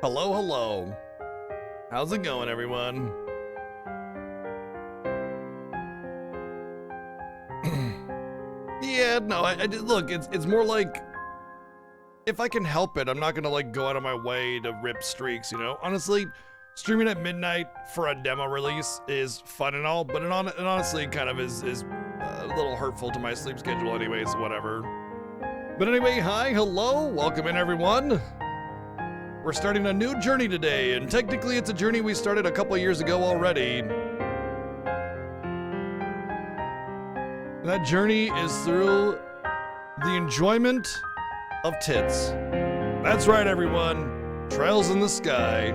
Hello, hello. How's it going, everyone? Yeah, no, look, it's more like, if I can help it, I'm not gonna like go out of my way to rip streaks, you know? Honestly, streaming at midnight for a demo release is fun and all, but it honestly kind of is a little hurtful to my sleep schedule anyways, whatever. But anyway, hi, hello, welcome in everyone. We're starting a new journey today, and technically it's a journey we started a couple years ago already. That journey is through the enjoyment of tits. That's right, everyone. Trails in the sky.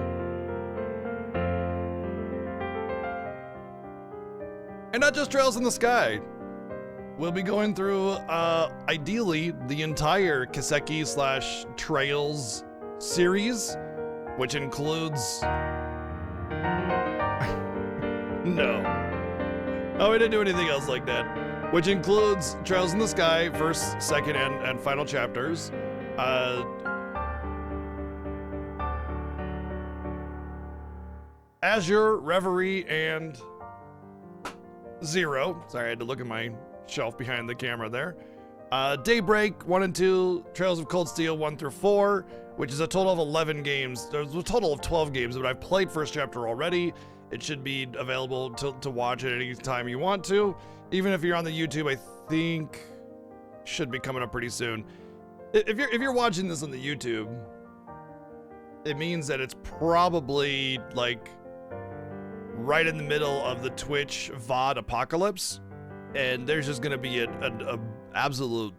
And not just trails in the sky. We'll be going through, ideally, the entire Kiseki/Trails series, which includes... No. Oh, we didn't do anything else like that. Which includes Trails in the Sky, first, second, and final chapters. Azure, Reverie, and Zero. Sorry, I had to look at my shelf behind the camera there. Daybreak 1 and 2, Trails of Cold Steel 1 through 4, which is a total of 11 games. There's a total of 12 games, but I've played first chapter already. It should be available to watch at any time you want to. Even if you're on the YouTube, I think should be coming up pretty soon. If you're watching this on the YouTube, it means that it's probably like right in the middle of the Twitch VOD apocalypse, and there's just gonna be a absolute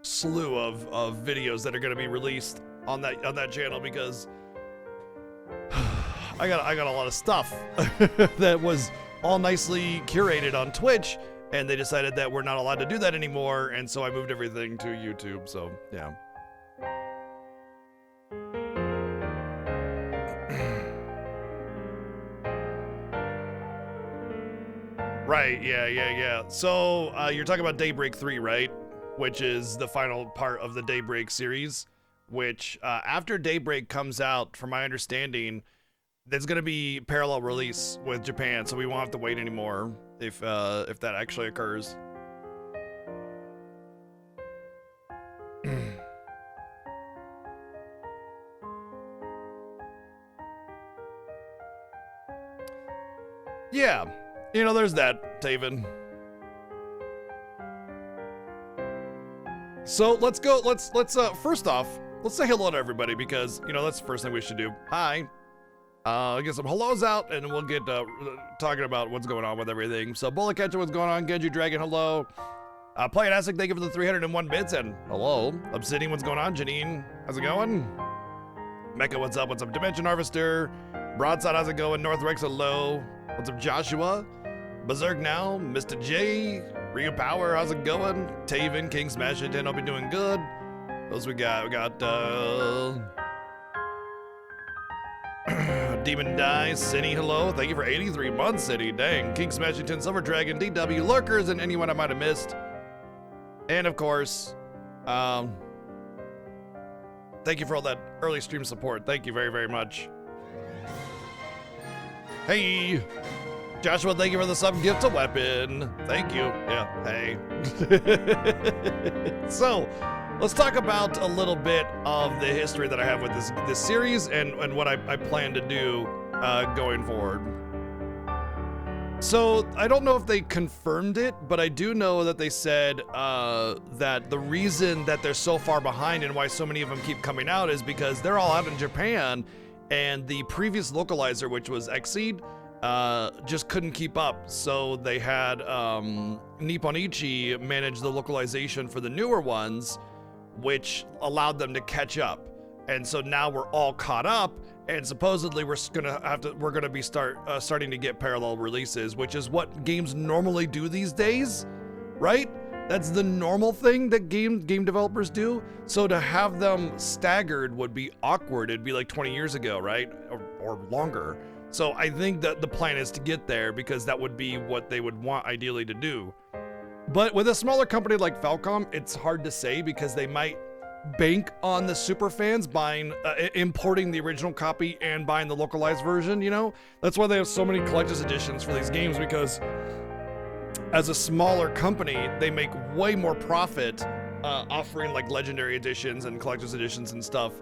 slew of videos that are gonna be released on that channel because I got a lot of stuff that was all nicely curated on Twitch, and they decided that we're not allowed to do that anymore, and so I moved everything to YouTube, so yeah. Right, yeah. So, you're talking about Daybreak 3, right? Which is the final part of the Daybreak series, which, after Daybreak comes out, from my understanding, there's gonna be parallel release with Japan, so we won't have to wait anymore if that actually occurs. Yeah, you know, there's that, Taven. So let's first off, let's say hello to everybody because, you know, that's the first thing we should do. Hi. Get some hellos out, and we'll get talking about what's going on with everything. So, Bullet Catcher, what's going on? Genji Dragon, hello. Play it Asic, thank you for the 301 bits, and hello. Obsidian, what's going on? Janine, how's it going? Mecha, what's up? What's up? Dimension Harvester. Broadside, how's it going? North Rex, hello. What's up, Joshua? Berserk now. Mr. J. Ryu Power, how's it going? Taven, King Smash It 10, hope you're doing good. What else we got? We got, Demon Dice, Cinny, hello. Thank you for 83 months, Cinny. Dang. King Smashing 10, Silver Dragon, DW, Lurkers, and anyone I might have missed. And of course, thank you for all that early stream support. Thank you very, very much. Hey, Joshua, thank you for the sub gift to Weapon. Thank you. Yeah, hey. So, let's talk about a little bit of the history that I have with this series and what I plan to do going forward. So, I don't know if they confirmed it, but I do know that they said that the reason that they're so far behind and why so many of them keep coming out is because they're all out in Japan, and the previous localizer, which was Exceed, just couldn't keep up. So they had Nipponichi manage the localization for the newer ones, which allowed them to catch up. And so now we're all caught up, and supposedly we're gonna be starting to get parallel releases, which is what games normally do these days, right? That's the normal thing that game developers do. So to have them staggered would be awkward. It'd be like 20 years ago, right? Or longer. So I think that the plan is to get there because that would be what they would want ideally to do. But with a smaller company like Falcom, it's hard to say because they might bank on the super fans buying, importing the original copy and buying the localized version, you know? That's why they have so many collector's editions for these games, because as a smaller company, they make way more profit offering like legendary editions and collector's editions and stuff,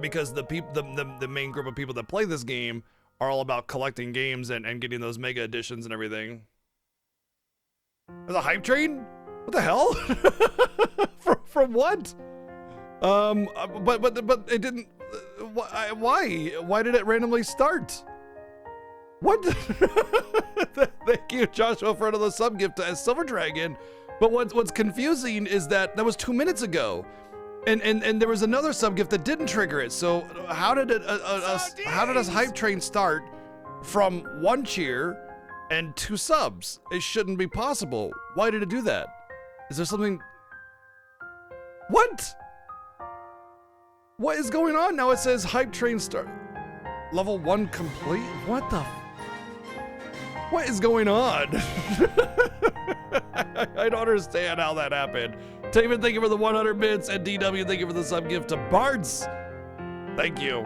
because the main group of people that play this game are all about collecting games and getting those mega editions and everything. There's a hype train? What the hell? from what? But it didn't. Why did it randomly start? What? Thank you, Joshua, for another sub gift as Silver Dragon. But what's confusing is that was 2 minutes ago, and there was another sub gift that didn't trigger it. So how did a hype train start from 1 cheer and 2 subs? It shouldn't be possible. Why did it do that? Is there something? What? What is going on now? It says hype train start level 1 complete. What the? What is going on? I don't understand how that happened. David, thank you for the 100 bits, and DW, thank you for the sub gift to Bards. Thank you.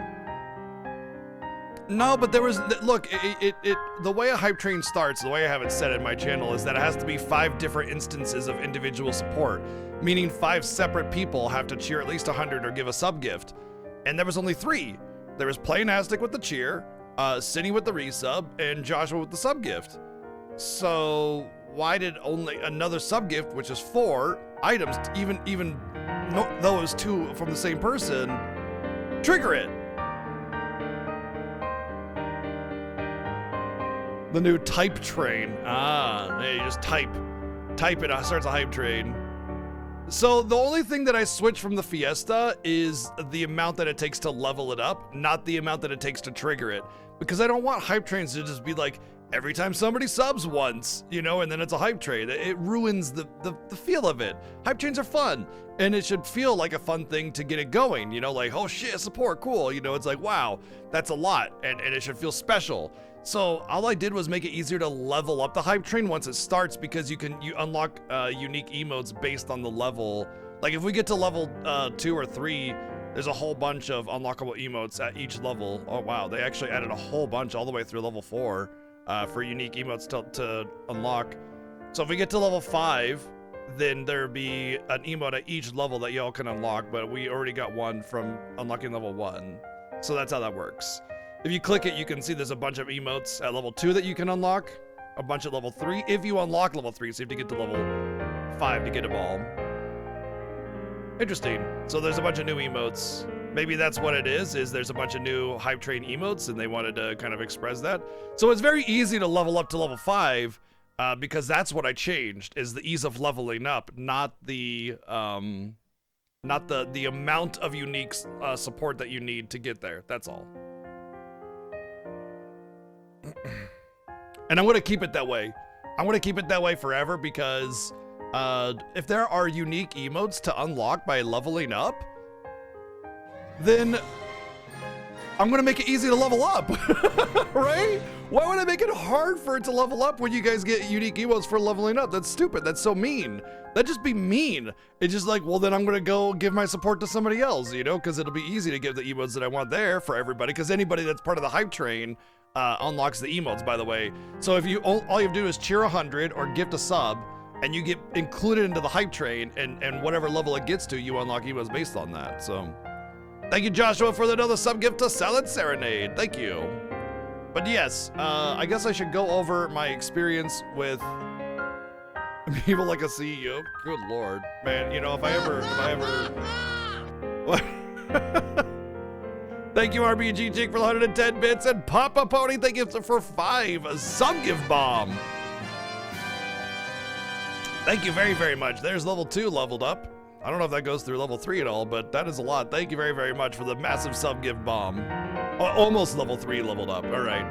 No, but there was, look, the way a hype train starts, the way I have it set in my channel is that it has to be 5 different instances of individual support, meaning 5 separate people have to cheer at least 100 or give a sub gift. And there was only 3. There was Playinastic with the cheer, Cindy with the resub, and Joshua with the sub gift. So why did only another sub gift, which is 4 items, even though it was 2 from the same person, trigger it? The new type train. Hey, you just type it, it starts a hype train. So the only thing that I switch from the Fiesta is the amount that it takes to level it up, not the amount that it takes to trigger it. Because I don't want hype trains to just be like, every time somebody subs once, you know, and then it's a hype train. It ruins the feel of it. Hype trains are fun, and it should feel like a fun thing to get it going, you know, like, oh shit, support, cool. You know, it's like, wow, that's a lot, and it should feel special. So all I did was make it easier to level up the hype train once it starts, because you unlock unique emotes based on the level. Like if we get to level 2 or 3, there's a whole bunch of unlockable emotes at each level. Oh wow, they actually added a whole bunch all the way through level 4 for unique emotes to unlock. So if we get to level 5, then there'd be an emote at each level that y'all can unlock, but we already got one from unlocking level 1. So that's how that works. If you click it, you can see there's a bunch of emotes at level 2 that you can unlock, a bunch at level 3 if you unlock level 3, so you have to get to level 5 to get them all. Interesting. So there's a bunch of new emotes. Maybe that's what it is there's a bunch of new hype train emotes and they wanted to kind of express that. So it's very easy to level up to level 5 because that's what I changed, is the ease of leveling up, not the amount of unique support that you need to get there. That's all. And I'm going to keep it that way. I'm going to keep it that way forever, because if there are unique emotes to unlock by leveling up, then I'm going to make it easy to level up, right? Why would I make it hard for it to level up when you guys get unique emotes for leveling up? That's stupid. That's so mean. That'd just be mean. It's just like, well, then I'm going to go give my support to somebody else, you know, because it'll be easy to give the emotes that I want there for everybody, because anybody that's part of the hype train unlocks the emotes, by the way. So if you all you have to do is cheer 100 or gift a sub, and you get included into the hype train, and whatever level it gets to, you unlock emotes based on that. So thank you, Joshua, for another sub gift to Salad Serenade. Thank you. But yes, I guess I should go over my experience with people like a CEO. Good Lord, man. You know, if I ever. What? Thank you, RBG Jake, for the 110 bits, and Papa Pony, thank you for 5 sub gift bomb. Thank you very, very much. There's level 2 leveled up. I don't know if that goes through level 3 at all, but that is a lot. Thank you very, very much for the massive sub gift bomb. Almost level 3 leveled up. All right.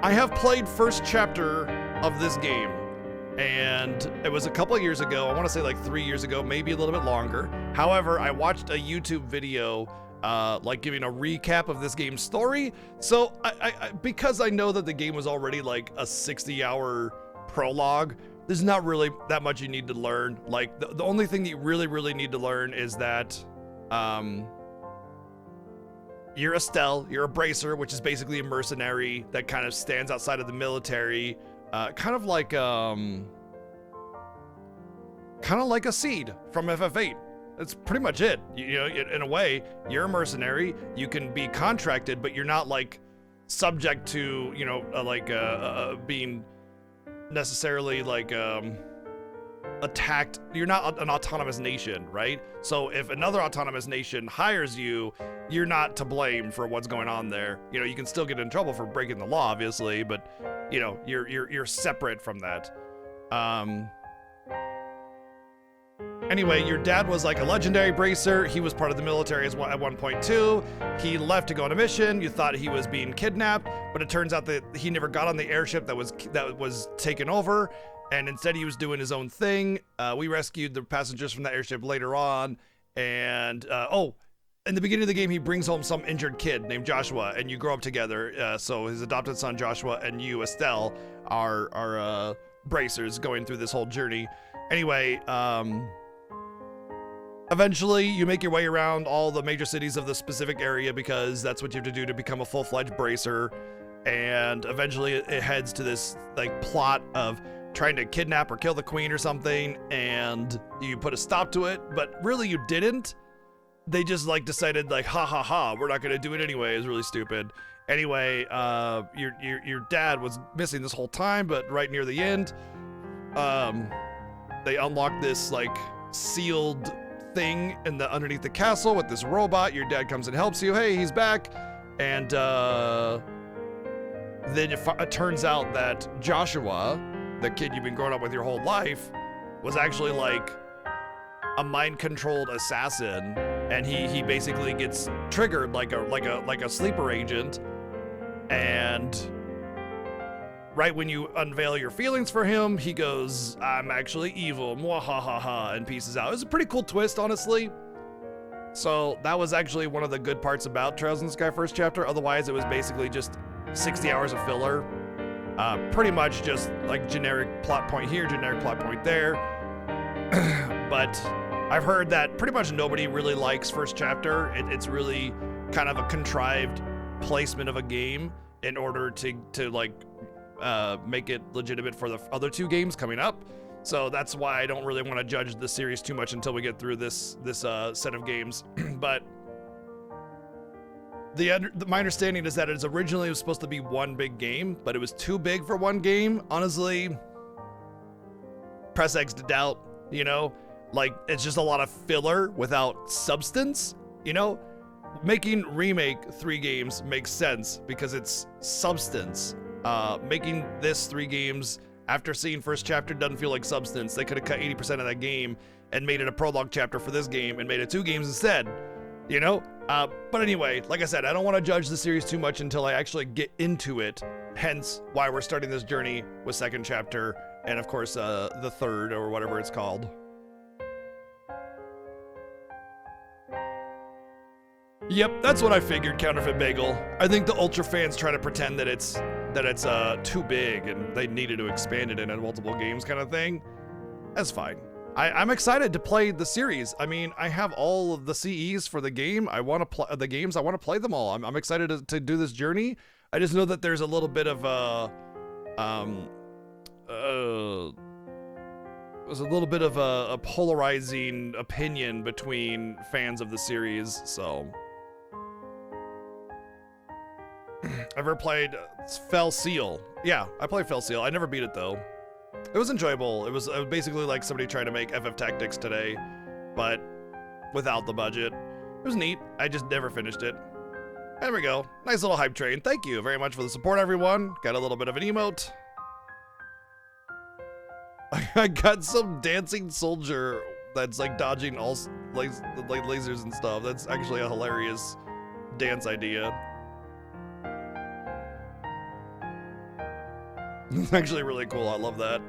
I have played first chapter of this game, and it was a couple of years ago. I want to say like 3 years ago, maybe a little bit longer. However, I watched a YouTube video like giving a recap of this game's story. So I because I know that the game was already like a 60-hour prologue, there's not really that much you need to learn. Like, the only thing that you really need to learn is that, you're Estelle, you're a bracer, which is basically a mercenary that kind of stands outside of the military, kind of like a Seed from FF8. That's pretty much it. You know, in a way, you're a mercenary. You can be contracted, but you're not like subject to, you know, being necessarily like attacked. You're not an autonomous nation, right? So if another autonomous nation hires you, you're not to blame for what's going on there. You know, you can still get in trouble for breaking the law, obviously, but you know, you're separate from that. Anyway, your dad was like a legendary bracer. He was part of the military at one point too. He left to go on a mission. You thought he was being kidnapped, but it turns out that he never got on the airship that was taken over, and instead he was doing his own thing. We rescued the passengers from that airship later on, and in the beginning of the game, he brings home some injured kid named Joshua, and you grow up together. So his adopted son Joshua and you, Estelle, are bracers going through this whole journey. Anyway, eventually, you make your way around all the major cities of the specific area because that's what you have to do to become a full-fledged bracer. And eventually, it heads to this like plot of trying to kidnap or kill the queen or something, and you put a stop to it. But really, you didn't. They just like decided like, ha, we're not gonna do it anyway. It's really stupid. Anyway, your dad was missing this whole time, but right near the end, they unlock this like sealed thing underneath the castle with this robot. Your dad comes and helps you. Hey, he's back. And then it turns out that Joshua, the kid you've been growing up with your whole life, was actually like a mind-controlled assassin, and he basically gets triggered like a sleeper agent. And right when you unveil your feelings for him, he goes, "I'm actually evil, mwahahaha," and pieces out. It was a pretty cool twist, honestly. So that was actually one of the good parts about Trails in the Sky first chapter. Otherwise, it was basically just 60 hours of filler. Pretty much just like generic plot point here, generic plot point there. But I've heard that pretty much nobody really likes first chapter. It's really kind of a contrived placement of a game in order to like make it legitimate for the other two games coming up. So that's why I don't really want to judge the series too much until we get through this set of games. But my understanding is that it originally was supposed to be one big game, but it was too big for one game. Honestly, press X to doubt, you know? Like, it's just a lot of filler without substance, you know? Making Remake 3 games makes sense because it's substance. Making this 3 games after seeing first chapter doesn't feel like substance. They could have cut 80% of that game and made it a prologue chapter for this game and made it 2 games instead, you know? But anyway, like I said, I don't want to judge the series too much until I actually get into it. Hence why we're starting this journey with second chapter and of course the third or whatever it's called. Yep, that's what I figured, Counterfeit Bagel. I think the Ultra fans try to pretend that it's too big and they needed to expand it into multiple games kind of thing. That's fine. I'm excited to play the series. I mean, I have all of the CEs for the game. I want to play the games. I want to play them all. I'm excited to do this journey. I just know that there's a little bit of there's a little bit of a polarizing opinion between fans of the series, so. Ever played Fell Seal? Yeah, I played Fell Seal. I never beat it though. It was enjoyable. It was basically like somebody trying to make FF Tactics today, but without the budget. It was neat. I just never finished it. There we go. Nice little hype train. Thank you very much for the support, everyone. Got a little bit of an emote. I got some dancing soldier that's like dodging all like lasers and stuff. That's actually a hilarious dance idea. It's actually really cool. I love that.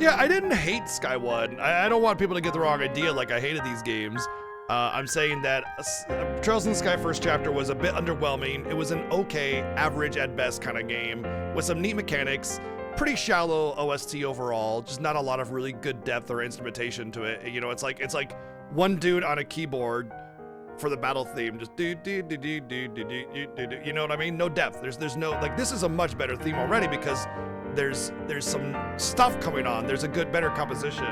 Yeah, I didn't hate Sky 1. I don't want people to get the wrong idea like I hated these games. I'm saying that Trails in the Sky first chapter was a bit underwhelming. It was an okay, average at best kind of game with some neat mechanics, pretty shallow OST overall, just not a lot of really good depth or instrumentation to it. You know, it's like one dude on a keyboard for the battle theme, just do do do do do do do do do. You know what I mean? No depth. There's no, like, this is a much better theme already because there's some stuff coming on. There's a good, better composition.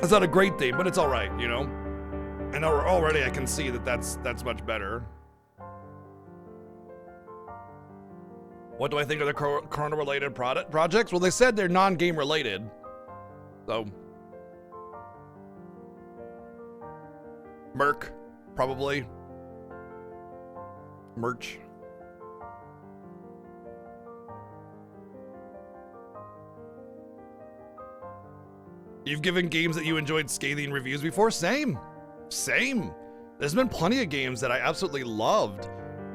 It's not a great theme, but it's all right, you know? And already I can see that that's much better. What do I think of the Corona-related projects? Well, they said they're non-game related. So. Merc, probably. Merch. You've given games that you enjoyed scathing reviews before? Same. There's been plenty of games that I absolutely loved,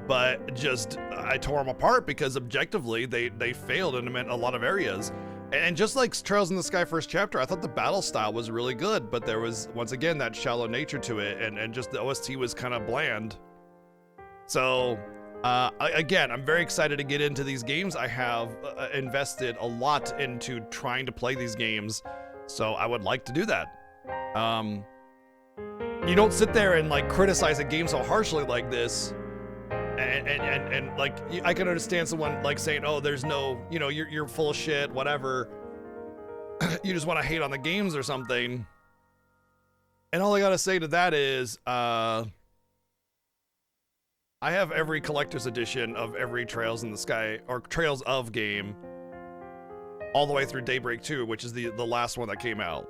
but just I tore them apart because objectively they failed in a lot of areas. And just like Trails in the Sky first chapter, I thought the battle style was really good, but there was, once again, that shallow nature to it, and just the OST was kind of bland. So, again, I'm very excited to get into these games. I have invested a lot into trying to play these games, so I would like to do that. You don't sit there and like criticize a game so harshly like this, and like, I can understand someone like saying, oh, there's no, you know, you're full of shit, whatever. You just want to hate on the games or something. And all I gotta say to that is, I have every collector's edition of every Trails in the Sky, or Trails of game, all the way through Daybreak 2, which is the last one that came out.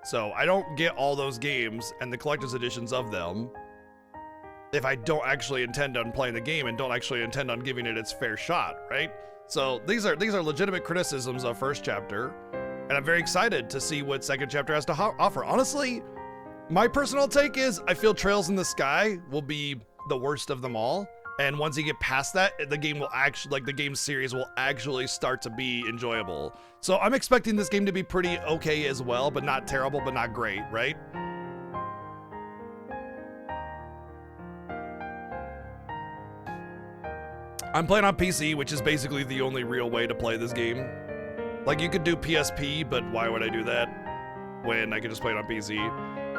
So I don't get all those games and the collector's editions of them if I don't actually intend on playing the game and don't actually intend on giving it its fair shot, right? So these are legitimate criticisms of first chapter, and I'm very excited to see what second chapter has to offer. Honestly, my personal take is I feel Trails in the Sky will be the worst of them all, and once you get past that, the game will actually, like, the game series will actually start to be enjoyable. So I'm expecting this game to be pretty okay as well, but not terrible, but not great, right? I'm playing on PC, which is basically the only real way to play this game. Like, you could do PSP, but why would I do that when I could just play it on PC?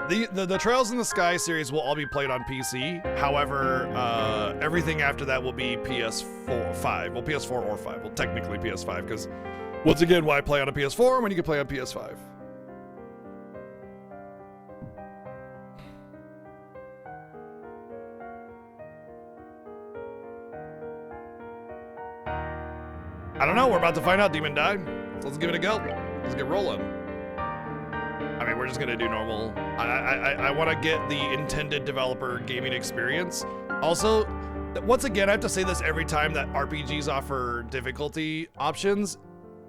The Trails in the Sky series will all be played on PC. However, everything after that will be PS4, 5. Well, PS4 or 5. Well, technically PS5, because once again, why play on a PS4 when you can play on PS5? I don't know, we're about to find out, Demon Die. So let's give it a go. Let's get rolling. I mean, we're just gonna do normal. I want to get the intended developer gaming experience. Also, once again, I have to say this every time that RPGs offer difficulty options.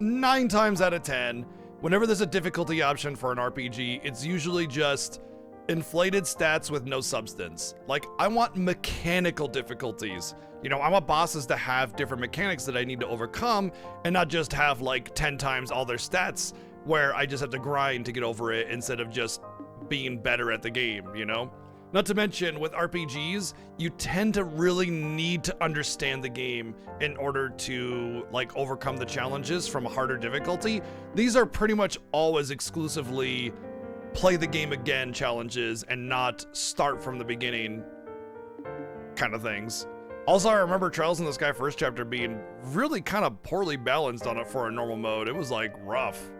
9 times out of 10, whenever there's a difficulty option for an RPG, it's usually just inflated stats with no substance. Like, I want mechanical difficulties. You know, I want bosses to have different mechanics that I need to overcome and not just have like 10 times all their stats where I just have to grind to get over it instead of just being better at the game, you know? Not to mention, with RPGs, you tend to really need to understand the game in order to like overcome the challenges from a harder difficulty. These are pretty much always exclusively play the game again challenges and not start from the beginning kind of things. Also, I remember Trails in the Sky first chapter being really kind of poorly balanced on it for a normal mode. It was like rough.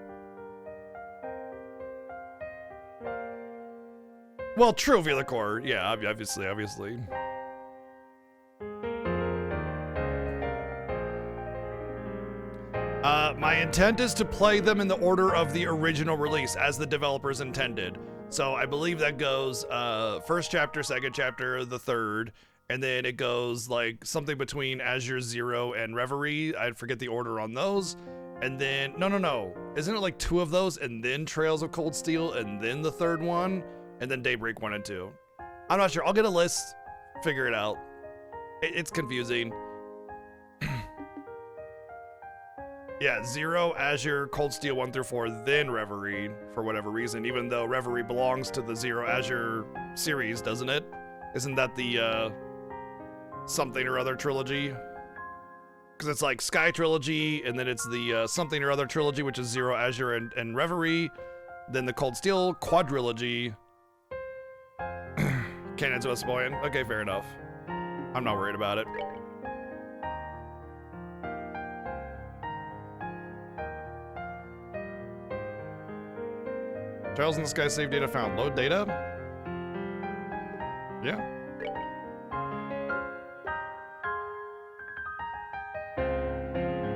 Well, true via the core. Yeah, obviously. My intent is to play them in the order of the original release as the developers intended. So I believe that goes first chapter, second chapter, the third, and then it goes like something between Azure Zero and Reverie. I forget the order on those. And then, no. Isn't it like 2 of those and then Trails of Cold Steel and then the third one? And then Daybreak 1 and 2. I'm not sure. I'll get a list, figure it out. It's confusing. Yeah, 0, Azure, Cold Steel 1 through 4, then Reverie, for whatever reason, even though Reverie belongs to the 0 Azure series, doesn't it? Isn't that the, something or other trilogy? Because it's like Sky Trilogy, and then it's the something or other trilogy, which is 0 Azure and Reverie, then the Cold Steel quadrilogy. Canon to a spoiling. Okay, fair enough. I'm not worried about it. Trails in the sky, save data found. Load data? Yeah.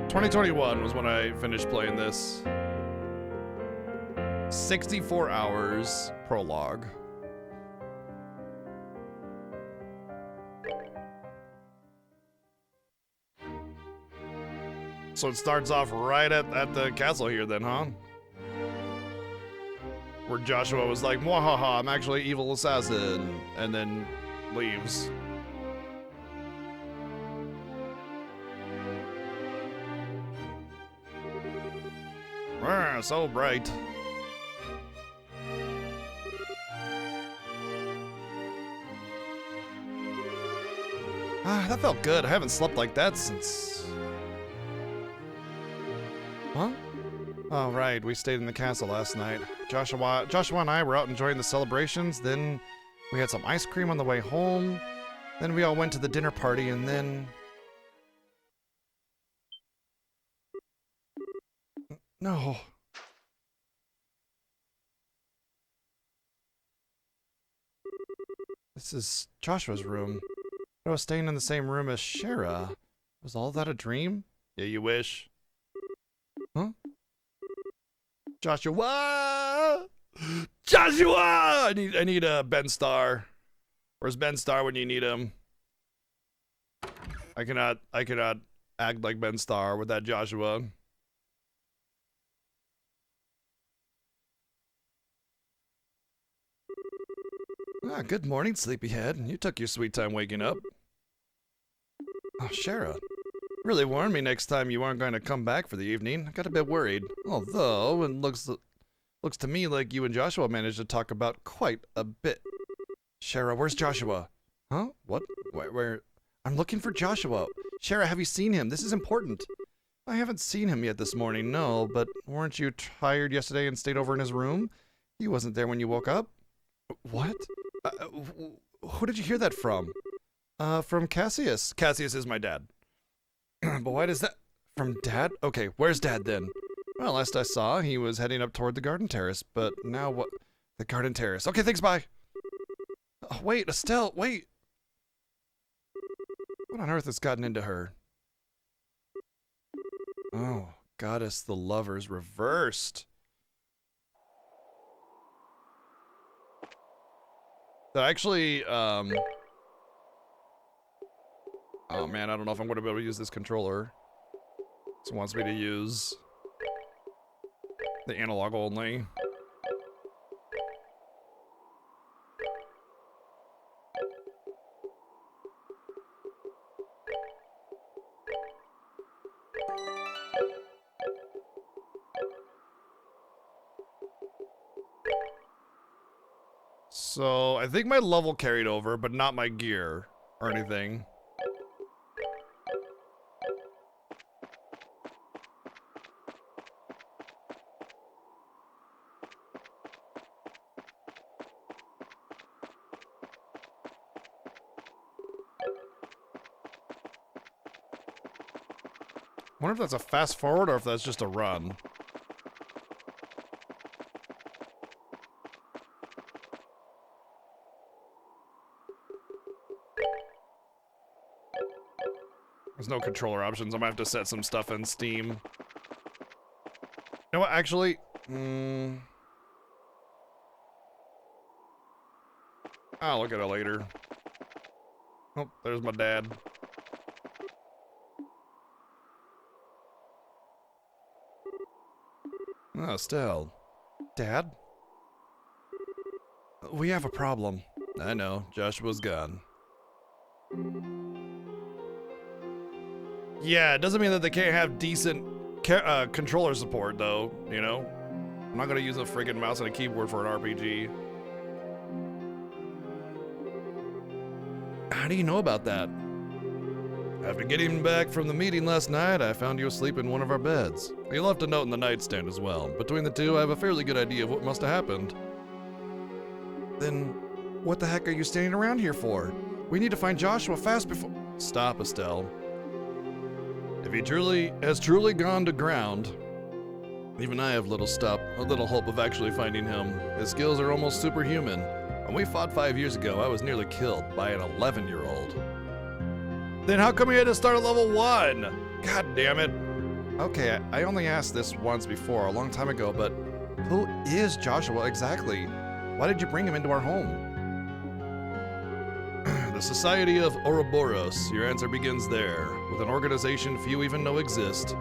...2021 was when I finished playing this. 64 hours prologue. So it starts off right at the castle here then, huh? Where Joshua was like, "Mwahaha, I'm actually an evil assassin," and then leaves. So bright. That felt good. I haven't slept like that since... Huh? Oh, right. We stayed in the castle last night. Joshua and I were out enjoying the celebrations. Then we had some ice cream on the way home. Then we all went to the dinner party, and then... No. This is Joshua's room. I was staying in the same room as Shara. Was all that a dream? Yeah, you wish. Huh? Joshua! Joshua! I need a Ben Starr. Where's Ben Starr when you need him? I cannot act like Ben Starr with that Joshua. Good morning, sleepyhead. You took your sweet time waking up. Oh, Shara. Really warned me next time you weren't going to come back for the evening. I got a bit worried. Although, it looks to me like you and Joshua managed to talk about quite a bit. Shara, where's Joshua? Huh? What? Where? I'm looking for Joshua. Shara, have you seen him? This is important. I haven't seen him yet this morning, no, but weren't you tired yesterday and stayed over in his room? He wasn't there when you woke up. What? Who did you hear that from? From Cassius. Cassius is my dad. But why does that... From Dad? Okay, where's Dad then? Well, last I saw, he was heading up toward the garden terrace, but now what... The garden terrace. Okay, thanks, bye. Oh, wait, Estelle, wait. What on earth has gotten into her? Oh, Goddess the Lover's reversed. So actually, oh man, I don't know if I'm going to be able to use this controller. It wants me to use the analog only. So, I think my level carried over, but not my gear or anything. I wonder if that's a fast forward or if that's just a run. There's no controller options. I'm gonna have to set some stuff in Steam. You know what, actually? I'll look at it later. Oh, there's my dad. Oh, Estelle. Dad? We have a problem. I know, Joshua's gone. Yeah, it doesn't mean that they can't have decent controller support, though, you know? I'm not gonna use a friggin' mouse and a keyboard for an RPG. How do you know about that? After getting back from the meeting last night, I found you asleep in one of our beds. You left a note in the nightstand as well. Between the two, I have a fairly good idea of what must have happened. Then, what the heck are you standing around here for? We need to find Joshua fast before— Stop, Estelle. If he has truly gone to ground, even I have little hope of actually finding him. His skills are almost superhuman. When we fought 5 years ago, I was nearly killed by an 11-year-old. Then how come he had to start at level 1? God damn it. Okay, I only asked this once before, a long time ago, but who is Joshua exactly? Why did you bring him into our home? The Society of Ouroboros. Your answer begins there, with an organization few even know exist.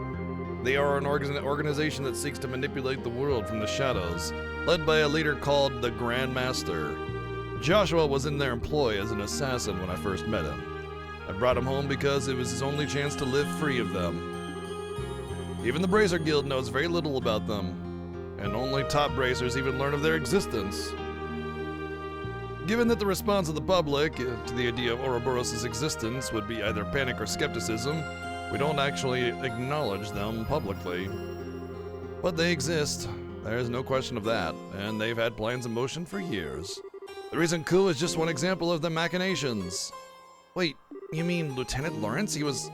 They are an organization that seeks to manipulate the world from the shadows, led by a leader called the Grand Master. Joshua was in their employ as an assassin when I first met him. I brought him home because it was his only chance to live free of them. Even the Bracer Guild knows very little about them, and only top bracers even learn of their existence. Given that the response of the public to the idea of Ouroboros' existence would be either panic or skepticism, we don't actually acknowledge them publicly. But they exist, there's no question of that, and they've had plans in motion for years. The recent coup is just one example of the machinations. Wait, you mean Lieutenant Lawrence? He was—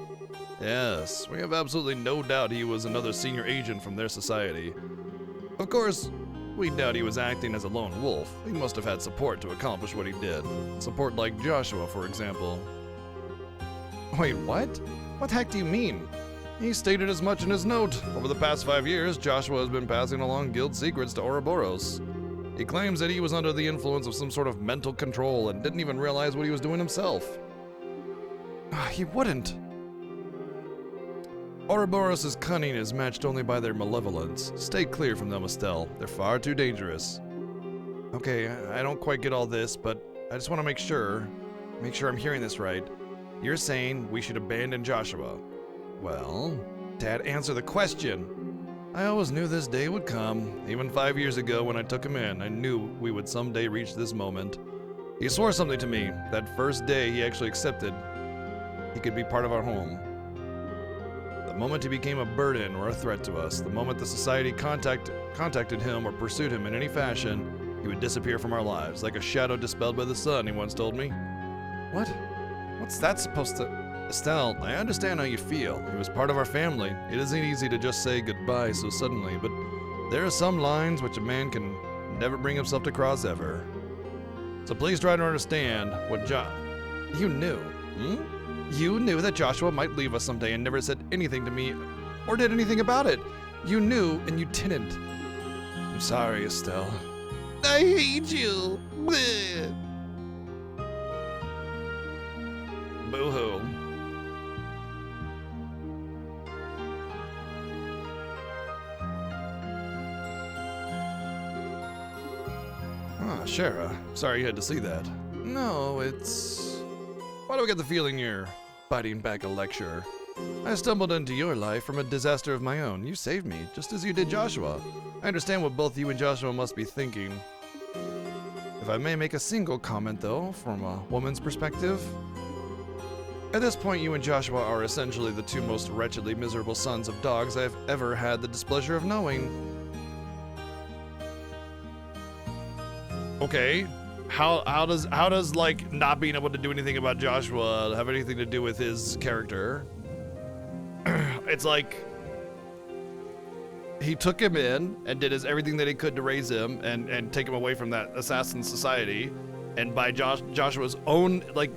Yes, we have absolutely no doubt he was another senior agent from their society. Of course, we doubt he was acting as a lone wolf. He must have had support to accomplish what he did. Support like Joshua, for example. Wait, what? What the heck do you mean? He stated as much in his note. Over the past 5 years, Joshua has been passing along guild secrets to Ouroboros. He claims that he was under the influence of some sort of mental control and didn't even realize what he was doing himself. He wouldn't. Ouroboros' cunning is matched only by their malevolence. Stay clear from them, Estelle. They're far too dangerous. Okay, I don't quite get all this, but I just want to make sure I'm hearing this right. You're saying we should abandon Joshua. Well, Dad, answer the question. I always knew this day would come. Even 5 years ago when I took him in, I knew we would someday reach this moment. He swore something to me. That first day he actually accepted he could be part of our home. The moment he became a burden or a threat to us, the moment the society contacted him or pursued him in any fashion, he would disappear from our lives, like a shadow dispelled by the sun, he once told me. What? What's that supposed to— Estelle, I understand how you feel. He was part of our family. It isn't easy to just say goodbye so suddenly, but there are some lines which a man can never bring himself to cross ever. So please try to understand what You knew, You knew that Joshua might leave us someday and never said anything to me or did anything about it. You knew and you didn't. I'm sorry, Estelle. I hate you. Boo-hoo. Shara, sorry you had to see that. No, it's— Why do I get the feeling you're biting back a lecture? I stumbled into your life from a disaster of my own. You saved me, just as you did Joshua. I understand what both you and Joshua must be thinking. If I may make a single comment, though, from a woman's perspective. At this point, you and Joshua are essentially the two most wretchedly miserable sons of dogs I've ever had the displeasure of knowing. Okay, how does like not being able to do anything about Joshua have anything to do with his character? It's like he took him in and did everything that he could to raise him and take him away from that assassin society, and by Joshua's own like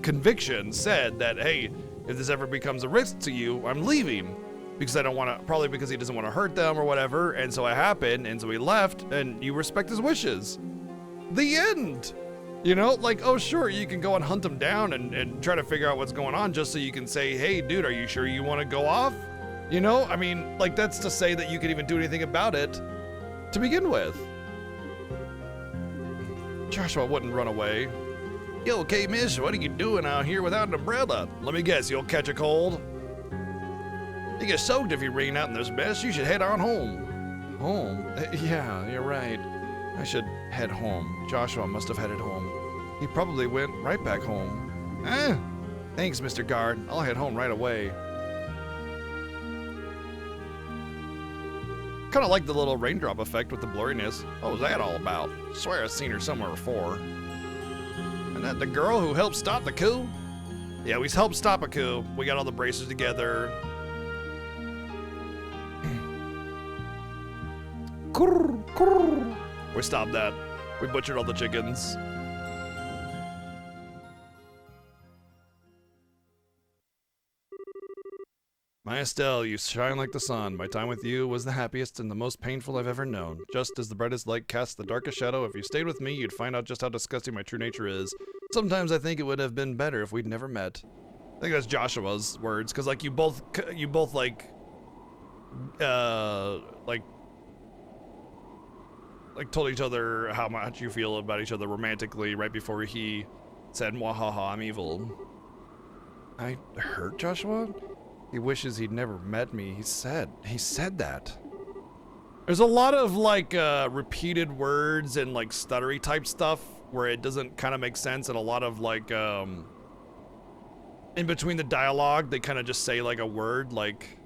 conviction said that, hey, if this ever becomes a risk to you, I'm leaving. Because I don't want to— probably because he doesn't want to hurt them or whatever, and so it happened, and so he left, and you respect his wishes. The end! You know, like, oh sure, you can go and hunt him down and try to figure out what's going on just so you can say, hey dude, are you sure you want to go off? You know, I mean, like, that's to say that you could even do anything about it to begin with. Joshua wouldn't run away. Yo, okay, miss, what are you doing out here without an umbrella? Let me guess, you'll catch a cold? You get soaked if you rain out in this mess. You should head on home. Home? Yeah, you're right. I should head home. Joshua must have headed home. He probably went right back home. Thanks, Mr. Guard. I'll head home right away. Kind of like the little raindrop effect with the blurriness. What was that all about? Swear I've seen her somewhere before. And that the girl who helped stop the coup? Yeah, we helped stop a coup. We got all the braces together. We stopped that. We butchered all the chickens. My Estelle, you shine like the sun. My time with you was the happiest and the most painful I've ever known. Just as the brightest light casts the darkest shadow, if you stayed with me, you'd find out just how disgusting my true nature is. Sometimes I think it would have been better if we'd never met. I think that's Joshua's words, because like you both like told each other how much you feel about each other romantically right before he said, "Mwahaha, I'm evil." I hurt Joshua? He wishes he'd never met me. He said that. There's a lot of like repeated words and like stuttery type stuff where it doesn't kind of make sense, and a lot of like in between the dialogue they kind of just say like a word like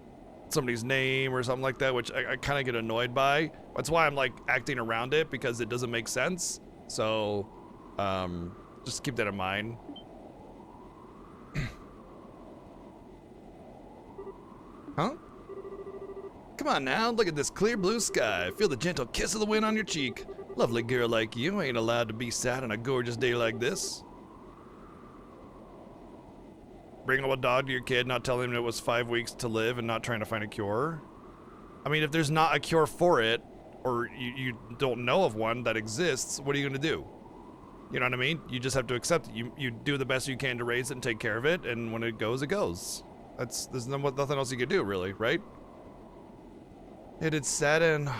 somebody's name or something like that, which I kind of get annoyed by. That's why I'm like acting around it, because it doesn't make sense. So just keep that in mind. Huh? Come on now, look at this clear blue sky. Feel the gentle kiss of the wind on your cheek. Lovely girl like you ain't allowed to be sad on a gorgeous day like this. Bringing up a dog to your kid, not telling him it was 5 weeks to live and not trying to find a cure. I mean, if there's not a cure for it, or you don't know of one that exists, what are you gonna do? You know what I mean? You just have to accept it. You do the best you can to raise it and take care of it, and when it goes, it goes. There's nothing else you could do, really, right? It'd sadden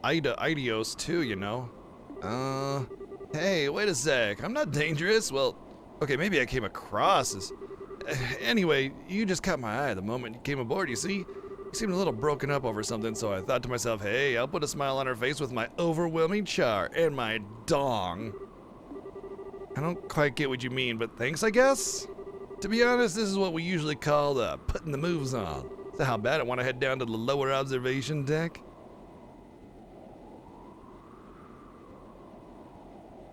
Idios too, you know. Hey, wait a sec. I'm not dangerous. Well, okay, maybe I came across as. Anyway, you just caught my eye the moment you came aboard. You see, you seemed a little broken up over something, so I thought to myself, hey, I'll put a smile on her face with my overwhelming char and my dong. I don't quite get what you mean, but thanks, I guess. To be honest, this is what we usually call putting the moves on. So how bad I want to head down to the lower observation deck?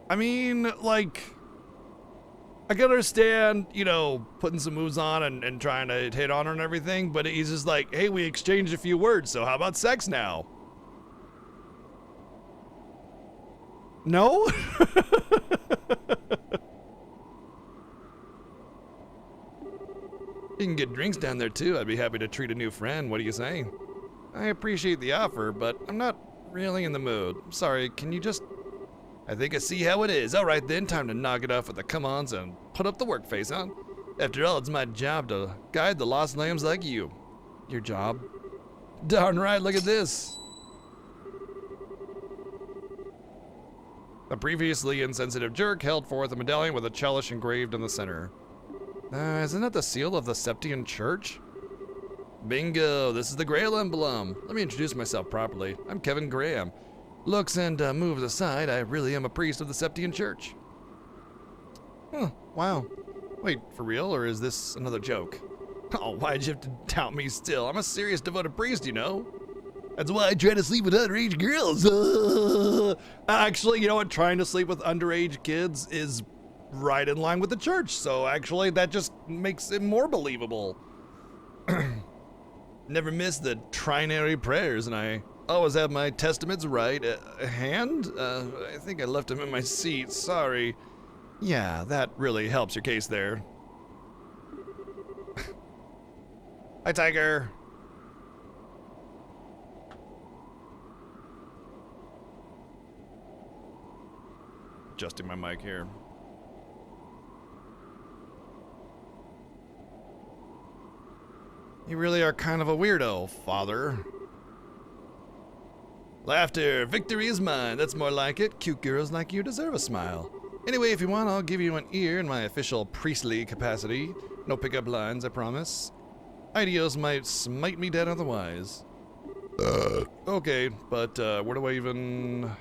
I mean, like, I can understand, you know, putting some moves on and trying to hit on her and everything, but he's just like, hey, we exchanged a few words, so how about sex now? No? You can get drinks down there too. I'd be happy to treat a new friend. What do you say? I appreciate the offer, but I'm not really in the mood. Sorry, can you just... I think I see how it is. Alright then, time to knock it off with the come-ons and put up the work face, huh? After all, it's my job to guide the lost lambs like you. Your job? Darn right, look at this. A previously insensitive jerk held forth a medallion with a chalice engraved in the center. Isn't that the seal of the Septian Church? Bingo, this is the Grail emblem. Let me introduce myself properly. I'm Kevin Graham. Looks and moves aside, I really am a priest of the Septian Church. Huh, wow. Wait, for real, or is this another joke? Oh, why'd you have to doubt me still? I'm a serious devoted priest, you know? That's why I try to sleep with underage girls. Actually, you know what? Trying to sleep with underage kids is right in line with the church, so actually that just makes it more believable. Never miss the trinary prayers, and I always have my testaments right at hand. I think I left them in my seat, sorry. Yeah, that really helps your case there. Hi, Tiger. Adjusting my mic here. You really are kind of a weirdo, Father. Laughter, victory is mine. That's more like it. Cute girls like you deserve a smile. Anyway, if you want, I'll give you an ear in my official priestly capacity. No pickup lines, I promise. Ideos might smite me dead otherwise. Okay, but where do I even...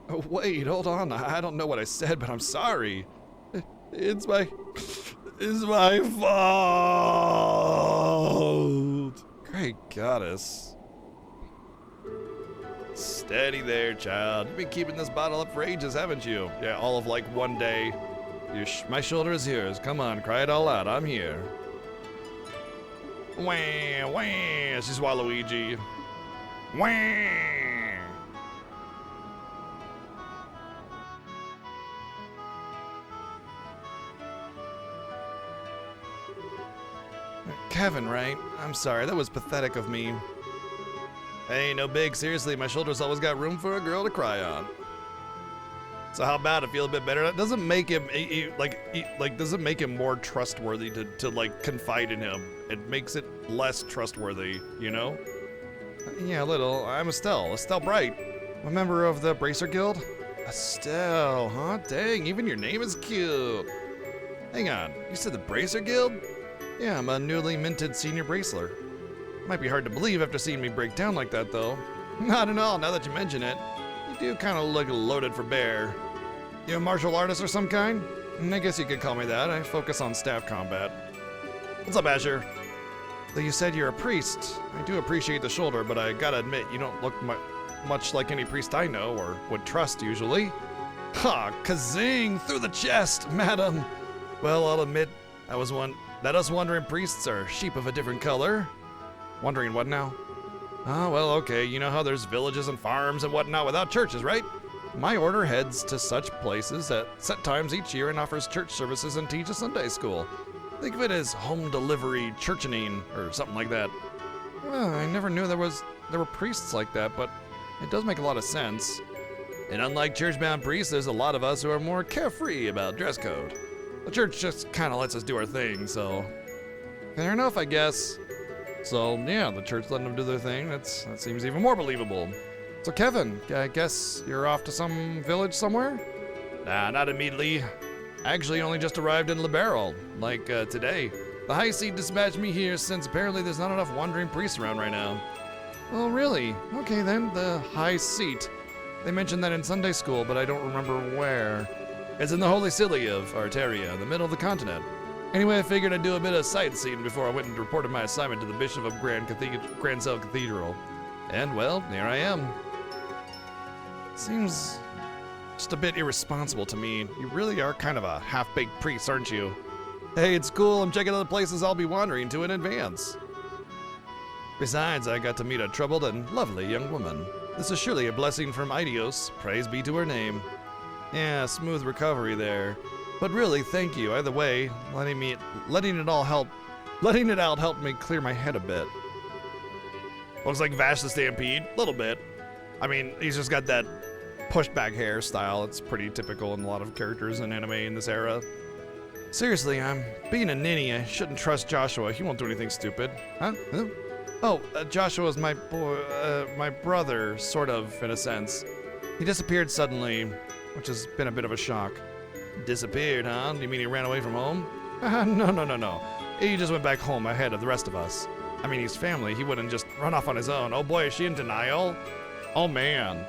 Oh, wait, hold on. I don't know what I said, but I'm sorry. It's my... It's my fault. Great goddess. Steady there, child. You've been keeping this bottle up for ages, haven't you? Yeah, all of like one day. My shoulder is yours. Come on, cry it all out. I'm here. Wah, wah. She's Waluigi. Wah. Kevin, right? I'm sorry, that was pathetic of me. Hey, no big. Seriously, my shoulder's always got room for a girl to cry on. So how about it? Feel a bit better? That doesn't make him doesn't make him more trustworthy to like confide in him. It makes it less trustworthy, you know? Yeah, a little. I'm Estelle Bright. I'm a member of the Bracer Guild. Estelle, huh? Dang, even your name is cute. Hang on, you said the Bracer Guild? Yeah, I'm a newly minted senior braceler. Might be hard to believe after seeing me break down like that, though. Not at all, now that you mention it. You do kind of look loaded for bear. You a martial artist or some kind? I guess you could call me that. I focus on staff combat. What's up, Asher? Though you said you're a priest, I do appreciate the shoulder, but I gotta admit, you don't look much like any priest I know or would trust usually. Ha! Kazing! Through the chest, madam! Well, I'll admit, that us wandering priests are sheep of a different color. Wondering what now? Oh, well, okay, you know how there's villages and farms and whatnot without churches, right? My order heads to such places at set times each year and offers church services and teaches Sunday school. Think of it as home delivery churchening or something like that. Well, I never knew there were priests like that, but it does make a lot of sense. And unlike church-bound priests, there's a lot of us who are more carefree about dress code. The church just kind of lets us do our thing, so fair enough, I guess. So yeah, the church letting them do their thing. That seems even more believable. So Kevin, I guess you're off to some village somewhere? Nah, not immediately. I actually only just arrived in Liberal, like today. The High Seat dispatched me here since apparently there's not enough wandering priests around right now. Oh really? Okay then, the High Seat. They mentioned that in Sunday school, but I don't remember where. It's in the Holy City of Arteria, the middle of the continent. Anyway, I figured I'd do a bit of sightseeing before I went and reported my assignment to the Bishop of Grancel Cathedral. And, well, here I am. Seems just a bit irresponsible to me. You really are kind of a half-baked priest, aren't you? Hey, it's cool. I'm checking out the places I'll be wandering to in advance. Besides, I got to meet a troubled and lovely young woman. This is surely a blessing from Idios. Praise be to her name. Yeah, smooth recovery there. But really, thank you. Either way, letting it out helped me clear my head a bit. Looks like Vash the Stampede, a little bit. I mean, he's just got that pushed back hairstyle. It's pretty typical in a lot of characters in anime in this era. Seriously, I'm being a ninny. I shouldn't trust Joshua. He won't do anything stupid. Huh? Oh, Joshua's my brother, sort of, in a sense. He disappeared suddenly, which has been a bit of a shock. Disappeared, huh? You mean he ran away from home? No. He just went back home ahead of the rest of us. I mean, he's family. He wouldn't just run off on his own. Oh boy, is she in denial? Oh man.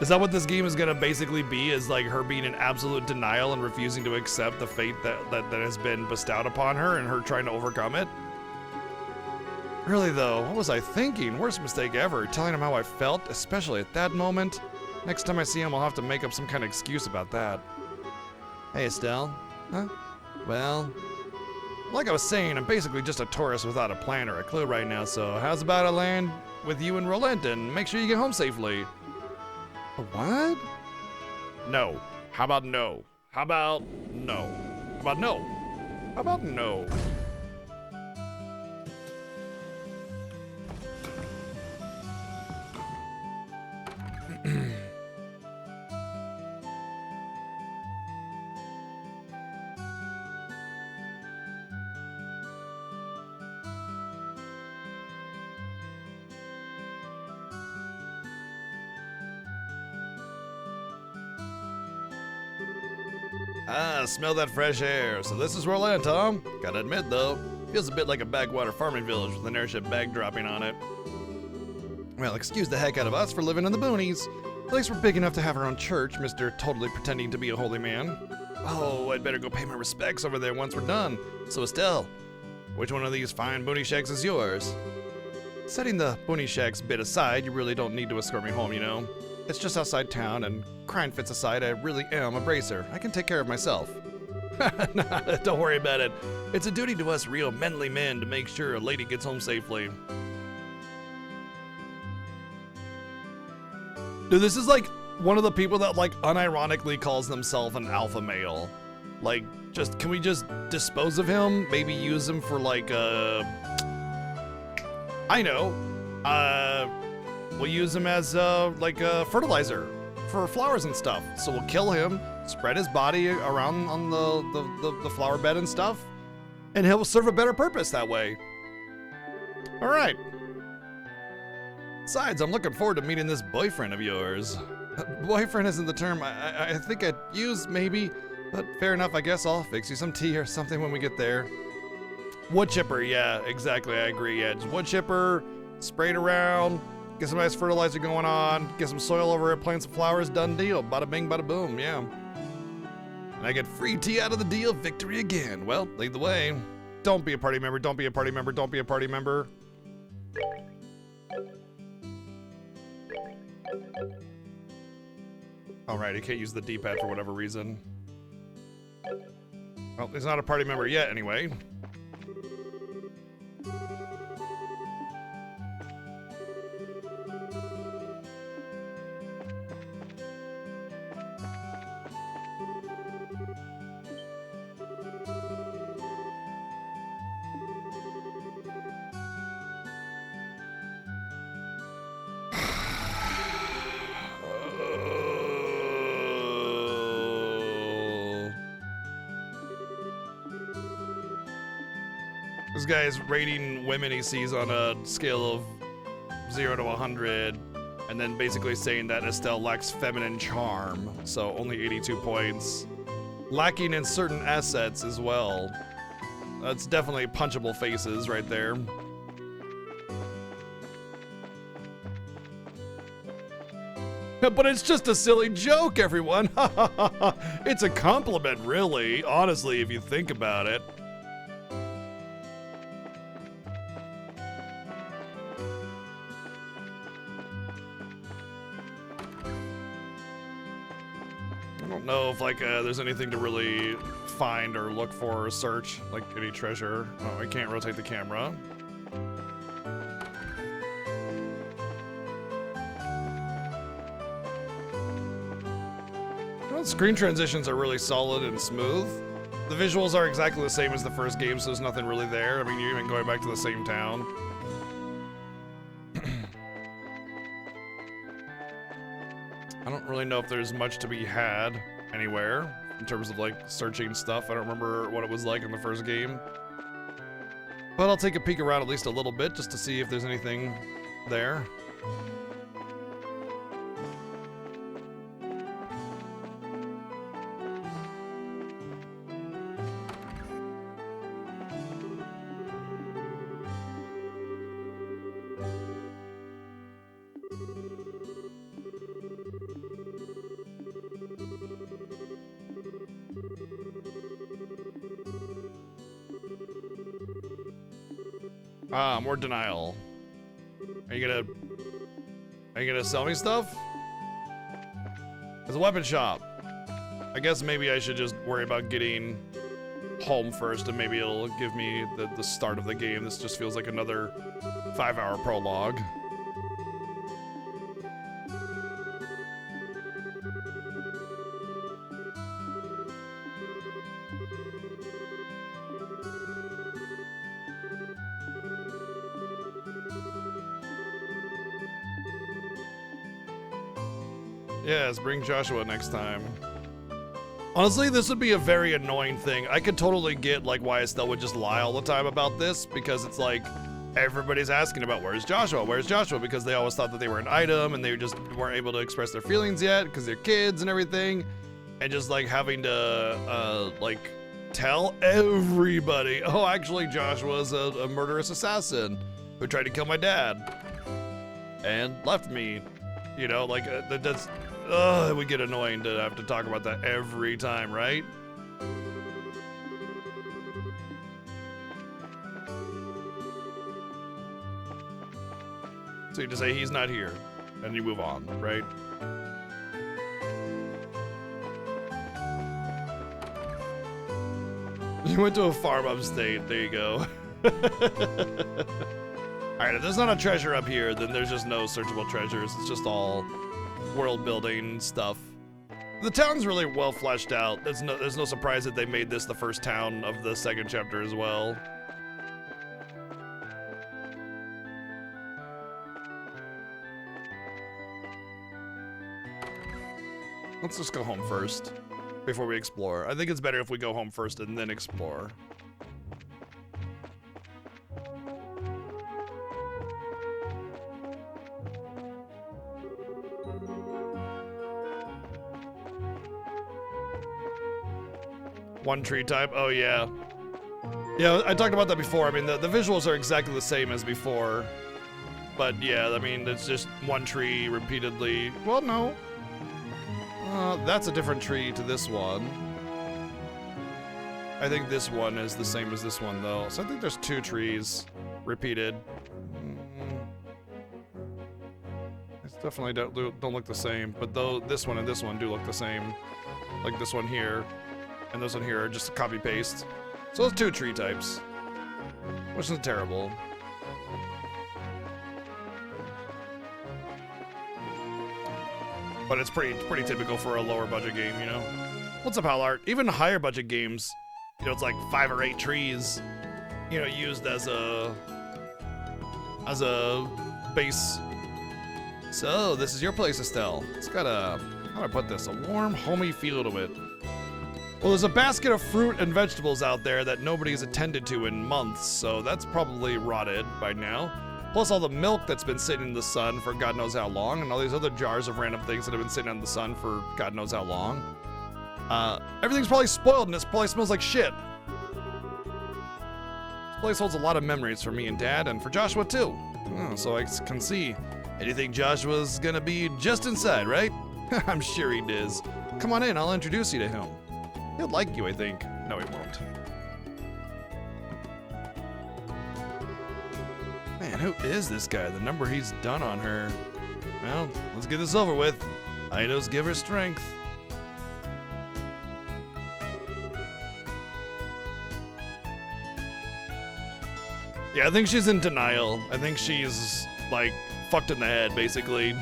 Is that what this game is gonna basically be? Is like her being in absolute denial and refusing to accept the fate that has been bestowed upon her and her trying to overcome it? Really though, what was I thinking? Worst mistake ever. Telling him how I felt, especially at that moment. Next time I see him, I'll have to make up some kind of excuse about that. Hey, Estelle. Huh? Well, like I was saying, I'm basically just a tourist without a plan or a clue right now, so how's about I land with you and Roland and make sure you get home safely? A what? No. How about no? How about no? How about no? How about no? Ah, smell that fresh air. So this is where we'll land, Tom. Gotta admit, though, feels a bit like a backwater farming village with an airship bag dropping on it. Well, excuse the heck out of us for living in the boonies. At least we're big enough to have our own church, Mr. Totally pretending to be a holy man. Oh, I'd better go pay my respects over there once we're done. So Estelle, which one of these fine boonie shacks is yours? Setting the boonie shacks bit aside, you really don't need to escort me home, you know. It's just outside town, and crime fits aside, I really am a bracer. I can take care of myself. Nah, don't worry about it. It's a duty to us real manly men to make sure a lady gets home safely. Dude, this is like one of the people that like unironically calls themselves an alpha male. Like, can we just dispose of him? Maybe use him for like I know. We'll use him as like a fertilizer for flowers and stuff. So we'll kill him, spread his body around on the flower bed and stuff, and he'll serve a better purpose that way. All right. Besides, I'm looking forward to meeting this boyfriend of yours. Boyfriend isn't the term I think I'd use, maybe, but fair enough, I guess I'll fix you some tea or something when we get there. Wood chipper, yeah, exactly, I agree, yeah. Just wood chipper, spray it around, get some nice fertilizer going on, get some soil over it, plant some flowers, done deal. Bada bing, bada boom, yeah. And I get free tea out of the deal, victory again. Well, lead the way. Don't be a party member, don't be a party member, don't be a party member. Alright, he can't use the D-pad for whatever reason. Well, he's not a party member yet, anyway. This guy is rating women he sees on a scale of 0 to 100, and then basically saying that Estelle lacks feminine charm, so only 82 points. Lacking in certain assets as well. That's definitely punchable faces right there. But it's just a silly joke, everyone. It's a compliment, really, honestly, if you think about it. I don't know if like there's anything to really find or look for or search, like any treasure. Oh, I can't rotate the camera. Well, screen transitions are really solid and smooth. The visuals are exactly the same as the first game, so there's nothing really there. I mean, you're even going back to the same town. I don't really know if there's much to be had anywhere in terms of like searching stuff. I don't remember what it was like in the first game. But I'll take a peek around at least a little bit just to see if there's anything there. Ah, more denial. Are you gonna sell me stuff? There's a weapon shop. I guess maybe I should just worry about getting home first, and maybe it'll give me the start of the game. This just feels like another 5-hour prologue. Yes, bring Joshua next time. Honestly, this would be a very annoying thing. I could totally get like why Estelle would just lie all the time about this, because it's like everybody's asking about where's Joshua, because they always thought that they were an item and they just weren't able to express their feelings yet because they're kids and everything. and just like having to like tell everybody, oh, actually Joshua's a murderous assassin who tried to kill my dad and left me. You know, like that's it would get annoying to have to talk about that every time, right? So you just say he's not here, and you move on, right? You went to a farm upstate. There you go. All right, if there's not a treasure up here, then there's just no searchable treasures. It's just all world building stuff. The town's really well fleshed out. There's no surprise that they made this the first town of the second chapter as well. Let's just go home first before we explore. I think it's better if we go home first and then explore. One tree type? Oh, yeah. Yeah, I talked about that before. I mean, the visuals are exactly the same as before. But yeah, I mean, it's just one tree repeatedly. Well, no. That's a different tree to this one. I think this one is the same as this one, though. So I think there's two trees repeated. It's definitely don't look the same, but though this one and this one do look the same. Like this one here and this one here are just copy paste. So those two tree types, which isn't terrible. But it's pretty typical for a lower budget game, you know? What's up, Halart? Even higher budget games, you know, it's like 5 or 8 trees, you know, used as a base. So, this is your place, Estelle. It's got a, how do I put this? A warm, homey feel to it. Well, there's a basket of fruit and vegetables out there that nobody's attended to in months, so that's probably rotted by now. Plus all the milk that's been sitting in the sun for God knows how long, and all these other jars of random things that have been sitting in the sun for God knows how long. Everything's probably spoiled, and this probably smells like shit. This place holds a lot of memories for me and Dad, and for Joshua too. Oh, so I can see. And you think Joshua's gonna be just inside, right? I'm sure he is. Come on in, I'll introduce you to him. He'll like you, I think. No, he won't. Man, who is this guy? The number he's done on her. Well, let's get this over with. Idos give her strength. Yeah, I think she's in denial. I think she's, like, fucked in the head, basically.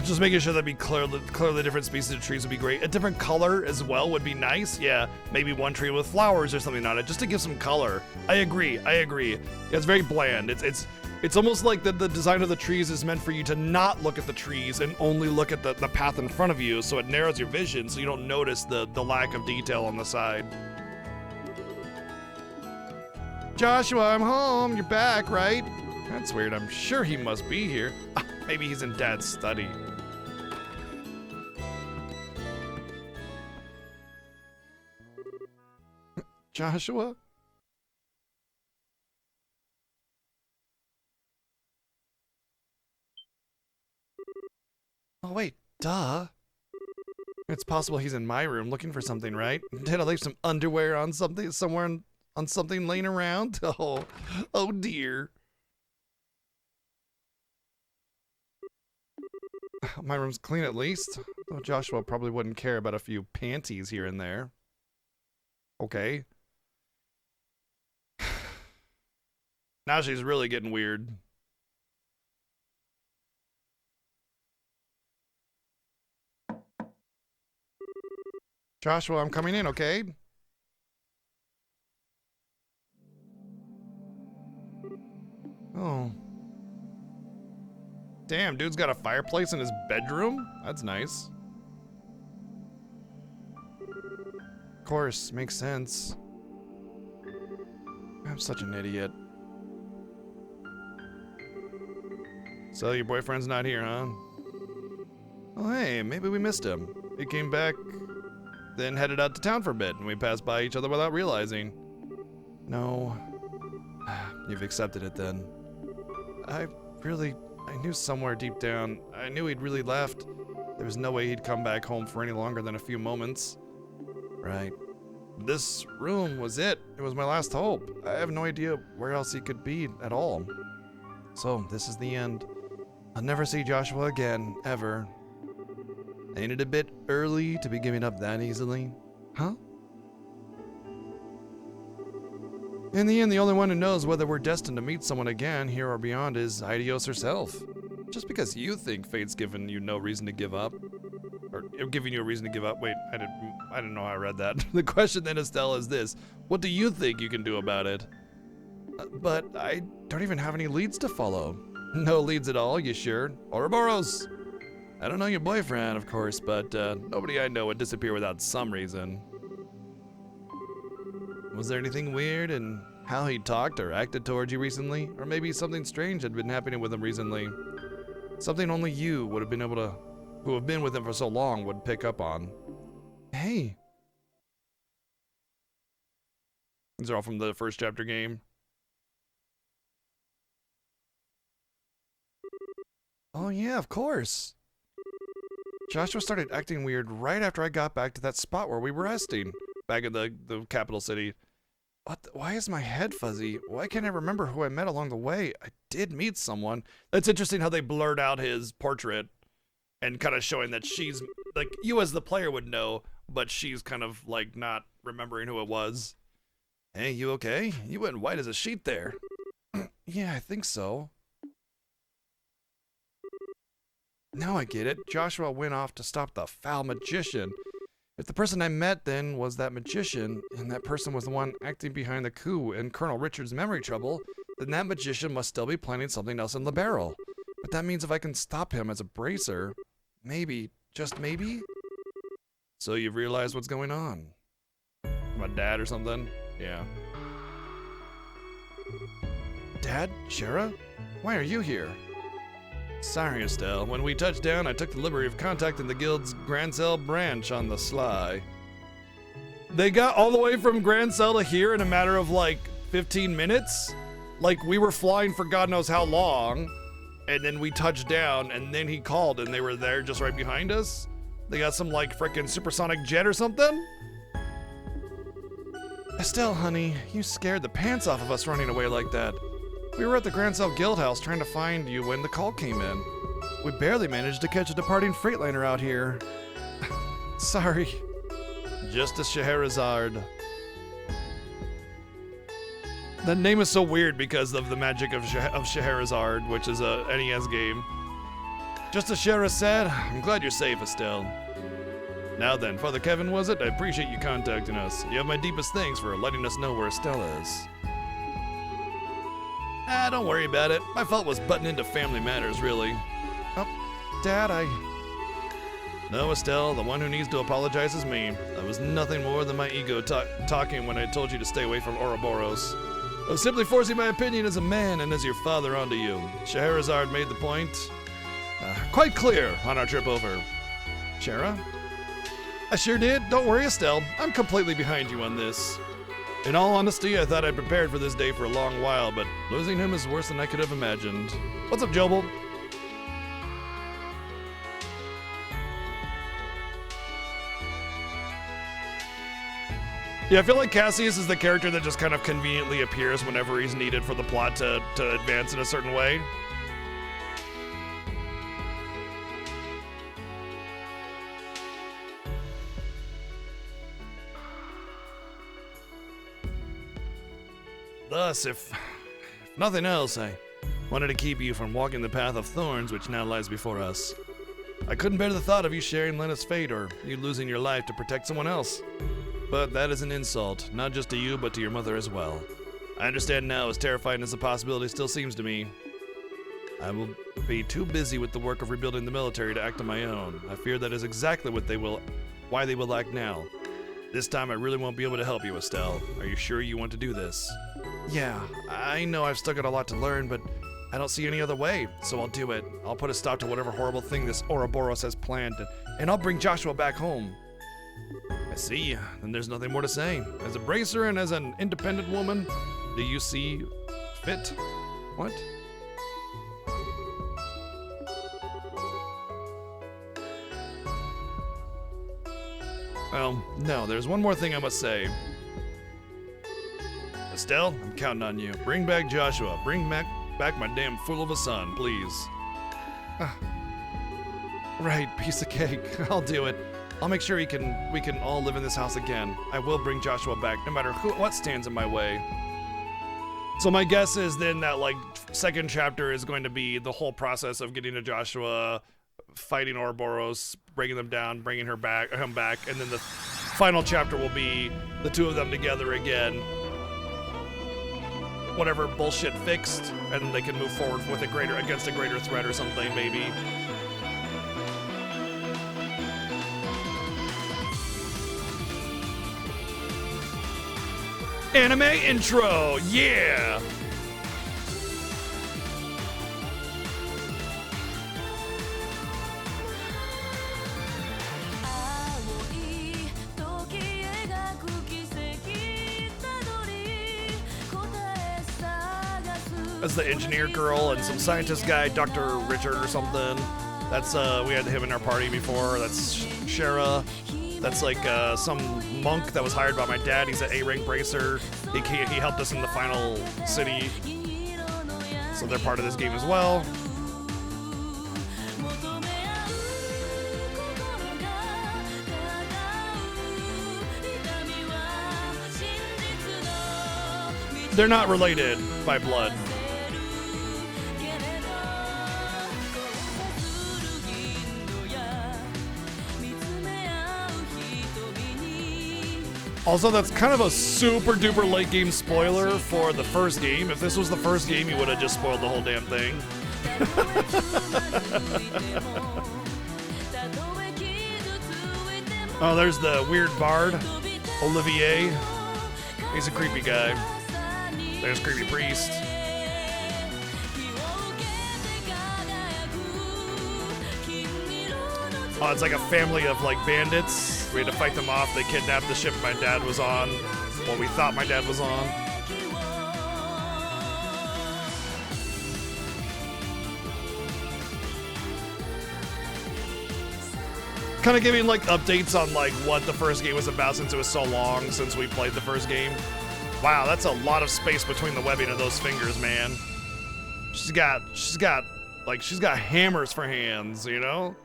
Just making sure that'd be clearly different species of trees would be great. A different color as well would be nice. Yeah, maybe one tree with flowers or something on it, just to give some color. I agree. Yeah, it's very bland. It's almost like the design of the trees is meant for you to not look at the trees and only look at the path in front of you, so it narrows your vision so you don't notice the lack of detail on the side. Joshua, I'm home. You're back, right? That's weird. I'm sure he must be here. Maybe he's in Dad's study. Joshua? Oh, wait, duh. It's possible he's in my room looking for something, right? Did I leave some underwear on something, somewhere on something laying around? Oh dear. My room's clean at least. Oh, Joshua probably wouldn't care about a few panties here and there. Okay. Now she's really getting weird. Joshua, I'm coming in, okay? Oh. Damn, dude's got a fireplace in his bedroom? That's nice. Of course, makes sense. I'm such an idiot. So your boyfriend's not here, huh? Oh, hey, maybe we missed him. He came back, then headed out to town for a bit, and we passed by each other without realizing. No. You've accepted it then. I knew somewhere deep down, I knew he'd really left. There was no way he'd come back home for any longer than a few moments. Right. This room was it. It was my last hope. I have no idea where else he could be at all. So, this is the end. I'll never see Joshua again, ever. Ain't it a bit early to be giving up that easily? Huh? In the end, the only one who knows whether we're destined to meet someone again, here or beyond, is Aidios herself. Just because you think fate's given you no reason to give up, or giving you a reason to give up. Wait, I didn't know how I read that. The question then, Estelle, is this: what do you think you can do about it? But I don't even have any leads to follow. No leads at all, you sure? Ouroboros! I don't know your boyfriend, of course, but nobody I know would disappear without some reason. Was there anything weird in how he talked or acted towards you recently? Or maybe something strange had been happening with him recently? Something only you would have been able to, who have been with him for so long, would pick up on. Hey. These are all from the first chapter game. Oh yeah, of course. Joshua started acting weird right after I got back to that spot where we were resting. Back in the capital city. Why is my head fuzzy? Why can't I remember who I met along the way? I did meet someone. It's interesting how they blurred out his portrait and kind of showing that she's, like, you as the player would know, but she's kind of, like, not remembering who it was. Hey, you okay? You went white as a sheet there. Yeah, I think so. Now I get it. Joshua went off to stop the foul magician. If the person I met then was that magician, and that person was the one acting behind the coup and Colonel Richard's memory trouble, then that magician must still be planning something else in the barrel. But that means if I can stop him as a bracer, maybe, just maybe? So you've realized what's going on? My dad or something? Yeah. Dad? Shara? Why are you here? Sorry, Estelle. When we touched down, I took the liberty of contacting the guild's Grancel branch on the sly. They got all the way from Grancel to here in a matter of like 15 minutes? Like we were flying for God knows how long, and then we touched down, and then he called and they were there just right behind us? They got some like frickin' supersonic jet or something? Estelle, honey, you scared the pants off of us running away like that. We were at the Grancel Guild House trying to find you when the call came in. We barely managed to catch a departing freightliner out here. Sorry. Just a Scheherazade. That name is so weird because of the magic of Scheherazade, which is a NES game. Just as Shara said, I'm glad you're safe, Estelle. Now then, Father Kevin, was it? I appreciate you contacting us. You have my deepest thanks for letting us know where Estelle is. Don't worry about it. My fault was butting into family matters, really. Oh, Dad, No, Estelle, the one who needs to apologize is me. That was nothing more than my ego talking when I told you to stay away from Ouroboros. I was simply forcing my opinion as a man and as your father onto you. Scheherazade made the point quite clear on our trip over. Shara? I sure did. Don't worry, Estelle. I'm completely behind you on this. In all honesty, I thought I'd prepared for this day for a long while, but losing him is worse than I could have imagined. What's up, Jobel? Yeah, I feel like Cassius is the character that just kind of conveniently appears whenever he's needed for the plot to advance in a certain way. Thus, if nothing else, I wanted to keep you from walking the path of thorns which now lies before us. I couldn't bear the thought of you sharing Lena's fate or you losing your life to protect someone else. But that is an insult, not just to you, but to your mother as well. I understand now, as terrifying as the possibility still seems to me. I will be too busy with the work of rebuilding the military to act on my own. I fear that is exactly why they will act now. This time I really won't be able to help you, Estelle. Are you sure you want to do this? Yeah, I know I've still got a lot to learn, but I don't see any other way, so I'll do it. I'll put a stop to whatever horrible thing this Ouroboros has planned, and I'll bring Joshua back home. I see. Then there's nothing more to say. As a bracer and as an independent woman, do you see fit? What? Well, no, there's one more thing I must say. Estelle, I'm counting on you. Bring back Joshua. Bring back my damn fool of a son, please. Right, piece of cake. I'll do it. I'll make sure we can all live in this house again. I will bring Joshua back, no matter what stands in my way. So my guess is then that like second chapter is going to be the whole process of getting to Joshua, fighting Ouroboros, breaking them down, bringing him back, and then the final chapter will be the two of them together again. Whatever bullshit fixed, and they can move forward with against a greater threat or something, maybe. Anime intro, yeah! That's the engineer girl and some scientist guy, Dr. Richard or something. That's, we had him in our party before. That's Shara. That's like some monk that was hired by my dad. He's an A-rank bracer. He helped us in the final city. So they're part of this game as well. They're not related by blood. Also, that's kind of a super duper late game spoiler for the first game. If this was the first game, you would have just spoiled the whole damn thing. Oh, there's the weird bard, Olivier. He's a creepy guy. There's creepy priest. Oh, it's like a family of like bandits. We had to fight them off. They kidnapped the ship my dad was on. Well, we thought my dad was on. Kind of giving like updates on like what the first game was about since it was so long since we played the first game. Wow, that's a lot of space between the webbing of those fingers, man. She's got hammers for hands, you know?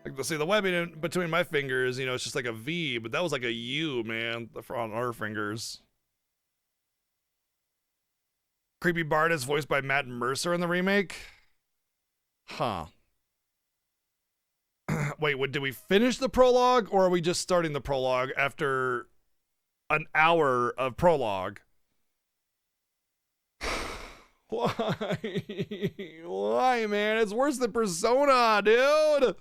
Like, see, the webbing in between my fingers, you know, it's just like a V, but that was like a U, man, on our fingers. Creepy Bard is voiced by Matt Mercer in the remake? Huh. Wait, did we finish the prologue, or are we just starting the prologue after an hour of prologue? Why? Why, man? It's worse than Persona, dude!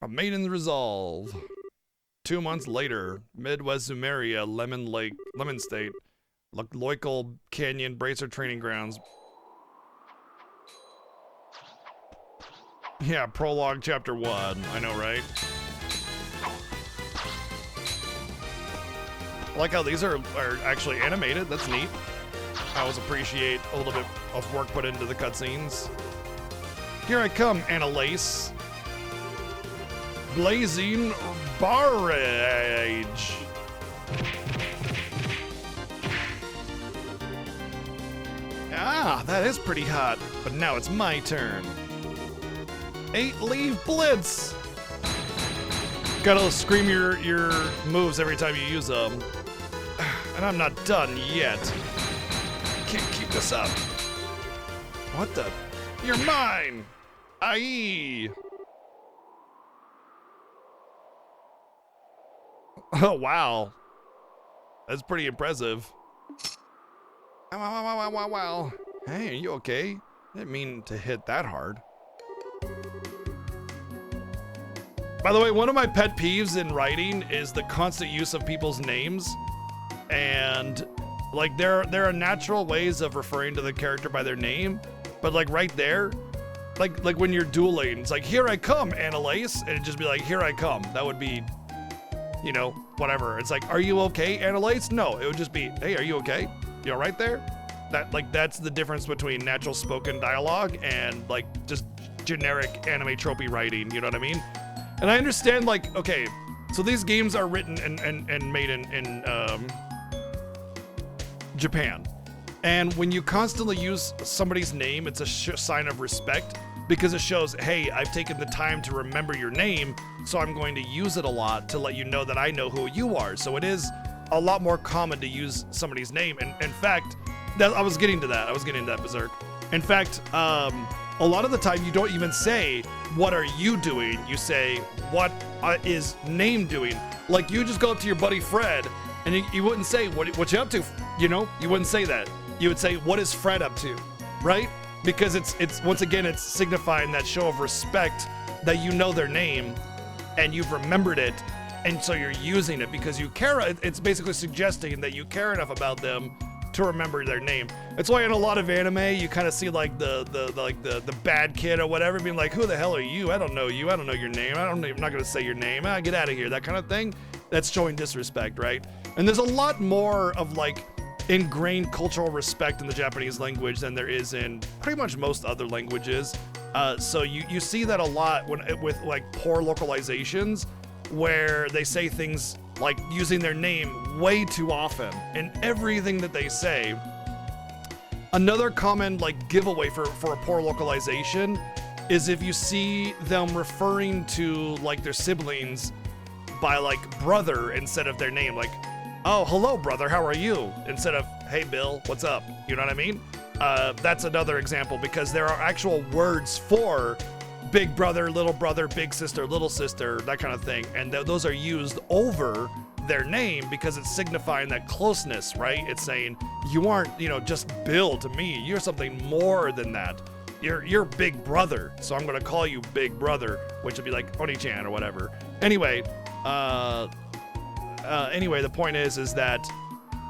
A Maiden's Resolve. 2 months later, Midwest Zumeria, Lemon State, Loical Canyon Bracer Training Grounds. Yeah, prologue chapter 1. I know, right? I like how these are actually animated. That's neat. I always appreciate a little bit of work put into the cutscenes. Here I come, Annalise. Blazing Barrage. Ah, that is pretty hot. But now it's my turn. 8-leaf blitz. Gotta scream your moves every time you use them. And I'm not done yet. Can't keep this up. What the? You're mine. Aye. Oh, wow. That's pretty impressive. Wow. Hey, are you okay? Didn't mean to hit that hard. By the way, one of my pet peeves in writing is the constant use of people's names. And Like there are natural ways of referring to the character by their name, but like right there, like when you're dueling, it's like, here I come, Annalise, and it'd just be like, here I come. That would be, you know, whatever. It's like, are you okay, Annalise? No, it would just be, hey, are you okay? You all right there? That's the difference between natural spoken dialogue and like just generic anime tropey writing, you know what I mean? And I understand, like, okay, so these games are written and made in Japan. And when you constantly use somebody's name, it's a sign of respect, because it shows, hey, I've taken the time to remember your name, so I'm going to use it a lot to let you know that I know who you are. So it is a lot more common to use somebody's name. And in fact, I was getting to that, Berserk. In fact, a lot of the time you don't even say, what are you doing? You say, what is name doing? Like, you just go up to your buddy Fred, and you wouldn't say, what you up to? You know, you wouldn't say that. You would say, what is Fred up to? Right? Because it's once again, it's signifying that show of respect that you know their name and you've remembered it, and so you're using it because you care. It's basically suggesting that you care enough about them to remember their name. That's why in a lot of anime you kind of see like the bad kid or whatever being like, who the hell are you? I don't know you. I don't know your name. I'm not gonna say your name. Get out of here. That kind of thing. That's showing disrespect, right? And there's a lot more of like ingrained cultural respect in the Japanese language than there is in pretty much most other languages. So you see that a lot with like poor localizations, where they say things like using their name way too often in everything that they say. Another common like giveaway for a poor localization is if you see them referring to like their siblings by like brother instead of their name, like, oh, hello brother, how are you? Instead of, hey Bill, what's up? You know what I mean? That's another example, because there are actual words for big brother, big sister, little sister, that kind of thing. And those are used over their name because it's signifying that closeness, right? It's saying, you aren't, just Bill to me. You're something more than that. You're big brother. So I'm going to call you big brother, which would be like Oni-chan or whatever. Anyway, the point is that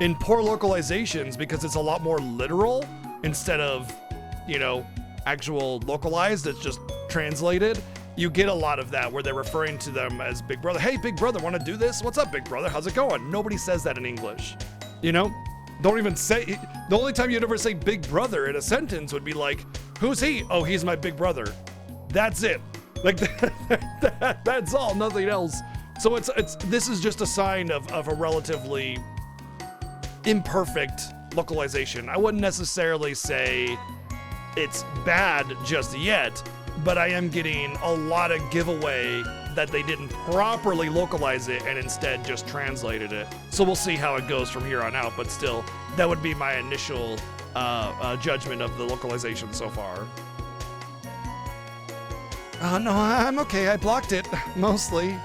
in poor localizations, because it's a lot more literal instead of, actual localized, it's just translated, you get a lot of that where they're referring to them as big brother. Hey, big brother, want to do this? What's up, big brother? How's it going? Nobody says that in English. Don't even say, the only time you'd ever say big brother in a sentence would be like, who's he? Oh, he's my big brother. That's it. Like, that's all, nothing else. So this is just a sign of a relatively imperfect localization. I wouldn't necessarily say it's bad just yet, but I am getting a lot of giveaway that they didn't properly localize it and instead just translated it. So we'll see how it goes from here on out, but still, that would be my initial judgment of the localization so far. No, I'm okay. I blocked it, mostly.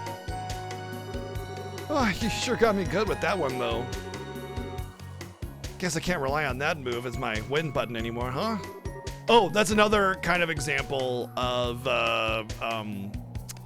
Oh, you sure got me good with that one, though. Guess I can't rely on that move as my win button anymore, huh? Oh, that's another kind of example of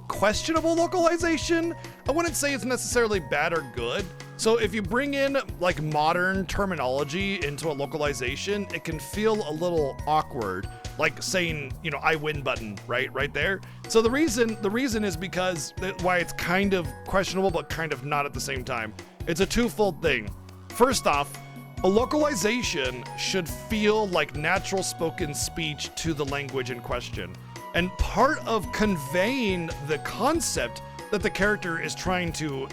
questionable localization. I wouldn't say it's necessarily bad or good. So if you bring in like modern terminology into a localization, it can feel a little awkward. Like saying, I win button, right there. So the reason is because why it's kind of questionable, but kind of not at the same time. It's a twofold thing. First off, a localization should feel like natural spoken speech to the language in question. And part of conveying the concept that the character is trying to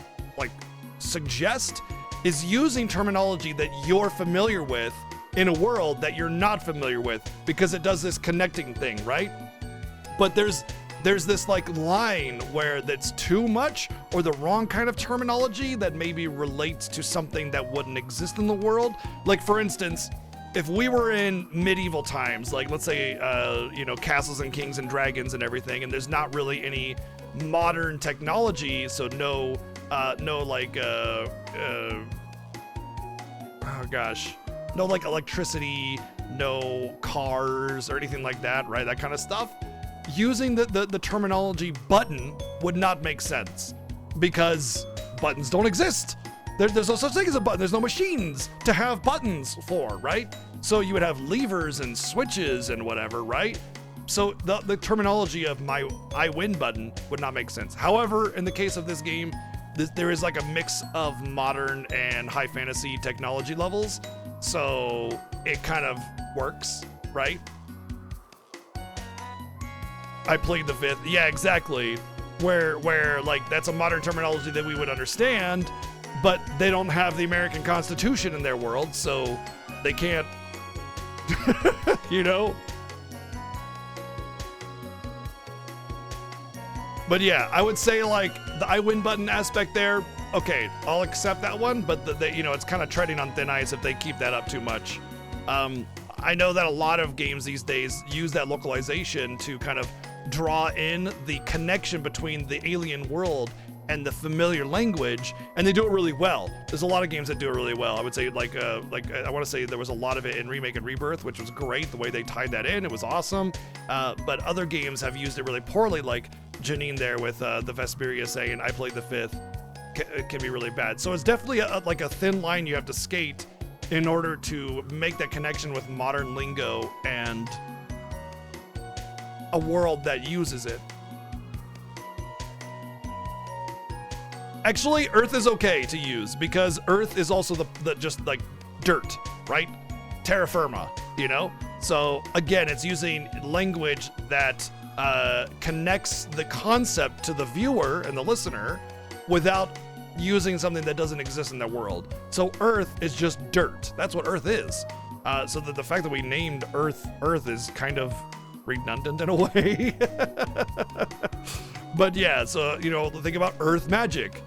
suggest is using terminology that you're familiar with in a world that you're not familiar with, because it does this connecting thing, right? But there's this line where that's too much or the wrong kind of terminology that maybe relates to something that wouldn't exist in the world. Like, for instance, if we were in medieval times, like let's say, castles and kings and dragons and everything, and there's not really any modern technology, so no electricity, no cars or anything like that, right? That kind of stuff. Using the terminology button would not make sense because buttons don't exist. There's no such thing as a button. There's no machines to have buttons for, right? So you would have levers and switches and whatever, right? So the terminology of my I win button would not make sense. However, in the case of this game, there is like a mix of modern and high fantasy technology levels. So it kind of works, right? I played the 5th. Yeah, exactly. Where like that's a modern terminology that we would understand, but they don't have the American Constitution in their world, so they can't, you know? But yeah, I would say like the I win button aspect there, okay, I'll accept that one, but you know, it's kind of treading on thin ice if they keep that up too much. I know that a lot of games these days use that localization to kind of draw in the connection between the alien world and the familiar language, and they do it really well. There's a lot of games that do it really well. I would say like I want to say there was a lot of it in Remake and Rebirth, which was great. The way they tied that in, it was awesome. But other games have used it really poorly, like Janine there with the Vesperia saying, I played the 5th, it can be really bad. So it's definitely like a thin line you have to skate in order to make that connection with modern lingo and a world that uses it. Actually, Earth is okay to use because Earth is also the just like dirt, right? Terra firma, you know? So again, it's using language that connects the concept to the viewer and the listener without using something that doesn't exist in their world. So Earth is just dirt. That's what Earth is. So that the fact that we named Earth is kind of redundant in a way. But yeah, so, you know, think about Earth magic.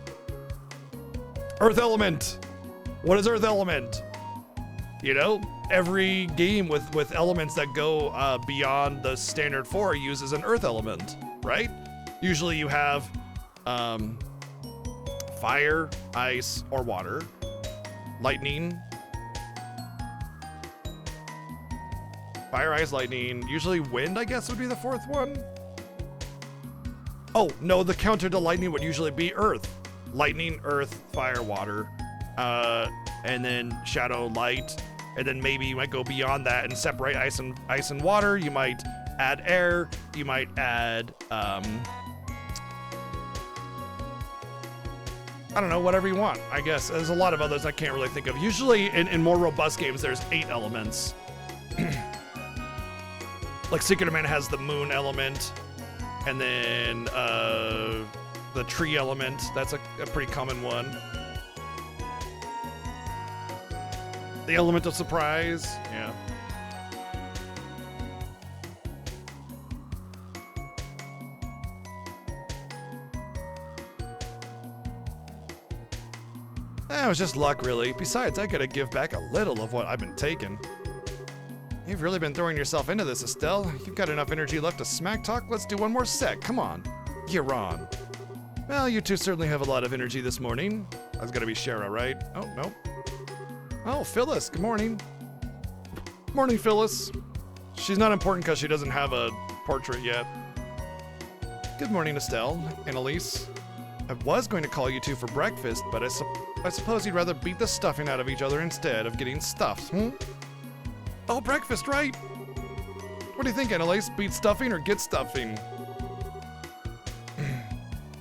Earth element. What is Earth element? You know, every game with elements that go beyond the standard 4 uses an Earth element, right? Usually you have fire, ice, or water, lightning, fire, ice, lightning, usually wind, I guess would be the 4th one. Oh, no, the counter to lightning would usually be earth. Lightning, earth, fire, water, and then shadow, light, and then maybe you might go beyond that and separate ice and water. You might add air, you might add, I don't know, whatever you want, I guess. There's a lot of others I can't really think of. Usually in more robust games, there's 8 elements. Like Secret of Mana has the moon element, and then the tree element. That's a pretty common one. The element of surprise, yeah. It was just luck, really. Besides, I gotta give back a little of what I've been taking. You've really been throwing yourself into this, Estelle. You've got enough energy left to smack talk. Let's do one more set. Come on. You're on. Well, you two certainly have a lot of energy this morning. That's gotta be Shara, right? Oh, no. Oh, Phyllis. Good morning. Morning, Phyllis. She's not important because she doesn't have a portrait yet. Good morning, Estelle. Annalise. I was going to call you two for breakfast, but I suppose you'd rather beat the stuffing out of each other instead of getting stuffed, hmm? Oh, breakfast, right? What do you think, Annalise? Beat stuffing or get stuffing?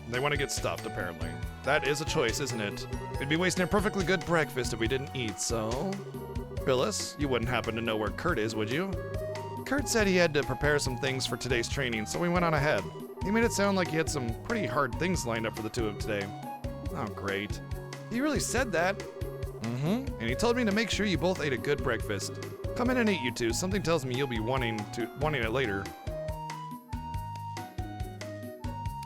They want to get stuffed, apparently. That is a choice, isn't it? We'd be wasting a perfectly good breakfast if we didn't eat, so... Phyllis, you wouldn't happen to know where Kurt is, would you? Kurt said he had to prepare some things for today's training, so we went on ahead. He made it sound like he had some pretty hard things lined up for the two of today. Oh, great. He really said that. Mm-hmm. And he told me to make sure you both ate a good breakfast. Come in and eat, you two. Something tells me you'll be wanting it later.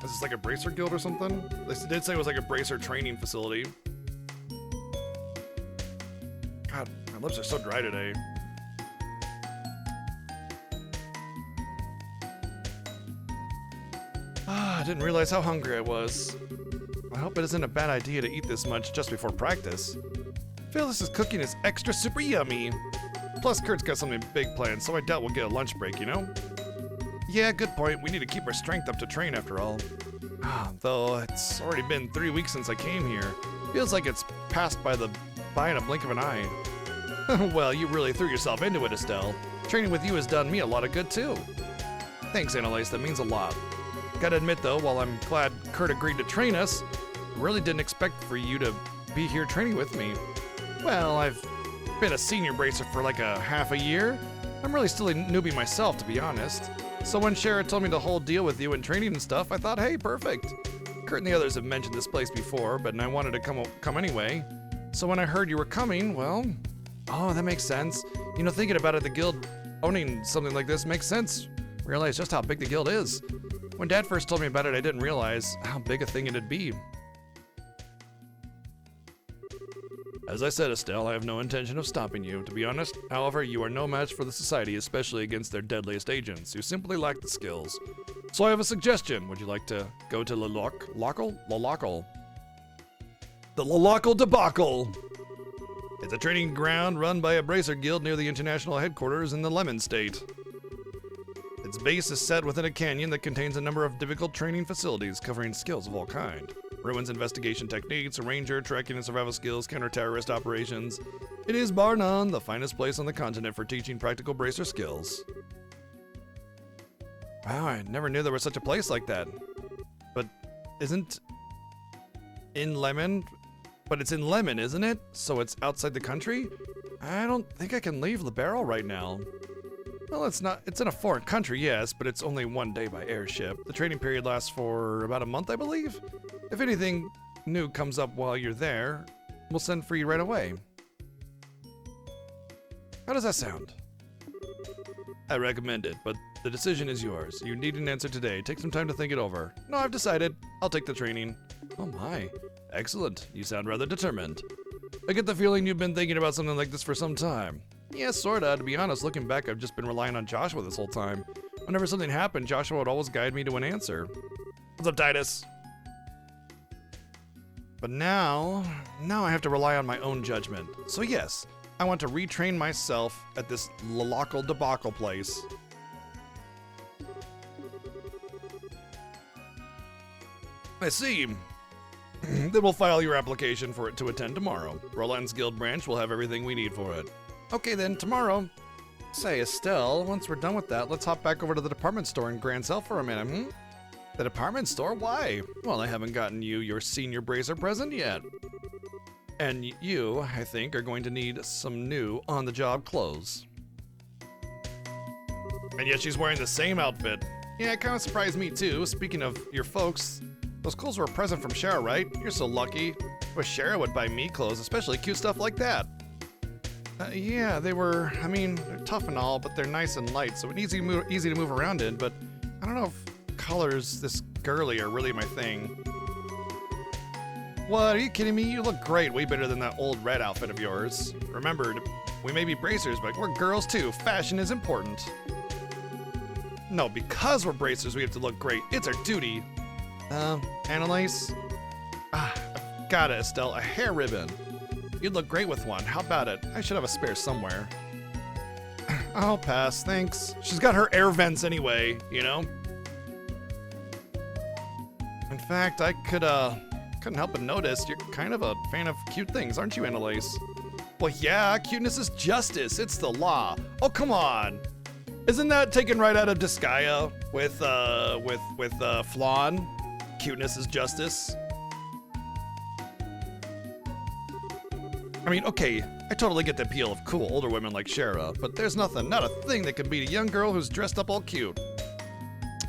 Is this like a bracer guild or something? They did say it was like a bracer training facility. God, my lips are so dry today. I didn't realize how hungry I was. I hope it isn't a bad idea to eat this much just before practice. Phyllis's cooking is extra super yummy. Plus, Kurt's got something big planned, so I doubt we'll get a lunch break, you know? Yeah, good point. We need to keep our strength up to train after all. Though it's already been 3 weeks since I came here. Feels like it's passed by in a blink of an eye. Well, you really threw yourself into it, Estelle. Training with you has done me a lot of good too. Thanks, Annalise, that means a lot. Gotta admit though, while I'm glad Kurt agreed to train us, I really didn't expect for you to be here training with me. Well, I've been a senior bracer for like a half a year. I'm really still a newbie myself, to be honest. So when Shara told me the whole deal with you and training and stuff, I thought, hey, perfect. Kurt and the others have mentioned this place before, but I wanted to come anyway. So when I heard you were coming, well, oh, that makes sense. You know, thinking about it, the guild owning something like this makes sense. Realize just how big the guild is. When Dad first told me about it, I didn't realize how big a thing it'd be. As I said, Estelle, I have no intention of stopping you. To be honest, however, you are no match for the Society, especially against their deadliest agents. You simply lack the skills. So I have a suggestion. Would you like to go to Lalacal? The Lalacal Debacle! It's a training ground run by a bracer guild near the international headquarters in the Lemon State. Its base is set within a canyon that contains a number of difficult training facilities covering skills of all kind. Ruins investigation techniques, ranger, tracking and survival skills, counter-terrorist operations. It is, bar none, the finest place on the continent for teaching practical bracer skills. Wow, I never knew there was such a place like that. But isn't in Lemon? But it's in Lemon, isn't it? So it's outside the country? I don't think I can leave Liberal right now. Well, it's in a foreign country, yes, but it's only 1 day by airship. The training period lasts for about a month, I believe. If anything new comes up while you're there, we'll send for you right away. How does that sound? I recommend it, but the decision is yours. You need an answer today. Take some time to think it over. No, I've decided. I'll take the training. Oh my. Excellent. You sound rather determined. I get the feeling you've been thinking about something like this for some time. Yeah, sorta. To be honest, looking back, I've just been relying on Joshua this whole time. Whenever something happened, Joshua would always guide me to an answer. What's up, Titus? But now I have to rely on my own judgment. So yes, I want to retrain myself at this Lalacal Debacle place. I see. Then we'll file your application for it to attend tomorrow. Roland's Guild branch will have everything we need for it. Okay then, tomorrow. Say, Estelle, once we're done with that, let's hop back over to the department store in Grand Cell for a minute, The department store? Why? Well, I haven't gotten you your senior bracer present yet. And you, I think, are going to need some new on-the-job clothes. And yet she's wearing the same outfit. Yeah, it kind of surprised me too. Speaking of your folks, those clothes were a present from Shara, right? You're so lucky. I wish Shara would buy me clothes, especially cute stuff like that. Yeah, they were, I mean, they're tough and all, but they're nice and light, so it's easy to move around in, but I don't know if colors this girly are really my thing. What, are you kidding me? You look great, way better than that old red outfit of yours. Remember, we may be bracers, but we're girls too. Fashion is important. No, because we're bracers, we have to look great. It's our duty. Annalise? I've got it, Estelle, a hair ribbon. You'd look great with one. How about it? I should have a spare somewhere. I'll pass, thanks. She's got her air vents anyway, you know? In fact, I couldn't help but notice you're kind of a fan of cute things, aren't you, Annalise? Well, yeah, cuteness is justice. It's the law. Oh, come on. Isn't that taken right out of Disgaea with Flan? Cuteness is justice. I mean, okay, I totally get the appeal of cool older women like Shara, but there's not a thing that can beat a young girl who's dressed up all cute.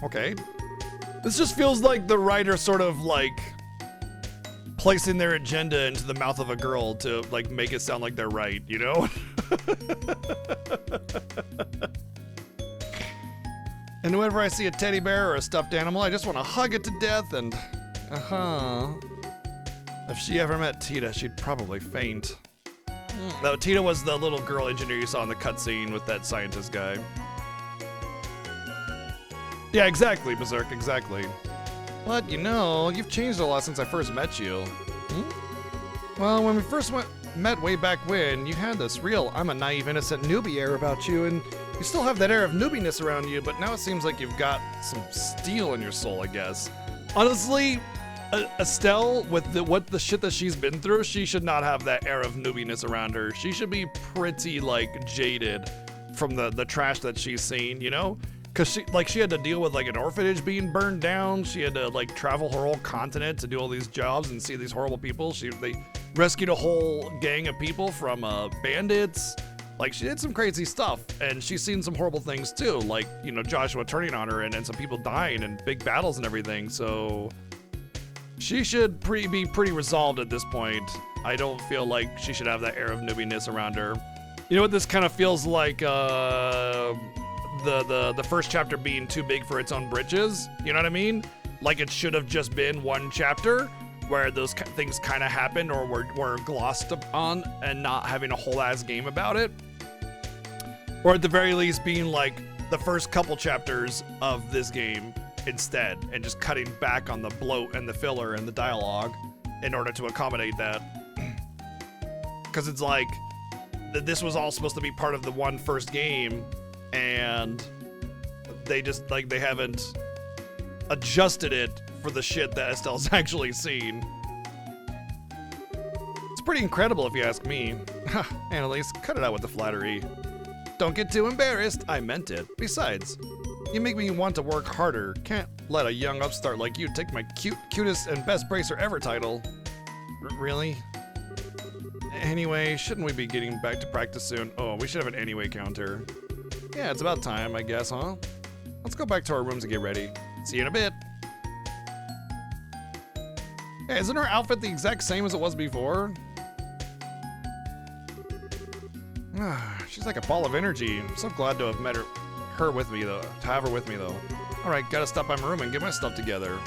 Okay. This just feels like the writer sort of like placing their agenda into the mouth of a girl to like make it sound like they're right, you know? And whenever I see a teddy bear or a stuffed animal, I just want to hug it to death and, If she ever met Tita, she'd probably faint. Though Tita was the little girl engineer you saw in the cutscene with that scientist guy. Yeah, exactly, Berserk, exactly. But, you know, you've changed a lot since I first met you. Well, when we first met way back when, you had this real I'm a naive, innocent newbie air about you, and you still have that air of newbiness around you, but now it seems like you've got some steel in your soul, I guess. Honestly, Estelle, with what the shit that she's been through, she should not have that air of noobiness around her. She should be pretty like jaded from the trash that she's seen, you know? Cause she had to deal with like an orphanage being burned down. She had to like travel her whole continent to do all these jobs and see these horrible people. They rescued a whole gang of people from bandits. Like, she did some crazy stuff, and she's seen some horrible things too, like, you know, Joshua turning on her and some people dying and big battles and everything. So she should be pretty resolved at this point. I don't feel like she should have that air of noobiness around her. You know what this kind of feels like? The first chapter being too big for its own britches. You know what I mean? Like it should have just been one chapter where those things kind of happened or were glossed upon and not having a whole ass game about it. Or at the very least being like the first couple chapters of this game instead and just cutting back on the bloat and the filler and the dialogue in order to accommodate that. Because it's like this was all supposed to be part of the one first game and they just like they haven't adjusted it for the shit that Estelle's actually seen. It's pretty incredible if you ask me. Annalise, cut it out with the flattery. Don't get too embarrassed. I meant it. Besides, you make me want to work harder. Can't let a young upstart like you take my cutest and best bracer ever title. Really? Anyway, shouldn't we be getting back to practice soon? Oh, we should have an anyway counter. Yeah, it's about time, I guess, huh? Let's go back to our rooms and get ready. See you in a bit. Hey, isn't her outfit the exact same as it was before? She's like a ball of energy. I'm so glad to have met her with me though. To have her with me though. All right, gotta stop by my room and get my stuff together.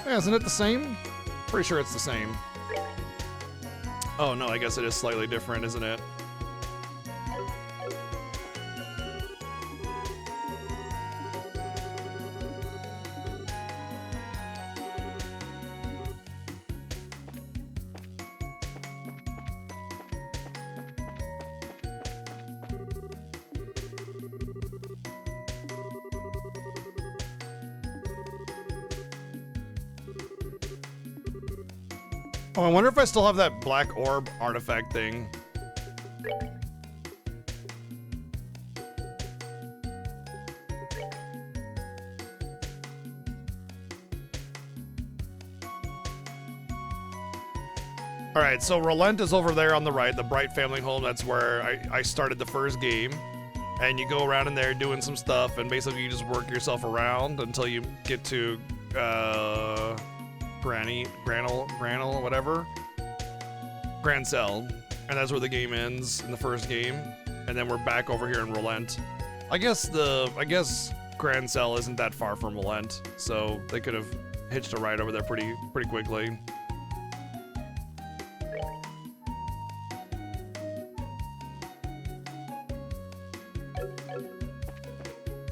Yeah, isn't it the same? Pretty sure it's the same. Oh no, I guess it is slightly different, isn't it? Oh, I wonder if I still have that black orb artifact thing. Alright, so Relent is over there on the right, the Bright Family Home. That's where I started the first game. And you go around in there doing some stuff, and basically you just work yourself around until you get to, Granel, whatever. Grancel. And that's where the game ends in the first game. And then we're back over here in Relent. I guess Grancel isn't that far from Relent, so they could have hitched a ride over there pretty quickly.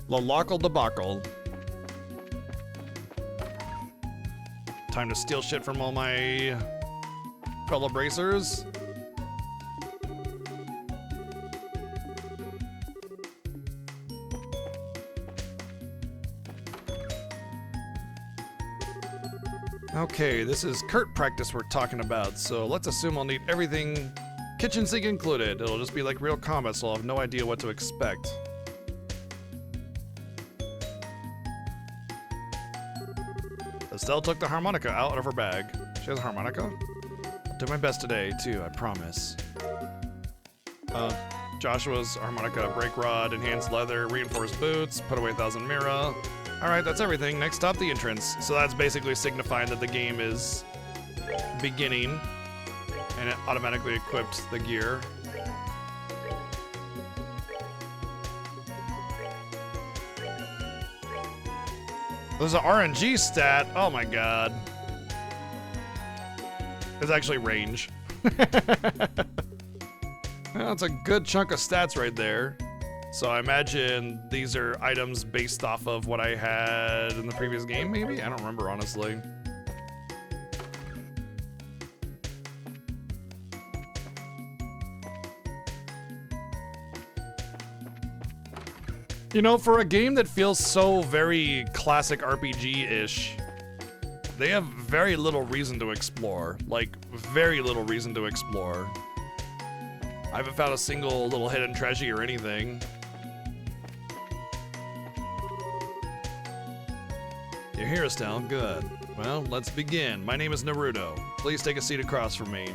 Lalacal debacle. Time to steal shit from all my fellow bracers. Okay, this is Kurt practice we're talking about, so let's assume I'll need everything kitchen sink included. It'll just be like real combat, so I'll have no idea what to expect. Estelle took the harmonica out of her bag. She has a harmonica? I'll do my best today, too, I promise. Joshua's harmonica, brake rod, enhanced leather, reinforced boots, put away 1,000 Mira. Alright, that's everything. Next stop, the entrance. So that's basically signifying that the game is beginning, and it automatically equipped the gear. There's an RNG stat. Oh my god. It's actually range. That's a good chunk of stats right there. So I imagine these are items based off of what I had in the previous game, maybe? I don't remember, honestly. You know, for a game that feels so very classic RPG-ish, they have very little reason to explore. Like, very little reason to explore. I haven't found a single little hidden treasure or anything. You're here, Estelle. Good. Well, let's begin. My name is Naruto. Please take a seat across from me.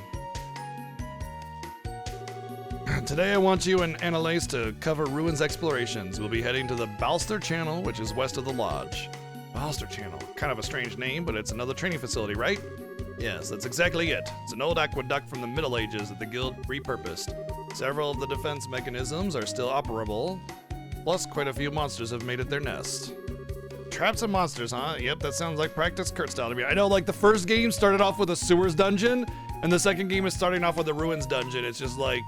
Today I want you and Annalise to cover ruins explorations. We'll be heading to the Balster Channel, which is west of the lodge. Balster Channel. Kind of a strange name, but it's another training facility, right? Yes, that's exactly it. It's an old aqueduct from the Middle Ages that the guild repurposed. Several of the defense mechanisms are still operable, plus quite a few monsters have made it their nest. Traps and monsters, huh? Yep, that sounds like practice Kurt style to me. I know, like, the first game started off with a sewers dungeon, and the second game is starting off with a ruins dungeon. It's just like...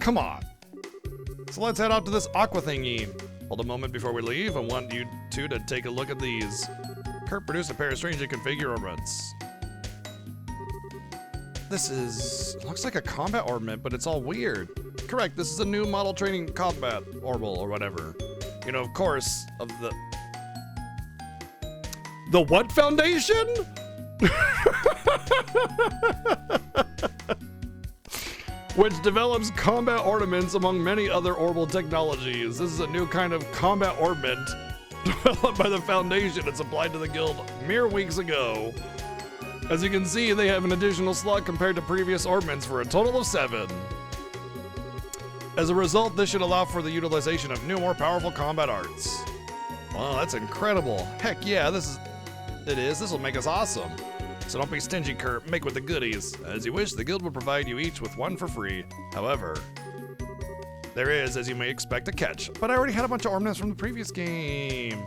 Come on. So let's head out to this aqua thingy. Hold a moment before we leave. I want you two to take a look at these. Kurt produced a pair of strangely configured ornaments. This is... looks like a combat ornament, but it's all weird. Correct, this is a new model training combat orbital or whatever. You know, of course, of the... The what foundation? Which develops combat ornaments among many other orbital technologies. This is a new kind of combat ornament developed by the Foundation and supplied to the guild mere weeks ago. As you can see, they have an additional slot compared to previous ornaments for a total of 7. As a result, this should allow for the utilization of new, more powerful combat arts. Wow, that's incredible. Heck yeah, this will make us awesome. So don't be stingy, Kurt. Make with the goodies. As you wish, the guild will provide you each with one for free. However, there is, as you may expect, a catch. But I already had a bunch of ornaments from the previous game.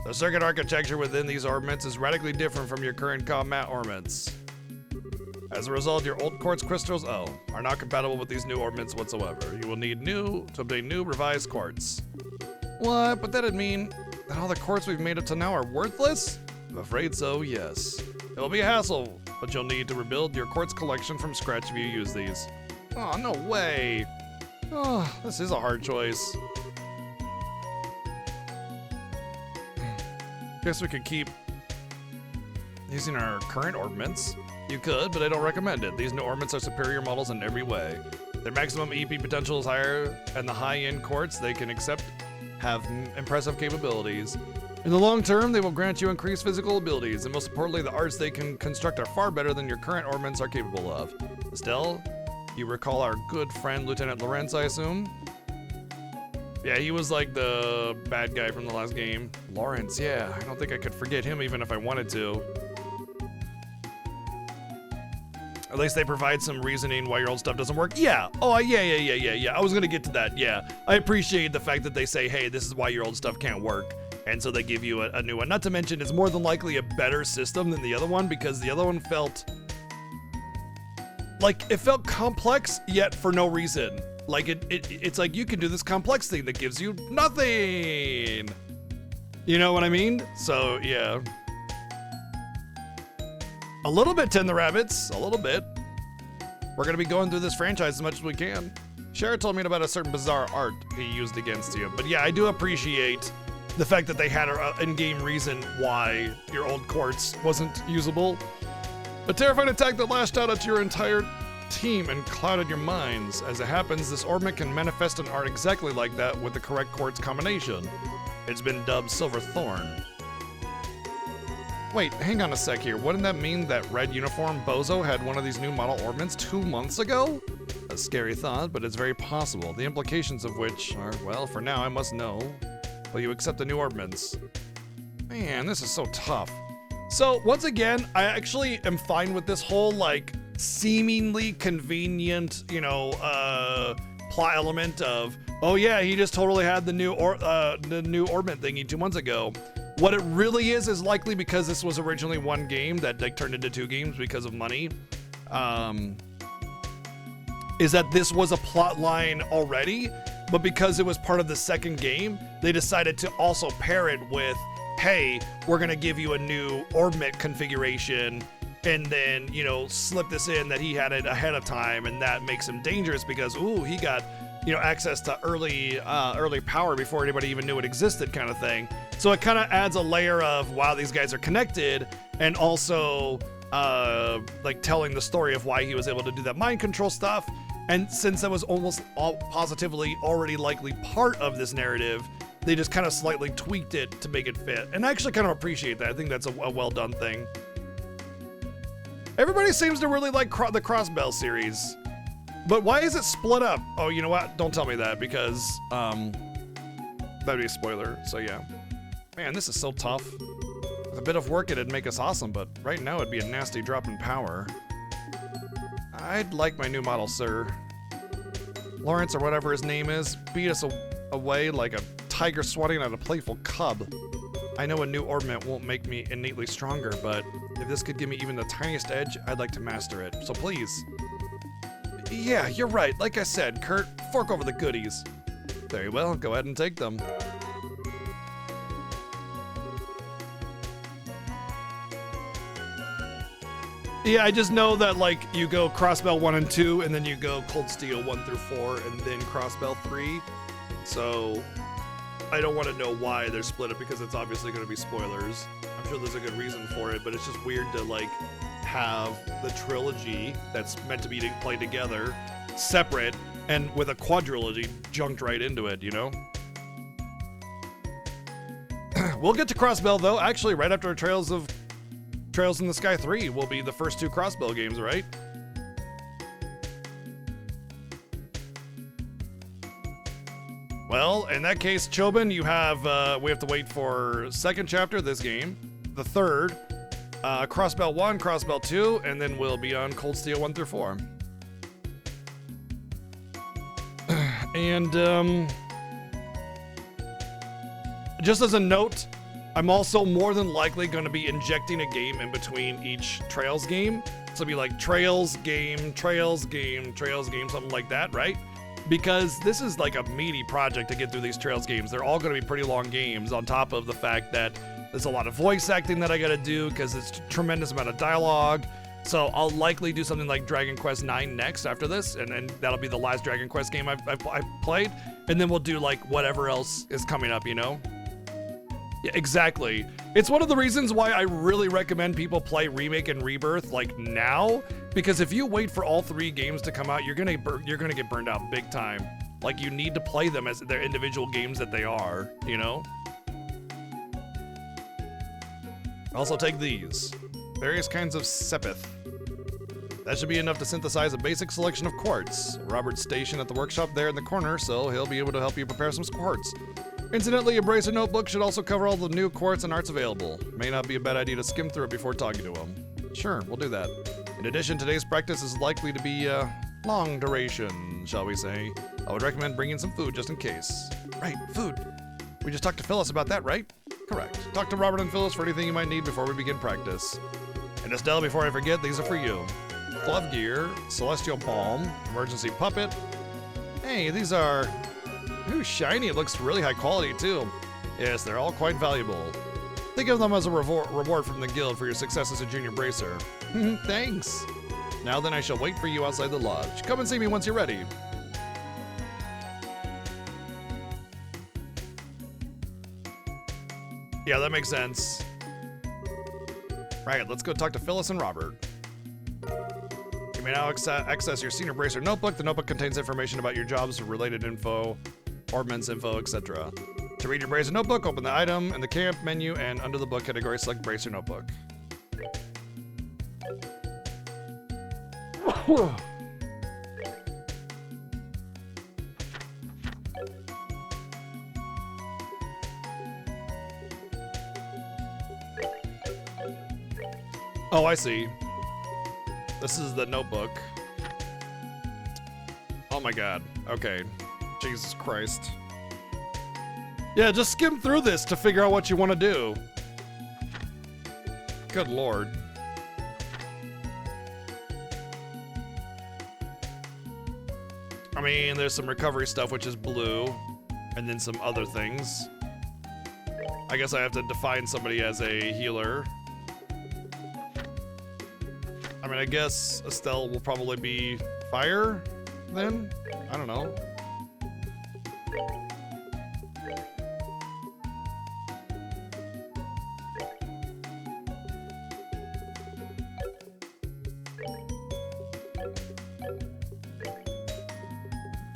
The circuit architecture within these ornaments is radically different from your current combat ornaments. As a result, your old quartz crystals, are not compatible with these new ornaments whatsoever. You will need to obtain new revised quartz. What? But that'd mean that all the quartz we've made up to now are worthless? I'm afraid so, yes. It'll be a hassle, but you'll need to rebuild your quartz collection from scratch if you use these. Oh, no way. Oh, this is a hard choice. Guess we could keep using our current ornaments. You could, but I don't recommend it. These new ornaments are superior models in every way. Their maximum EP potential is higher, and the high-end quartz they can accept have impressive capabilities. In the long term, they will grant you increased physical abilities, and most importantly, the arts they can construct are far better than your current ornaments are capable of. Estelle, you recall our good friend Lieutenant Lawrence, I assume? Yeah, he was like the bad guy from the last game. Lawrence, yeah, I don't think I could forget him even if I wanted to. At least they provide some reasoning why your old stuff doesn't work. Yeah, yeah. I was gonna get to that, yeah. I appreciate the fact that they say, hey, this is why your old stuff can't work. And so they give you a new one. Not to mention, it's more than likely a better system than the other one because the other one felt... like, it felt complex, yet for no reason. Like, it's like, you can do this complex thing that gives you nothing. You know what I mean? So, yeah. A little bit, Ten the Rabbits. A little bit. We're gonna be going through this franchise as much as we can. Shara told me about a certain bizarre art he used against you. But yeah, I do appreciate the fact that they had an in-game reason why your old quartz wasn't usable. A terrifying attack that lashed out at your entire team and clouded your minds. As it happens, this ornament can manifest an art exactly like that with the correct quartz combination. It's been dubbed Silver Thorn. Wait, hang on a sec here. Wouldn't that mean that red uniform Bozo had one of these new model ornaments 2 months ago? A scary thought, but it's very possible. The implications of which are, well, for now I must know. Will you accept the new ornaments? Man, this is so tough. So, once again, I actually am fine with this whole, like, seemingly convenient, you know, plot element of, oh yeah, he just totally had the new ornament thingy 2 months ago. What it really is likely because this was originally one game that like turned into 2 games because of money. Is that this was a plot line already, but because it was part of the second game, they decided to also pair it with, hey, we're gonna give you a new ornament configuration and then, you know, slip this in that he had it ahead of time, and that makes him dangerous because, ooh, he got, you know, access to early power before anybody even knew it existed, kind of thing. So it kind of adds a layer of, wow, these guys are connected, and also like telling the story of why he was able to do that mind control stuff. And since that was almost all positively already likely part of this narrative, they just kind of slightly tweaked it to make it fit. And I actually kind of appreciate that. I think that's a well done thing. Everybody seems to really like the Crossbell series. But why is it split up? Oh, you know what? Don't tell me that, because that'd be a spoiler. So yeah. Man, this is so tough. With a bit of work, it'd make us awesome, but right now it'd be a nasty drop in power. I'd like my new model, sir. Lawrence, or whatever his name is, beat us away like a tiger swatting at a playful cub. I know a new orbment won't make me innately stronger, but if this could give me even the tiniest edge, I'd like to master it. So please. Yeah, you're right. Like I said, Kurt, fork over the goodies. Very well, go ahead and take them. Yeah, I just know that, like, you go Crossbell 1 and 2, and then you go Cold Steel 1 through 4, and then Crossbell 3. So I don't want to know why they're split up, because it's obviously going to be spoilers. I'm sure there's a good reason for it, but it's just weird to, like, have the trilogy that's meant to be played together separate, and with a quadrilogy junked right into it, you know? We'll get to Crossbell, though, actually, right after Trails in the Sky 3 will be the first 2 Crossbell games, right? Well, in that case, Chobin, you have, we have to wait for 2nd chapter of this game, the 3rd, Crossbell 1, Crossbell 2, and then we'll be on Cold Steel 1 through 4. And, just as a note, I'm also more than likely going to be injecting a game in between each Trails game. So it'll be like Trails game, Trails game, Trails game, something like that, right? Because this is like a meaty project to get through these Trails games. They're all going to be pretty long games, on top of the fact that there's a lot of voice acting that I got to do because it's a tremendous amount of dialogue. So I'll likely do something like Dragon Quest IX next after this, and that'll be the last Dragon Quest game I've played. And then we'll do like whatever else is coming up, you know? Yeah, exactly. It's one of the reasons why I really recommend people play Remake and Rebirth like now, because if you wait for all 3 games to come out, you're gonna get burned out big time. Like, you need to play them as their individual games that they are, you know? Also take these. Various kinds of Sepith. That should be enough to synthesize a basic selection of quartz. Robert's stationed at the workshop there in the corner, so he'll be able to help you prepare some quartz. Incidentally, a Bracer notebook should also cover all the new quartz and arts available. May not be a bad idea to skim through it before talking to him. Sure, we'll do that. In addition, today's practice is likely to be long duration, shall we say. I would recommend bringing some food just in case. Right, food. We just talked to Phyllis about that, right? Correct. Talk to Robert and Phyllis for anything you might need before we begin practice. And Estelle, before I forget, these are for you. Glove gear, celestial balm, emergency puppet. Hey, these are... Ooh, shiny. It looks really high quality, too. Yes, they're all quite valuable. Think of them as a reward from the guild for your success as a junior bracer. Thanks. Now then, I shall wait for you outside the lodge. Come and see me once you're ready. Yeah, that makes sense. Right, let's go talk to Phyllis and Robert. You may now access your senior bracer notebook. The notebook contains information about your jobs, related info, orbments info, etc. To read your bracer notebook, open the item in the camp menu and under the book category, select bracer notebook. Oh, I see. This is the notebook. Oh my god. Okay. Jesus Christ. Yeah, just skim through this to figure out what you want to do. Good lord. I mean, there's some recovery stuff, which is blue, and then some other things. I guess I have to define somebody as a healer. mean, I guess Estelle will probably be fire then? I don't know.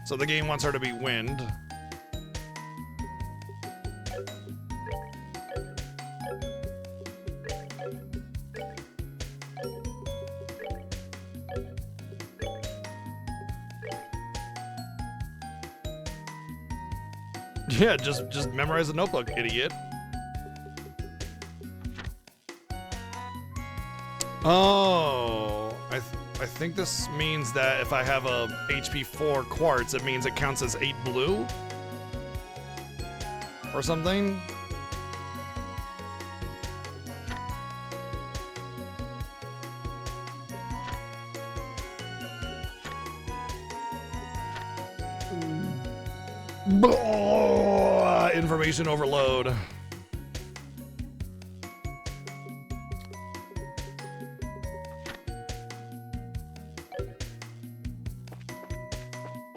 So the game wants her to be wind. Yeah, just memorize the notebook, idiot. Oh, I think this means that if I have a HP 4 quartz, it means it counts as 8 blue? Or something? Information overload.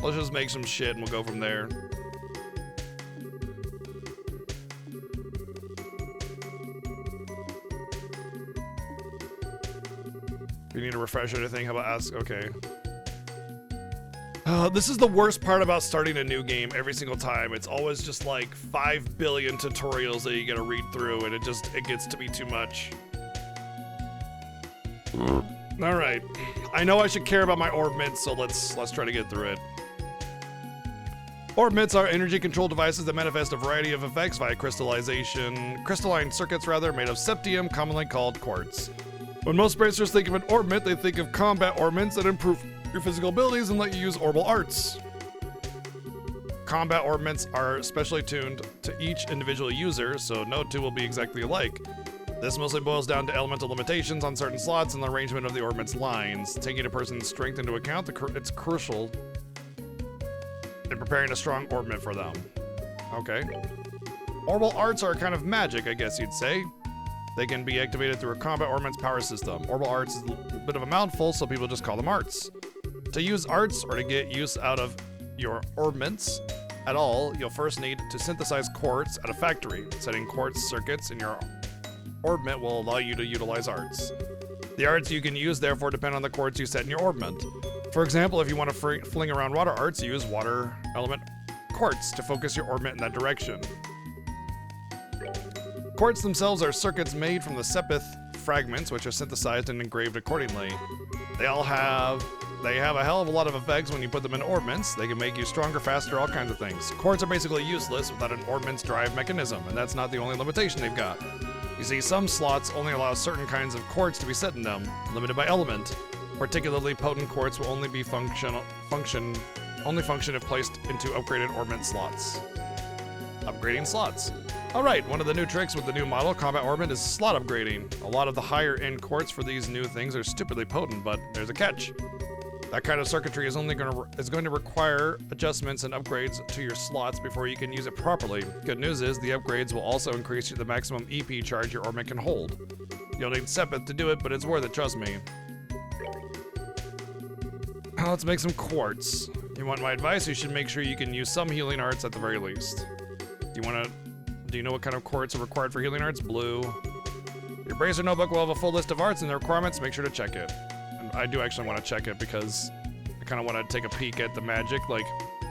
Let's just make some shit and we'll go from there. If you need a refresh or anything, how about ask? Okay. This is the worst part about starting a new game every single time. It's always just like 5 billion tutorials that you gotta read through, and it gets to be too much. All right, I know I should care about my orb mints, so let's try to get through it. Orb mints are energy control devices that manifest a variety of effects via crystalline circuits rather, made of septium, commonly called quartz. When most bracers think of an orb mint, they think of combat orb mints that improve your physical abilities and let you use orbal arts. Combat orb mints are specially tuned to each individual user, so no two will be exactly alike. This mostly boils down to elemental limitations on certain slots and the arrangement of the orb mint's lines. Taking a person's strength into account, it's crucial in preparing a strong orb mint for them. Okay. Orbal arts are kind of magic, I guess you'd say. They can be activated through a combat orb mint's power system. Orbal arts is a bit of a mouthful, so people just call them arts. To use arts, or to get use out of your orb mints at all, you'll first need to synthesize quartz at a factory. Setting quartz circuits in your orb mint will allow you to utilize arts. The arts you can use therefore depend on the quartz you set in your orb mint. For example, if you want to fling around water arts, use water element quartz to focus your orb mint in that direction. Quartz themselves are circuits made from the sepith fragments, which are synthesized and engraved accordingly. They have a hell of a lot of effects when you put them in orb mints. They can make you stronger, faster, all kinds of things. Quartz are basically useless without an orb mint's drive mechanism, and that's not the only limitation they've got. You see, some slots only allow certain kinds of quartz to be set in them, limited by element. Particularly potent quartz will only be function if placed into upgraded orb mint slots. Upgrading slots. Alright, one of the new tricks with the new model, Combat Orb Mint, is slot upgrading. A lot of the higher end quartz for these new things are stupidly potent, but there's a catch. That kind of circuitry is going to require adjustments and upgrades to your slots before you can use it properly. Good news is the upgrades will also increase the maximum EP charge your orb mint can hold. You'll need Sepith to do it, but it's worth it, trust me. Let's make some quartz. You want my advice? You should make sure you can use some healing arts at the very least. Do you know what kind of quartz are required for healing arts? Blue. Your Bracer notebook will have a full list of arts and their requirements. Make sure to check it. And I do actually want to check it because I kind of want to take a peek at the magic. Like,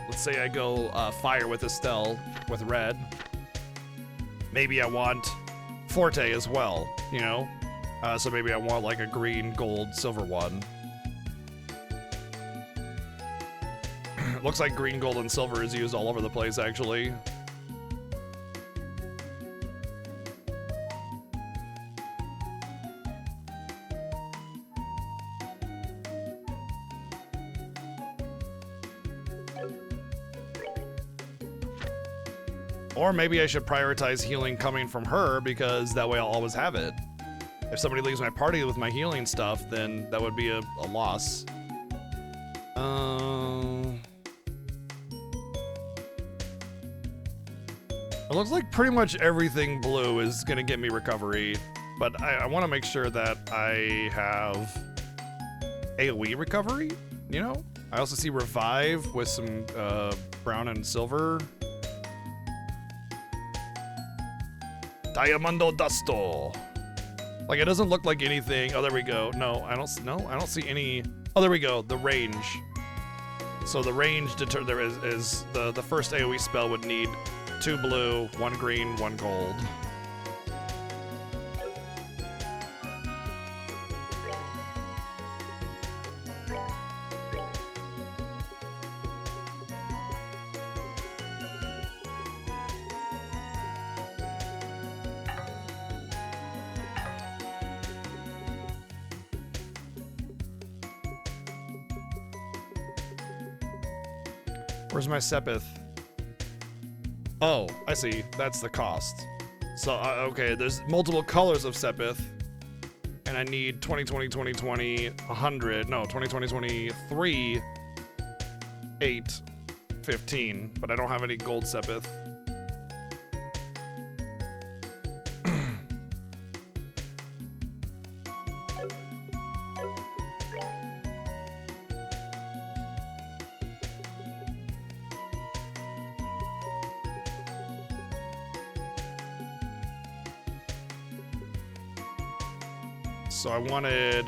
let's say I go fire with Estelle with red. Maybe I want Forte as well, you know? So maybe I want like a green, gold, silver one. Looks like green, gold, and silver is used all over the place, actually. Or maybe I should prioritize healing coming from her because that way I'll always have it. If somebody leaves my party with my healing stuff, then that would be a loss. It looks like pretty much everything blue is gonna get me recovery, but I want to make sure that I have AoE recovery, you know? I also see revive with some brown and silver. Diamondo Dusto. Like, it doesn't look like anything. Oh, there we go. No, I don't see any. Oh, there we go. The range. So the range there is the first AoE spell would need 2 blue, 1 green, 1 gold. Where's my Sepith? Oh, I see. That's the cost. So, okay, there's multiple colors of Sepith. And I need 2020, 2020, 100. No, 2020, 23, 8, 15. But I don't have any gold Sepith. So I wanted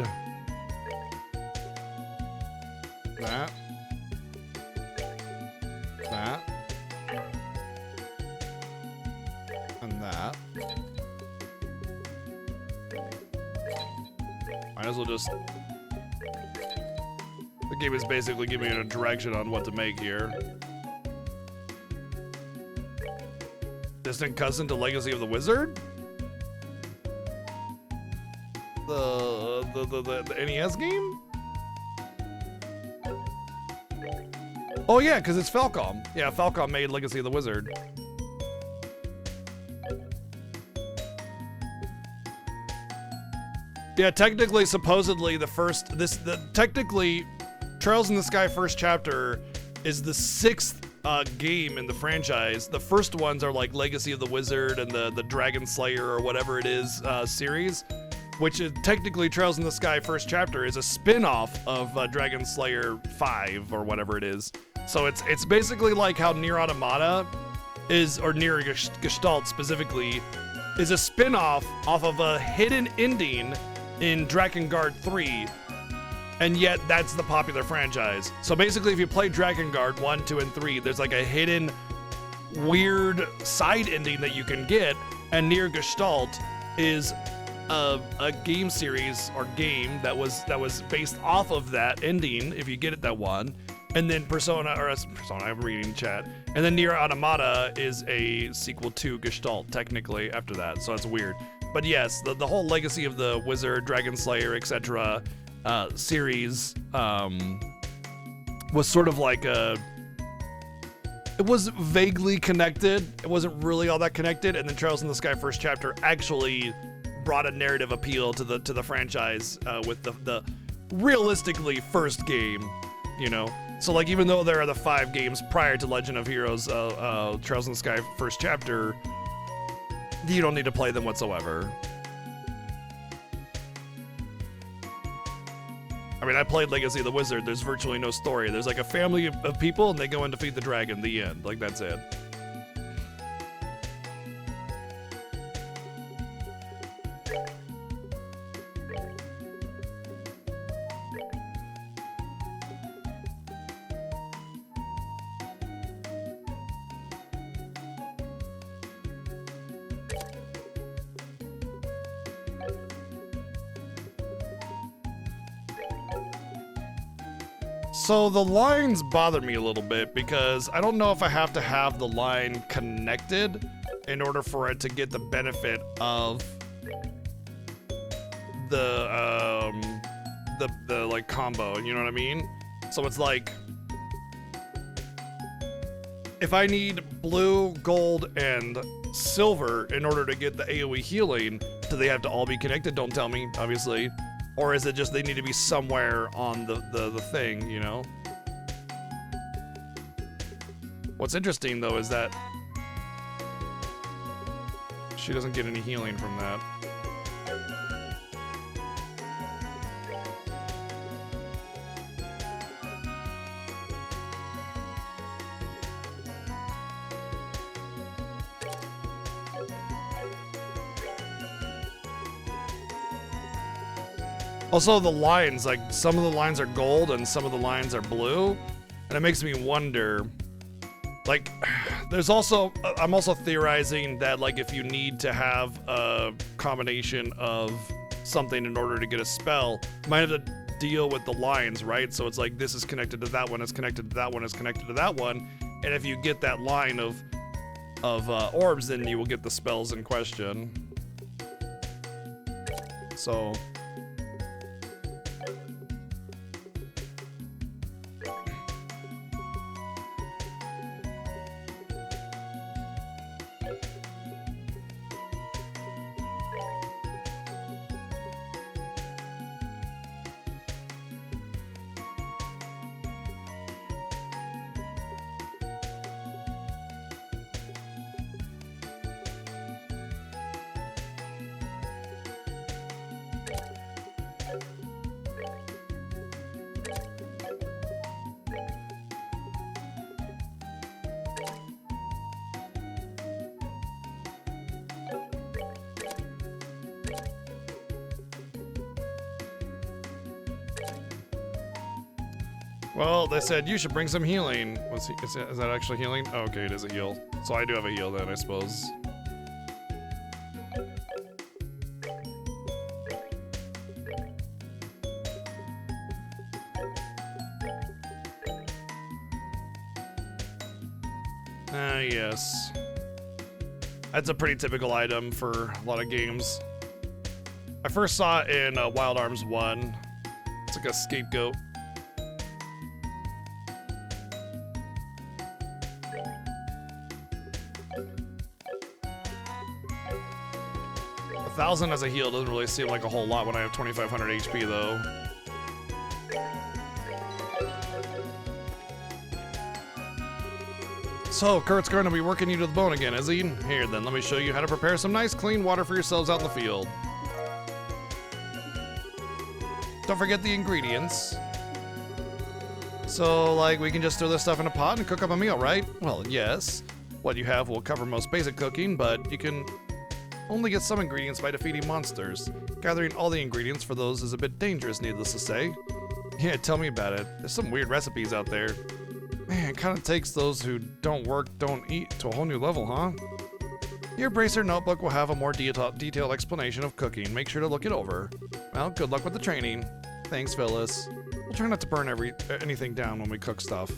that, and that. Might as well just. The game is basically giving me a direction on what to make here. Distant cousin to Legacy of the Wizard? The NES game? Oh yeah, because it's Falcom. Yeah, Falcom made Legacy of the Wizard. Yeah, technically, supposedly, technically, Trails in the Sky first chapter is the 6th game in the franchise. The first ones are like Legacy of the Wizard and the Dragon Slayer or whatever it is series. Which is technically Trails in the Sky first chapter is a spin-off of Dragon Slayer 5 or whatever it is. So it's basically like how Nier Automata is, or Nier Gestalt specifically, is a spin-off off of a hidden ending in Drakengard 3, and yet that's the popular franchise. So basically if you play Drakengard 1, 2, and 3, there's like a hidden weird side ending that you can get, and Nier Gestalt is a game series or game that was based off of that ending, if you get it that one. And then Persona, I'm reading chat. And then Nier Automata is a sequel to Gestalt, technically, after that, so it's weird. But yes, the whole Legacy of the Wizard, Dragon Slayer, etc. Series was sort of like it was vaguely connected. It wasn't really all that connected, and then Trails in the Sky first chapter actually brought a narrative appeal to the franchise with the realistically first game, you know. So like even though there are the 5 games prior to Legend of Heroes, Trails in the Sky first chapter, you don't need to play them whatsoever. I mean, I played Legacy of the Wizard. There's virtually no story. There's like a family of people and they go and defeat the dragon. The end. Like that's it. So the lines bother me a little bit because I don't know if I have to have the line connected in order for it to get the benefit of the like combo, you know what I mean? So it's like if I need blue, gold, and silver in order to get the AoE healing, do they have to all be connected? Don't tell me, obviously. Or is it just they need to be somewhere on the thing, you know? What's interesting, though, is that she doesn't get any healing from that. Also, the lines, like, some of the lines are gold and some of the lines are blue. And it makes me wonder, like, there's also, I'm also theorizing that, like, if you need to have a combination of something in order to get a spell, you might have to deal with the lines, right? So it's like, this is connected to that one, it's connected to that one, it's connected to that one. And if you get that line of orbs, then you will get the spells in question. So... Well, they said you should bring some healing. Is that actually healing? Oh, okay, it is a heal. So I do have a heal then, I suppose. Yes. That's a pretty typical item for a lot of games. I first saw it in Wild Arms 1. It's like a scapegoat. A 1,000 as a heal doesn't really seem like a whole lot when I have 2,500 HP though. So, Kurt's going to be working you to the bone again, is he? Here then, let me show you how to prepare some nice clean water for yourselves out in the field. Don't forget the ingredients. So, like, we can just throw this stuff in a pot and cook up a meal, right? Well, yes. What you have will cover most basic cooking, but you can only get some ingredients by defeating monsters. Gathering all the ingredients for those is a bit dangerous, needless to say. Yeah, tell me about it. There's some weird recipes out there. Man, it kind of takes those who don't work, don't eat to a whole new level, huh? Your Bracer notebook will have a more detailed explanation of cooking. Make sure to look it over. Well, good luck with the training. Thanks, Phyllis. We'll try not to burn anything down when we cook stuff.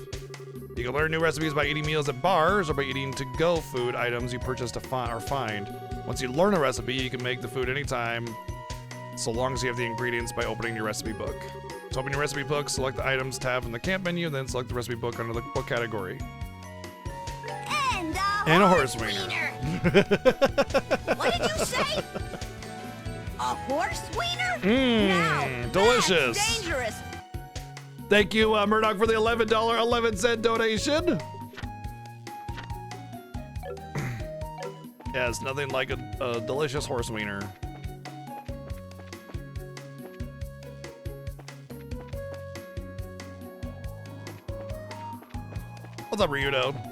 You can learn new recipes by eating meals at bars or by eating to-go food items you purchase to find. Once you learn a recipe, you can make the food anytime, so long as you have the ingredients by opening your recipe book. To open your recipe book, select the items tab in the camp menu, then select the recipe book under the book category. And a horse wiener. What did you say? A horse wiener? Mmm, delicious. That's dangerous. Thank you, Murdoch, for the $11.11 donation. Yes, nothing like a delicious horse wiener. What's up, Ryudo?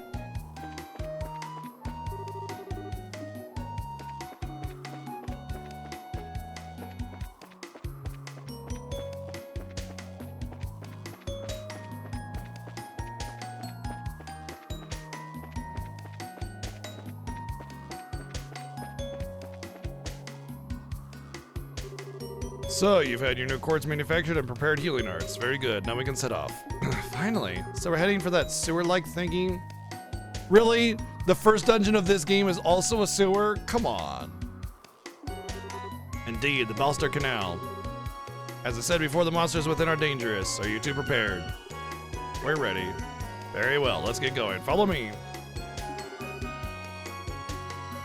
So, you've had your new quartz manufactured and prepared healing arts. Very good. Now we can set off. Finally. So we're heading for that sewer-like thingy? Really? The first dungeon of this game is also a sewer? Come on. Indeed, the Balster Canal. As I said before, the monsters within are dangerous. Are you two prepared? We're ready. Very well, let's get going. Follow me.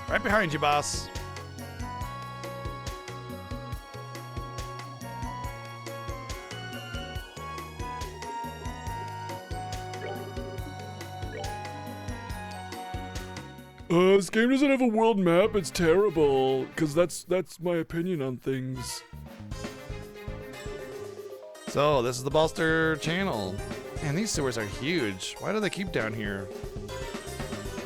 Right behind you, boss. This game doesn't have a world map. It's terrible. Cause that's my opinion on things. So, this is the Balster channel. Man, these sewers are huge. Why do they keep down here?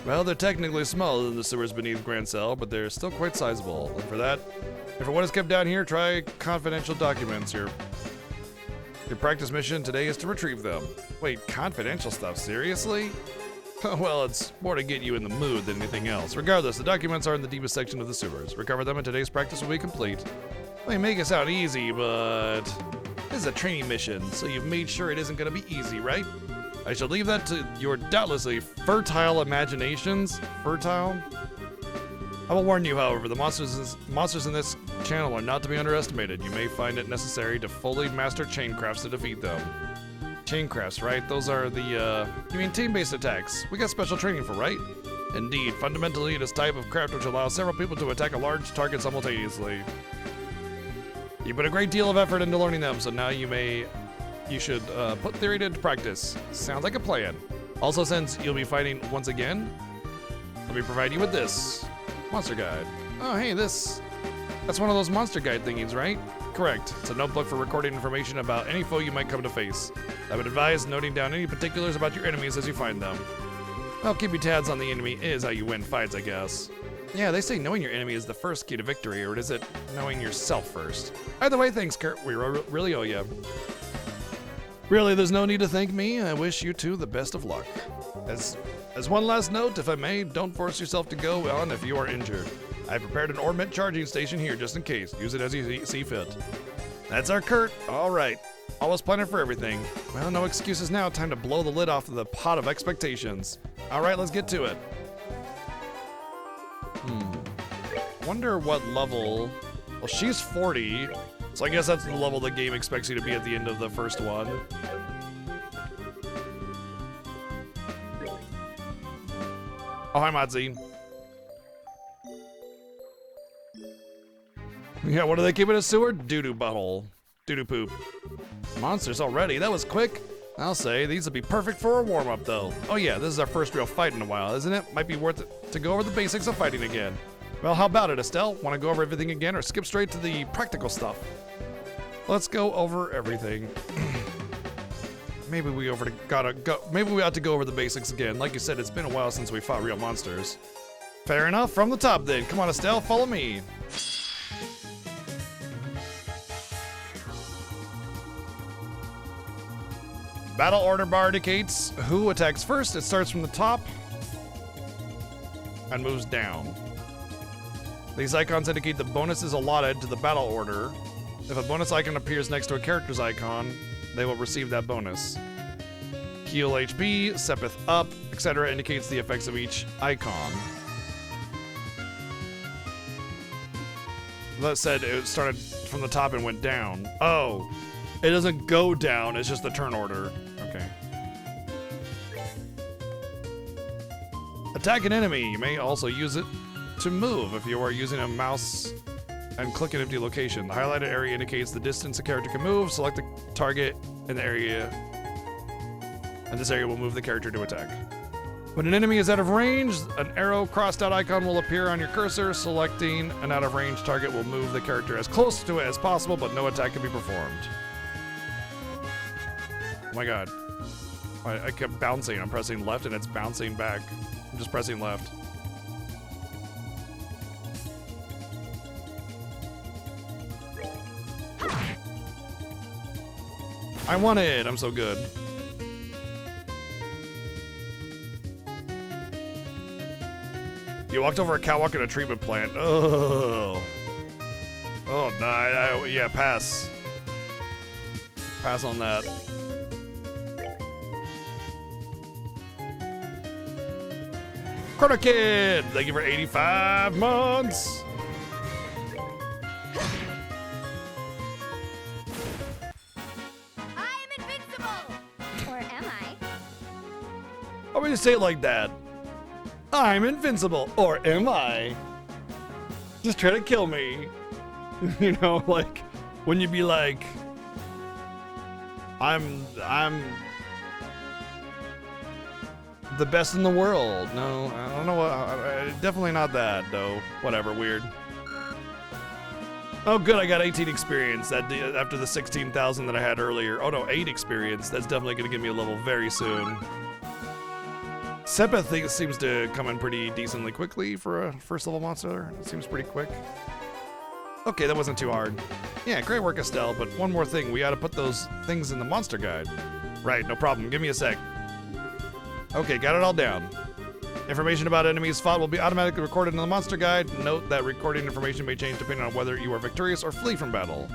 Well, they're technically smaller than the sewers beneath Grand Cell, but they're still quite sizable. And for that, If what is kept down here, try confidential documents. Your practice mission today is to retrieve them. Wait, confidential stuff? Seriously? Well, it's more to get you in the mood than anything else. Regardless, the documents are in the deepest section of the sewers. Recover them and today's practice will be complete. Well, you make it sound easy, but this is a training mission, so you've made sure it isn't going to be easy, right? I shall leave that to your doubtlessly fertile imaginations. Fertile? I will warn you, however, the monsters in this channel are not to be underestimated. You may find it necessary to fully master chain crafts to defeat them. Chain crafts, right? Those are the, you mean team-based attacks. We got special training for, right? Indeed. Fundamentally, it is type of craft which allows several people to attack a large target simultaneously. You put a great deal of effort into learning them, so now you should put theory into practice. Sounds like a plan. Also, since you'll be fighting once again, let me provide you with this monster guide. Oh, hey, that's one of those monster guide thingies, right? Correct. It's a notebook for recording information about any foe you might come to face. I would advise noting down any particulars about your enemies as you find them. Well, keeping tabs on the enemy is how you win fights, I guess. Yeah, they say knowing your enemy is the first key to victory, or is it knowing yourself first? Either way, thanks, Kurt. We really owe you. Really, there's no need to thank me. I wish you two the best of luck. As one last note, if I may, don't force yourself to go on if you are injured. I prepared an Ormet charging station here just in case. Use it as you see fit. That's our Kurt. All right. Always planning for everything. Well, no excuses now. Time to blow the lid off of the pot of expectations. All right, let's get to it. Wonder what level. Well, she's 40, so I guess that's the level the game expects you to be at the end of the first one. Oh, hi, Madzi. Yeah, what do they keep in a sewer? Doo-doo butthole. Doo-doo poop. Monsters already? That was quick. I'll say, these would be perfect for a warm-up, though. Oh yeah, this is our first real fight in a while, isn't it? Might be worth it to go over the basics of fighting again. Well, how about it, Estelle? Want to go over everything again or skip straight to the practical stuff? Let's go over everything. Maybe we ought to go over the basics again. Like you said, it's been a while since we fought real monsters. Fair enough, from the top then. Come on, Estelle, follow me. Battle order bar indicates who attacks first. It starts from the top and moves down. These icons indicate the bonuses allotted to the battle order. If a bonus icon appears next to a character's icon, they will receive that bonus. Heal HP, Sepith up, etc. indicates the effects of each icon. That said, it started from the top and went down. Oh, it doesn't go down, it's just the turn order. Okay. Attack an enemy. You may also use it to move if you are using a mouse and click an empty location. The highlighted area indicates the distance a character can move. Select the target in the area, and this area will move the character to attack. When an enemy is out of range, an arrow crossed out icon will appear on your cursor. Selecting an out of range target will move the character as close to it as possible, but no attack can be performed. Oh my god. I kept bouncing. I'm pressing left and it's bouncing back. I'm just pressing left. I won it. I'm so good. You walked over a catwalk in a treatment plant. Oh. Oh, no. Yeah, pass. Pass on that. Chrono Kid! Thank you for 85 months! I'm invincible! Or am I? Why would you say it like that? I'm invincible, or am I? Just try to kill me. You know, like, when you be like, I'm the best in the world. No, I don't know what, definitely not that, though. Whatever, weird. Oh, good, I got 18 experience after the 16,000 that I had earlier. Oh no, 8 experience. That's definitely gonna give me a level very soon. Sepith seems to come in pretty decently quickly for a first level monster. It seems pretty quick. Okay, that wasn't too hard. Yeah, great work, Estelle, but one more thing. We gotta put those things in the monster guide. Right, no problem. Give me a sec. Okay, got it all down. Information about enemies fought will be automatically recorded in the monster guide. Note that recording information may change depending on whether you are victorious or flee from battle.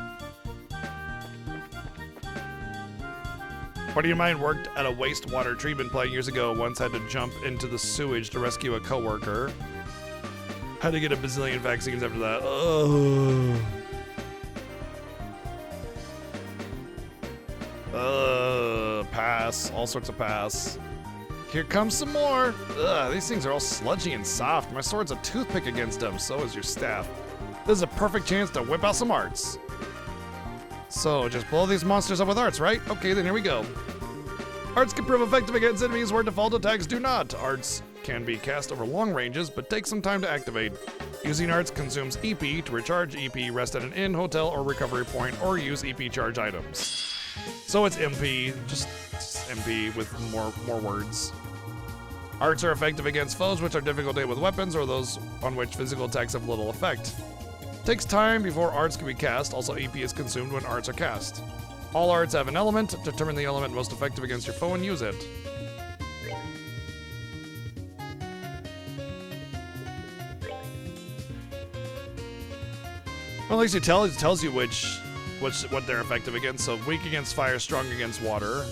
Buddy of mine worked at a wastewater treatment plant years ago. Once had to jump into the sewage to rescue a coworker. Had to get a bazillion vaccines after that. Ugh. Pass. All sorts of pass. Here comes some more. Ugh, these things are all sludgy and soft. My sword's a toothpick against them, so is your staff. This is a perfect chance to whip out some arts. So, just blow these monsters up with arts, right? Okay, then here we go. Arts can prove effective against enemies where default attacks do not. Arts can be cast over long ranges, but take some time to activate. Using arts consumes EP. To recharge EP, rest at an inn, hotel, or recovery point, or use EP charge items. So it's MP, just MP with more words. Arts are effective against foes which are difficult to hit with weapons or those on which physical attacks have little effect. Takes time before arts can be cast. Also, EP is consumed when arts are cast. All arts have an element. Determine the element most effective against your foe and use it. Well, at least it tells you what they're effective against. So weak against fire, strong against water.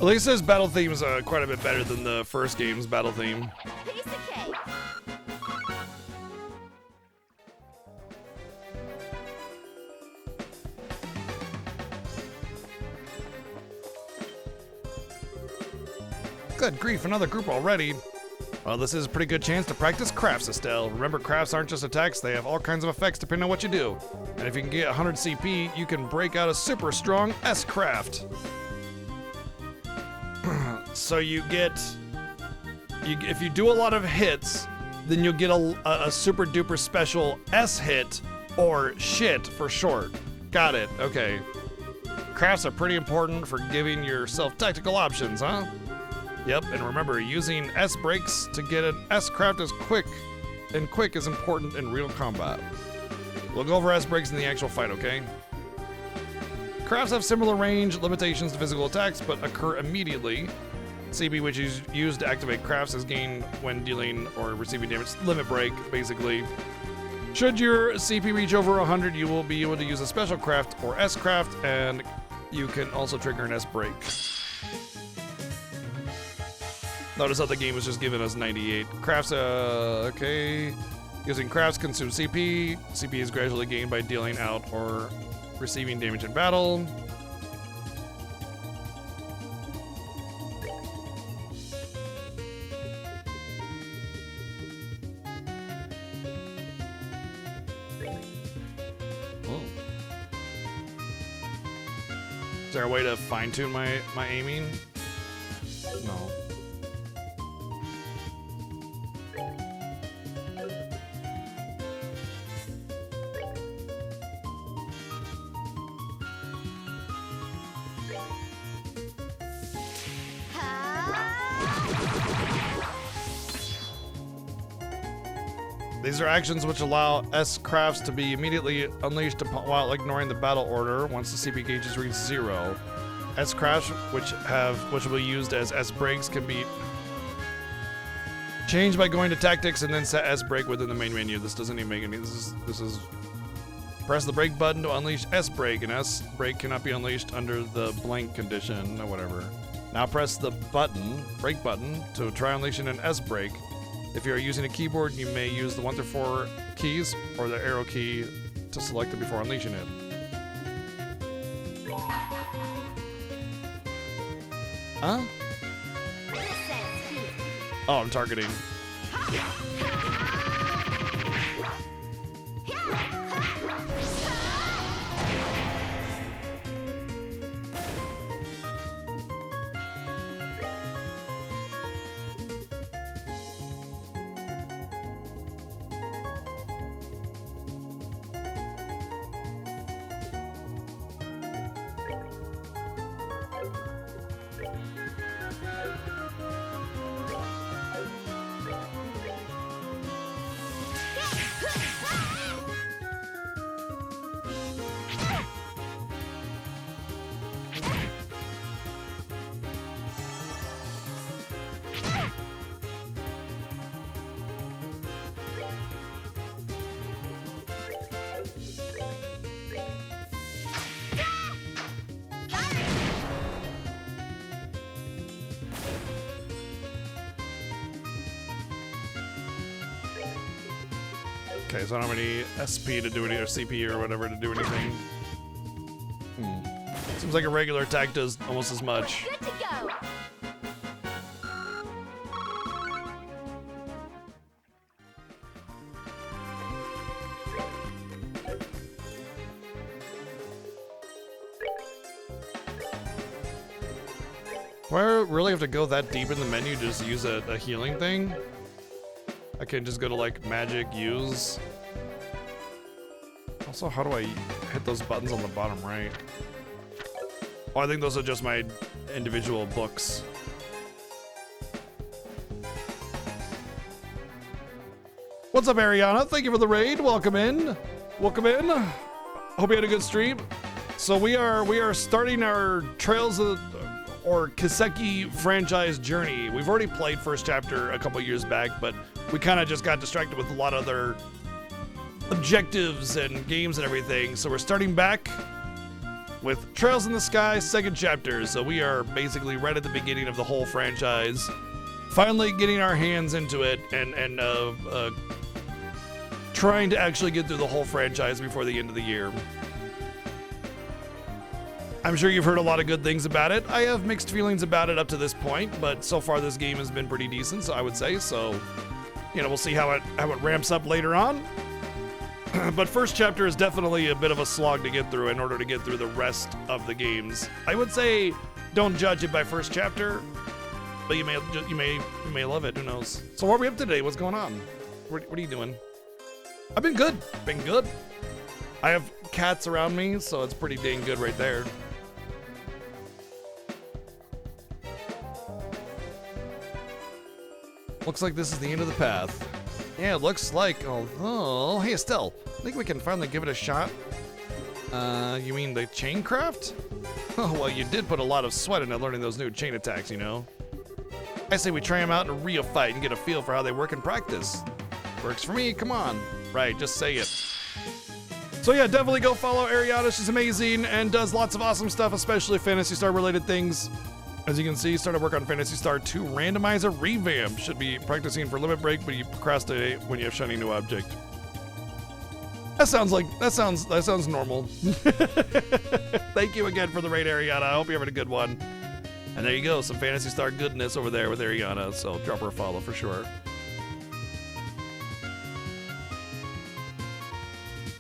At least this battle theme is quite a bit better than the first game's battle theme. Piece of cake. Good grief, another group already. Well, this is a pretty good chance to practice crafts, Estelle. Remember, crafts aren't just attacks, they have all kinds of effects depending on what you do. And if you can get 100 CP, you can break out a super strong S-craft. So you get, if you do a lot of hits, then you'll get a super duper special S hit, or shit for short. Got it, okay. Crafts are pretty important for giving yourself tactical options, huh? Yep, and remember, using S breaks to get an S craft is quick is important in real combat. We'll go over S breaks in the actual fight, okay? Crafts have similar range limitations to physical attacks, but occur immediately. CP, which is used to activate crafts, is gained when dealing or receiving damage. Limit break, basically. Should your CP reach over 100, you will be able to use a special craft or S craft, and you can also trigger an S break. Notice how the game was just giving us 98. Crafts, okay. Using crafts consume CP. CP is gradually gained by dealing out or receiving damage in battle. Whoa. Is there a way to fine-tune my aiming? No. These are actions which allow S crafts to be immediately unleashed while ignoring the battle order once the CP gauges reach 0. S crafts which will be used as S breaks can be changed by going to tactics and then set S break within the main menu. This doesn't even make any. This is press the break button to unleash S break, and S break cannot be unleashed under the blank condition or whatever. Now press the break button to try unleashing an S break. If you are using a keyboard, you may use the 1 through 4 keys or the arrow key to select it before unleashing it. Huh? This says here. Oh, I'm targeting. Okay, so I don't have any SP to do any, or CP or whatever to do anything. Seems like a regular attack does almost as much. Good to go. Do I really have to go that deep in the menu to just use a healing thing? I can just go to like magic, use. Also, how do I hit those buttons on the bottom right? Oh, I think those are just my individual books. What's up, Ariana? Thank you for the raid. Welcome in. Welcome in. Hope you had a good stream. So we are starting our Trails of or Kiseki franchise journey. We've already played first chapter a couple years back, but we kind of just got distracted with a lot of other objectives and games and everything. So we're starting back with Trails in the Sky second chapter. So we are basically right at the beginning of the whole franchise, finally getting our hands into it and trying to actually get through the whole franchise before the end of the year. I'm sure you've heard a lot of good things about it. I have mixed feelings about it up to this point, but so far this game has been pretty decent, so I would say. So, you know, we'll see how it ramps up later on. But first chapter is definitely a bit of a slog to get through in order to get through the rest of the games. I would say don't judge it by first chapter, but you may love it. Who knows? So what are we up to today? What's going on? What are you doing? I've been good. Been good. I have cats around me, so it's pretty dang good right there. Looks like this is the end of the path. Yeah, it looks like. Oh, hey Estelle, I think we can finally give it a shot. You mean the chain craft? Oh, well, you did put a lot of sweat into learning those new chain attacks, you know. I say we try them out in a real fight and get a feel for how they work in practice. Works for me, come on. Right, just say it. So yeah, definitely go follow Ariana. She's amazing and does lots of awesome stuff, especially Phantasy Star related things. As you can see, started work on Phantasy Star 2 Randomizer Revamp. Should be practicing for Limit Break, but you procrastinate when you have Shiny New Object. That sounds normal. Thank you again for the raid, Ariana. I hope you're having a good one. And there you go, some Phantasy Star goodness over there with Ariana, so drop her a follow for sure.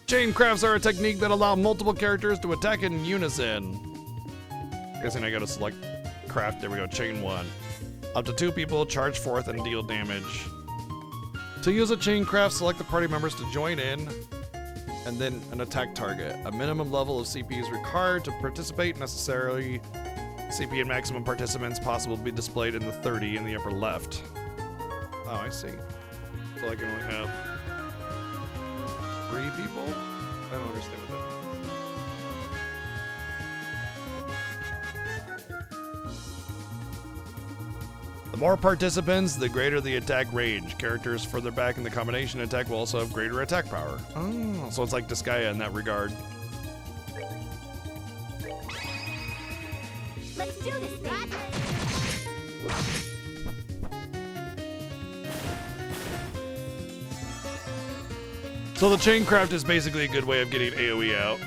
Chain crafts are a technique that allow multiple characters to attack in unison. Guessing I gotta select craft. There we go, chain 1. Up to 2 people charge forth and deal damage. To use a chain craft, select the party members to join in, and then an attack target. A minimum level of CP is required to participate. Necessarily, CP and maximum participants possible to be displayed in the 30 in the upper left. Oh, I see. So I can only have 3 people? I don't understand what that means. The more participants, the greater the attack range. Characters further back in the combination attack will also have greater attack power. Oh, so it's like Disgaea in that regard. Let's do this thing. So the chain craft is basically a good way of getting AoE out.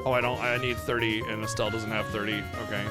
Oh, I need 30 and Estelle doesn't have 30. Okay.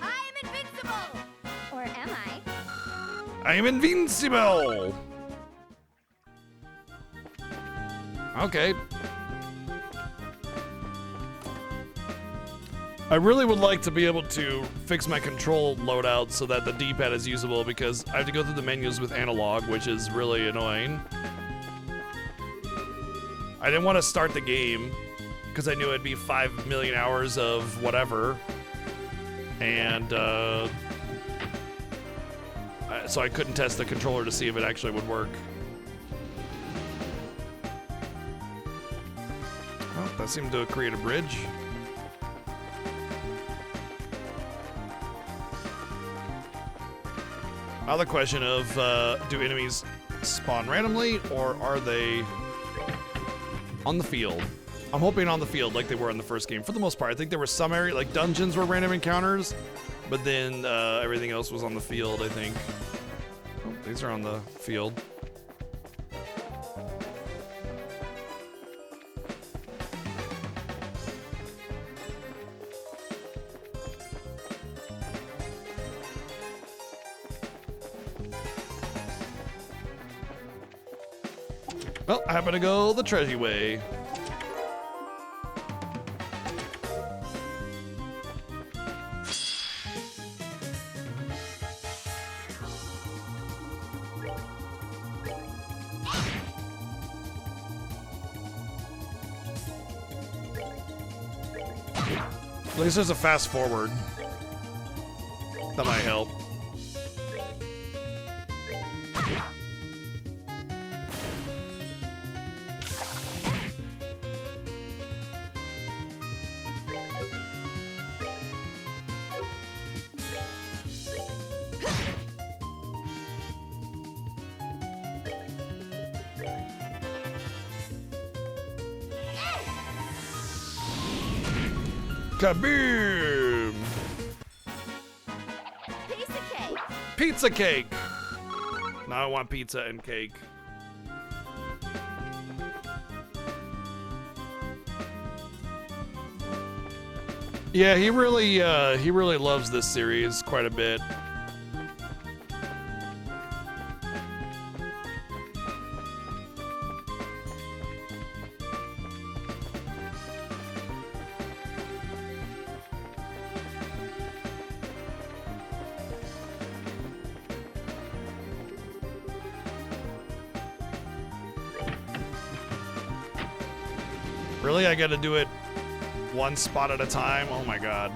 I'm invincible! Or am I? I am invincible! Okay. I really would like to be able to fix my control loadout so that the D-pad is usable because I have to go through the menus with analog, which is really annoying. I didn't want to start the game because I knew it'd be 5 million hours of whatever. And so I couldn't test the controller to see if it actually would work. Well, that seemed to create a bridge. Now the question of, do enemies spawn randomly, or are they on the field? I'm hoping on the field like they were in the first game. For the most part, I think there were some area, like dungeons were random encounters, but then everything else was on the field, I think. Oh, these are on the field. Well, I happen to go the treasure way. At least there's a fast forward. That might help. Kaboom! Piece of cake! Pizza cake! Now I want pizza and cake. Yeah, he really loves this series quite a bit. Really? I gotta do it one spot at a time? Oh my god.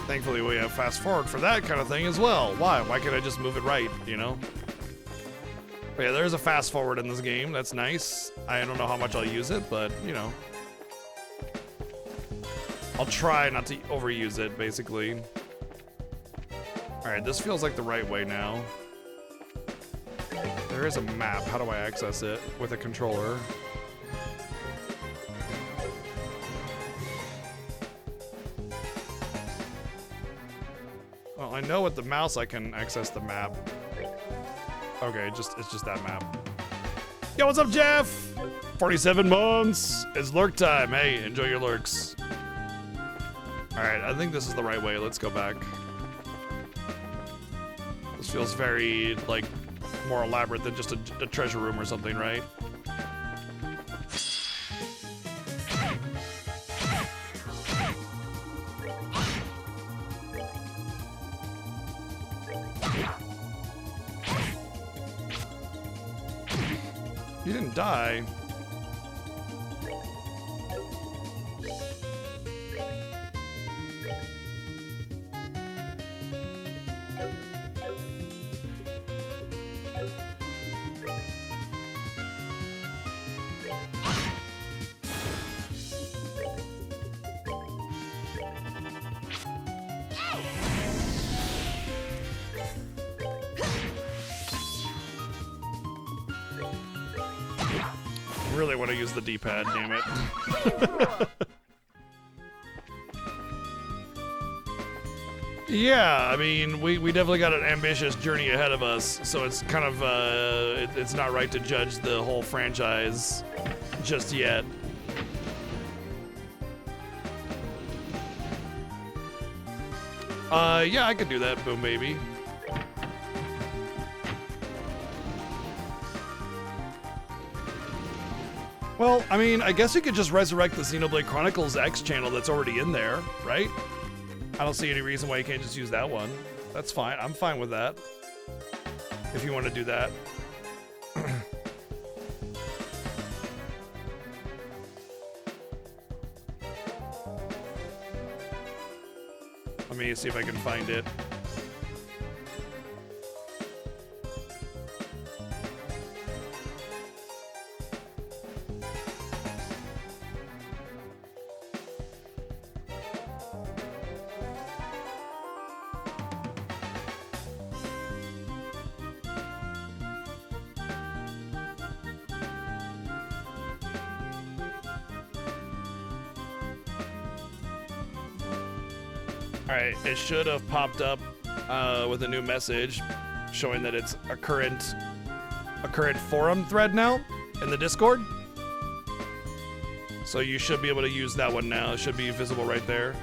Thankfully we have fast forward for that kind of thing as well. Why? Why can't I just move it right, you know? But yeah, there's a fast forward in this game. That's nice. I don't know how much I'll use it, but, you know. I'll try not to overuse it, basically. Alright, this feels like the right way now. There is a map. How do I access it with a controller? Well, I know with the mouse I can access the map. Okay, it's just that map. Yo, what's up, Jeff? 47 months. It's lurk time. Hey, enjoy your lurks. All right, I think this is the right way. Let's go back. This feels very, like, more elaborate than just a treasure room or something, right? You didn't die. really want to use the D-pad, damn it. Yeah, I mean, we definitely got an ambitious journey ahead of us, so it's kind of, it's not right to judge the whole franchise just yet. Yeah, I could do that, Boom Baby. Well, I mean, I guess you could just resurrect the Xenoblade Chronicles X channel that's already in there, right? I don't see any reason why you can't just use that one. That's fine. I'm fine with that. If you want to do that. Let me see if I can find it. Alright, it should have popped up with a new message showing that it's a current forum thread now in the Discord. So you should be able to use that one now. It should be visible right there.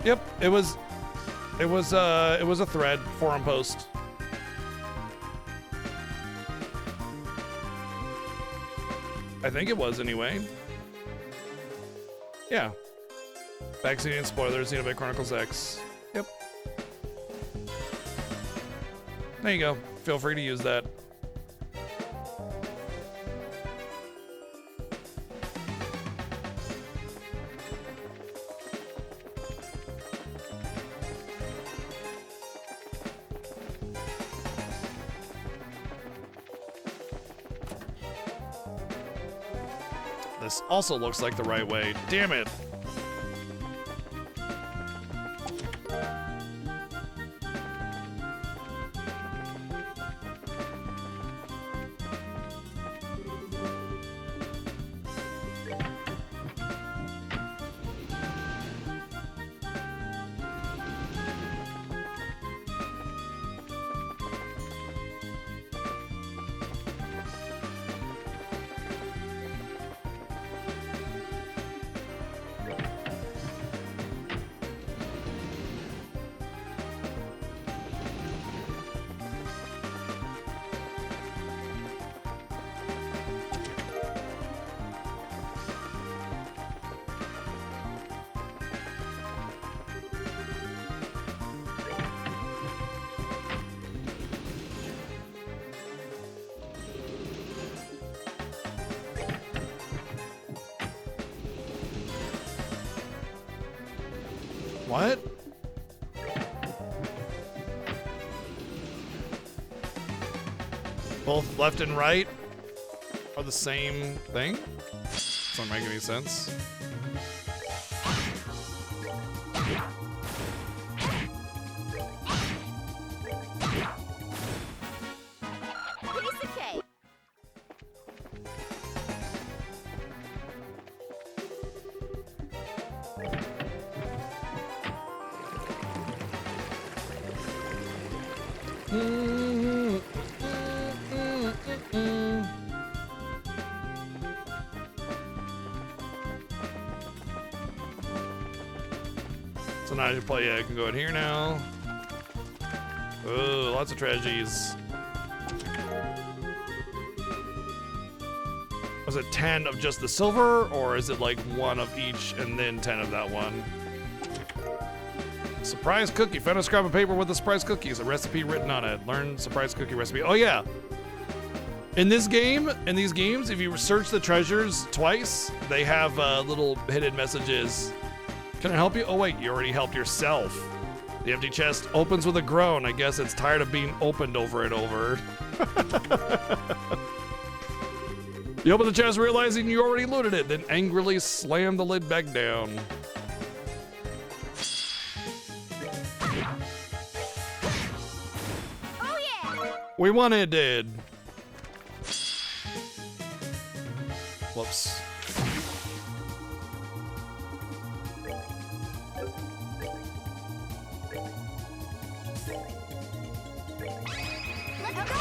Yep, it was a thread forum post. I think it was anyway. Yeah. Vaccine and spoilers, Xenoblade Chronicles X. Yep. There you go. Feel free to use that. This also looks like the right way. Damn it. What? Both left and right are the same thing? Doesn't make any sense. Piece of cake. So now I can play, yeah, I can go in here now. Oh, lots of tragedies. Was it 10 of just the silver, or is it like 1 of each and then 10 of that one? Surprise cookie. Found a scrap of paper with a surprise cookie. It's a recipe written on it. Learn surprise cookie recipe. Oh yeah. In this game, in these games, if you search the treasures twice, they have little hidden messages. Can I help you? Oh wait, you already helped yourself. The empty chest opens with a groan. I guess it's tired of being opened over and over. You open the chest realizing you already looted it, then angrily slam the lid back down. Oh yeah! We wanted. Whoops. Let's go!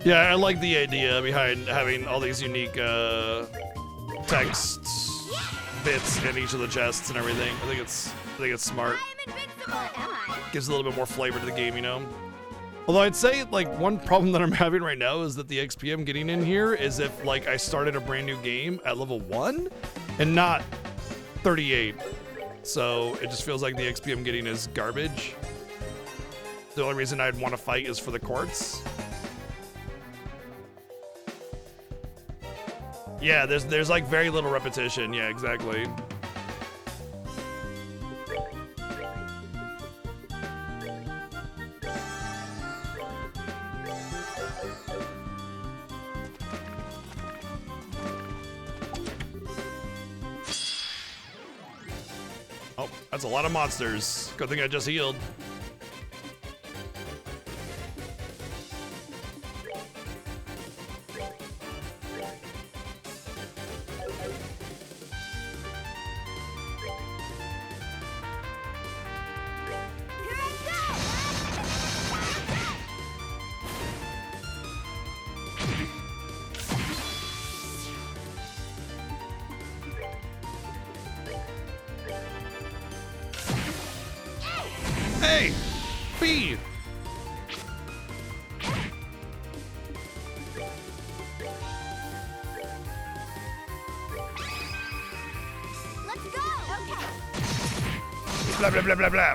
Yeah, I like the idea behind having all these unique text bits in each of the chests and everything. I think it's smart. I'm invincible, am I? Gives a little bit more flavor to the game, you know? Although I'd say, like, one problem that I'm having right now is that the XP I'm getting in here is if, like, I started a brand new game at level 1 and not 38. So it just feels like the XP I'm getting is garbage. The only reason I'd want to fight is for the quartz. Yeah, there's like very little repetition. Yeah, exactly. Oh, that's a lot of monsters. Good thing I just healed. Here I Hey! B! Let's go! Okay. Blah, blah, blah, blah, blah.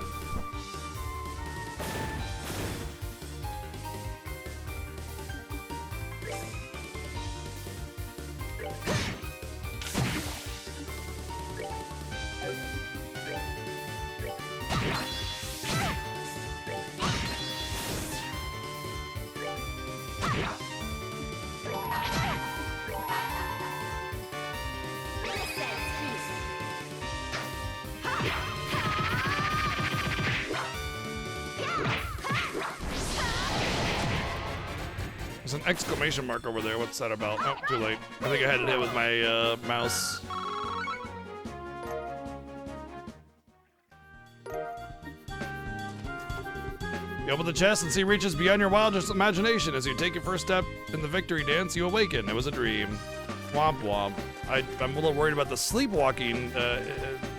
There's an exclamation mark over there. What's that about? Oh, too late. I think I had it hit with my mouse. You open the chest and see reaches beyond your wildest imagination. As you take your first step in the victory dance, you awaken. It was a dream. Womp womp. I'm a little worried about the sleepwalking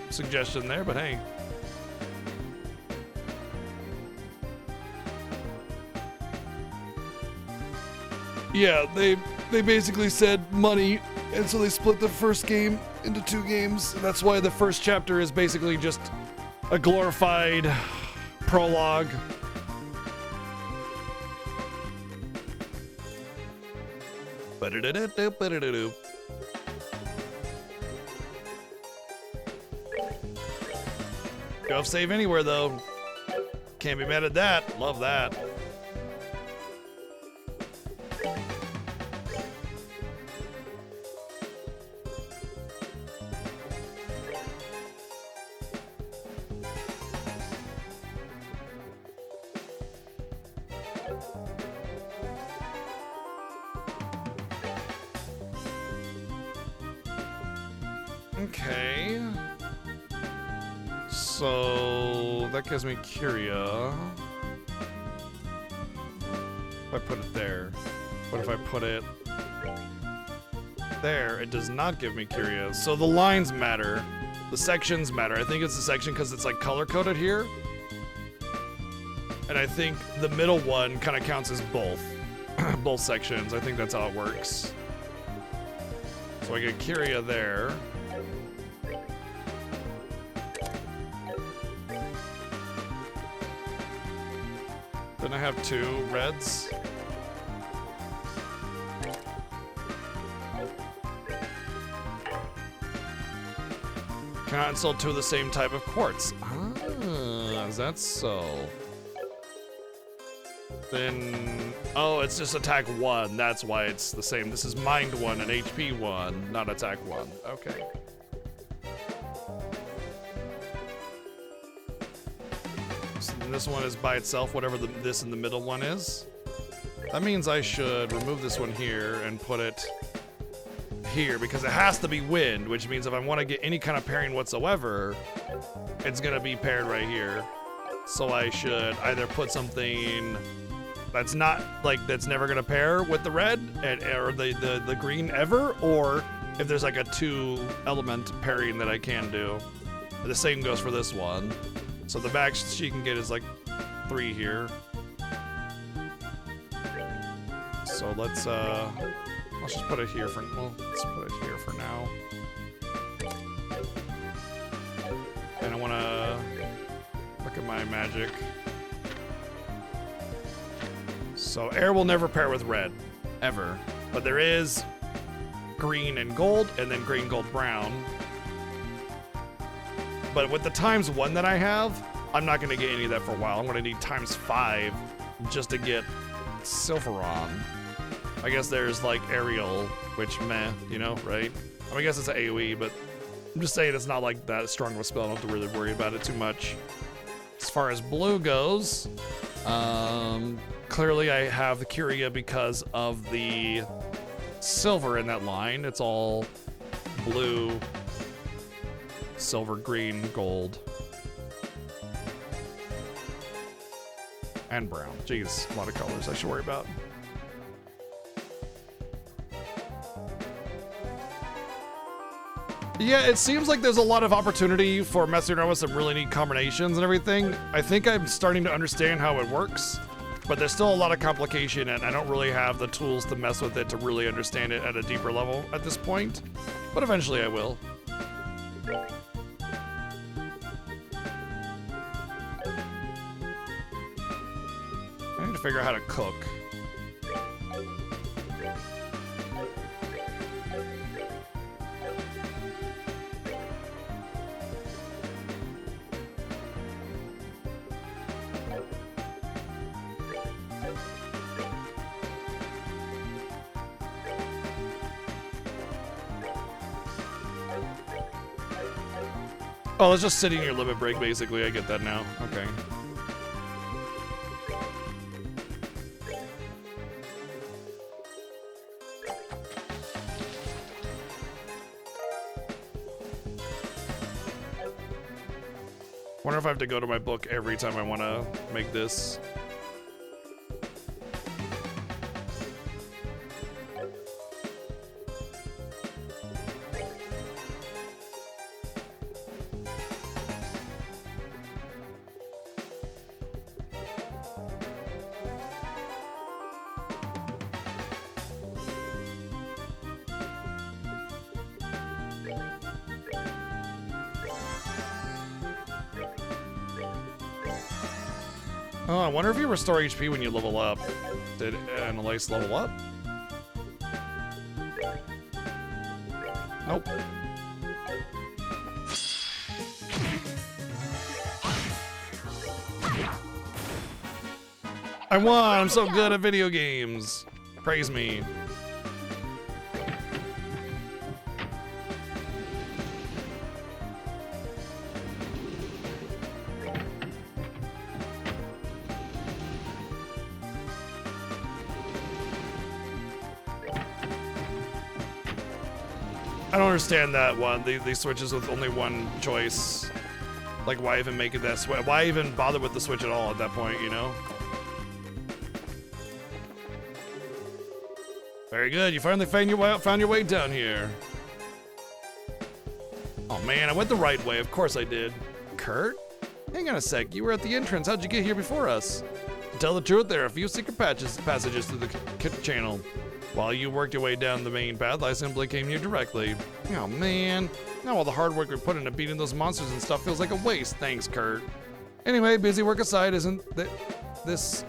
suggestion there, but hey. Yeah, they basically said money, and so they split the first game into 2 games. And that's why the first chapter is basically just a glorified prologue. Ba-da-da-da-da, ba-da-da-do. Go off save anywhere though. Can't be mad at that. Love that. Okay. So that gives me Curia. If I put it there. What if I put it there? It does not give me Curia. So the lines matter. The sections matter. I think it's the section because it's like color coded here. And I think the middle one kind of counts as both. Both sections. I think that's how it works. So I get Curia there. Didn't I have 2 reds? Cannot install 2 of the same type of quartz. Ah, is that so? Then, oh, it's just attack 1. That's why it's the same. This is mind 1 and HP 1, not attack 1. Okay. So this one is by itself, whatever this in the middle one is. That means I should remove this one here and put it here because it has to be wind, which means if I want to get any kind of pairing whatsoever, it's gonna be paired right here. So I should either put something that's not like that's never gonna pair with the red or the green ever, or if there's like a 2 element pairing that I can do. The same goes for this one. So the max she can get is like 3 here. So let's just put it here for let's put it here for now. And I wanna look at my magic. So air will never pair with red, ever. But there is green and gold, and then green, gold, brown. But with the ×1 that I have, I'm not gonna get any of that for a while. I'm gonna need ×5 just to get Silveron. I guess there's like Aerial, which meh, you know, right? I mean, I guess it's an AoE, but I'm just saying it's not like that strong of a spell. I don't have to really worry about it too much. As far as blue goes, clearly I have the Curia because of the silver in that line. It's all blue, silver, green, gold, and brown. Jeez, a lot of colors I should worry about. Yeah, it seems like there's a lot of opportunity for messing around with some really neat combinations and everything. I think I'm starting to understand how it works, but there's still a lot of complication and I don't really have the tools to mess with it to really understand it at a deeper level at this point, but eventually I will. I need to figure out how to cook. Oh, it's just sitting in your limit break, basically. I get that now. Okay. Wonder if I have to go to my book every time I want to make this. Oh, I wonder if you restore HP when you level up. Did Annalise level up? Nope. I won! I'm so good at video games. Praise me. I don't understand that one. These switches with only one choice. Like, why even make it that switch? Why even bother with the switch at all at that point, you know? Very good. You finally found your way down here. Oh man, I went the right way. Of course I did. Kurt? Hang on a sec. You were at the entrance. How'd you get here before us? To tell the truth, there are a few secret passages through the channel. While you worked your way down the main path, I simply came here directly. Oh man, now all the hard work we put into beating those monsters and stuff feels like a waste. Thanks, Kurt. Anyway, busy work aside, isn't this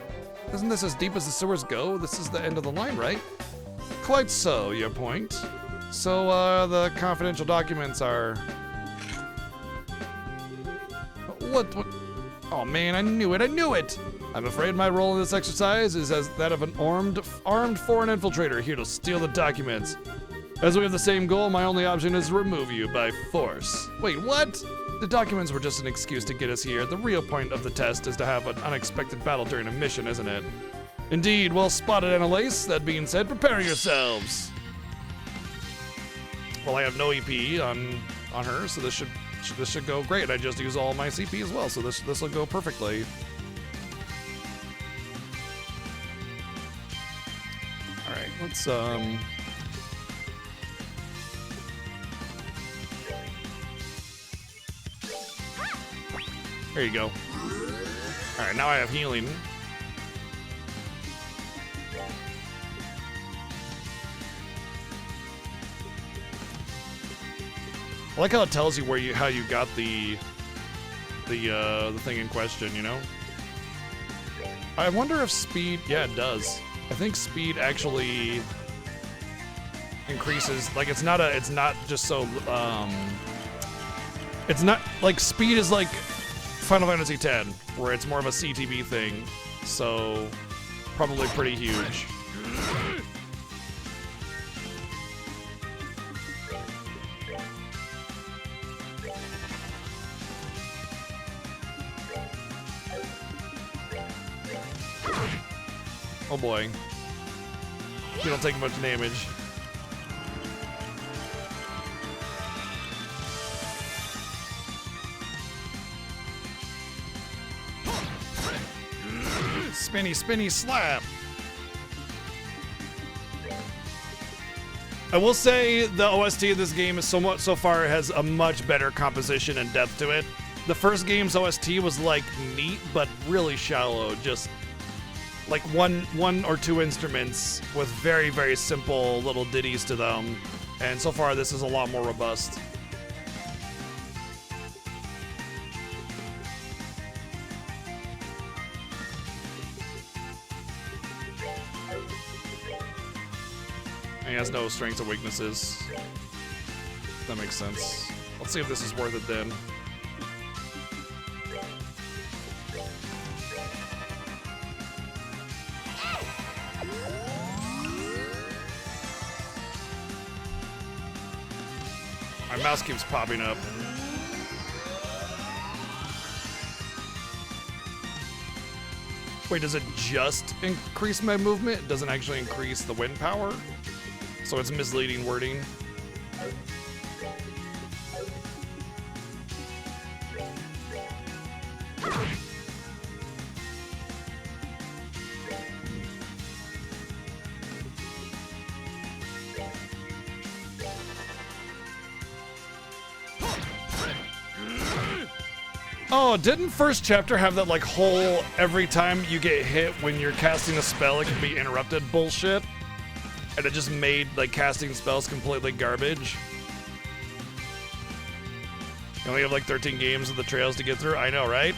Isn't this as deep as the sewers go? This is the end of the line, right? Quite so, your point. So, the confidential documents are... What? Oh man, I knew it! I'm afraid my role in this exercise is as that of an armed foreign infiltrator here to steal the documents. As we have the same goal, my only option is to remove you by force. Wait, what? The documents were just an excuse to get us here. The real point of the test is to have an unexpected battle during a mission, isn't it? Indeed, well spotted, Annalise. That being said, prepare yourselves. Well, I have no EP on her, so this should go great. I just use all my CP as well, so this will go perfectly. All right, let's There you go. All right, now I have healing. I like how it tells you how you got the thing in question, you know? I wonder if speed, yeah, it does. I think speed actually increases, like it's not just so, it's not, like speed is like Final Fantasy X, where it's more of a CTB thing, so probably pretty huge. Oh boy. You don't take much damage. Spinny, spinny, slap. I will say the OST of this game is so far has a much better composition and depth to it. The first game's OST was like neat, but really shallow. Just like one or two instruments with very, very simple little ditties to them. And so far this is a lot more robust. He has no strengths or weaknesses. That makes sense. Let's see if this is worth it then. My mouse keeps popping up. Wait, does it just increase my movement? It doesn't actually increase the wind power? So it's misleading wording. Oh, didn't first chapter have that like whole every time you get hit when you're casting a spell it can be interrupted bullshit? And it just made like casting spells completely garbage. You only have like 13 games of the trails to get through. I know, right?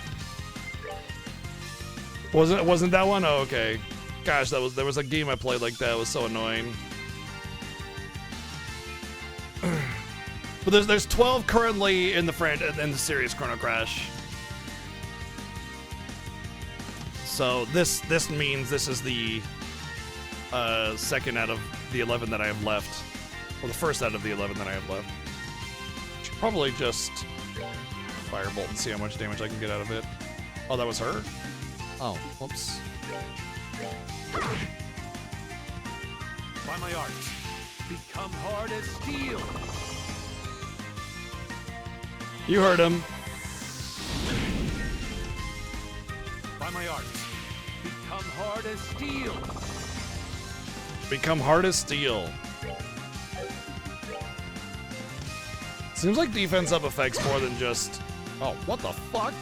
Wasn't that one? Oh, okay. Gosh, there was a game I played like that. It was so annoying. But there's 12 currently in the series Chrono Crash. So this means this is the second out of the 11 that I have left. Well, the first out of the 11 that I have left. Should probably just firebolt and see how much damage I can get out of it. Oh, that was her? Oh, whoops. By my art, become hard as steel. You heard him. By my art, become hard as steel. Become hard as steel. Seems like defense up affects more than just... Oh, what the fuck?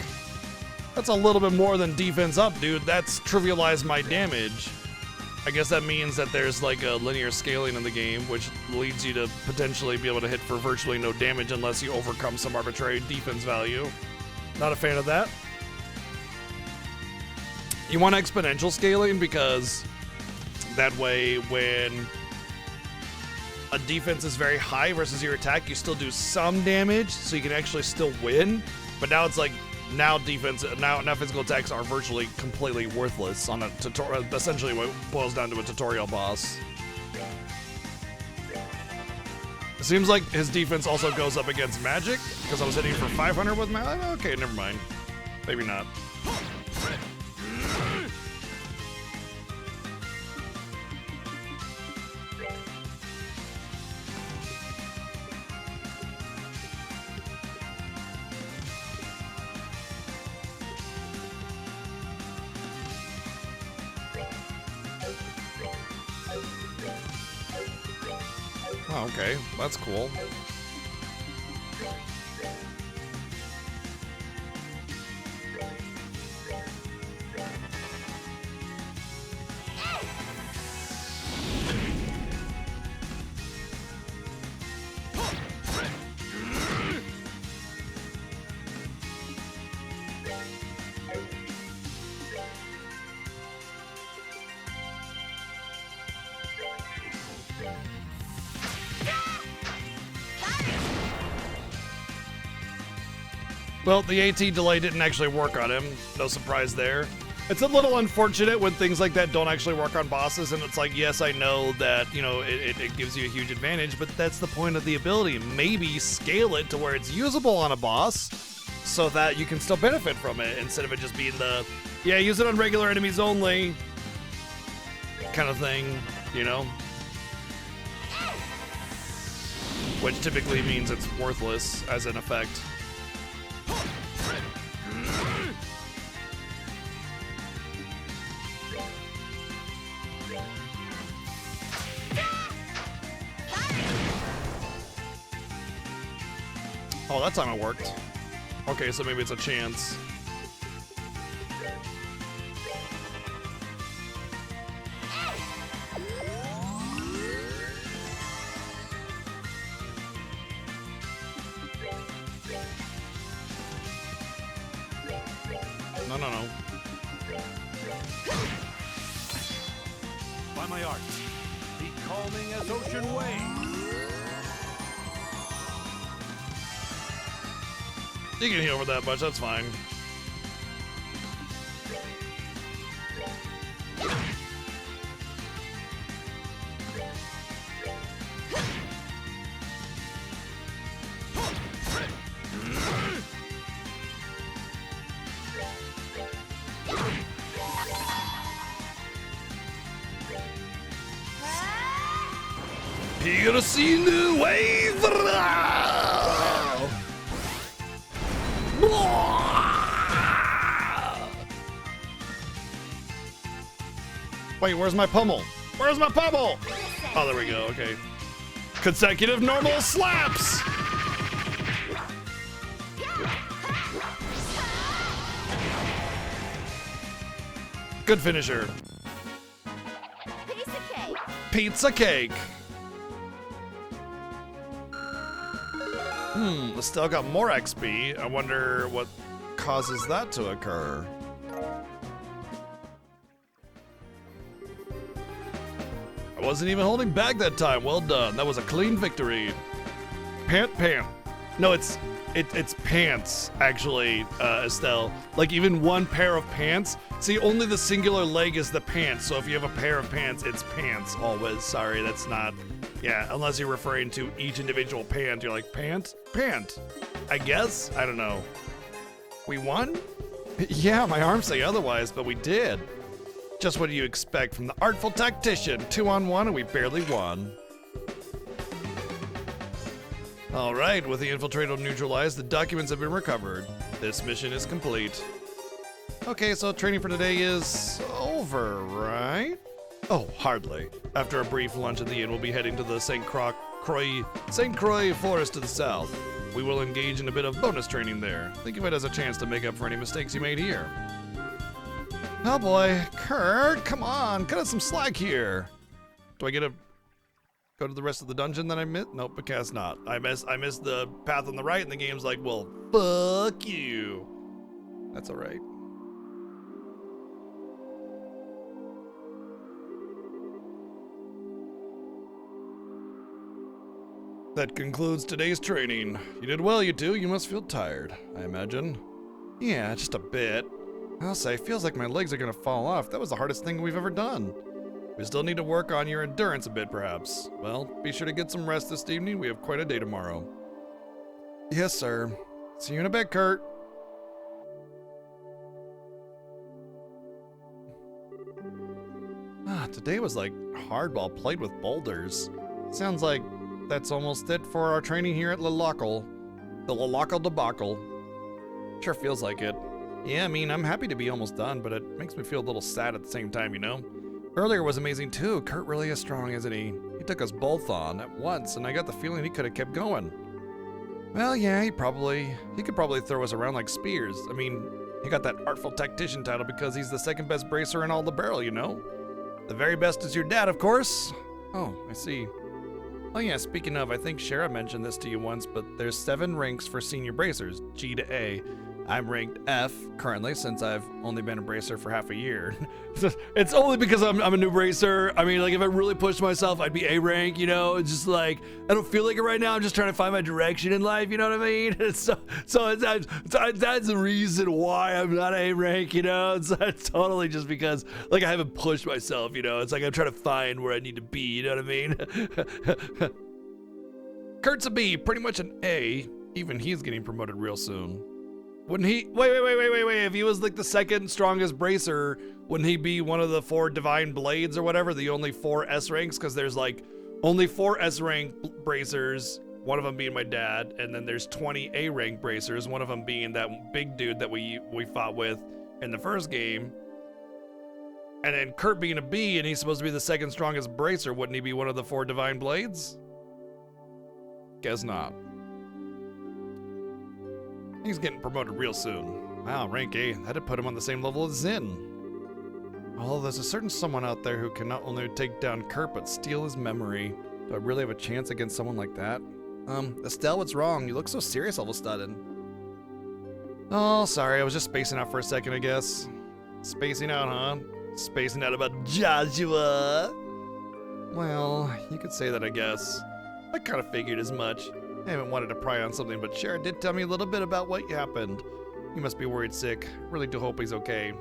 That's a little bit more than defense up, dude. That's trivialized my damage. I guess that means that there's like a linear scaling in the game, which leads you to potentially be able to hit for virtually no damage unless you overcome some arbitrary defense value. Not a fan of that. You want exponential scaling because that way when a defense is very high versus your attack, you still do some damage, so you can actually still win. But now it's like, now physical attacks are virtually completely worthless on a tutorial, essentially what boils down to a tutorial boss. It seems like his defense also goes up against magic, because I was hitting for 500 with my, okay, never mind. Maybe not. Oh, okay, that's cool. Well, the AT delay didn't actually work on him. No surprise there. It's a little unfortunate when things like that don't actually work on bosses, and it's like, yes, I know that, you know, it gives you a huge advantage, but that's the point of the ability. Maybe scale it to where it's usable on a boss so that you can still benefit from it instead of it just being the, yeah, use it on regular enemies only kind of thing, you know? Which typically means it's worthless as an effect. Oh, that time it worked. Okay, so maybe it's a chance. No, no, no. By my art, be calming as ocean waves. You can heal over that much, that's fine. Pirocine wave! Wait, where's my pummel? Where's my pummel? Oh, there we go, okay. Consecutive normal slaps! Good finisher. Piece of cake. Pizza cake. Still got more XP. I wonder what causes that to occur. I wasn't even holding back that time. Well done. That was a clean victory. Pant. No, it's pants, actually, Estelle. Like, even one pair of pants. See, only the singular leg is the pants. So if you have a pair of pants, it's pants always. Sorry, that's not... Yeah, unless you're referring to each individual pant. You're like, pant? I guess? I don't know. We won? Yeah, my arms say otherwise, but we did. Just what do you expect from the artful tactician? 2-on-1 and we barely won. All right, with the infiltrator neutralized, the documents have been recovered. This mission is complete. Okay, so training for today is over, right? Oh, hardly. After a brief lunch at the inn, we'll be heading to the St. Croix forest to the south. We will engage in a bit of bonus training there. Think of it as a chance to make up for any mistakes you made here. Oh boy, Kurt, come on, cut us some slack here. Do I get to go to the rest of the dungeon that I missed? Nope, I guess not. I missed the path on the right, and the game's like, well, fuck you. That's all right. That concludes today's training. You did well, you two. You must feel tired, I imagine. Yeah, just a bit. I'll say, feels like my legs are gonna fall off. That was the hardest thing we've ever done. We still need to work on your endurance a bit, perhaps. Well, be sure to get some rest this evening. We have quite a day tomorrow. Yes, sir. See you in a bit, Kurt. Today was like hardball played with boulders. Sounds like that's almost it for our training here at Lalacal. The Lalacal debacle. Sure feels like it. Yeah, I mean, I'm happy to be almost done, but it makes me feel a little sad at the same time, you know? Earlier was amazing too. Kurt really is strong, isn't he? He took us both on at once, and I got the feeling he could have kept going. Well, yeah, he could probably throw us around like spears. I mean, he got that artful tactician title because he's the second best bracer in all the barrel, you know? The very best is your dad, of course. Oh, I see. Oh yeah, speaking of, I think Shara mentioned this to you once, but there's 7 ranks for senior bracers, G to A. I'm ranked F currently since I've only been a bracer for half a year. It's only because I'm a new bracer. I mean, like if I really pushed myself, I'd be A rank, you know? It's just like, I don't feel like it right now. I'm just trying to find my direction in life, you know what I mean? So that's the reason why I'm not A rank, you know? It's totally just because like I haven't pushed myself, you know? It's like I'm trying to find where I need to be, you know what I mean? Kurt's a B, pretty much an A. Even he's getting promoted real soon. Wouldn't he? Wait. If he was like the second strongest bracer, wouldn't he be one of the 4 divine blades or whatever? The only 4 S ranks? Because there's like only 4 S rank bracers, one of them being my dad, and then there's 20 A rank bracers, one of them being that big dude that we fought with in the first game. And then Kurt being a B, and he's supposed to be the second strongest bracer. Wouldn't he be one of the 4 divine blades? Guess not. He's getting promoted real soon. Wow, rank A. That'd put him on the same level as Zin. Although there's a certain someone out there who can not only take down Kurt, but steal his memory. Do I really have a chance against someone like that? Estelle, what's wrong? You look so serious all of a sudden. Oh, sorry. I was just spacing out for a second, I guess. Spacing out, huh? Spacing out about Joshua. Well, you could say that, I guess. I kind of figured as much. I haven't wanted to pry on something, but Shara did tell me a little bit about what happened. You must be worried sick. Really do hope he's okay.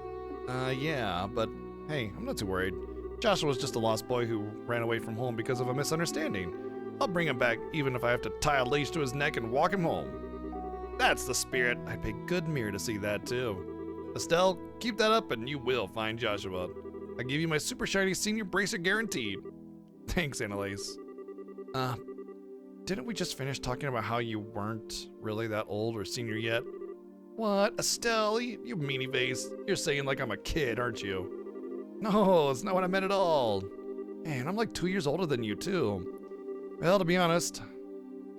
Yeah, but hey, I'm not too worried. Joshua was just a lost boy who ran away from home because of a misunderstanding. I'll bring him back even if I have to tie a leash to his neck and walk him home. That's the spirit. I'd pay good mirror to see that too. Estelle, keep that up and you will find Joshua. I give you my super shiny senior bracer guaranteed. Thanks, Annalise. Didn't we just finish talking about how you weren't really that old or senior yet? What? Estelle, you meanie face. You're saying like I'm a kid, aren't you? No, it's not what I meant at all. Man, I'm like 2 years older than you too. Well, to be honest,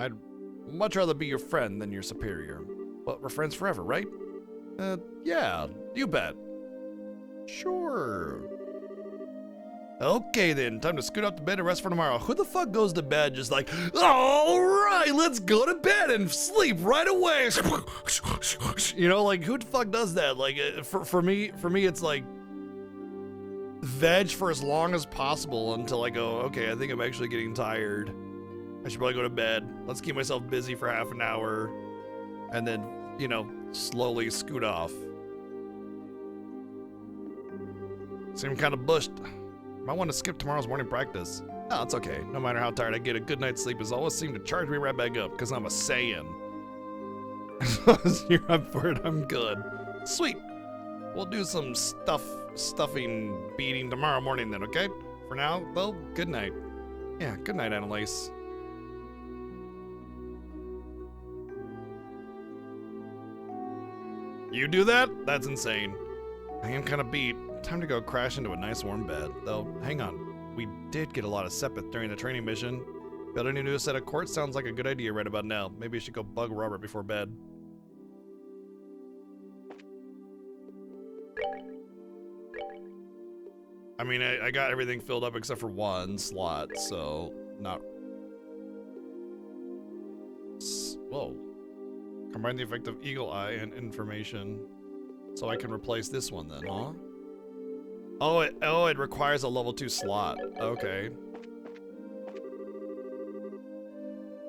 I'd much rather be your friend than your superior. But we're friends forever, right? Yeah, you bet. Sure. Okay then, time to scoot up to bed and rest for tomorrow. Who the fuck goes to bed just like, all right, let's go to bed and sleep right away? You know, like who the fuck does that? Like for me, it's like veg for as long as possible until I go, okay, I think I'm actually getting tired. I should probably go to bed. Let's keep myself busy for half an hour and then, you know, slowly scoot off. Seem kind of bushed. Might want to skip tomorrow's morning practice. No, it's okay. No matter how tired I get, a good night's sleep has always seemed to charge me right back up, because I'm a Saiyan. As long as you're up for it, I'm good. Sweet. We'll do some stuffing beating tomorrow morning then, okay? For now, though, good night. Yeah, good night, Annalise. You do that? That's insane. I am kind of beat. Time to go crash into a nice warm bed. Though, hang on. We did get a lot of Sepith during the training mission. Building a new set of quartz sounds like a good idea right about now. Maybe I should go bug Robert before bed. I mean, I got everything filled up except for one slot, so not... Whoa. Combine the effect of Eagle Eye and information. So I can replace this one then, huh? Oh, it requires a level 2 slot. Okay.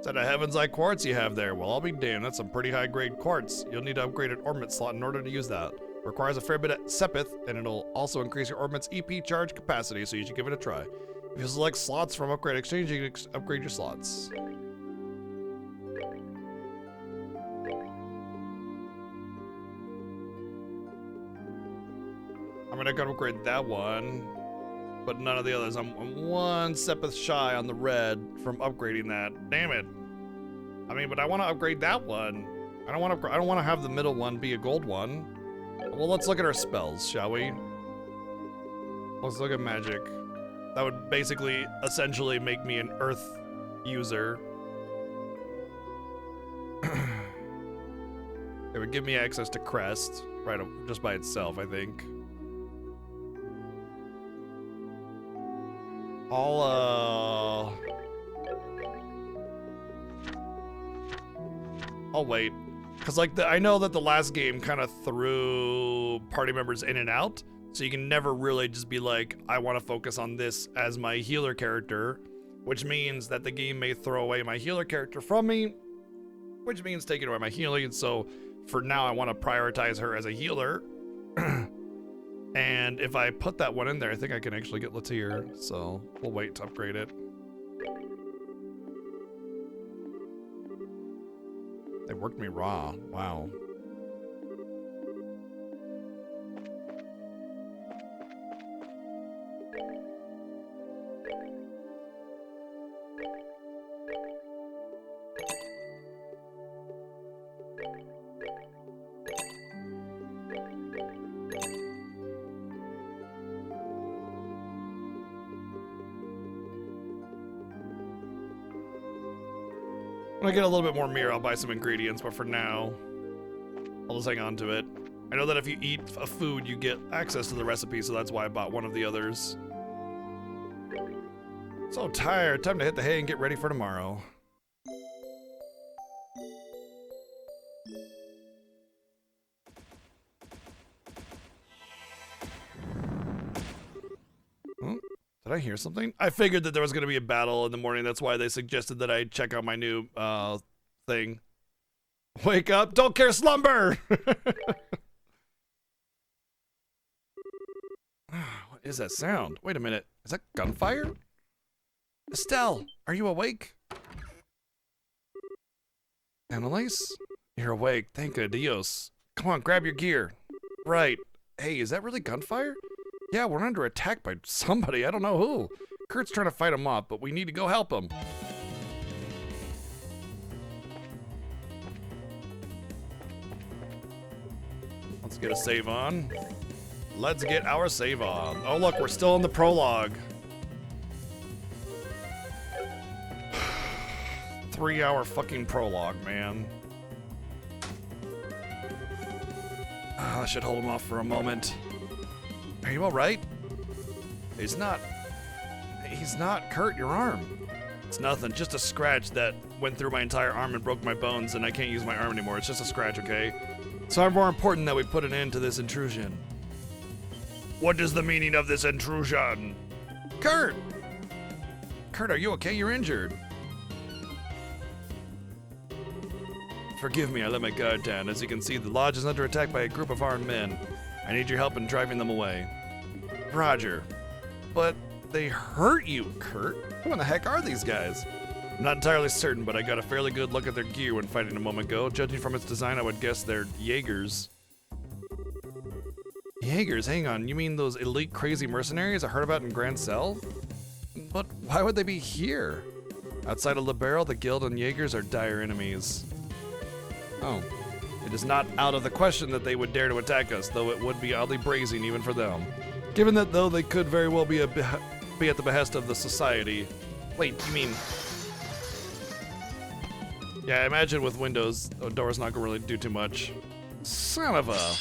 Is that a Heaven's Eye quartz you have there? Well, I'll be damned. That's some pretty high grade quartz. You'll need to upgrade an orbit slot in order to use that. Requires a fair bit of Sepith, and it'll also increase your orbit's EP charge capacity, so you should give it a try. If you select slots from Upgrade Exchange, you can upgrade your slots. I'm gonna go upgrade that one, but none of the others. I'm one Sepith shy on the red from upgrading that. Damn it. I mean, but I want to upgrade that one. I don't want to have the middle one be a gold one. Well, let's look at our spells, shall we? Let's look at magic. That would basically, essentially make me an earth user. It would give me access to Crest, right, just by itself, I think. I'll wait. Because, like, I know that the last game kind of threw party members in and out, so you can never really just be like, I want to focus on this as my healer character, which means that the game may throw away my healer character from me, which means taking away my healing, so for now I want to prioritize her as a healer. And if I put that one in there, I think I can actually get Latir, so we'll wait to upgrade it. They worked me raw. Wow. When I get a little bit more mirror, I'll buy some ingredients, but for now, I'll just hang on to it. I know that if you eat a food, you get access to the recipe, so that's why I bought one of the others. So tired, time to hit the hay and get ready for tomorrow. Did I hear something? I figured that there was going to be a battle in the morning. That's why they suggested that I check out my new thing. Wake up, don't care slumber! What is that sound? Wait a minute. Is that gunfire? Estelle, are you awake? Annalise? You're awake. Thank Dios. Come on, grab your gear. Right. Hey, is that really gunfire? Yeah, we're under attack by somebody. I don't know who. Kurt's trying to fight him off, but we need to go help him. Let's get a save on. Let's get our save on. Oh, look, we're still in the prologue. 3-hour fucking prologue, man. I should hold him off for a moment. Are you alright? He's not, Kurt, your arm. It's nothing, just a scratch that went through my entire arm and broke my bones, and I can't use my arm anymore. It's just a scratch, okay? It's far more important that we put an end to this intrusion. What is the meaning of this intrusion? Kurt! Kurt, are you okay? You're injured. Forgive me, I let my guard down. As you can see, the lodge is under attack by a group of armed men. I need your help in driving them away. Roger. But they hurt you, Kurt. Who in the heck are these guys? I'm not entirely certain, but I got a fairly good look at their gear when fighting a moment ago. Judging from its design, I would guess they're Jaegers. Jaegers? Hang on, you mean those elite crazy mercenaries I heard about in Grand Cell? But why would they be here? Outside of Libero, the Guild and Jaegers are dire enemies. Oh. It is not out of the question that they would dare to attack us, though it would be oddly brazen even for them. Given that, though, they could very well be at the behest of the society. Wait, you mean... Yeah, I imagine with Windows, a door's not gonna really do too much. Son of a...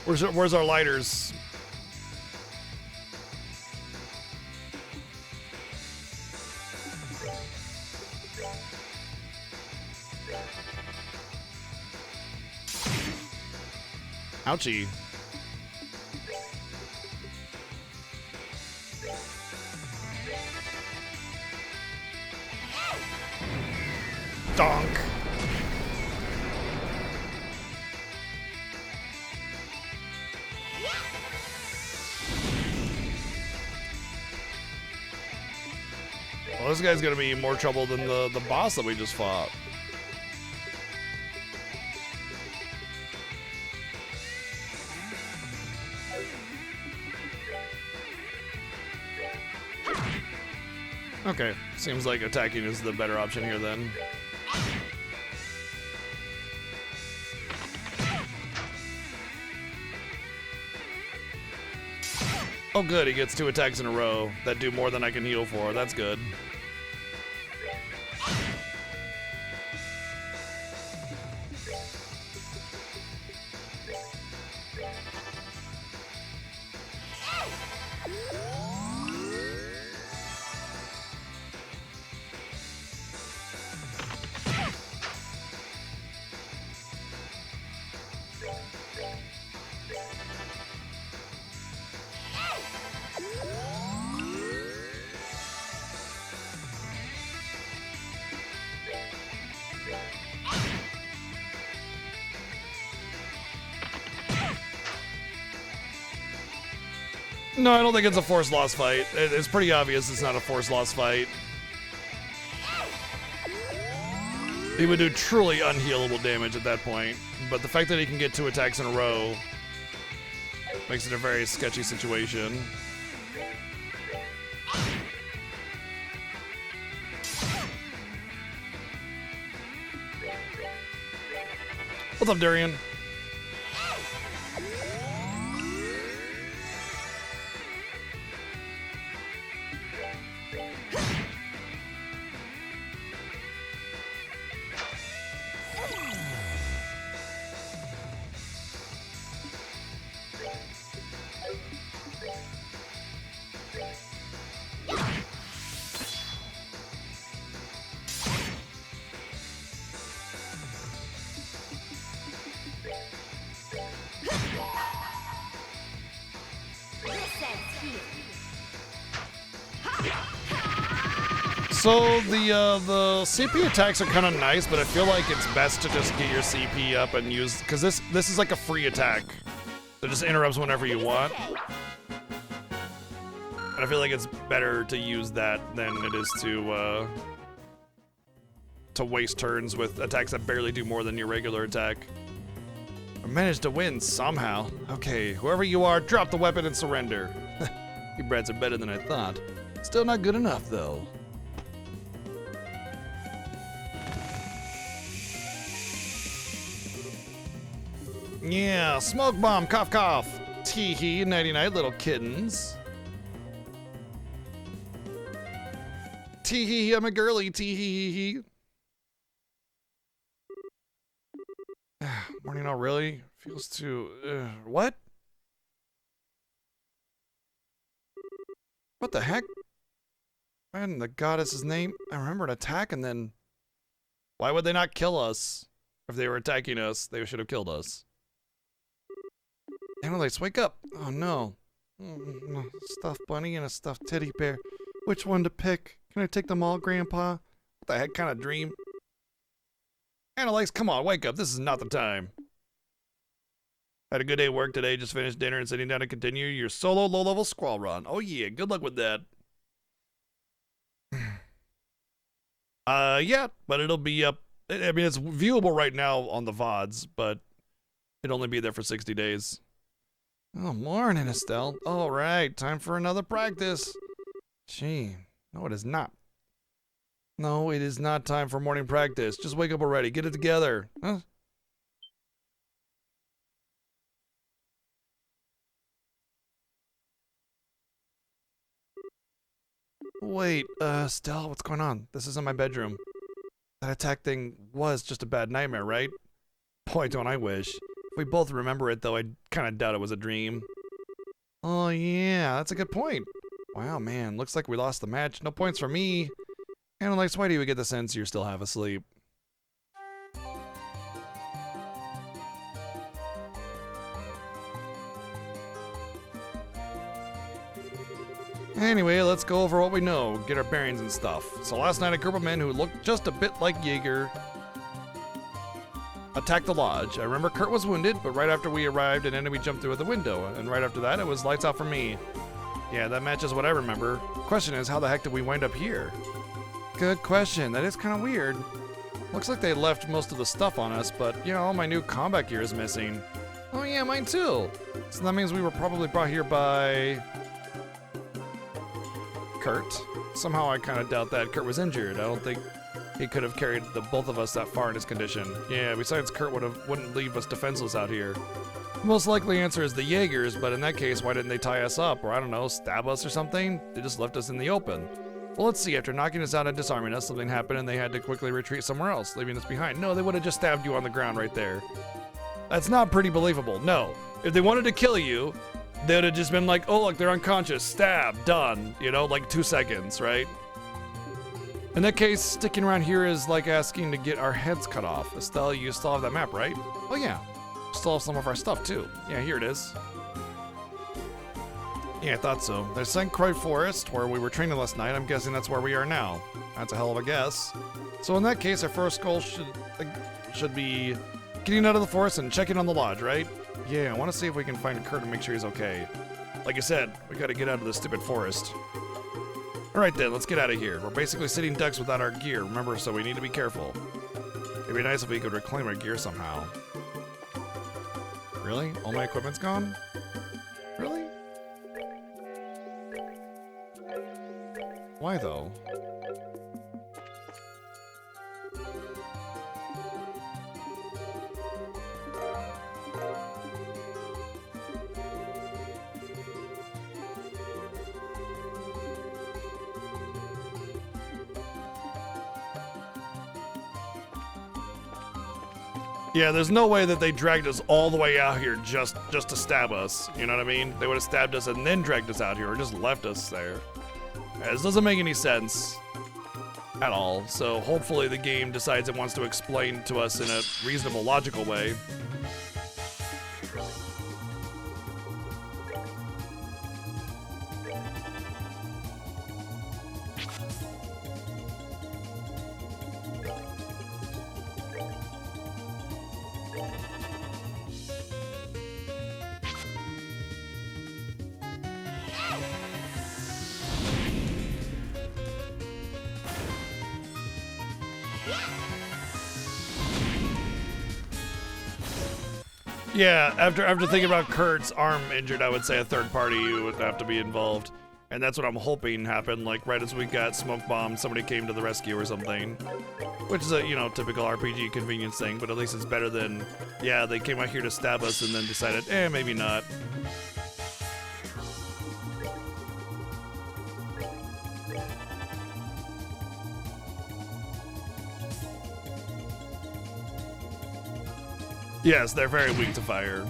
Where's our lighters? Ouchie. Donk. Well, this guy's gonna be more trouble than the boss that we just fought. Okay, seems like attacking is the better option here then. Oh good, he gets 2 attacks in a row that do more than I can heal for. That's good. No, I don't think it's a force loss fight. It's pretty obvious it's not a force loss fight. He would do truly unhealable damage at that point, but the fact that he can get 2 attacks in a row makes it a very sketchy situation. What's up, Durian? So the CP attacks are kind of nice, but I feel like it's best to just get your CP up and use, because this is like a free attack. So it just interrupts whenever you want. And I feel like it's better to use that than it is to waste turns with attacks that barely do more than your regular attack. I managed to win somehow. Okay, whoever you are, drop the weapon and surrender. You brats are better than I thought. Still not good enough though. Yeah, smoke bomb, cough cough. Tee hee, nighty night, little kittens. Tee hee, I'm a girly, tee hee hee hee. Morning already? Feels too. What? What the heck? Why in the goddess's name? I remember an attack and then. Why would they not kill us? If they were attacking us, they should have killed us. Analytes, wake up! Oh no. Stuffed bunny and a stuffed teddy bear. Which one to pick? Can I take them all, Grandpa? What the heck kind of dream? Analytes, come on, wake up. This is not the time. Had a good day at work today. Just finished dinner and sitting down to continue your solo low-level squall run. Oh yeah, good luck with that. Yeah, but it'll be up. I mean, it's viewable right now on the VODs, but it'll only be there for 60 days. Oh, morning, Estelle. All right, time for another practice. Gee, no, it is not. No, it is not time for morning practice. Just wake up already. Get it together. Huh? Wait, Estelle, what's going on? This isn't my bedroom. That attack thing was just a bad nightmare, right? Boy, don't I wish. If we both remember it, though, I kind of doubt it was a dream. Oh, yeah, that's a good point. Wow, man, looks like we lost the match. No points for me. Analytes, why do you get the sense you're still half asleep? Anyway, let's go over what we know, get our bearings and stuff. So last night, a group of men who looked just a bit like Jaeger attacked the lodge. I remember Kurt was wounded, but right after we arrived, an enemy jumped through the window, and right after that, it was lights out for me. Yeah, that matches what I remember. Question is, how the heck did we wind up here? Good question. That is kind of weird. Looks like they left most of the stuff on us, but, you know, all my new combat gear is missing. Oh yeah, mine too. So that means we were probably brought here by Kurt. Somehow I kind of doubt that Kurt was injured. I don't think he could have carried the both of us that far in his condition. Yeah, besides Kurt wouldn't leave us defenseless out here. The most likely answer is the Jaegers, but in that case, why didn't they tie us up? Or I don't know, stab us or something? They just left us in the open. Well, let's see. After knocking us out and disarming us, something happened and they had to quickly retreat somewhere else, leaving us behind. No, they would have just stabbed you on the ground right there. That's not pretty believable. No. If they wanted to kill you, they would have just been like, oh, look, they're unconscious. Stab. Done. You know, like 2 seconds, right? In that case, sticking around here is like asking to get our heads cut off. Estelle, you still have that map, right? Oh, yeah. Still have some of our stuff, too. Yeah, here it is. Yeah, I thought so. There's St. Croix Forest, where we were training last night. I'm guessing that's where we are now. That's a hell of a guess. So in that case, our first goal should be getting out of the forest and checking on the lodge, right? Yeah, I want to see if we can find Kurt and make sure he's okay. Like I said, we gotta get out of this stupid forest. Alright then, let's get out of here. We're basically sitting ducks without our gear, remember, so we need to be careful. It'd be nice if we could reclaim our gear somehow. Really? All my equipment's gone? Really? Why though? Yeah, there's no way that they dragged us all the way out here just to stab us. You know what I mean? They would have stabbed us and then dragged us out here or just left us there. Yeah, this doesn't make any sense at all. So hopefully the game decides it wants to explain to us in a reasonable, logical way. Yeah, after thinking about Kurt's arm injured, I would say a third party would have to be involved. And that's what I'm hoping happened, like right as we got smoke bombed, somebody came to the rescue or something. Which is a, you know, typical RPG convenience thing, but at least it's better than, yeah, they came out here to stab us and then decided, maybe not. Yes, they're very weak to fire.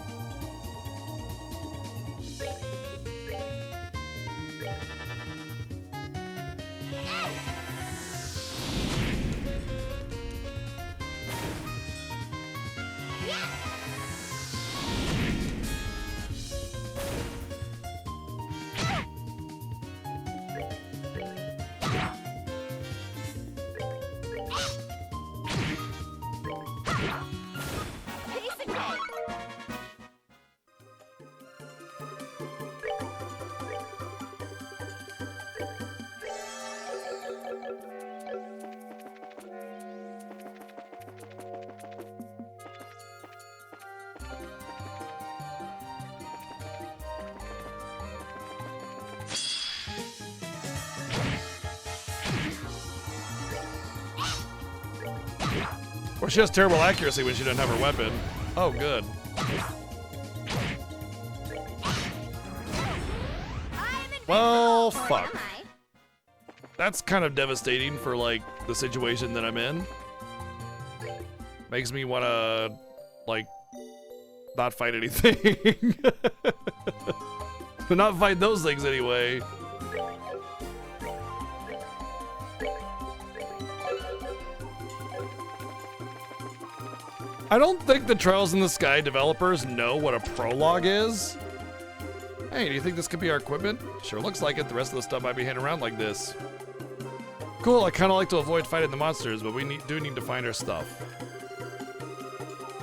Or she has terrible accuracy when she doesn't have her weapon. Oh, good. Well, fuck. That's kind of devastating for, like, the situation that I'm in. Makes me want to, like, not fight anything. But not fight those things anyway. I don't think the Trials in the Sky developers know what a prologue is. Hey, do you think this could be our equipment? Sure looks like it. The rest of the stuff might be hanging around like this. Cool, I kind of like to avoid fighting the monsters, but we do need to find our stuff.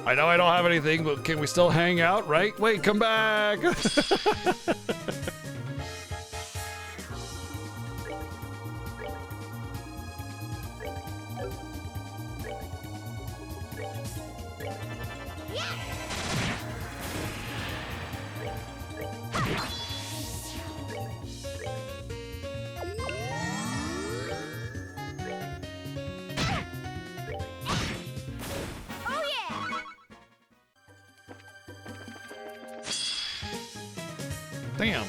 I know I don't have anything, but can we still hang out, right? Wait, come back! Oh yeah! Damn.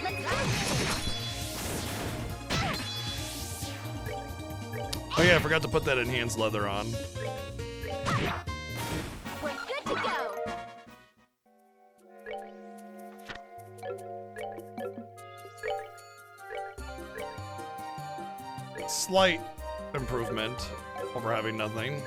Let's go! Oh yeah, I forgot to put that enhanced leather on. We're good to go! Slight improvement over having nothing.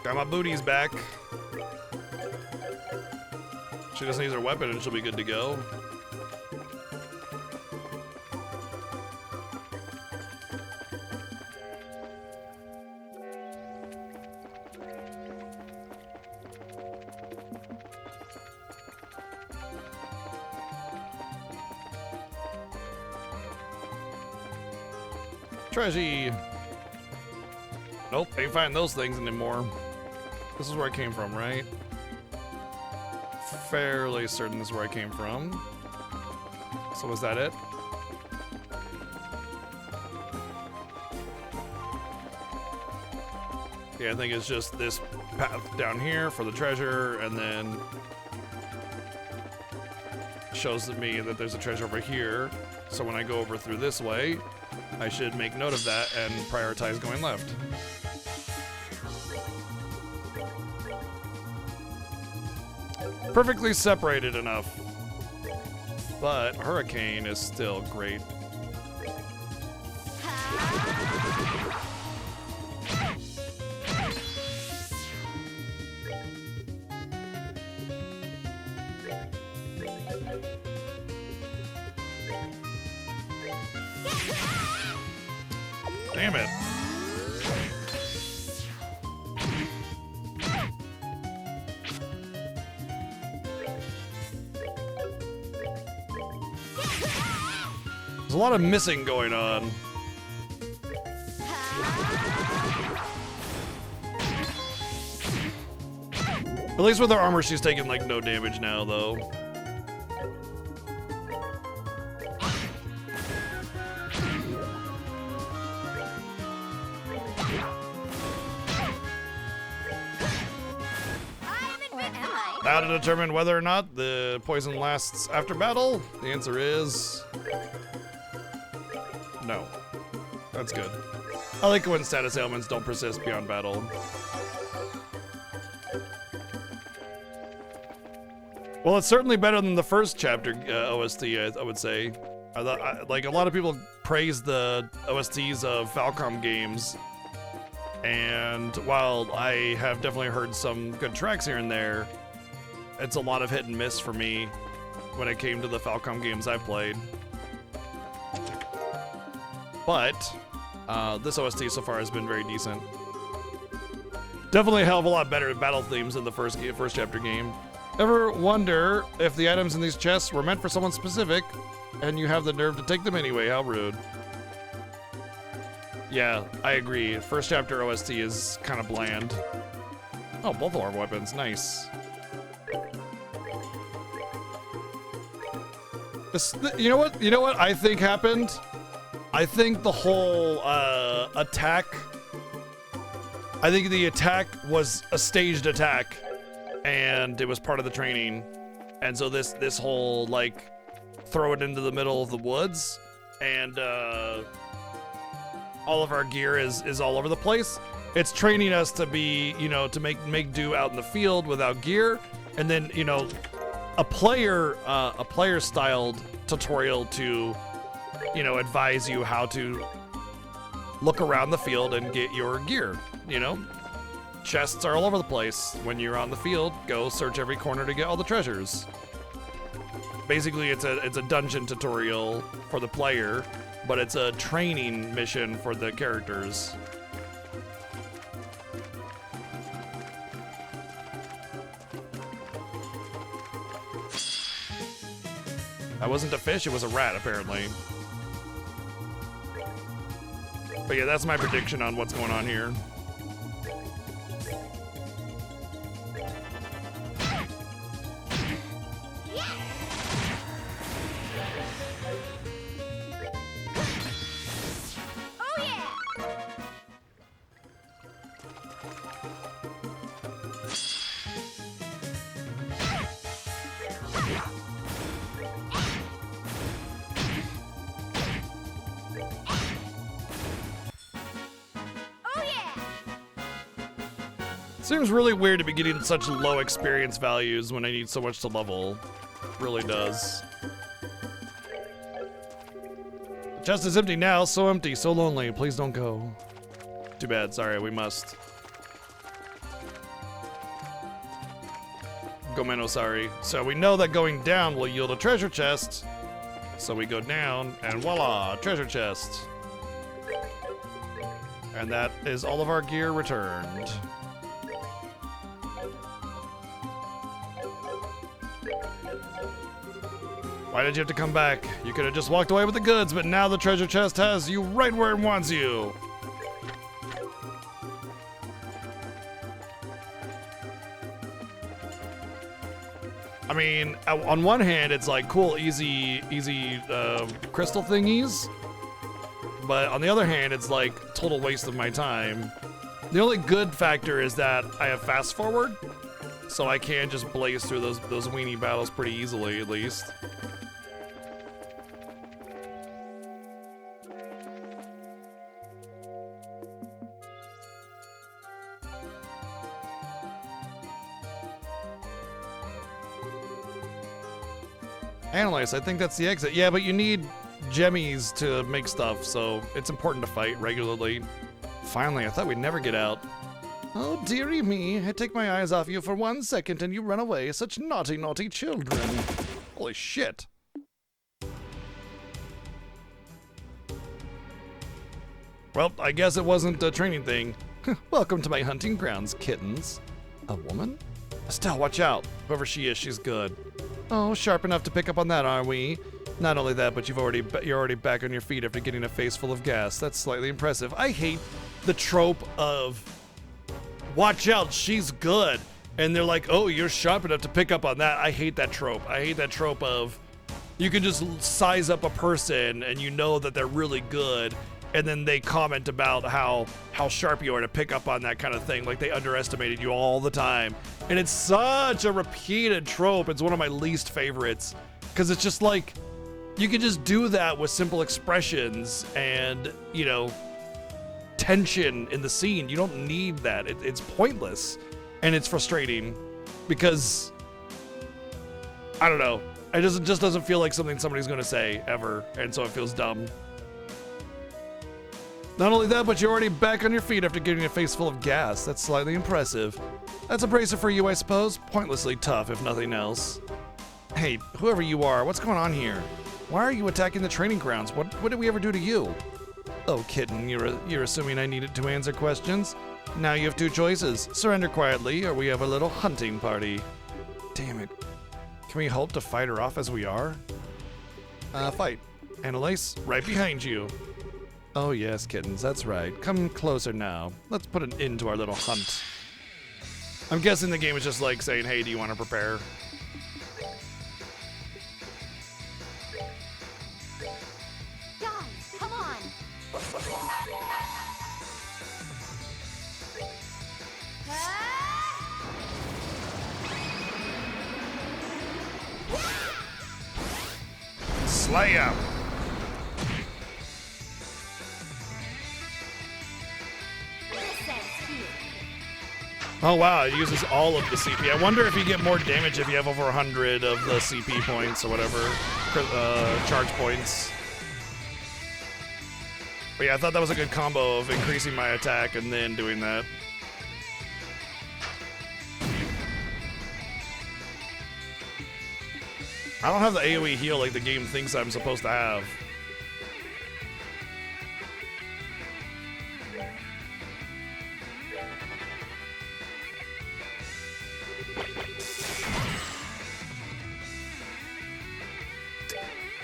Got my booties back. She just needs her weapon and she'll be good to go. Treasure. Nope, ain't finding those things anymore. This is where I came from, right? Fairly certain this is where I came from. So was that it? Yeah, I think it's just this path down here for the treasure, and then shows me that there's a treasure over here. So when I go over through this way, I should make note of that and prioritize going left. Perfectly separated enough. But Hurricane is still great. Damn it. There's a lot of missing going on. At least with her armor, she's taking like no damage now, though. Where am I? How to determine whether or not the poison lasts after battle? The answer is no. That's good. I like when status ailments don't persist beyond battle. Well, it's certainly better than the first chapter OST, I would say. Like, a lot of people praise the OSTs of Falcom games, and while I have definitely heard some good tracks here and there, it's a lot of hit and miss for me when it came to the Falcom games I've played. But this OST so far has been very decent. Definitely a hell of a lot better battle themes than the first chapter game. Ever wonder if the items in these chests were meant for someone specific, and you have the nerve to take them anyway? How rude. Yeah, I agree. First chapter OST is kind of bland. Oh, both orb weapons, nice. You know what I think happened? I think the whole attack. I think the attack was a staged attack, and it was part of the training. And so this whole like throw it into the middle of the woods, and all of our gear is all over the place. It's training us to be, you know, to make do out in the field without gear, and then, you know, a player styled tutorial to, you know, advise you how to look around the field and get your gear. You know, chests are all over the place. When you're on the field, go search every corner to get all the treasures. Basically, it's a dungeon tutorial for the player, but it's a training mission for the characters. That wasn't a fish, it was a rat, apparently. But yeah, that's my prediction on what's going on here. Oh yeah! Oh yeah! Seems really weird to be getting such low experience values when I need so much to level. Really does. The chest is empty now, so empty, so lonely. Please don't go. Too bad, sorry, we must. Gomeno, sorry. So we know that going down will yield a treasure chest. So we go down, and voila, treasure chest. And that is all of our gear returned. Why did you have to come back? You could have just walked away with the goods, but now the treasure chest has you right where it wants you. I mean, on one hand, it's like cool, easy crystal thingies. But on the other hand, it's like total waste of my time. The only good factor is that I have fast forward, so I can just blaze through those weenie battles pretty easily, at least. Analyze, I think that's the exit. Yeah, but you need gemmies to make stuff, so it's important to fight regularly. Finally, I thought we'd never get out. Oh, dearie me, I take my eyes off you for 1 second and you run away. Such naughty, naughty children. Holy shit. Well, I guess it wasn't a training thing. Welcome to my hunting grounds, kittens. A woman? Estelle, watch out. Whoever she is, she's good. Oh, sharp enough to pick up on that, are we? Not only that, but you're already back on your feet after getting a face full of gas. That's slightly impressive. I hate the trope of, watch out, she's good. And they're like, oh, you're sharp enough to pick up on that. I hate that trope. I hate that trope of, you can just size up a person and you know that they're really good, and then they comment about how sharp you are to pick up on that kind of thing, like they underestimated you all the time. And it's such a repeated trope. It's one of my least favorites, because it's just like, you can just do that with simple expressions and, you know, tension in the scene. You don't need that. It's pointless, and it's frustrating because, I don't know, it just doesn't feel like something somebody's going to say ever, and so it feels dumb. Not only that, but you're already back on your feet after getting a face full of gas. That's slightly impressive. That's a bracer for you, I suppose. Pointlessly tough, if nothing else. Hey, whoever you are, what's going on here? Why are you attacking the training grounds? What did we ever do to you? Oh, kitten, you're assuming I needed to answer questions? Now you have two choices. Surrender quietly, or we have a little hunting party. Damn it. Can we hope to fight her off as we are? Fight. Annalise, right behind you. Oh yes, kittens, that's right. Come closer now. Let's put an end to our little hunt. I'm guessing the game is just like saying, hey, do you want to prepare? Guys, come on! Slay him. Oh wow, it uses all of the CP. I wonder if you get more damage if you have over 100 of the CP points or whatever, charge points. But yeah, I thought that was a good combo of increasing my attack and then doing that. I don't have the AoE heal like the game thinks I'm supposed to have.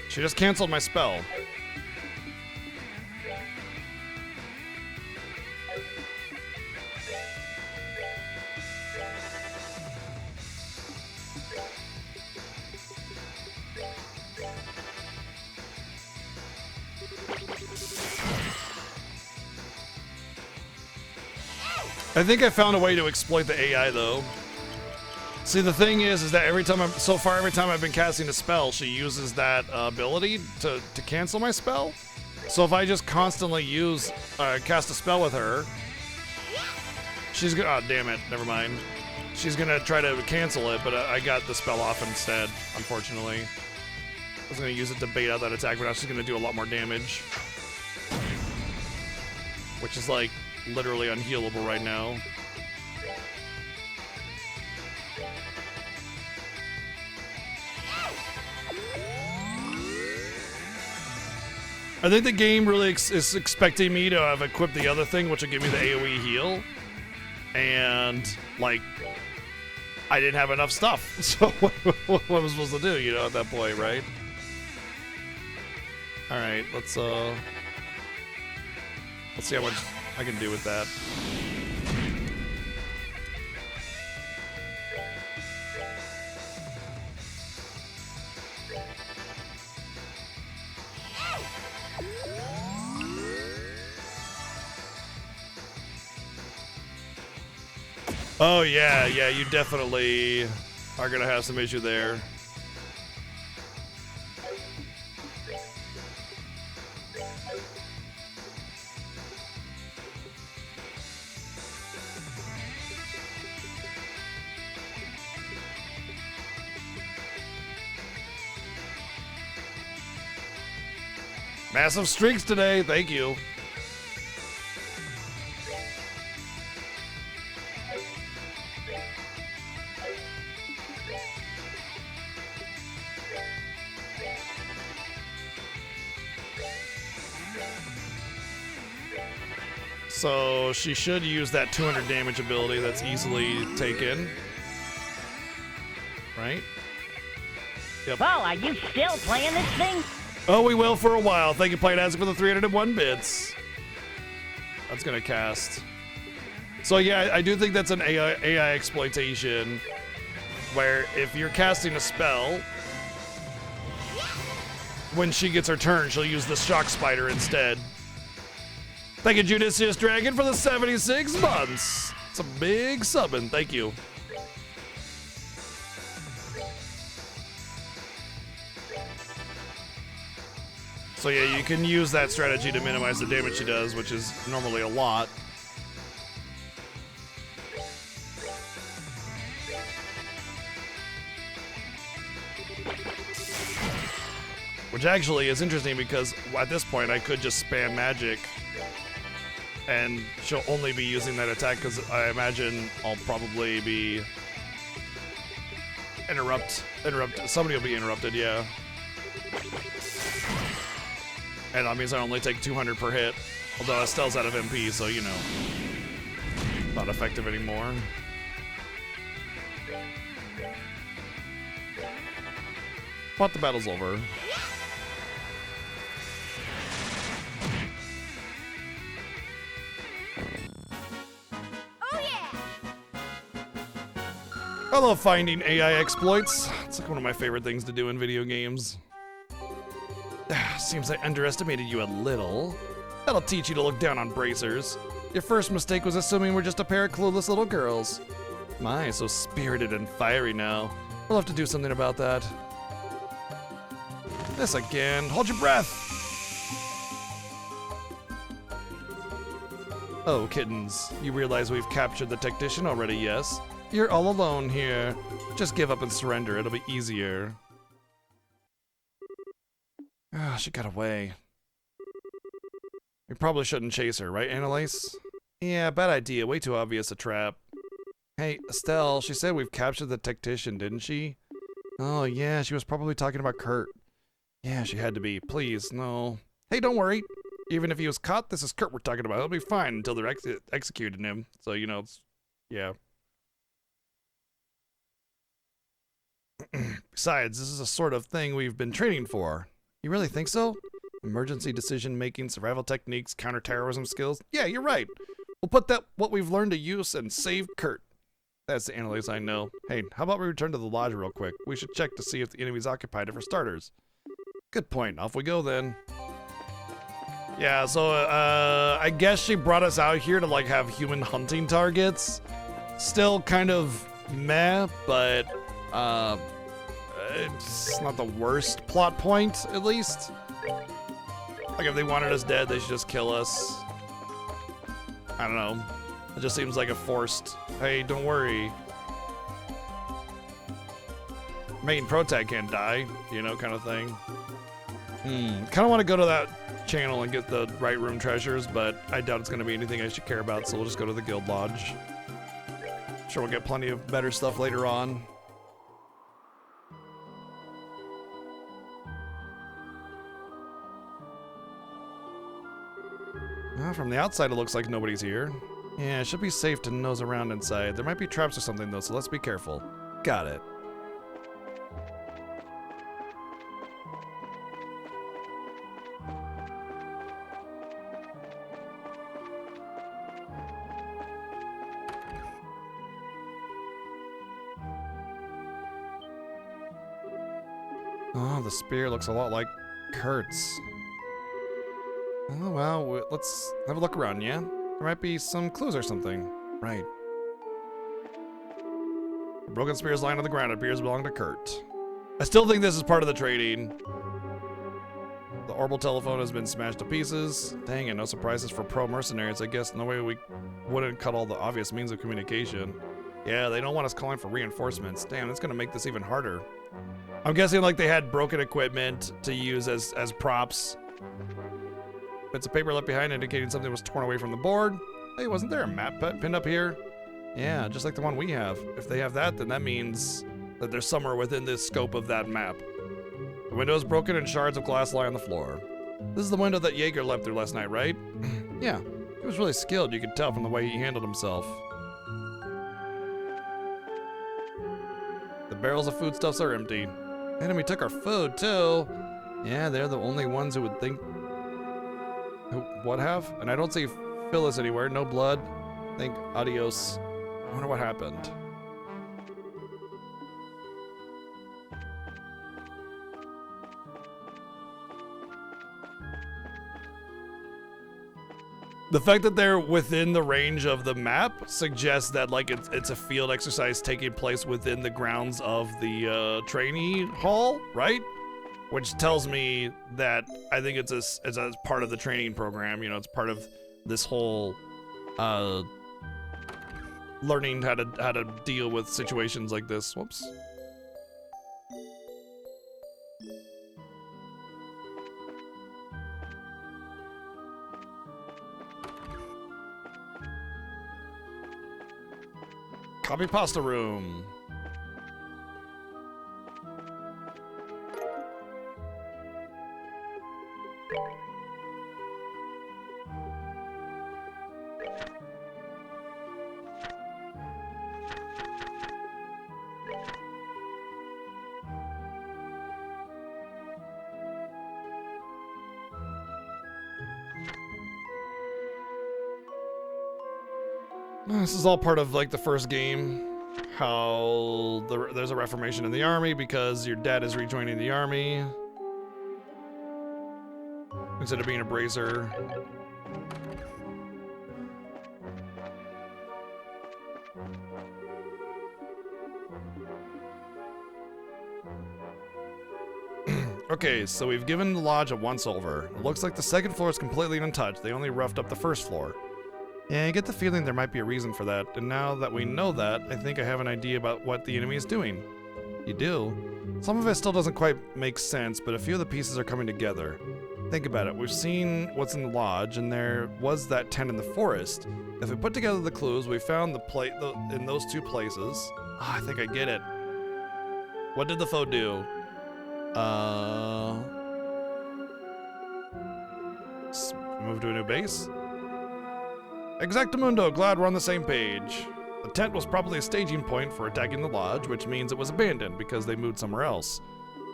She just canceled my spell. I think I found a way to exploit the AI though. See, the thing is that every time I've been casting a spell, she uses that ability to cancel my spell. So if I just constantly cast a spell with her, she's gonna, oh damn it, never mind. She's gonna try to cancel it, but I got the spell off instead, unfortunately. I was gonna use it to bait out that attack, but now she's gonna do a lot more damage. Which is like, literally unhealable right now. I think the game really is expecting me to have equipped the other thing, which will give me the AoE heal. And, like, I didn't have enough stuff. So what was I supposed to do, you know, at that point, right? Alright, let's see how much I can do with that. Oh yeah, you definitely are gonna have some issue there. Massive streaks today, thank you. So she should use that 200 damage ability that's easily taken. Right? Yep. Oh, are you still playing this thing? Oh, we will for a while. Thank you, Played Isaac, for the 301 bits. That's gonna cast. So yeah, I do think that's an AI exploitation, where if you're casting a spell, when she gets her turn, she'll use the Shock Spider instead. Thank you, Judicious Dragon, for the 76 months. It's a big subbing. Thank you. So yeah, you can use that strategy to minimize the damage she does, which is normally a lot. Which actually is interesting because at this point I could just spam magic and she'll only be using that attack because I imagine I'll probably be somebody will be interrupted, yeah. And that means I only take 200 per hit, although Estelle's out of MP, so you know, not effective anymore. But the battle's over. Oh yeah! I love finding AI exploits. It's like one of my favorite things to do in video games. Seems I underestimated you a little. That'll teach you to look down on bracers. Your first mistake was assuming we're just a pair of clueless little girls. My, so spirited and fiery now. We'll have to do something about that. This again. Hold your breath. Oh, kittens. You realize we've captured the tactician already, yes? You're all alone here. Just give up and surrender. It'll be easier. Ah, she got away. We probably shouldn't chase her, right, Annalise? Yeah, bad idea. Way too obvious a trap. Hey, Estelle, she said we've captured the tactician, didn't she? Oh, yeah, she was probably talking about Kurt. Yeah, she had to be. Please, no. Hey, don't worry. Even if he was caught, this is Kurt we're talking about. He'll be fine until they're executing him. So, you know, it's... yeah. Besides, this is a sort of thing we've been training for. You really think so? Emergency decision-making, survival techniques, counterterrorism skills? Yeah, you're right. We'll put that what we've learned to use and save Kurt. That's the Annalise I know. Hey, how about we return to the lodge real quick? We should check to see if the enemy's occupied it for starters. Good point. Off we go then. Yeah, so I guess she brought us out here to like have human hunting targets. Still kind of meh, but it's not the worst plot point, at least. Like if they wanted us dead, they should just kill us. I don't know. It just seems like a forced, hey, don't worry. Main Protag can't die, you know, kind of thing. Kind of want to go to that channel and get the right room treasures, but I doubt it's going to be anything I should care about, so we'll just go to the Guild Lodge. Sure, we'll get plenty of better stuff later on. Well, from the outside, it looks like nobody's here. Yeah, it should be safe to nose around inside. There might be traps or something, though, so let's be careful. Got it. Oh, the spear looks a lot like Kurt's. Oh, well, let's have a look around, yeah? There might be some clues or something. Right. The broken spear is lying on the ground. It appears to belong to Kurt. I still think this is part of the trading. The orbital telephone has been smashed to pieces. Dang it, no surprises for pro mercenaries. I guess no way we wouldn't cut all the obvious means of communication. Yeah, they don't want us calling for reinforcements. Damn, that's gonna make this even harder. I'm guessing like they had broken equipment to use as props. Bits of paper left behind indicating something was torn away from the board. Hey, wasn't there a map pinned up here? Yeah, just like the one we have. If they have that, then that means that they're somewhere within the scope of that map. The window is broken and shards of glass lie on the floor. This is the window that Jaeger left through last night, right? Yeah, he was really skilled, you could tell from the way he handled himself. The barrels of foodstuffs are empty. Enemy took our food, too. Yeah, they're the only ones who would think... What have? And I don't see Phyllis anywhere. No blood. Think adios. I wonder what happened. The fact that they're within the range of the map suggests that like it's a field exercise taking place within the grounds of the trainee hall, right? Which tells me that I think it's a part of the training program. You know, it's part of this whole learning how to deal with situations like this. Whoops. Copy pasta room. This is all part of like the first game, how there's a reformation in the army because your dad is rejoining the army instead of being a bracer. Okay, so we've given the lodge a once over. It looks like the second floor is completely untouched. They only roughed up the first floor. Yeah, I get the feeling there might be a reason for that, and now that we know that, I think I have an idea about what the enemy is doing. You do? Some of it still doesn't quite make sense, but a few of the pieces are coming together. Think about it. We've seen what's in the lodge, and there was that tent in the forest. If we put together the clues, we found the plate in those two places. I think I get it. What did the foe do? Move to a new base? Exactamundo, glad we're on the same page. The tent was probably a staging point for attacking the lodge, which means it was abandoned because they moved somewhere else.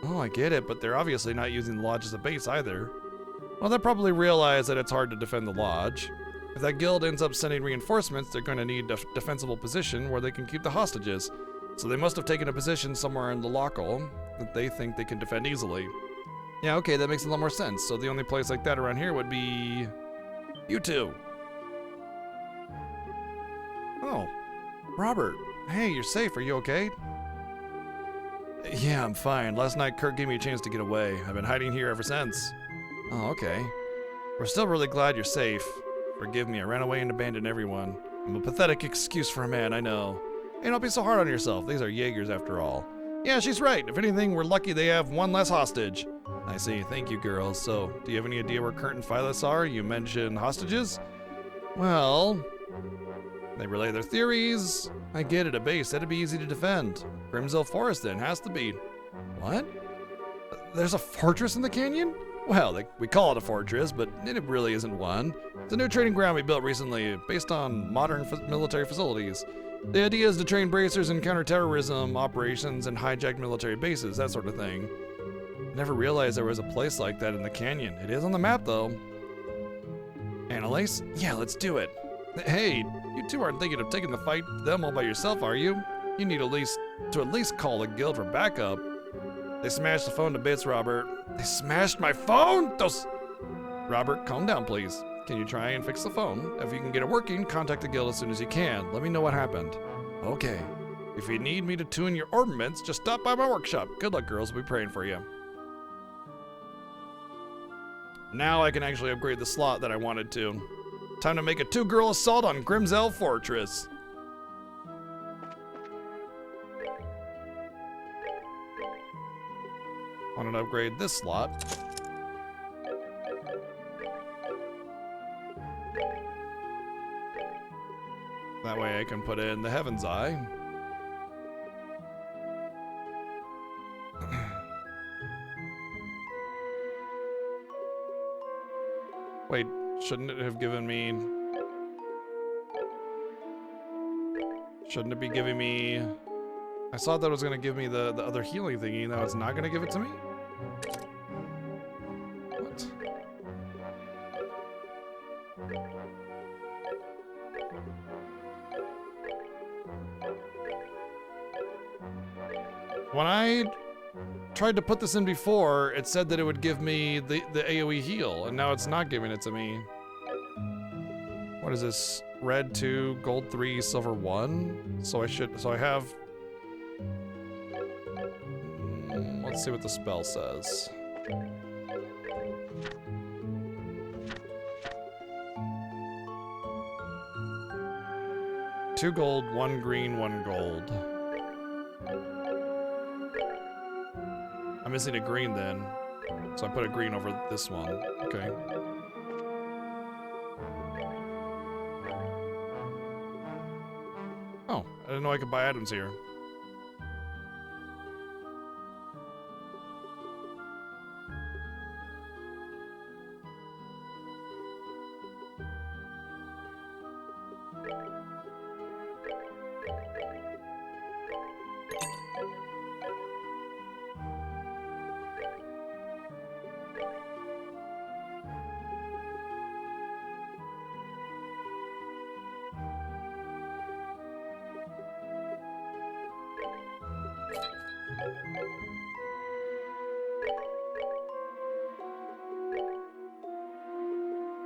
Oh, I get it, but they're obviously not using the lodge as a base either. Well, they probably realize that it's hard to defend the lodge. If that guild ends up sending reinforcements, they're going to need a defensible position where they can keep the hostages. So they must have taken a position somewhere in the local that they think they can defend easily. Yeah, okay, that makes a lot more sense. So the only place like that around here would be you two. Oh, Robert. Hey, you're safe. Are you okay? Yeah, I'm fine. Last night, Kurt gave me a chance to get away. I've been hiding here ever since. Oh, okay. We're still really glad you're safe. Forgive me, I ran away and abandoned everyone. I'm a pathetic excuse for a man, I know. Hey, don't be so hard on yourself. These are Jaegers after all. Yeah, she's right. If anything, we're lucky they have one less hostage. I see. Thank you, girls. So, do you have any idea where Kurt and Phylas are? You mentioned hostages? Well, they relay their theories. I get it, a base. That'd be easy to defend. Grimsdale Forest, then. Has to be. What? There's a fortress in the canyon? Well, we call it a fortress, but it really isn't one. It's a new training ground we built recently, based on modern military facilities. The idea is to train bracers in counterterrorism operations and hijack military bases, that sort of thing. I never realized there was a place like that in the canyon. It is on the map, though. Annalise? Yeah, let's do it. Hey, you two aren't thinking of taking the fight to them all by yourself, are you? You need to at least call the guild for backup. They smashed the phone to bits, Robert. They smashed my phone? Robert, calm down, please. Can you try and fix the phone? If you can get it working, contact the guild as soon as you can. Let me know what happened. Okay. If you need me to tune your ornaments, just stop by my workshop. Good luck, girls. We'll be praying for you. Now I can actually upgrade the slot that I wanted to. Time to make a 2-girl assault on Grimsdale Fortress. Wanted to upgrade this slot. That way I can put in the Heaven's Eye. Wait, shouldn't it have given me... Shouldn't it be giving me... I thought that was going to give me the other healing thingy, now it's not going to give it to me? What? When I tried to put this in before, it said that it would give me the AoE heal, and now it's not giving it to me. What is this? Red 2, gold 3, silver 1? So I have... Let's see what the spell says. Two gold, 1 green, 1 gold. I'm missing a green then, so I put a green over this one. Okay. Oh, I didn't know I could buy items here.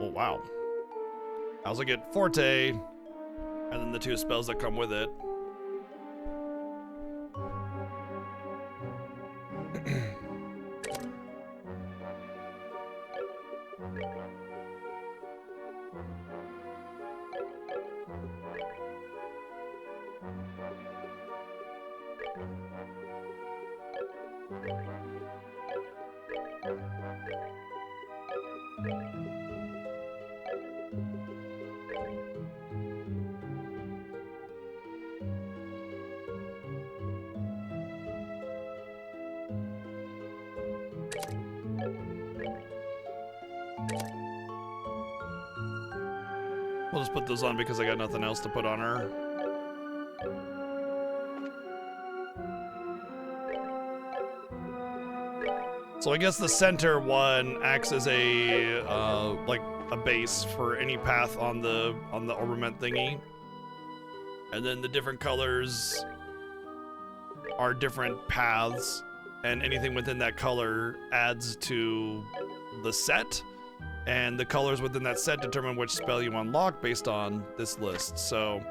Oh, wow. I also get Forte, and then the 2 spells that come with it. We'll just put those on because I got nothing else to put on her. So I guess the center one acts as a like a base for any path on the ornament thingy, and then the different colors are different paths, and anything within that color adds to the set. And the colors within that set determine which spell you unlock based on this list. So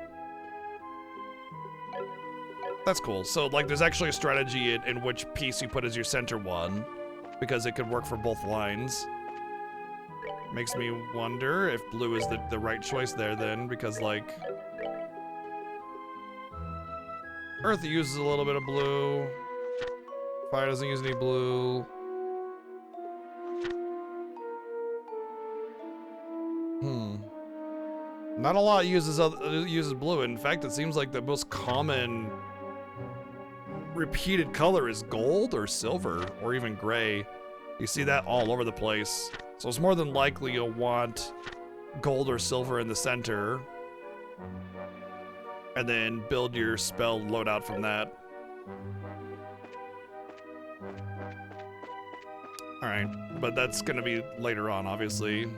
that's cool. So like there's actually a strategy in which piece you put as your center one, because it could work for both lines. Makes me wonder if blue is the right choice there then, because like Earth uses a little bit of blue. Fire doesn't use any blue. Not a lot uses blue. In fact, it seems like the most common repeated color is gold or silver or even gray. You see that all over the place. So it's more than likely you'll want gold or silver in the center, and then build your spell loadout from that. All right, but that's gonna be later on, obviously.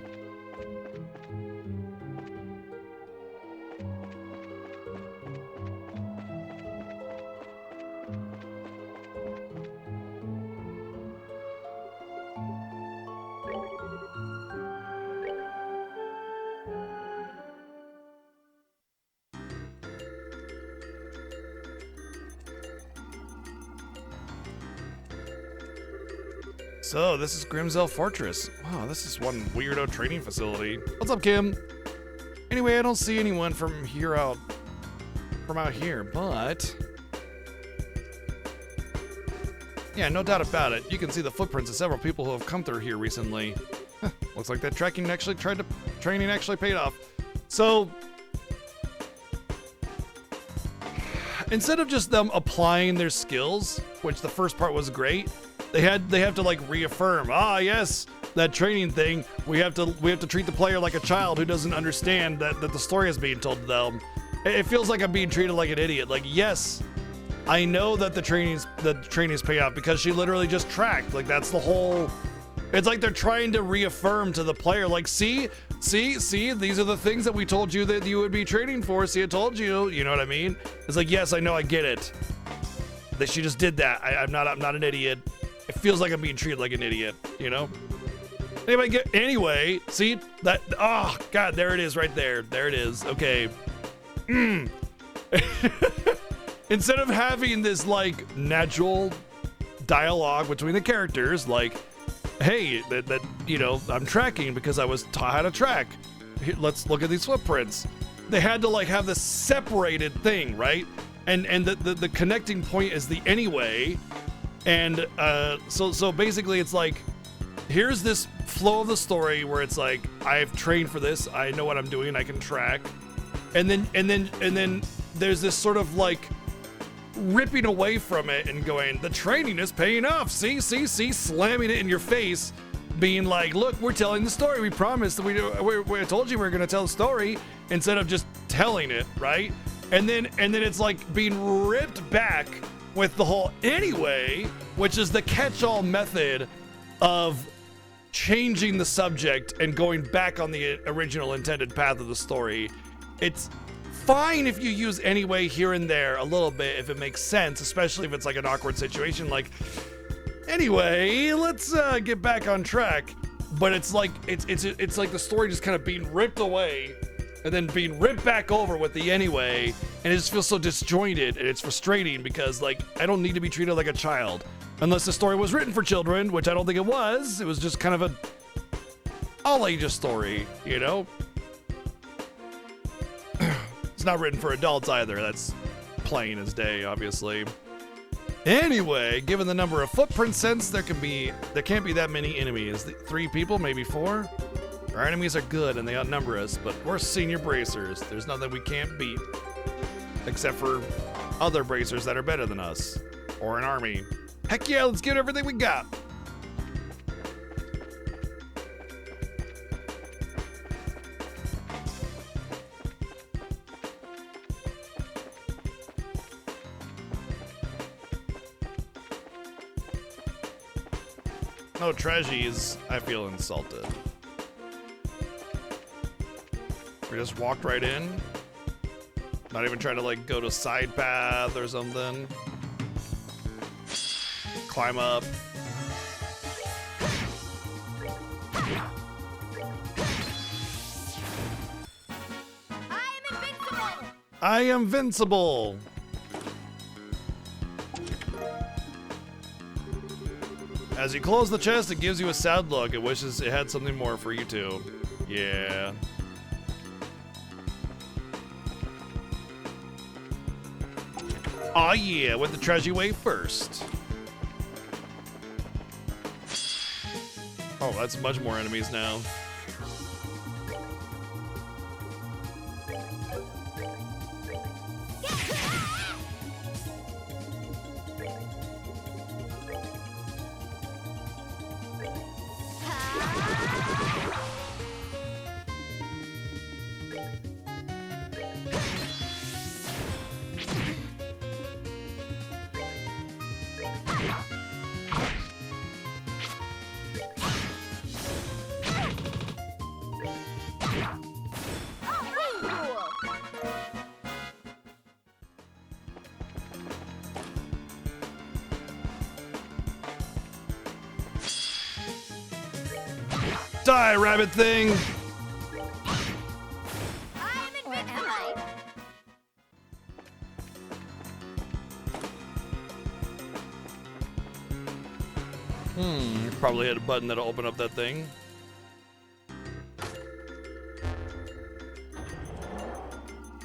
So, this is Grimsell Fortress. Wow, this is one weirdo training facility. What's up, Kim? Anyway, I don't see anyone from out here, but yeah, no doubt about it. You can see the footprints of several people who have come through here recently. Looks like that training actually paid off. So, instead of just them applying their skills, which the first part was great, they have to like reaffirm, yes, that training thing, we have to treat the player like a child who doesn't understand that the story is being told to them. It feels like I'm being treated like an idiot. Like, yes, I know that the training's pay off because she literally just tracked. Like, that's the whole. It's like they're trying to reaffirm to the player, like, see, these are the things that we told you that you would be training for. See, I told you. You know what I mean? It's like, yes, I know, I get it. That she just did that. I'm not an idiot. It feels like I'm being treated like an idiot, you know? Anyway, see that? Oh, God, there it is right there. There it is. Okay. Instead of having this like natural dialogue between the characters, like, hey, that you know, I'm tracking because I was taught how to track. Here, let's look at these footprints. They had to like have this separated thing, right? And the connecting point is the anyway. And so basically it's like, here's this flow of the story where it's like, I've trained for this, I know what I'm doing, I can track. And then there's this sort of like ripping away from it and going, the training is paying off. See, slamming it in your face, being like, look, we're telling the story. We promised that we told you we were going to tell the story, instead of just telling it, right? And then it's like being ripped back with the whole anyway, which is the catch-all method of changing the subject and going back on the original intended path of the story. It's fine if you use anyway here and there a little bit, if it makes sense, especially if it's like an awkward situation, like, anyway, let's get back on track. But it's like it's like the story just kind of being ripped away and then being ripped back over with the anyway, and it just feels so disjointed, and it's frustrating because, like, I don't need to be treated like a child. Unless the story was written for children, which I don't think it was. It was just kind of a all ages story, you know? It's not written for adults either. That's plain as day, obviously. Anyway, given the number of footprint scents, there can't be that many enemies. 3 people, maybe 4. Our enemies are good and they outnumber us, but we're senior bracers. There's nothing we can't beat. Except for other bracers that are better than us. Or an army. Heck yeah, let's give it everything we got. No treasures. I feel insulted. We just walked right in. Not even trying to like go to side path or something. Climb up. I am invincible. As you close the chest, it gives you a sad look. It wishes it had something more for you too. Yeah. Aw yeah, went the treasure way first. Oh, that's much more enemies now. Die, rabbit thing! Where am I? Probably hit a button that'll open up that thing.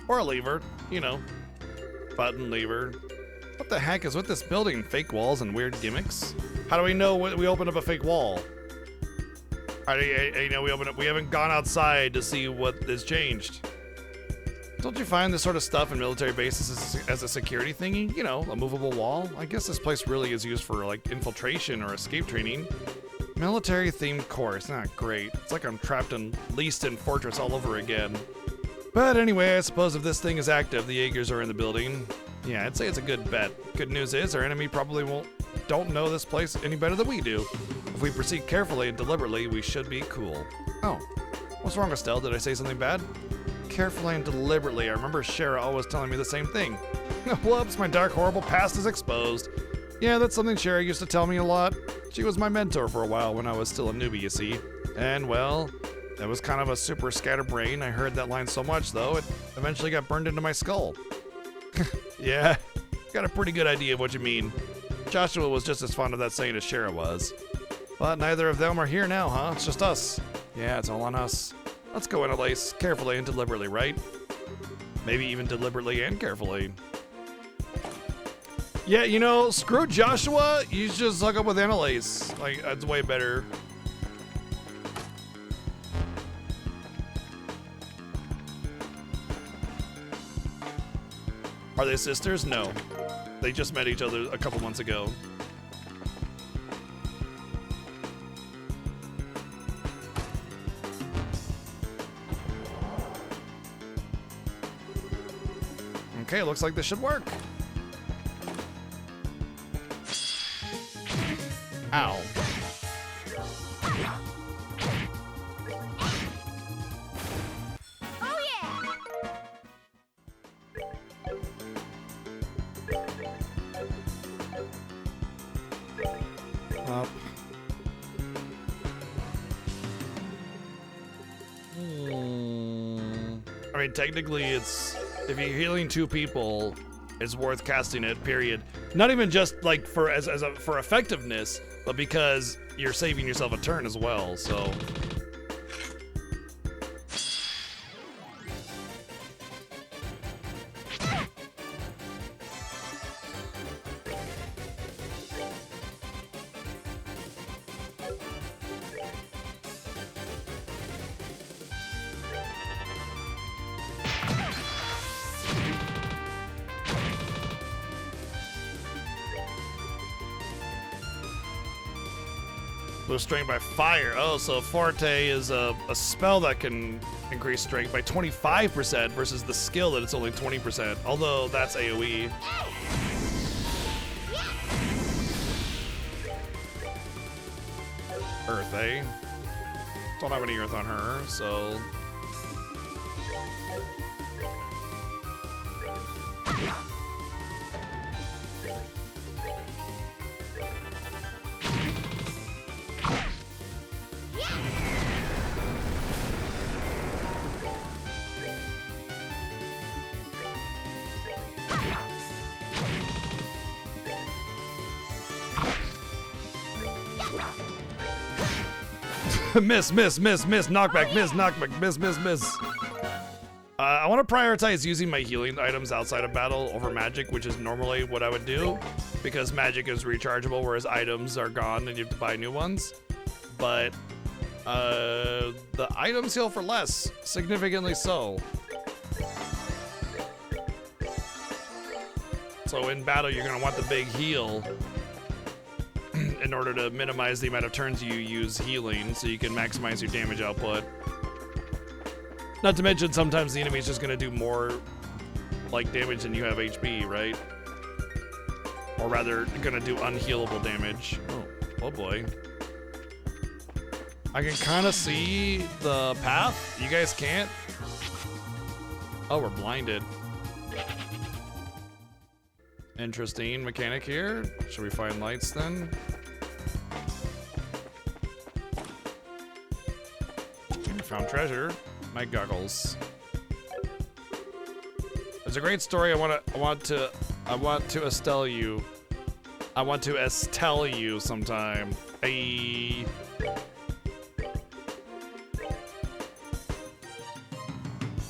Or a lever, you know. Button, lever. What the heck is with this building? Fake walls and weird gimmicks? How do we know we opened up a fake wall? You know, we haven't gone outside to see what has changed. Don't you find this sort of stuff in military bases as a security thingy? You know, a movable wall? I guess this place really is used for, like, infiltration or escape training. Military-themed course. Not great. It's like I'm trapped in Leaston Fortress all over again. But anyway, I suppose if this thing is active, the Jaegers are in the building. Yeah, I'd say it's a good bet. Good news is, our enemy probably don't know this place any better than we do. If we proceed carefully and deliberately, we should be cool. Oh, what's wrong, Estelle? Did I say something bad? Carefully and deliberately. I remember Shara always telling me the same thing. Whoops, my dark, horrible past is exposed. Yeah, that's something Shara used to tell me a lot. She was my mentor for a while when I was still a newbie, you see. And, well, that was kind of a super scatterbrain. I heard that line so much, though, it eventually got burned into my skull. Yeah, got a pretty good idea of what you mean. Joshua was just as fond of that saying as Shara was. But neither of them are here now, huh? It's just us. Yeah, it's all on us. Let's go in a lace, carefully and deliberately, right? Maybe even deliberately and carefully. Yeah, you know, screw Joshua. You should just hook up with Annalise. Like, that's way better. Are they sisters? No. They just met each other a couple months ago. Okay, looks like this should work. Ow. Oh yeah! Up. mean, technically, it's if you're healing 2 people, it's worth casting it. Period. Not even just like for for effectiveness, but because you're saving yourself a turn as well. So. Boost strength by fire. Oh, so Forte is a spell that can increase strength by 25% versus the skill that it's only 20%. Although that's AoE. Earth, eh? Don't have any earth on her, so. Miss, knockback, miss. I want to prioritize using my healing items outside of battle over magic, which is normally what I would do, because magic is rechargeable, whereas items are gone and you have to buy new ones. But the items heal for less, significantly so. So in battle, you're gonna want the big heal in order to minimize the amount of turns you use healing, so you can maximize your damage output. Not to mention, sometimes the enemy's just gonna do more like damage than you have HP, right? Or rather, gonna do unhealable damage. Oh boy. I can kind of see the path. You guys can't? Oh, we're blinded. Interesting mechanic here. Should we find lights then? Found treasure. Night goggles. There's a great story. I want to estelle you. I want to estelle you sometime. Hey.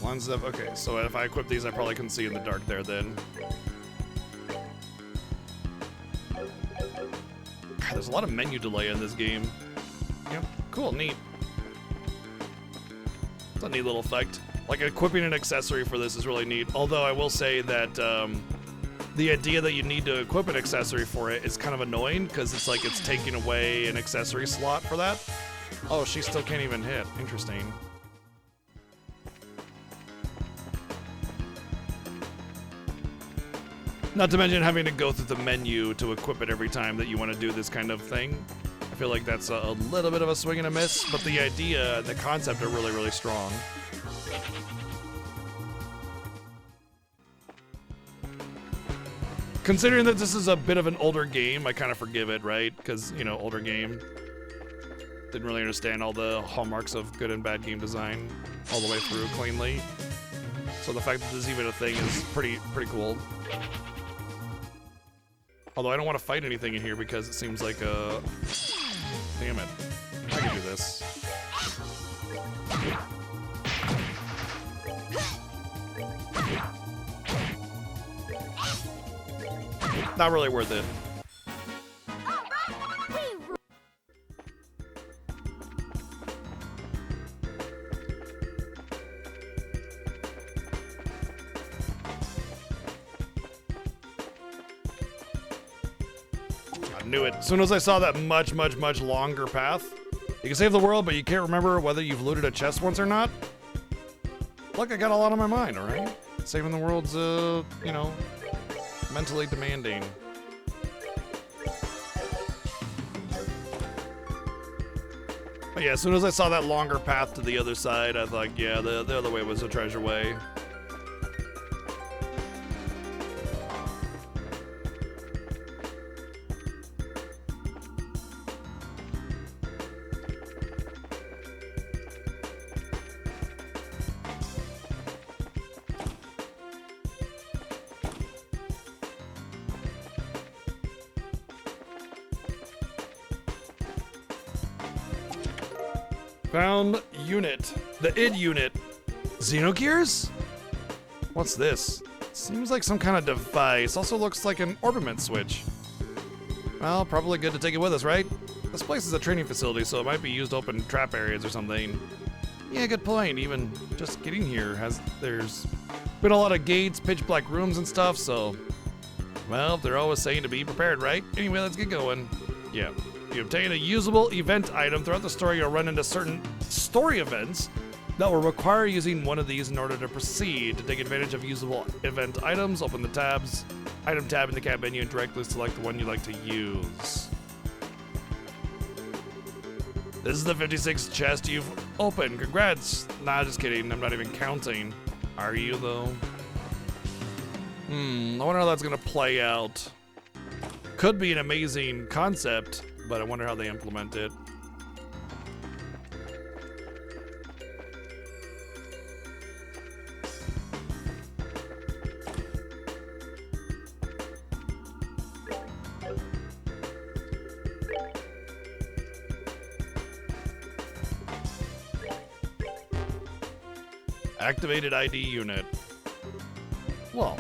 Lens of, okay, so if I equip these, I probably can see in the dark there then. God, there's a lot of menu delay in this game. Yep, cool, neat. It's a neat little effect. Like, equipping an accessory for this is really neat. Although I will say that the idea that you need to equip an accessory for it is kind of annoying, because it's like it's taking away an accessory slot for that. Oh, she still can't even hit. Interesting. Not to mention having to go through the menu to equip it every time that you want to do this kind of thing. I feel like that's a little bit of a swing and a miss, but the idea, the concept are really, really strong. Considering that this is a bit of an older game, I kind of forgive it, right? Because, you know, older game. Didn't really understand all the hallmarks of good and bad game design all the way through cleanly. So the fact that this is even a thing is pretty cool. Although I don't want to fight anything in here because it seems like a... Damn it. I can do this. Not really worth it. I knew it. As soon as I saw that much longer path. You can save the world, but you can't remember whether you've looted a chest once or not. Look, I got a lot on my mind, alright? Saving the world's, you know, mentally demanding. But yeah, as soon as I saw that longer path to the other side, I thought, yeah, the other way was the treasure way. Found unit. The id unit. Xenogears? What's this? Seems like some kind of device. Also looks like an orbiment switch. Well, probably good to take it with us, right? This place is a training facility, so it might be used to open trap areas or something. Yeah, good point. Even just getting here there's been a lot of gates, pitch black rooms and stuff, so well, they're always saying to be prepared, right? Anyway, let's get going. Yeah. If you obtain a usable event item throughout the story, you'll run into certain story events that will require using one of these in order to proceed. To take advantage of usable event items, open the item tab in the cat menu and directly select the one you like to use. This is the 56th chest you've opened. Congrats. Nah, just kidding. I'm not even counting. Are you, though? I wonder how that's gonna play out. Could be an amazing concept, but I wonder how they implement it. Activated ID unit. Well.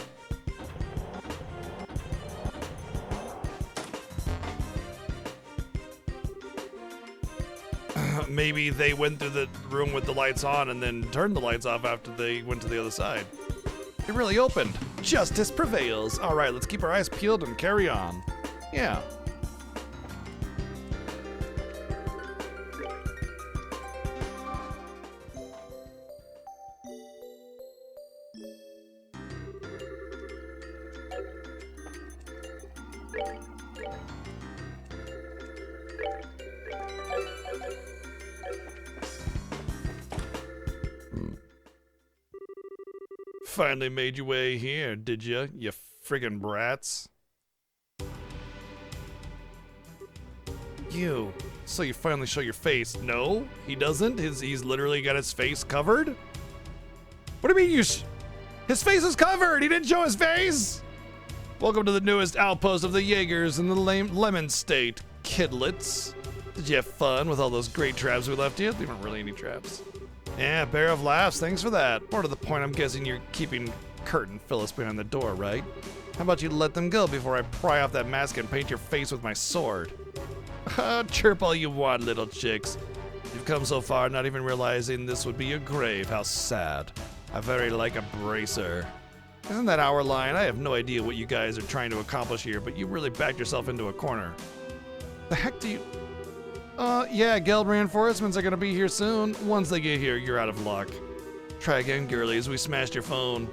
Maybe they went through the room with the lights on and then turned the lights off after they went to the other side. It really opened. Justice prevails. All right, let's keep our eyes peeled and carry on. Yeah. Finally made your way here, did ya, you friggin' brats? You. So you finally show your face. No, he doesn't. He's literally got his face covered? What do you mean his face is covered? He didn't show his face? Welcome to the newest outpost of the Jaegers in the Lemon State, kidlets. Did you have fun with all those great traps we left you? They weren't really any traps. Yeah, bear of laughs, thanks for that. More to the point, I'm guessing you're keeping Kurt and Phyllis behind the door, right? How about you let them go before I pry off that mask and paint your face with my sword? Chirp all you want, little chicks. You've come so far not even realizing this would be your grave. How sad. I very like a bracer. Isn't that our line? I have no idea what you guys are trying to accomplish here, but you really backed yourself into a corner. The heck do you... yeah, Geld reinforcements are gonna be here soon. Once they get here, you're out of luck. Try again, girlies. We smashed your phone.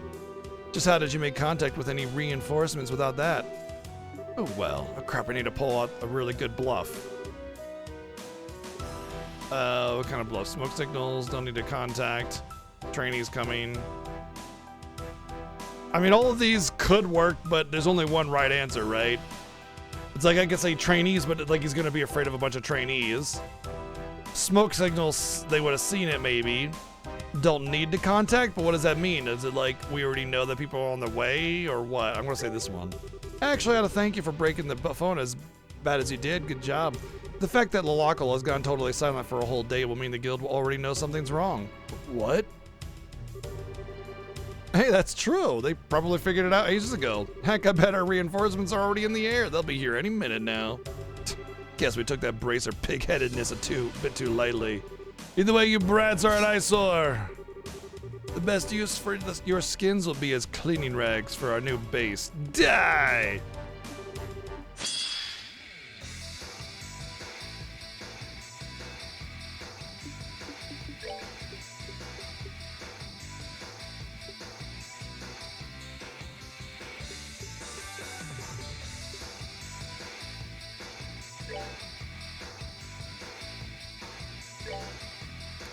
Just how did you make contact with any reinforcements without that? Oh well, crap, I need to pull out a really good bluff. What kind of bluff? Smoke signals, don't need to contact. Trainees coming. I mean, all of these could work, but there's only one right answer, right? It's like I could say trainees, but like he's gonna be afraid of a bunch of trainees. Smoke signals, they would have seen it maybe. Don't need to contact, but what does that mean? Is it like we already know that people are on their way or what? I'm gonna say this one. Actually, I ought to thank you for breaking the phone as bad as you did. Good job. The fact that Lalacal has gone totally silent for a whole day will mean the guild will already know something's wrong. What? Hey, that's true. They probably figured it out ages ago. Heck, I bet our reinforcements are already in the air. They'll be here any minute now. Guess we took that bracer pig-headedness a bit too lightly. Either way, you brats are an eyesore. The best use for your skins will be as cleaning rags for our new base. Die!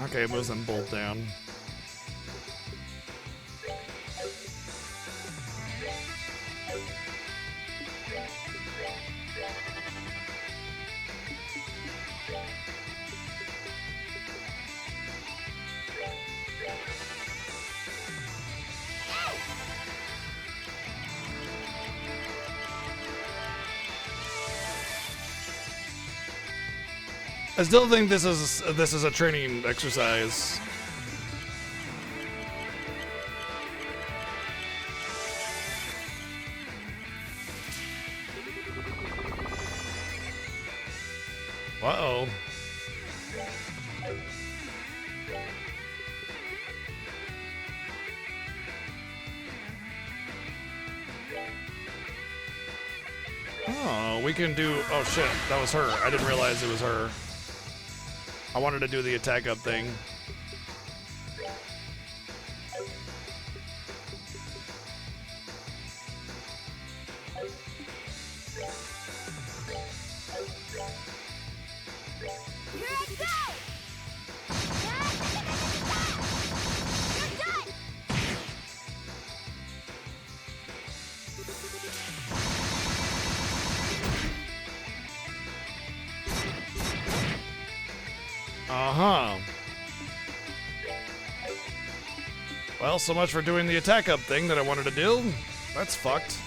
Okay, it moves them both down. I still think this is a training exercise. Uh-oh. Oh, we can do... Oh, shit. That was her. I didn't realize it was her. I wanted to do the attack up thing. Here I go! You're done! Uh-huh. Well, so much for doing the attack up thing that I wanted to do. That's fucked.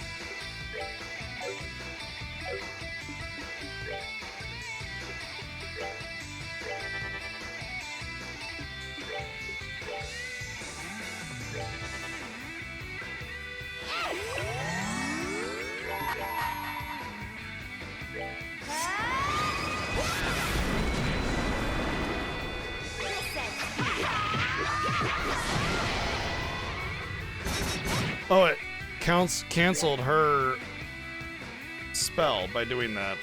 Oh, it canceled her spell by doing that.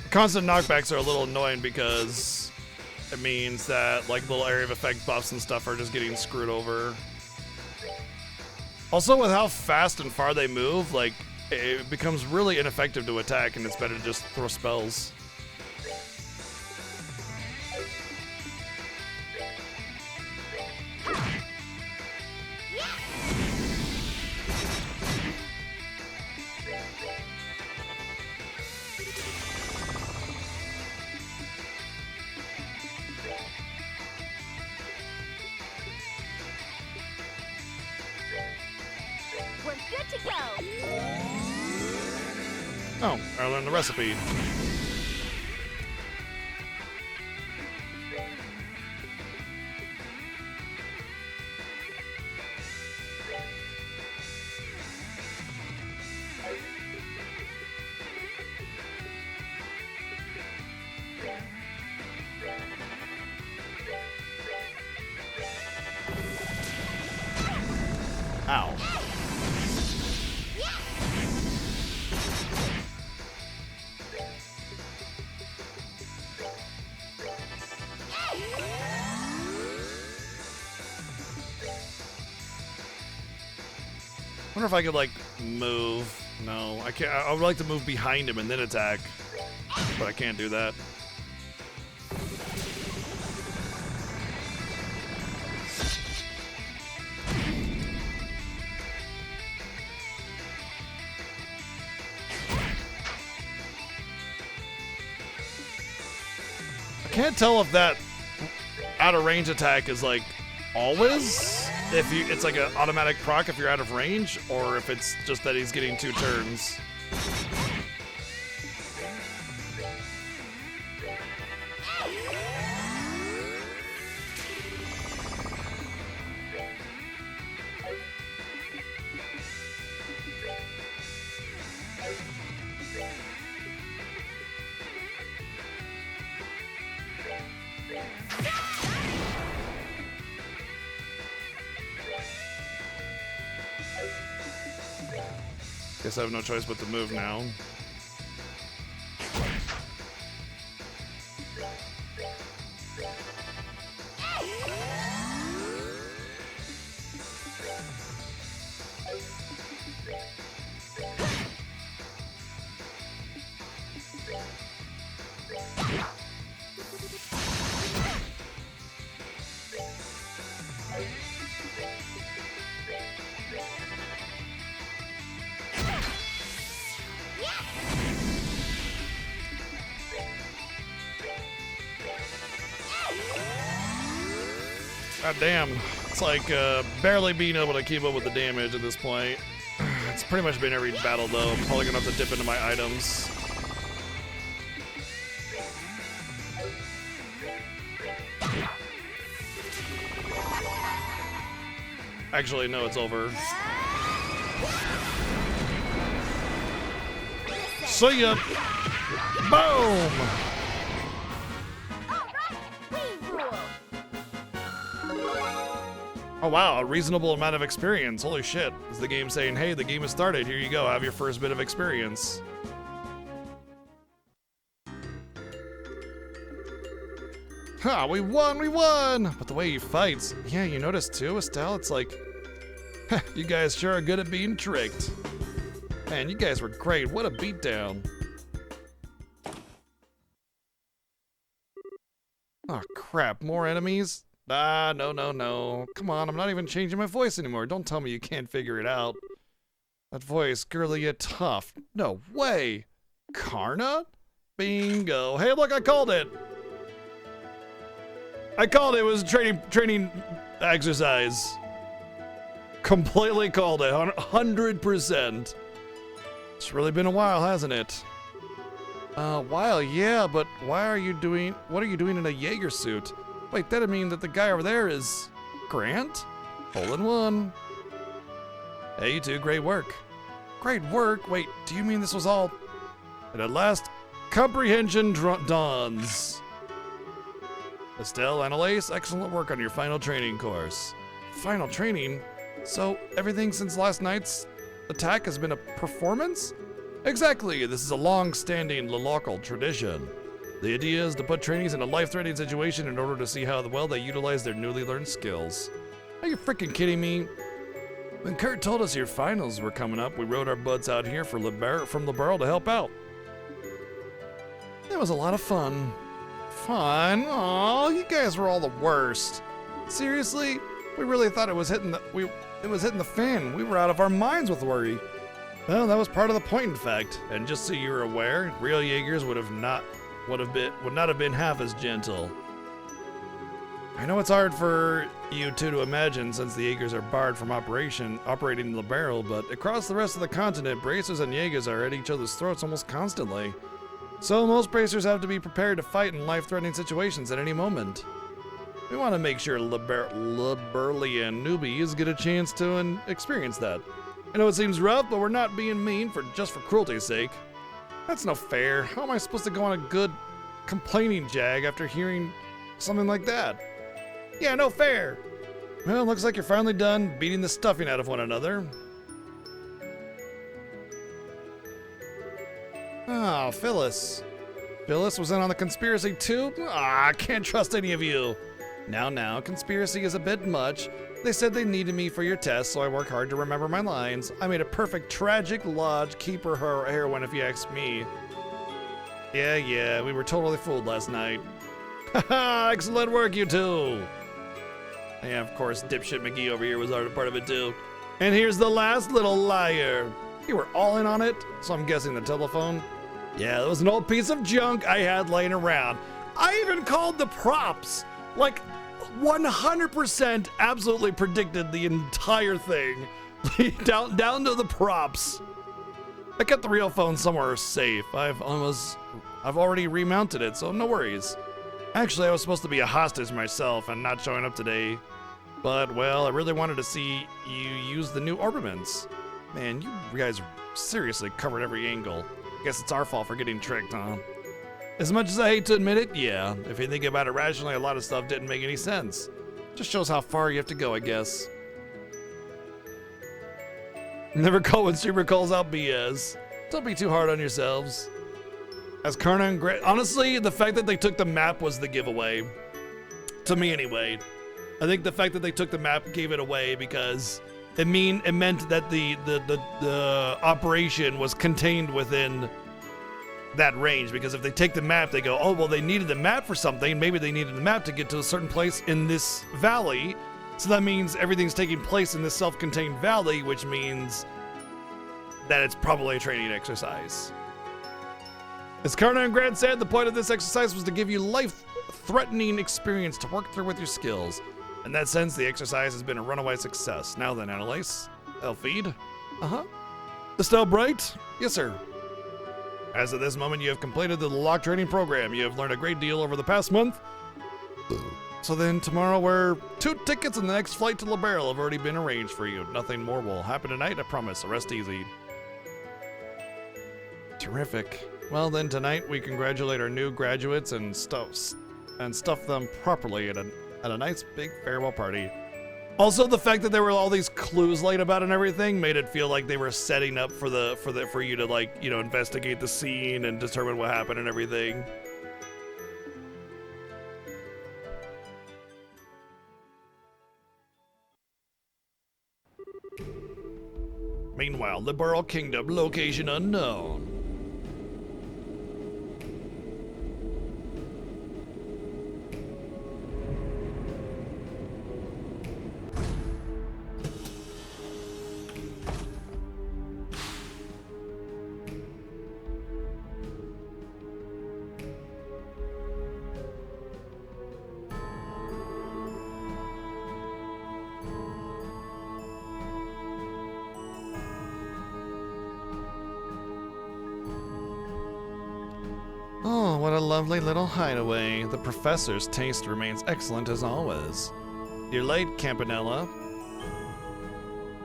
Constant knockbacks are a little annoying because it means that like little area of effect buffs and stuff are just getting screwed over. Also, with how fast and far they move, like it becomes really ineffective to attack, and it's better to just throw spells. We're good to go! Oh, I learned the recipe. Ow. I wonder if I could like move. No, I can't. I would like to move behind him and then attack, but I can't do that. I can't tell if that out of range attack is like always. If you, it's like an automatic proc if you're out of range, or if it's just that he's getting 2 turns. Guess I have no choice but to move now. God damn. It's like barely being able to keep up with the damage at this point. It's pretty much been every battle though. I'm probably gonna have to dip into my items. Actually, no, it's over. See ya! Boom! Oh wow, a reasonable amount of experience. Holy shit. Is the game saying, hey, the game has started. Here you go, have your first bit of experience. Ha, we won! But the way he fights, yeah, you notice too, Estelle? It's like, you guys sure are good at being tricked. Man, you guys were great. What a beatdown. Oh crap, more enemies? Ah, no. Come on, I'm not even changing my voice anymore. Don't tell me you can't figure it out. That voice, girly yet tough. No way. Karna? Bingo. Hey, look, I called it. It was a training exercise. Completely called it, 100%. It's really been a while, hasn't it? While, yeah, but what are you doing in a Jaeger suit? Wait, that'd mean that the guy over there is Grant? Hole in one. Hey, you two, great work. Great work? Wait, do you mean this was all... And at last, comprehension dawns. Estelle, Annalise, excellent work on your final training course. Final training? So, everything since last night's attack has been a performance? Exactly, this is a long-standing local tradition. The idea is to put trainees in a life-threatening situation in order to see how well they utilize their newly learned skills. Are you freaking kidding me? When Kurt told us your finals were coming up, we rode our butts out here from LeBarrel to help out. It was a lot of fun. Fun? Aw, you guys were all the worst. Seriously? We really thought it was hitting the fan. We were out of our minds with worry. Well, that was part of the point, in fact. And just so you're aware, real Jaegers would not have been half as gentle. I know it's hard for you two to imagine since the Jaegers are barred from operating the barrel, but across the rest of the continent, bracers and Jaegers are at each other's throats almost constantly. So most bracers have to be prepared to fight in life-threatening situations at any moment. We want to make sure Liberlian newbies get a chance to experience that. I know it seems rough, but we're not being mean just for cruelty's sake. That's no fair. How am I supposed to go on a good complaining jag after hearing something like that? Yeah, no fair. Well, looks like you're finally done beating the stuffing out of one another. Oh, Phyllis. Phyllis was in on the conspiracy too? I can't trust any of you. Now, conspiracy is a bit much. They said they needed me for your test, so I work hard to remember my lines. I made a perfect tragic lodge keeper heroine, if you ask me. Yeah, we were totally fooled last night. Haha, excellent work, you two. Yeah, of course, dipshit McGee over here was already part of it too. And here's the last little liar. You were all in on it, so I'm guessing the telephone. Yeah, that was an old piece of junk I had laying around. I even called the props. Like, 100% absolutely predicted the entire thing. down to the props. I kept the real phone somewhere safe. I've already remounted it, so no worries. Actually, I was supposed to be a hostage myself and not showing up today. But, well, I really wanted to see you use the new orbaments. Man, you guys seriously covered every angle. Guess it's our fault for getting tricked, huh? As much as I hate to admit it, yeah. If you think about it rationally, a lot of stuff didn't make any sense. Just shows how far you have to go, I guess. Never call when Super calls out BS. Don't be too hard on yourselves. As Karna and Grant, honestly, the fact that they took the map was the giveaway. To me, anyway. I think the fact that they took the map gave it away because it meant that the operation was contained within that range. Because if they take the map, they go, oh well, they needed the map for something. Maybe they needed the map to get to a certain place in this valley. So that means everything's taking place in this self-contained valley, which means that it's probably a training exercise. As Karna and Grant said, the point of this exercise was to give you life-threatening experience to work through with your skills. In that sense, the exercise has been a runaway success. Now then, Annalise. Elfide? Uh-huh. Estelle Bright? Yes, sir. As of this moment, you have completed the lock training program. You have learned a great deal over the past month. So then tomorrow, where 2 tickets and the next flight to LaBarrel have already been arranged for you. Nothing more will happen tonight, I promise. So rest easy. Terrific. Well then, tonight we congratulate our new graduates and stuff them properly at a nice big farewell party. Also, the fact that there were all these clues laid about and everything made it feel like they were setting up for you to, like, you know, investigate the scene and determine what happened and everything. Meanwhile, the Burl Kingdom, location unknown. Oh, what a lovely little hideaway. The professor's taste remains excellent as always. You're late, Campanella.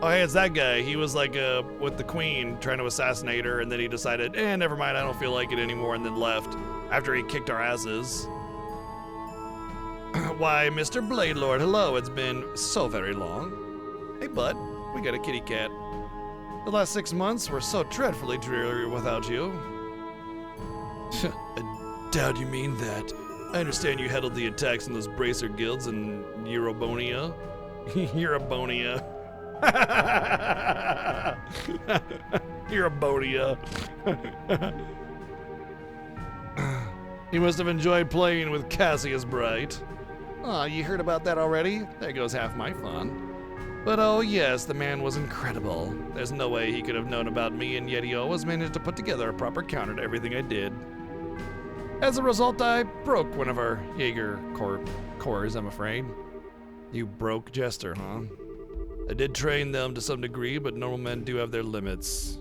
Oh, hey, it's that guy. He was like with the queen trying to assassinate her, and then he decided, never mind, I don't feel like it anymore, and then left after he kicked our asses. Why, Mr. Blade Lord, hello. It's been so very long. Hey, bud, we got a kitty cat. The last 6 months were so dreadfully dreary without you. I doubt you mean that. I understand you handled the attacks in those bracer guilds in Eurobonia. Eurobonia. Eurobonia. You must have enjoyed playing with Cassius Bright. Aw, you heard about that already? There goes half my fun. But oh yes, the man was incredible. There's no way he could have known about me, and yet he always managed to put together a proper counter to everything I did. As a result, I broke one of our Jaeger cores, I'm afraid. You broke Jester, huh? I did train them to some degree, but normal men do have their limits.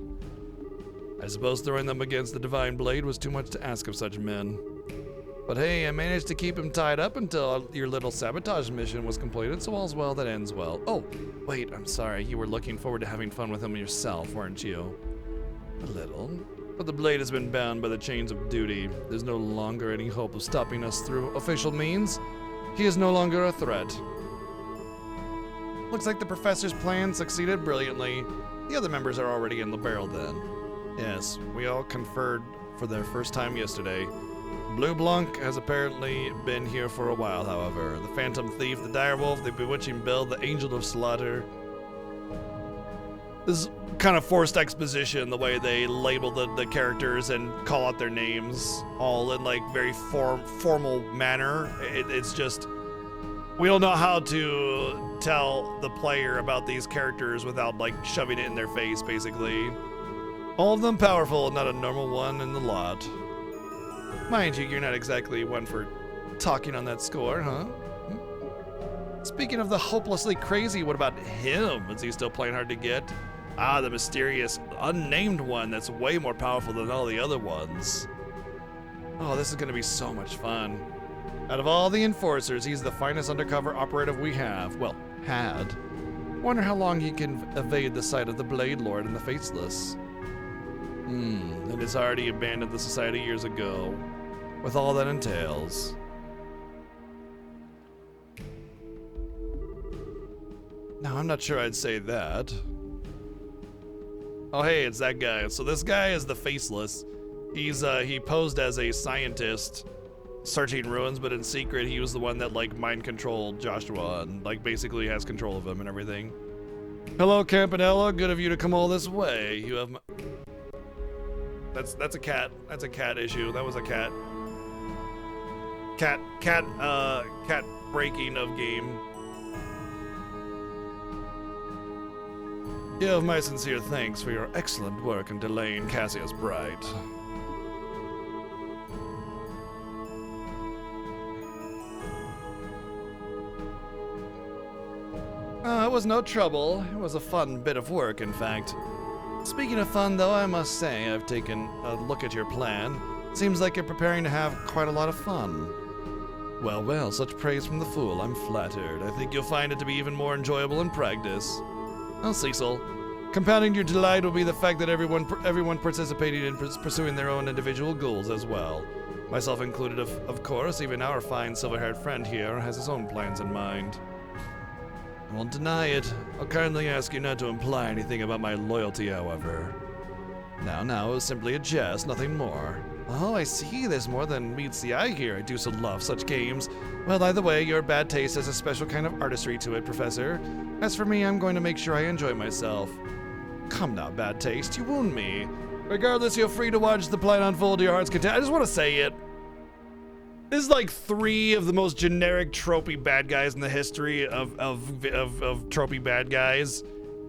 I suppose throwing them against the Divine Blade was too much to ask of such men. But hey, I managed to keep him tied up until your little sabotage mission was completed, so all's well that ends well. Oh, wait, I'm sorry. You were looking forward to having fun with him yourself, weren't you? A little. But the blade has been bound by the chains of duty. There's no longer any hope of stopping us through official means. He is no longer a threat. Looks like the professor's plan succeeded brilliantly. The other members are already in the barrel then. Yes, we all conferred for their first time yesterday. Blue Blanc has apparently been here for a while, however. The Phantom Thief, the Direwolf, the Bewitching Bell, the Angel of Slaughter. This is kind of forced exposition, the way they label the characters and call out their names, all in like very formal manner. It's just, we don't know how to tell the player about these characters without like shoving it in their face, basically. All of them powerful, not a normal one in the lot. Mind you, you're not exactly one for talking on that score, huh? Speaking of the hopelessly crazy, what about him? Is he still playing hard to get? Ah, the mysterious, unnamed one that's way more powerful than all the other ones. Oh, this is gonna be so much fun. Out of all the enforcers, he's the finest undercover operative we have. Well, had. Wonder how long he can evade the sight of the Blade Lord and the Faceless. And has already abandoned the society years ago, with all that entails. No, I'm not sure I'd say that. Oh, hey, it's that guy. So this guy is the Faceless. He posed as a scientist searching ruins, but in secret he was the one that like mind controlled Joshua and like basically has control of him and everything. Hello, Campanella. Good of you to come all this way. You have That's a cat. That's a cat issue. That was a cat. Cat breaking of game. You have my sincere thanks for your excellent work in delaying Cassius Bright. was no trouble. It was a fun bit of work, in fact. Speaking of fun, though, I must say I've taken a look at your plan. Seems like you're preparing to have quite a lot of fun. Well, well, such praise from the fool. I'm flattered. I think you'll find it to be even more enjoyable in practice. Well, Cecil, compounding your delight will be the fact that everyone participating in pursuing their own individual goals as well. Myself included, of course. Even our fine silver-haired friend here has his own plans in mind. I won't deny it. I'll kindly ask you not to imply anything about my loyalty, however. Now, it was simply a jest, nothing more. Oh, I see. There's more than meets the eye here. I do so love such games. Well, either way, your bad taste has a special kind of artistry to it, Professor. As for me, I'm going to make sure I enjoy myself. Come now, bad taste. You wound me. Regardless, you're free to watch the plan unfold to your heart's content. I just want to say it. This is like 3 of the most generic tropey bad guys in the history of tropey bad guys.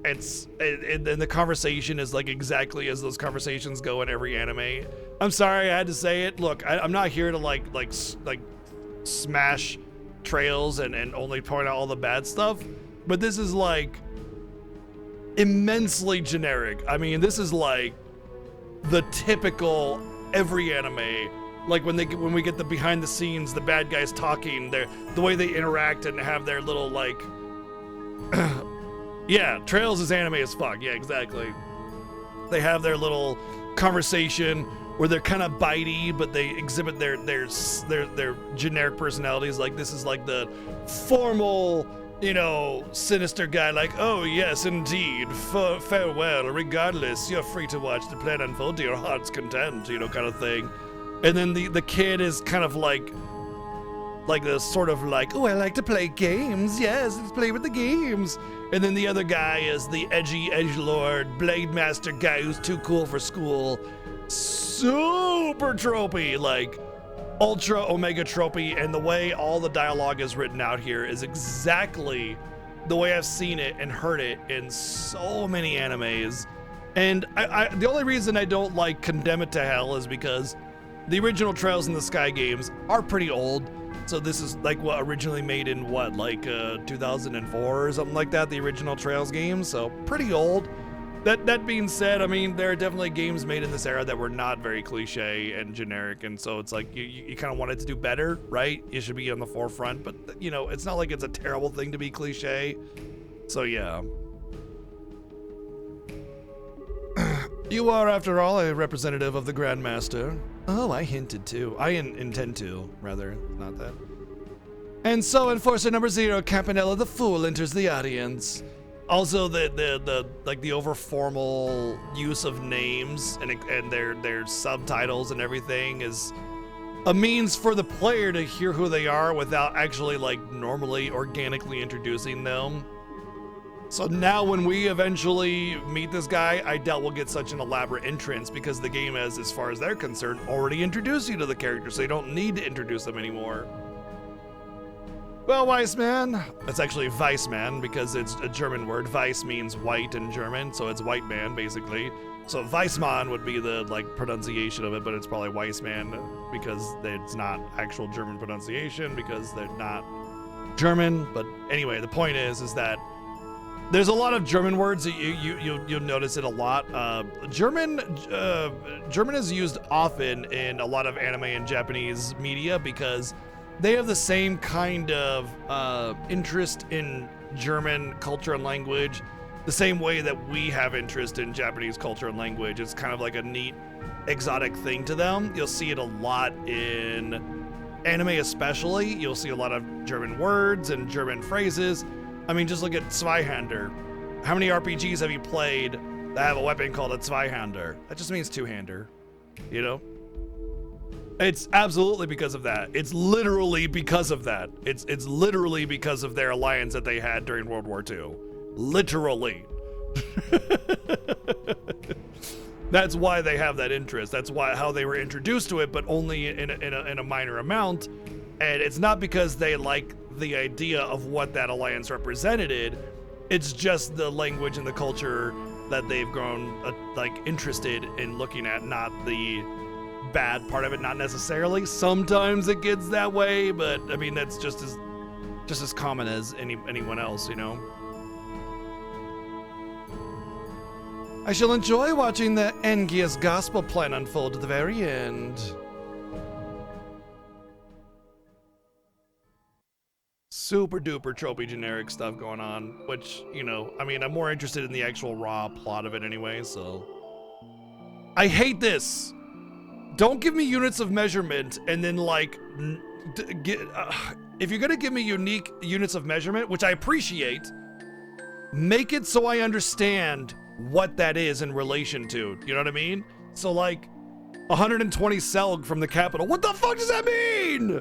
And the conversation is like exactly as those conversations go in every anime. I'm sorry I had to say it. Look, I'm not here to like smash trails and only point out all the bad stuff, but this is like immensely generic. I mean, this is like the typical every anime. Like when we get the behind the scenes, the bad guys talking, the way they interact and have their little like yeah, Trails is anime as fuck. Yeah, exactly. They have their little conversation where they're kind of bitey, but they exhibit their generic personalities. Like this is like the formal, sinister guy. Like, oh yes, indeed, farewell. Regardless, you're free to watch the plan unfold to your heart's content. Kind of thing. And then the kid is kind of like the sort of like, oh, I like to play games. Yes, let's play with the games. And then the other guy is the edgy edgelord blade master guy who's too cool for school. Super tropey, like ultra omega tropey. And the way all the dialogue is written out here is exactly the way I've seen it and heard it in so many animes. And I the only reason I don't like Condemn It to Hell is because the original Trails in the Sky games are pretty old. So this is like what originally made in 2004 or something like that, the original Trails games. So pretty old. That being said, I mean, there are definitely games made in this era that were not very cliche and generic. And so it's like you kind of wanted to do better, right? You should be on the forefront. But, it's not like it's a terrible thing to be cliche. So yeah. You are, after all, a representative of the Grandmaster. Oh, I hinted to. I intend to, rather, not that. And so, Enforcer number 0, Campanella the Fool, enters the audience. Also, the over formal use of names and their subtitles and everything is a means for the player to hear who they are without actually normally organically introducing them. So now when we eventually meet this guy, I doubt we'll get such an elaborate entrance because the game has, as far as they're concerned, already introduced you to the character, so you don't need to introduce them anymore. Well, Weissman, it's actually Weissman because it's a German word. Weiss means white in German, so it's white man basically. So Weissman would be the pronunciation of it, but it's probably Weissman because it's not actual German pronunciation because they're not German. But anyway, the point is that there's a lot of German words that you'll notice it a lot. German is used often in a lot of anime and Japanese media because they have the same kind of interest in German culture and language, the same way that we have interest in Japanese culture and language. It's kind of like a neat, exotic thing to them. You'll see it a lot in anime especially. You'll see a lot of German words and German phrases. I mean, just look at Zweihander. How many RPGs have you played that have a weapon called a Zweihander? That just means two-hander, It's absolutely because of that. It's literally because of that. It's literally because of their alliance that they had during World War II. Literally. That's why they have that interest. That's how they were introduced to it, but only in a minor amount. And it's not because they like the idea of what that alliance represented. It's just the language and the culture that they've grown interested in looking at, not the bad part of it, not necessarily. Sometimes it gets that way, but I mean that's just as common as anyone else, I shall enjoy watching the Engius gospel plan unfold to the very end. Super duper tropey generic stuff going on, which, you know, I mean, I'm more interested in the actual raw plot of it anyway, so. I hate this. Don't give me units of measurement and then, like, if you're gonna give me unique units of measurement, which I appreciate, make it so I understand what that is in relation to. You know what I mean? So, like, 120 Selg from the capital. What the fuck does that mean?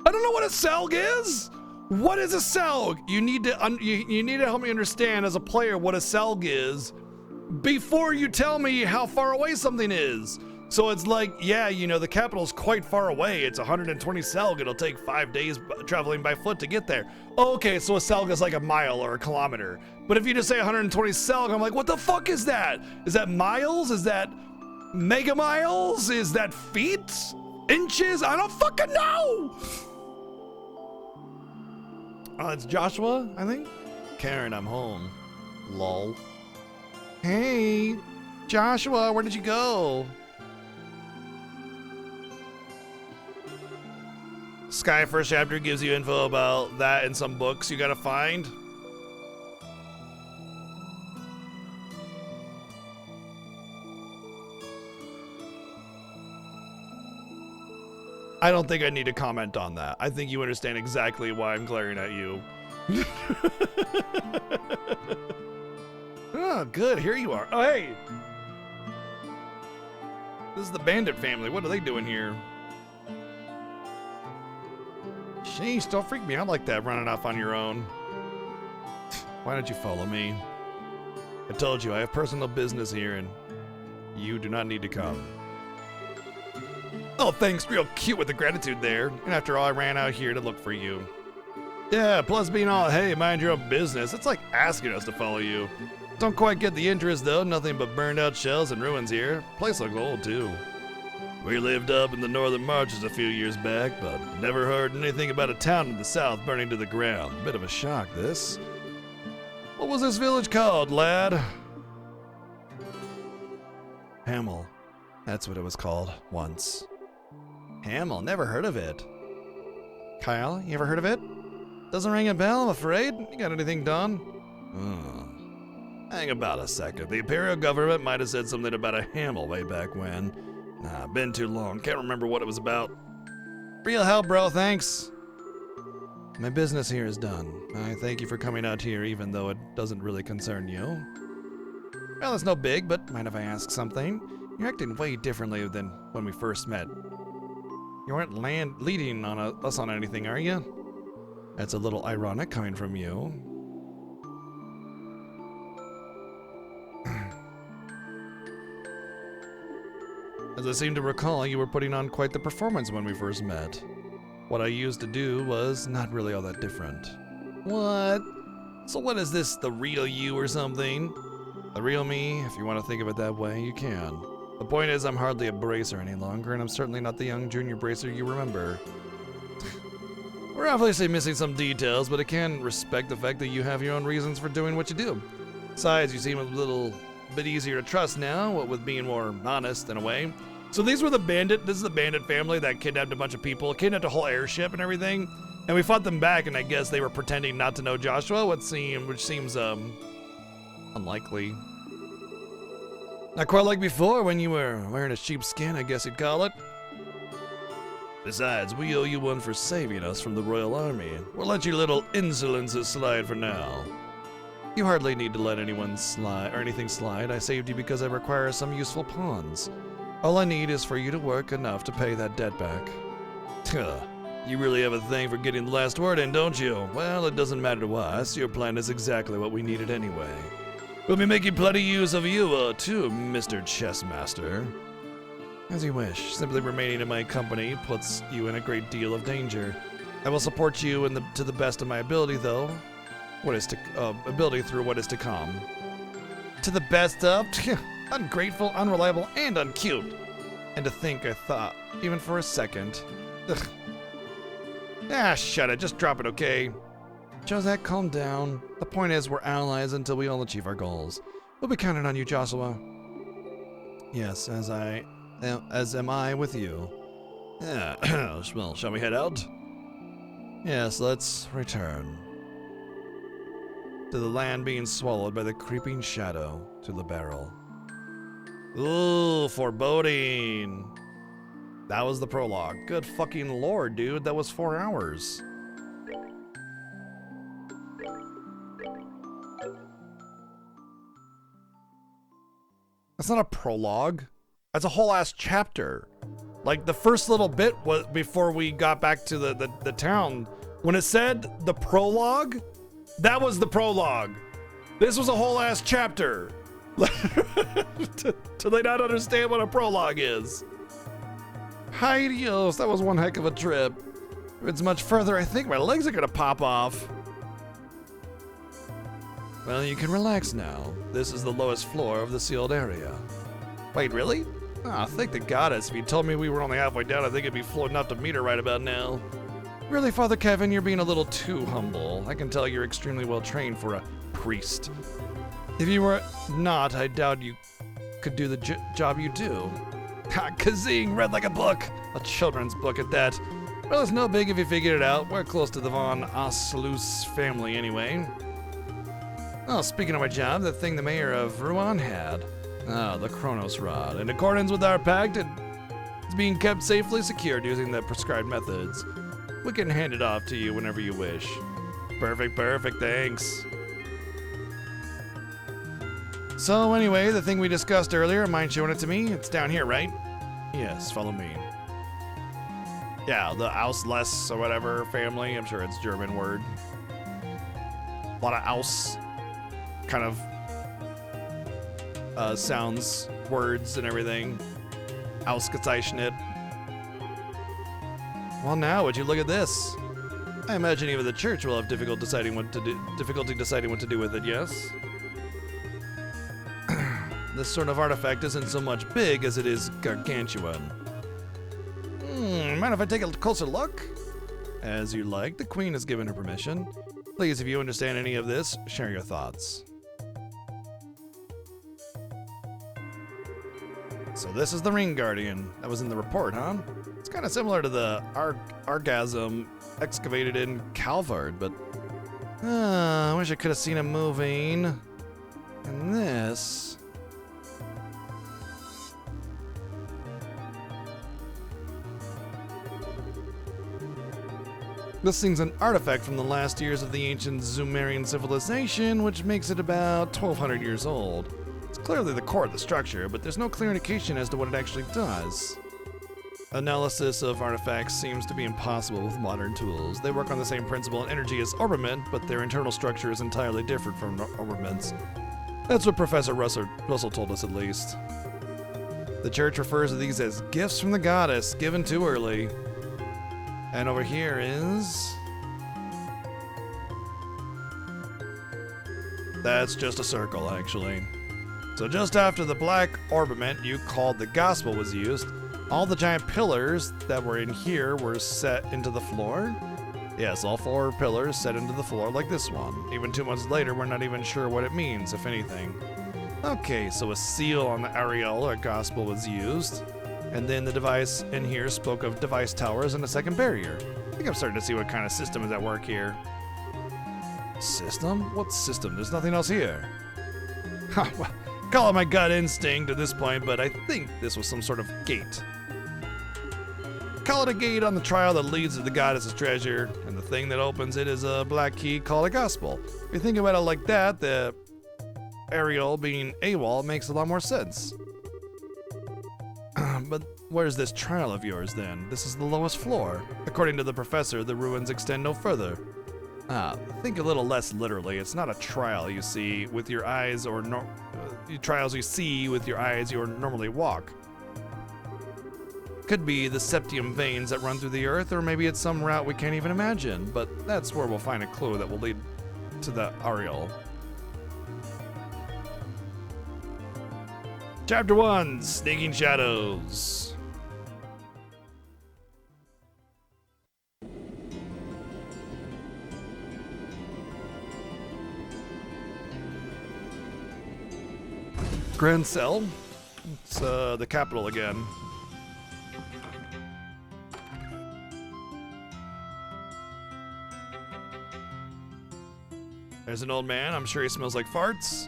I don't know what a Selg is. What is a Selg? You need to you need to help me understand as a player what a Selg is before you tell me how far away something is. So it's like, yeah, you know, the capital's quite far away. It's 120 Selg. It'll take 5 days traveling by foot to get there. Okay, so a Selg is like a mile or a kilometer. But if you just say 120 Selg, I'm like, what the fuck is that? Is that miles? Is that mega miles? Is that feet? Inches? I don't fucking know! It's Joshua, I think? Karen, I'm home. Lol. Hey, Joshua, where did you go? Sky first chapter gives you info about that and some books you gotta find. I don't think I need to comment on that. I think you understand exactly why I'm glaring at you. Oh, good. Here you are. Oh, hey. This is the Bandit family. What are they doing here? Sheesh, don't freak me out like that, running off on your own. Why don't you follow me? I told you, I have personal business here, and you do not need to come. Oh, thanks. Real cute with the gratitude there. And after all, I ran out here to look for you. Yeah, plus being all, hey, mind your own business. It's like asking us to follow you. Don't quite get the interest, though. Nothing but burned out shells and ruins here. Place looks old, too. We lived up in the northern marches a few years back, but never heard anything about a town in the south burning to the ground. Bit of a shock, this. What was this village called, lad? Hamel. That's what it was called, once. Hamel, never heard of it. Kyle, you ever heard of it? Doesn't ring a bell, I'm afraid. You got anything done? Hang about a second. The Imperial government might have said something about a Hamel way back when. Nah, been too long. Can't remember what it was about. Real help, bro, thanks. My business here is done. I thank you for coming out here, even though it doesn't really concern you. Well, it's no big, but mind if I ask something? You're acting way differently than when we first met. You aren't leading on us on anything, are you? That's a little ironic coming from you. As I seem to recall, you were putting on quite the performance when we first met. What I used to do was not really all that different. What? So what is this, the real you or something? The real me, if you want to think of it that way, you can. The point is, I'm hardly a bracer any longer, and I'm certainly not the young junior bracer you remember. We're obviously missing some details, but I can respect the fact that you have your own reasons for doing what you do. Besides, you seem a little bit easier to trust now, what with being more honest in a way. So these were this is the Bandit family that kidnapped a bunch of people, kidnapped a whole airship and everything, and we fought them back, and I guess they were pretending not to know Joshua, which seems unlikely. Not quite like before when you were wearing a sheepskin, I guess you'd call it. Besides, we owe you one for saving us from the Royal Army. We'll let your little insolences slide for now. You hardly need to let anything slide. I saved you because I require some useful pawns. All I need is for you to work enough to pay that debt back. You really have a thing for getting the last word in, don't you? Well, it doesn't matter to us. Your plan is exactly what we needed anyway. We'll be making plenty use of you, too, Mr. Chessmaster. As you wish. Simply remaining in my company puts you in a great deal of danger. I will support you to the best of my ability, though. Ability through what is to come. To the best of? Ungrateful, unreliable, and uncute. And to think I thought, even for a second. Ugh. Ah, shut it. Just drop it, okay? Josette, calm down. The point is, we're allies until we all achieve our goals. We'll be counting on you, Joshua. Yes, as am I with you. Yeah, well, shall we head out? Yes, let's return. To the land being swallowed by the creeping shadow to the barrel. Ooh, foreboding. That was the prologue. Good fucking lord, dude. That was 4 hours. That's not a prologue. That's a whole ass chapter. Like the first little bit was before we got back to the town. When it said the prologue, that was the prologue. This was a whole ass chapter. Do they not understand what a prologue is? Hi, Dios, that was one heck of a trip. If it's much further, I think my legs are gonna pop off. Well, you can relax now. This is the lowest floor of the sealed area. Wait, really? Ah, thank the goddess. If you told me we were only halfway down, I think it'd be floating up to meet her right about now. Really, Father Kevin, you're being a little too humble. I can tell you're extremely well trained for a priest. If you were not, I doubt you could do the job you do. Ha, kazing, read like a book. A children's book at that. Well, it's no big if you figured it out. We're close to the von Osluis family anyway. Oh, speaking of my job, the thing the mayor of Rouen had. Oh, the Chronos Rod. In accordance with our pact, it's being kept safely secured using the prescribed methods. We can hand it off to you whenever you wish. Perfect, thanks. So anyway, the thing we discussed earlier, mind showing it to me? It's down here, right? Yes, follow me. Yeah, the Ausless or whatever family. I'm sure it's a German word. A lot of Aus kind of sounds, words, and everything. Ausgezeichnet. Well, now would you look at this? I imagine even the church will have difficulty deciding what to do with it. Yes. This sort of artifact isn't so much big as it is gargantuan. Mind if I take a closer look? As you like, the Queen has given her permission. Please, if you understand any of this, share your thoughts. So this is the Ring Guardian. That was in the report, huh? It's kind of similar to the Argasm excavated in Calvard, but... I wish I could have seen it moving. And this... This thing's an artifact from the last years of the ancient Sumerian civilization, which makes it about 1,200 years old. It's clearly the core of the structure, but there's no clear indication as to what it actually does. Analysis of artifacts seems to be impossible with modern tools. They work on the same principle and energy as Oberment, but their internal structure is entirely different from Oberment's. That's what Professor Russell told us, at least. The church refers to these as gifts from the goddess, given too early. And over here is... That's just a circle, actually. So just after the black orbiment you called the gospel was used, all the giant pillars that were in here were set into the floor? Yes, all 4 pillars set into the floor like this one. Even 2 months later, we're not even sure what it means, if anything. Okay, so a seal on the areole or gospel was used. And then the device in here spoke of device towers and a second barrier. I think I'm starting to see what kind of system is at work here. System? What system? There's nothing else here. Ha, well, call it my gut instinct at this point, but I think this was some sort of gate. Call it a gate on the trial that leads to the goddess's treasure, and the thing that opens it is a black key called a gospel. If you think about it like that, the areole being AWOL makes a lot more sense. But where's this trial of yours, then? This is the lowest floor. According to the professor, the ruins extend no further. Think a little less literally. It's not a trial you see with your eyes or trials you see with your eyes you normally walk. Could be the septium veins that run through the earth, or maybe it's some route we can't even imagine, but that's where we'll find a clue that will lead to the areole. Chapter 1, Sneaking Shadows. Grand Cell. It's the capital again. There's an old man. I'm sure he smells like farts.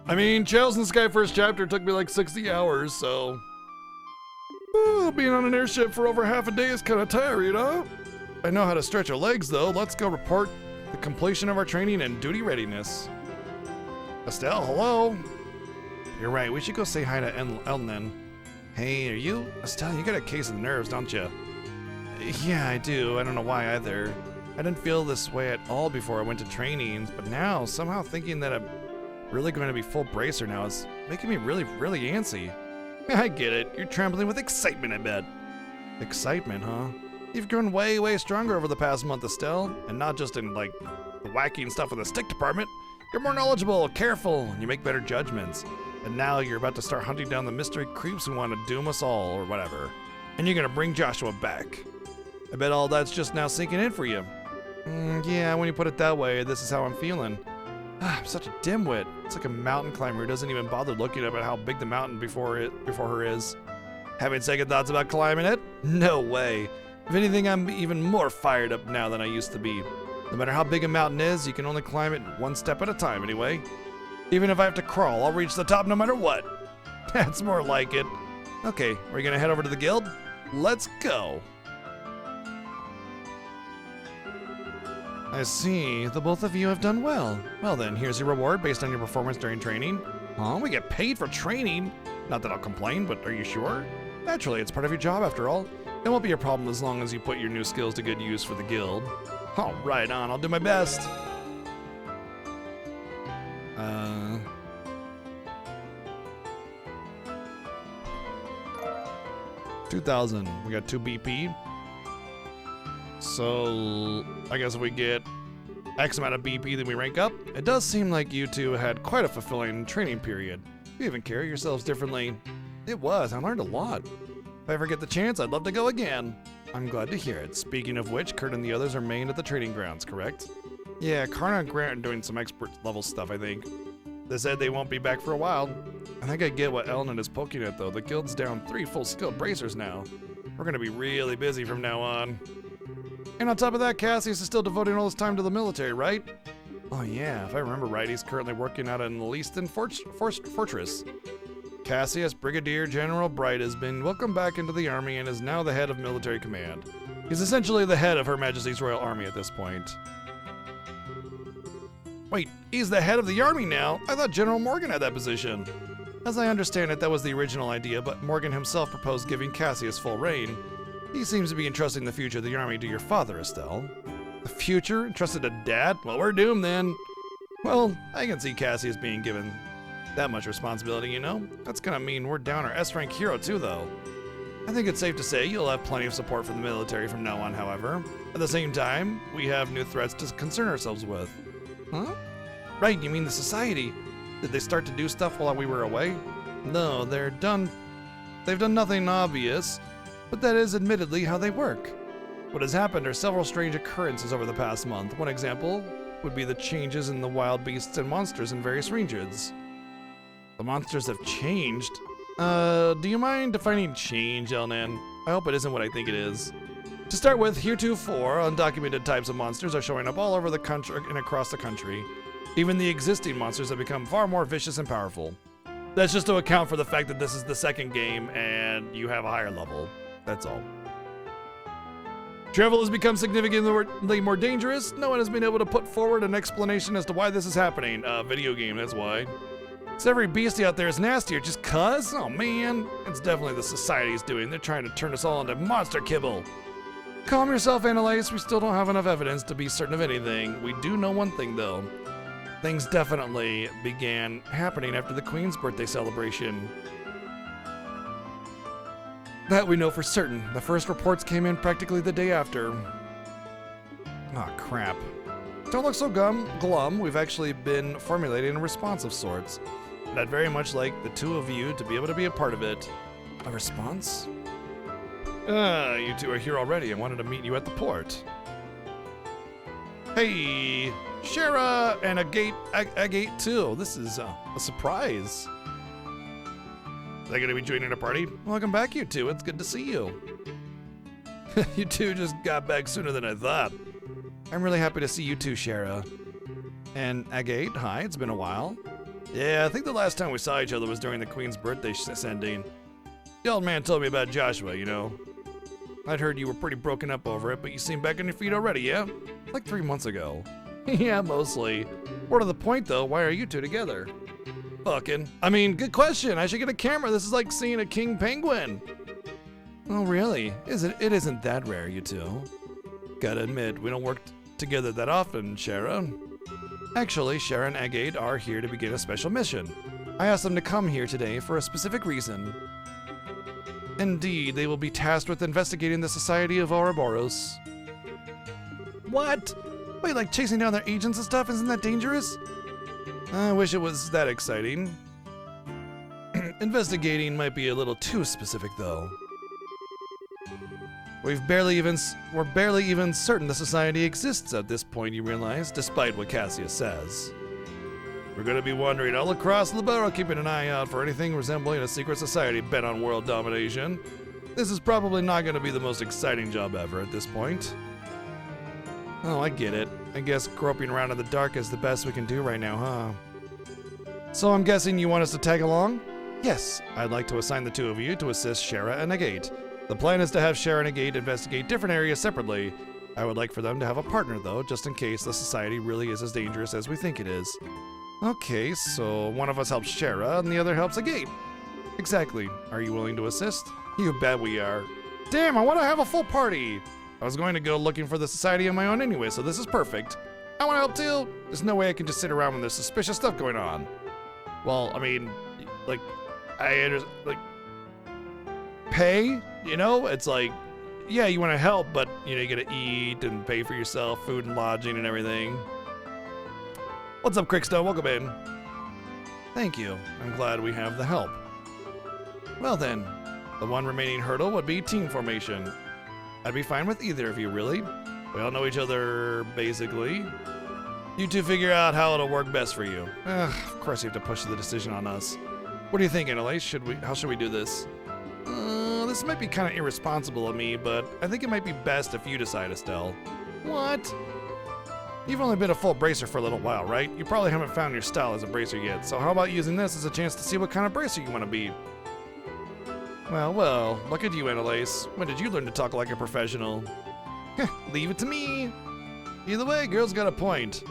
I mean, Trails in the Sky first chapter took me like 60 hours, so... being on an airship for over half a day is kind of tiring, you know? I know how to stretch our legs, though. Let's go report the completion of our training and duty readiness. Estelle, hello? You're right, we should go say hi to Elnan. Hey, are you? Estelle, you got a case of the nerves, don't you? Yeah, I do. I don't know why either. I didn't feel this way at all before I went to trainings, but now, somehow thinking that I'm really going to be full bracer now is making me really, really antsy. I get it. You're trembling with excitement, I bet. Excitement, huh? You've grown way, way stronger over the past month, Estelle. And not just in, like, the wacky and stuff with the stick department. You're more knowledgeable, careful, and you make better judgments. And now you're about to start hunting down the mystery creeps who want to doom us all, or whatever. And you're going to bring Joshua back. I bet all that's just now sinking in for you. Yeah, when you put it that way, this is how I'm feeling. I'm such a dimwit. It's like a mountain climber who doesn't even bother looking up at how big the mountain before her is. Having second thoughts about climbing it? No way. If anything, I'm even more fired up now than I used to be. No matter how big a mountain is, you can only climb it one step at a time anyway. Even if I have to crawl, I'll reach the top no matter what. That's more like it. Okay, are we gonna head over to the guild? Let's go. I see. The both of you have done well. Well then, here's your reward based on your performance during training. Huh? We get paid for training? Not that I'll complain, but are you sure? Naturally, it's part of your job after all. It won't be a problem as long as you put your new skills to good use for the guild. Oh, right on. I'll do my best. 2,000. We got 2 BP. So, I guess if we get X amount of BP, then we rank up. It does seem like you two had quite a fulfilling training period. You even carry yourselves differently. It was. I learned a lot. If I ever get the chance, I'd love to go again. I'm glad to hear it. Speaking of which, Kurt and the others are mained at the training grounds, correct? Yeah, Karna and Grant are doing some expert level stuff, I think. They said they won't be back for a while. I think I get what Elnan is poking at, though. The guild's down 3 full skilled bracers now. We're gonna be really busy from now on. And on top of that, Cassius is still devoting all his time to the military, right? Oh yeah, if I remember right, he's currently working out in the Leaston Fortress. Cassius Brigadier General Bright has been welcomed back into the army and is now the head of military command. He's essentially the head of Her Majesty's Royal Army at this point. Wait, he's the head of the army now? I thought General Morgan had that position. As I understand it, that was the original idea, but Morgan himself proposed giving Cassius full reign. He seems to be entrusting the future of the army to your father, Estelle. The future? Entrusted to Dad? Well, we're doomed then. Well, I can see Cassius being given that much responsibility, you know? That's gonna mean we're down our S-rank hero too, though. I think it's safe to say you'll have plenty of support from the military from now on, however. At the same time, we have new threats to concern ourselves with. Huh? Right, you mean the society. Did they start to do stuff while we were away? No, they've done nothing obvious, but that is admittedly how they work. What has happened are several strange occurrences over the past month. One example would be the changes in the wild beasts and monsters in various regions. The monsters have changed? Do you mind defining change, Elnan? I hope it isn't what I think it is. To start with, heretofore, undocumented types of monsters are showing up all over the country and across the country. Even the existing monsters have become far more vicious and powerful. That's just to account for the fact that this is the second game and you have a higher level. That's all. Travel has become significantly more dangerous. No one has been able to put forward an explanation as to why this is happening. Video game, that's why. So every beastie out there is nastier just cuz? Oh man, it's definitely the society's doing. They're trying to turn us all into monster kibble. Calm yourself, Annalise. We still don't have enough evidence to be certain of anything. We do know one thing, though. Things definitely began happening after the Queen's birthday celebration. That we know for certain. The first reports came in practically the day after. Ah, crap. Don't look so glum. We've actually been formulating a response of sorts. And I'd very much like the two of you to be able to be a part of it. A response? You two are here already. I wanted to meet you at the port. Hey, Shara and Agate too. This is a surprise. Are they gonna be joining a party? Welcome back, you two. It's good to see you. You two just got back sooner than I thought. I'm really happy to see you too, Shara. And Agate, hi, it's been a while. Yeah, I think the last time we saw each other was during the Queen's birthday sending. The old man told me about Joshua, you know. I'd heard you were pretty broken up over it, but you seem back on your feet already, yeah? Like 3 months ago. Yeah, mostly. More to the point though, why are you two together? Fucking. I mean, good question. I should get a camera. This is like seeing a king penguin. Oh, really? It isn't that rare, you two. Gotta admit, we don't work together that often, Shara. Actually, Shara and Agate are here to begin a special mission. I asked them to come here today for a specific reason. Indeed, they will be tasked with investigating the Society of Ouroboros. What? Wait, like chasing down their agents and stuff? Isn't that dangerous? I wish it was that exciting. Investigating might be a little too specific, though. We're barely even certain the Society exists at this point, you realize, despite what Cassius says. We're gonna be wandering all across Libero, keeping an eye out for anything resembling a secret society bent on world domination. This is probably not gonna be the most exciting job ever at this point. Oh, I get it. I guess groping around in the dark is the best we can do right now, huh? So I'm guessing you want us to tag along? Yes, I'd like to assign the two of you to assist Shara and Agate. The plan is to have Shara and Agate investigate different areas separately. I would like for them to have a partner, though, just in case the society really is as dangerous as we think it is. Okay, so one of us helps Shara and the other helps Agate. Exactly. Are you willing to assist? You bet we are. Damn, I want to have a full party! I was going to go looking for the society on my own anyway, so this is perfect. I want to help too! There's no way I can just sit around when there's suspicious stuff going on. Well, I mean, like, pay? You know? It's like, yeah, you want to help, but, you know, you gotta eat and pay for yourself, food and lodging and everything. What's up, Crickstone? Welcome in. Thank you. I'm glad we have the help. Well then, the one remaining hurdle would be team formation. I'd be fine with either of you, really. We all know each other, basically. You two figure out how it'll work best for you. Of course you have to push the decision on us. What do you think, Annalise? How should we do this? This might be kind of irresponsible of me, but I think it might be best if you decide, Estelle. What? You've only been a full bracer for a little while, right? You probably haven't found your style as a bracer yet, so how about using this as a chance to see what kind of bracer you want to be? Well, look at you, Annalise. When did you learn to talk like a professional? Leave it to me. Either way, girl's got a point.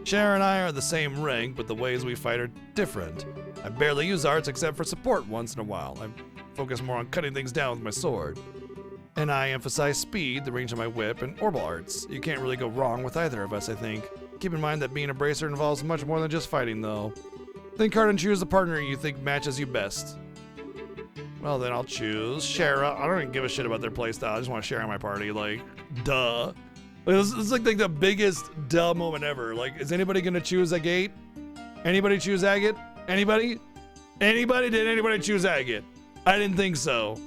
Shara and I are the same rank, but the ways we fight are different. I barely use arts except for support once in a while. I focus more on cutting things down with my sword. And I emphasize speed, the range of my whip, and orbital arts. You can't really go wrong with either of us, I think. Keep in mind that being a bracer involves much more than just fighting, though. Think hard and choose the partner you think matches you best. Well, then I'll choose Shara. I don't even give a shit about their playstyle. I just want to share in my party. Like, duh. This is like the biggest duh moment ever. Like, is anybody going to choose Agate? Anybody choose Agate? Anybody? Anybody? Did anybody choose Agate? I didn't think so.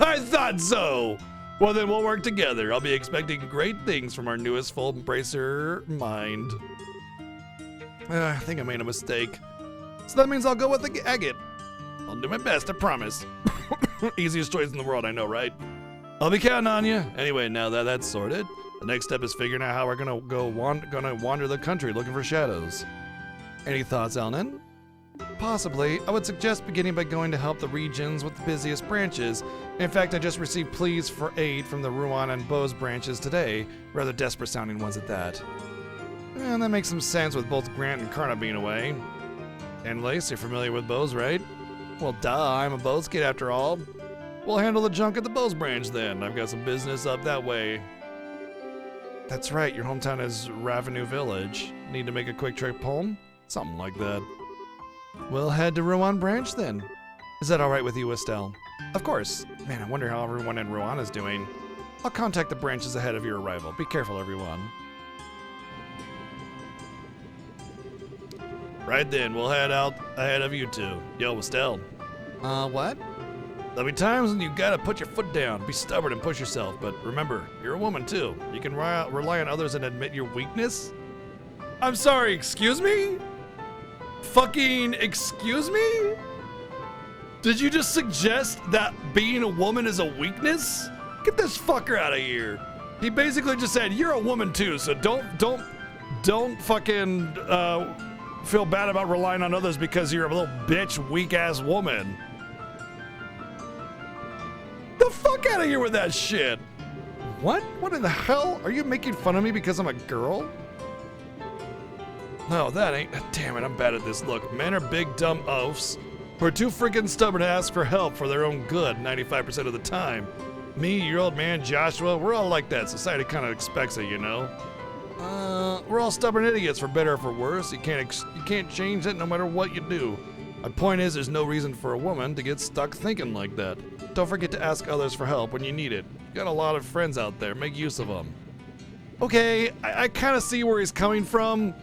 I thought so. Well, then we'll work together. I'll be expecting great things from our newest full bracer mind. I think I made a mistake. So that means I'll go with the Agate. I'll do my best, I promise. Easiest choice in the world, I know, right? I'll be counting on you. Anyway, now that that's sorted, the next step is figuring out how we're gonna wander the country looking for shadows. Any thoughts, Elnan? Possibly. I would suggest beginning by going to help the regions with the busiest branches. In fact, I just received pleas for aid from the Ruan and Bose branches today. Rather desperate sounding ones at that. And that makes some sense with both Grant and Karna being away. And Lace, you're familiar with Bose, right? Well, duh, I'm a Bose kid after all. We'll handle the junk at the Bose branch then. I've got some business up that way. That's right, your hometown is Ravenue Village. Need to make a quick trip home? Something like that. We'll head to Ruan branch then. Is that alright with you, Estelle? Of course. Man, I wonder how everyone in Ruan is doing. I'll contact the branches ahead of your arrival. Be careful, everyone. Right then, we'll head out ahead of you two. Yo, Estelle. What? There'll be times when you gotta put your foot down, be stubborn and push yourself, but remember, you're a woman too. You can rely on others and admit your weakness. I'm sorry, excuse me? Fucking excuse me? Did you just suggest that being a woman is a weakness? Get this fucker out of here. He basically just said, you're a woman too, so don't fucking feel bad about relying on others because you're a little bitch, weak-ass woman. The fuck out of here with that shit. What? What in the hell? Are you making fun of me because I'm a girl? No, that ain't. Damn it, I'm bad at this. Look, men are big, dumb oafs who are too freaking stubborn to ask for help for their own good 95% of the time. Me, your old man, Joshua, we're all like that. Society kind of expects it, you know? We're all stubborn idiots, for better or for worse. You can't change it no matter what you do. My point is, there's no reason for a woman to get stuck thinking like that. Don't forget to ask others for help when you need it. You got a lot of friends out there. Make use of them. Okay, I kind of see where he's coming from.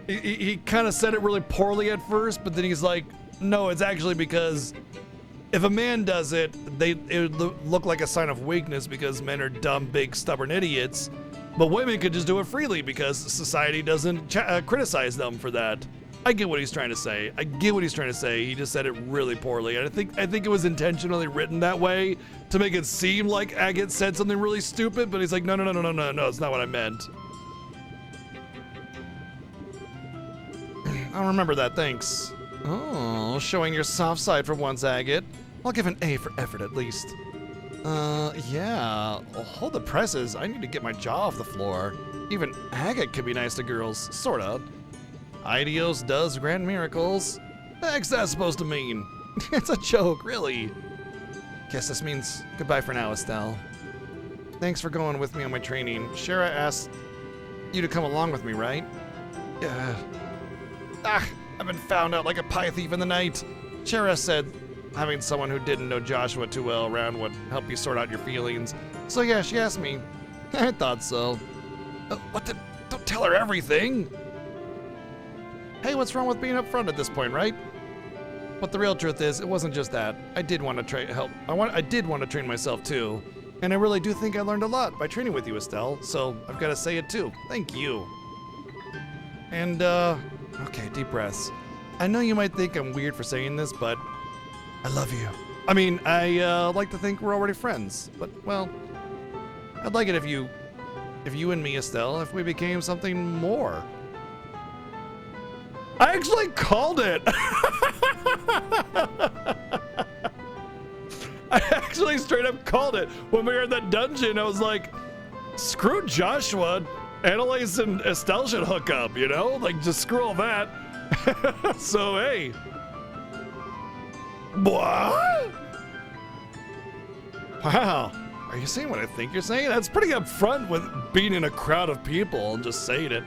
He kind of said it really poorly at first, but then he's like, no, it's actually because if a man does it, it would look like a sign of weakness because men are dumb, big, stubborn idiots. But women could just do it freely because society doesn't criticize them for that. I get what he's trying to say. He just said it really poorly. And I think it was intentionally written that way to make it seem like Agate said something really stupid, but he's like, no, it's not what I meant. I'll remember that, thanks. Oh, showing your soft side for once, Agate. I'll give an A for effort at least. Yeah. Well, hold the presses. I need to get my jaw off the floor. Even Agate can be nice to girls, sorta. Aidios does grant miracles. The heck's that supposed to mean? It's a joke, really. Guess this means goodbye for now, Estelle. Thanks for going with me on my training. Shara asked you to come along with me, right? Yeah. I've been found out like a pie thief in the night. Shara said having someone who didn't know Joshua too well around would help you sort out your feelings. So yeah, she asked me. I thought so. Don't tell her everything. Hey, what's wrong with being upfront at this point, right? But the real truth is, it wasn't just that. I did want to I did want to train myself too. And I really do think I learned a lot by training with you, Estelle. So I've got to say it too. Thank you. And, okay, deep breaths. I know you might think I'm weird for saying this, but I love you. I mean, I like to think we're already friends, but, well, I'd like it if you and me, Estelle, if we became something more. I actually called it. I actually straight up called it. When we were in that dungeon, I was like, screw Joshua. Annalise and Estelle should hook up, you know? Like, just screw all that. So, hey. What? Wow. Are you saying what I think you're saying? That's pretty upfront with being in a crowd of people and just saying it.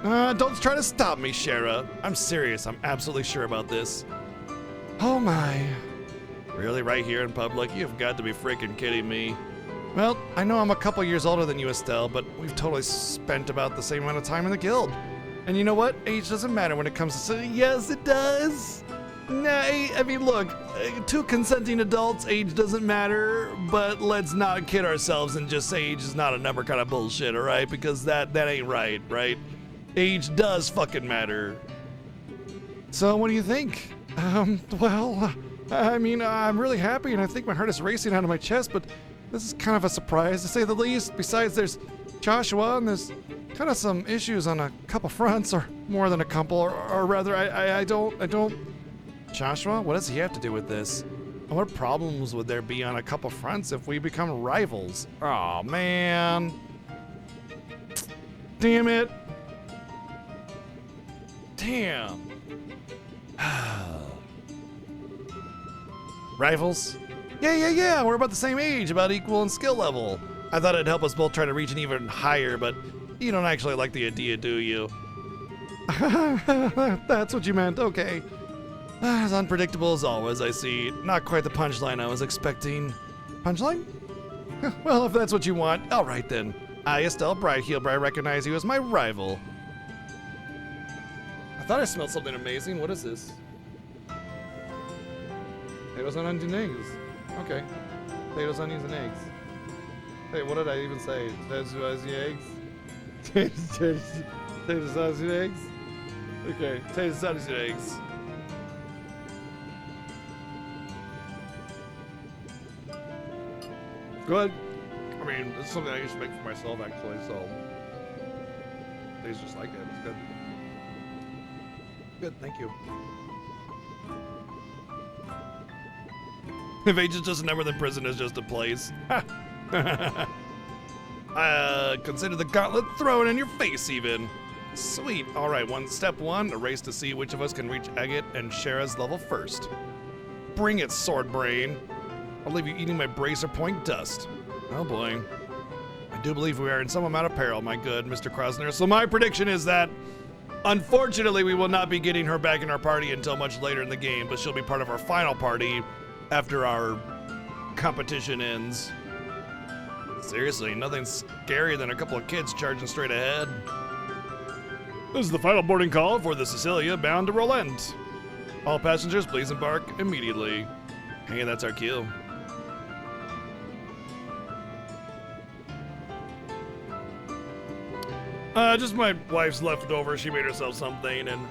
Don't try to stop me, Shara. I'm serious. I'm absolutely sure about this. Oh my. Really, right here in public? You've got to be freaking kidding me. Well, I know I'm a couple years older than you, Estelle, but we've totally spent about the same amount of time in the guild. And you know what? Age doesn't matter when it comes to... Yes, it does. Nah, I mean, look, two consenting adults, age doesn't matter, but let's not kid ourselves and just say age is not a number kind of bullshit, all right? Because that ain't right, right? Age does fucking matter. So what do you think? Well, I mean, I'm really happy and I think my heart is racing out of my chest, but this is kind of a surprise to say the least. Besides, there's Joshua and there's kind of some issues on a couple fronts, or more than a couple, or rather, I don't... Joshua, what does he have to do with this? And what problems would there be on a couple fronts if we become rivals? Oh man. Damn it. Damn. Rivals? Yeah, we're about the same age, about equal in skill level. I thought it'd help us both try to reach an even higher, but you don't actually like the idea, do you? That's what you meant, okay. As unpredictable as always, I see. Not quite the punchline I was expecting. Punchline? Well, if that's what you want, all right then. I, Estelle Brightheelbright, I recognize you as my rival. I thought I smelled something amazing. What is this? Potatoes, onions, and eggs. Okay. Potatoes, onions, and eggs. Hey, what did I even say? Potatoes, onions, and eggs? Potatoes, onions, and eggs? Okay. Potatoes, onions, and eggs. Good. I mean, it's something I used to make for myself, actually, so. Tastes just like it. It's good. Good, thank you. If Agent just a number, then prison is just a place. Consider the gauntlet thrown in your face, even. Sweet. All right, step one, a race to see which of us can reach Agate and Shara's level first. Bring it, sword brain. I'll leave you eating my bracer point dust. Oh boy. I do believe we are in some amount of peril, my good Mr. Krosner. So my prediction is that, unfortunately, we will not be getting her back in our party until much later in the game, but she'll be part of our final party after our competition ends. Seriously, nothing scarier than a couple of kids charging straight ahead. This is the final boarding call for the Cecilia bound to Rolent. All passengers, please embark immediately. Hey, that's our cue. Just my wife's leftover. She made herself something, and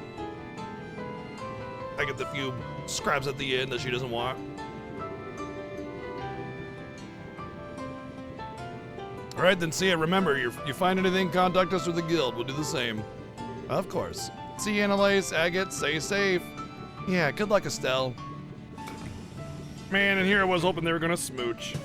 I get the few scraps at the end that she doesn't want. All right, then see ya. Remember, you find anything, contact us with the guild. We'll do the same. Of course. See you, Annalise, Agate. Stay safe. Yeah, good luck, Estelle. Man, and here I was hoping they were gonna smooch.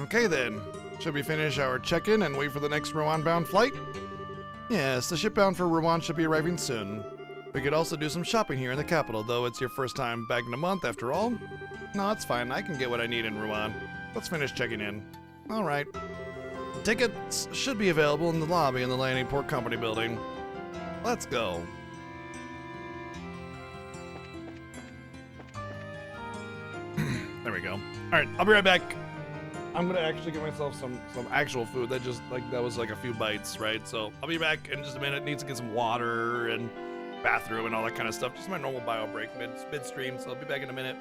Okay then, should we finish our check-in and wait for the next Rowan-bound flight? Yes, the ship bound for Rowan should be arriving soon. We could also do some shopping here in the capital, though it's your first time back in a month after all. No, it's fine, I can get what I need in Rowan. Let's finish checking in. Alright. Tickets should be available in the lobby in the Landing Port Company building. Let's go. There we go. Alright, I'll be right back. I'm gonna actually get myself some actual food that was like a few bites, right? So I'll be back in just a minute. Need to get some water and bathroom and all that kind of stuff. Just my normal bio break midstream, so I'll be back in a minute.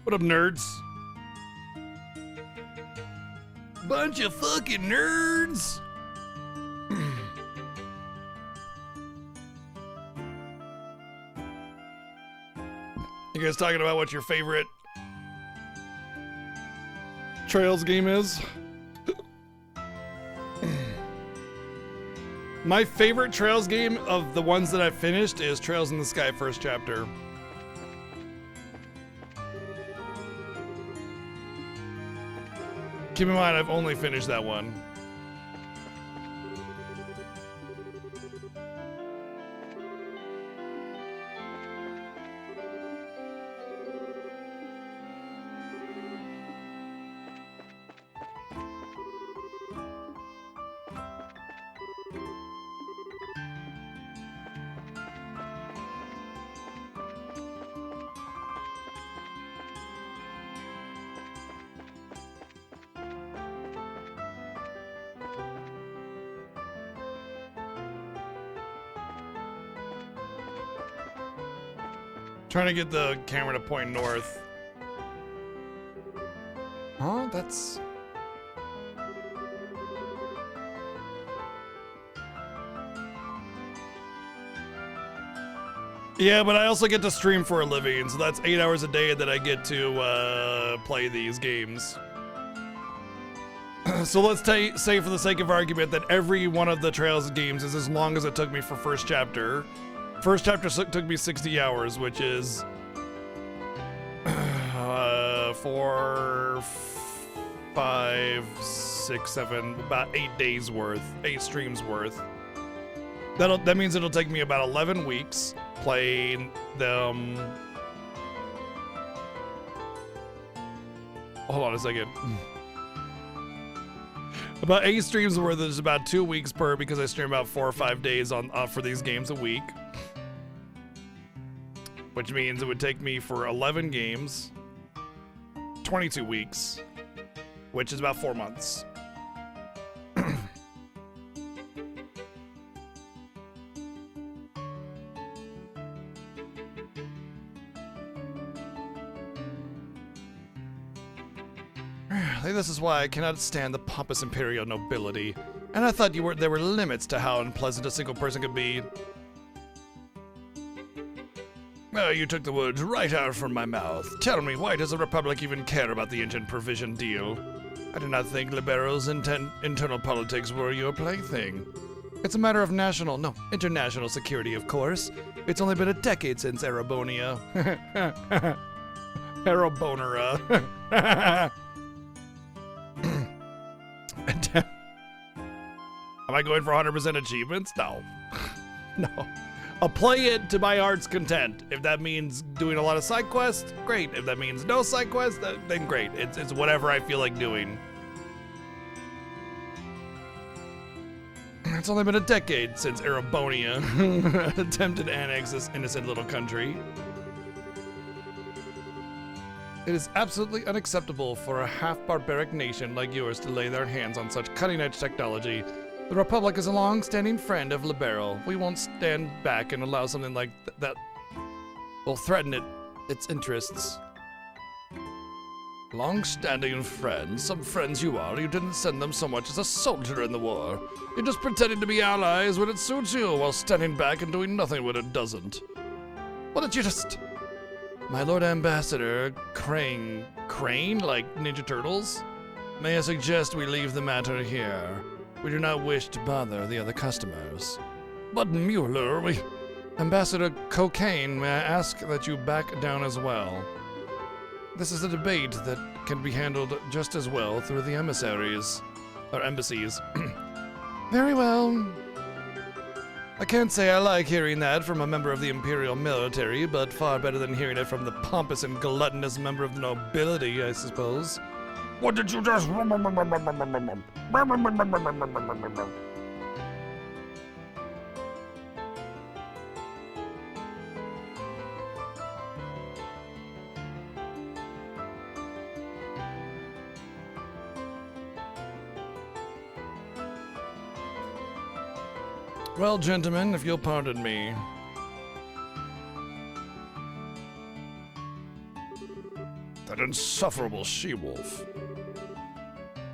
What up, nerds? Bunch of fucking nerds. You guys talking about what your favorite Trails game is? My favorite Trails game of the ones that I've finished is Trails in the Sky First Chapter. Keep in mind, I've only finished that one. Trying to get the camera to point north. Huh? That's... Yeah, but I also get to stream for a living, so that's 8 hours a day that I get to play these games. So let's say for the sake of argument that every one of the Trails games is as long as it took me for First Chapter. First Chapter took me 60 hours, which is 4, 5, 6, 7, about 8 days worth, 8 streams worth. That means it'll take me about 11 weeks playing them. Hold on a second. About 8 streams worth is about 2 weeks per, because I stream about 4 or 5 days on for these games a week. Which means it would take me for 11 games, 22 weeks, which is about 4 months. I think this is why I cannot stand the pompous imperial nobility. And I thought there were limits to how unpleasant a single person could be. Oh, you took the words right out from my mouth. Tell me, why does the Republic even care about the engine provision deal? I do not think Libero's internal politics were your plaything. It's a matter of international security, of course. It's only been a decade since Erebonera. Erebonera. Am I going for 100% achievements? No. No. I'll play it to my heart's content. If that means doing a lot of side quests, great. If that means no side quests, then great. It's whatever I feel like doing. It's only been a decade since Erebonia attempted to annex this innocent little country. It is absolutely unacceptable for a half-barbaric nation like yours to lay their hands on such cutting-edge technology. The Republic is a long-standing friend of Libero. We won't stand back and allow something like that will threaten its interests. Long-standing friends? Some friends you are. You didn't send them so much as a soldier in the war. You're just pretending to be allies when it suits you, while standing back and doing nothing when it doesn't. Why don't you just... My Lord Ambassador Crane, like Ninja Turtles? May I suggest we leave the matter here? We do not wish to bother the other customers. But Mueller, Ambassador Cocaine, may I ask that you back down as well? This is a debate that can be handled just as well through the embassies. Very well. I can't say I like hearing that from a member of the Imperial military, but far better than hearing it from the pompous and gluttonous member of the nobility, I suppose. What did you just... Well, gentlemen, if you'll pardon me. That insufferable she-wolf.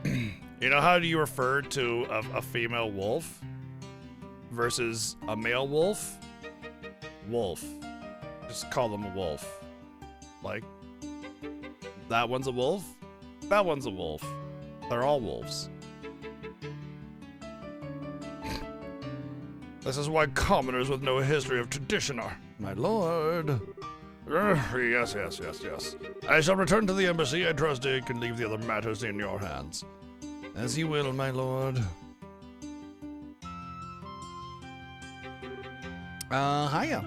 You know how do you refer to a female wolf versus a male wolf? Wolf. Just call them a wolf. Like, that one's a wolf, that one's a wolf. They're all wolves. This is why commoners with no history of tradition are. My lord. Yes. I shall return to the embassy. I trust I can leave the other matters in your hands. As you will, my lord. Hiya.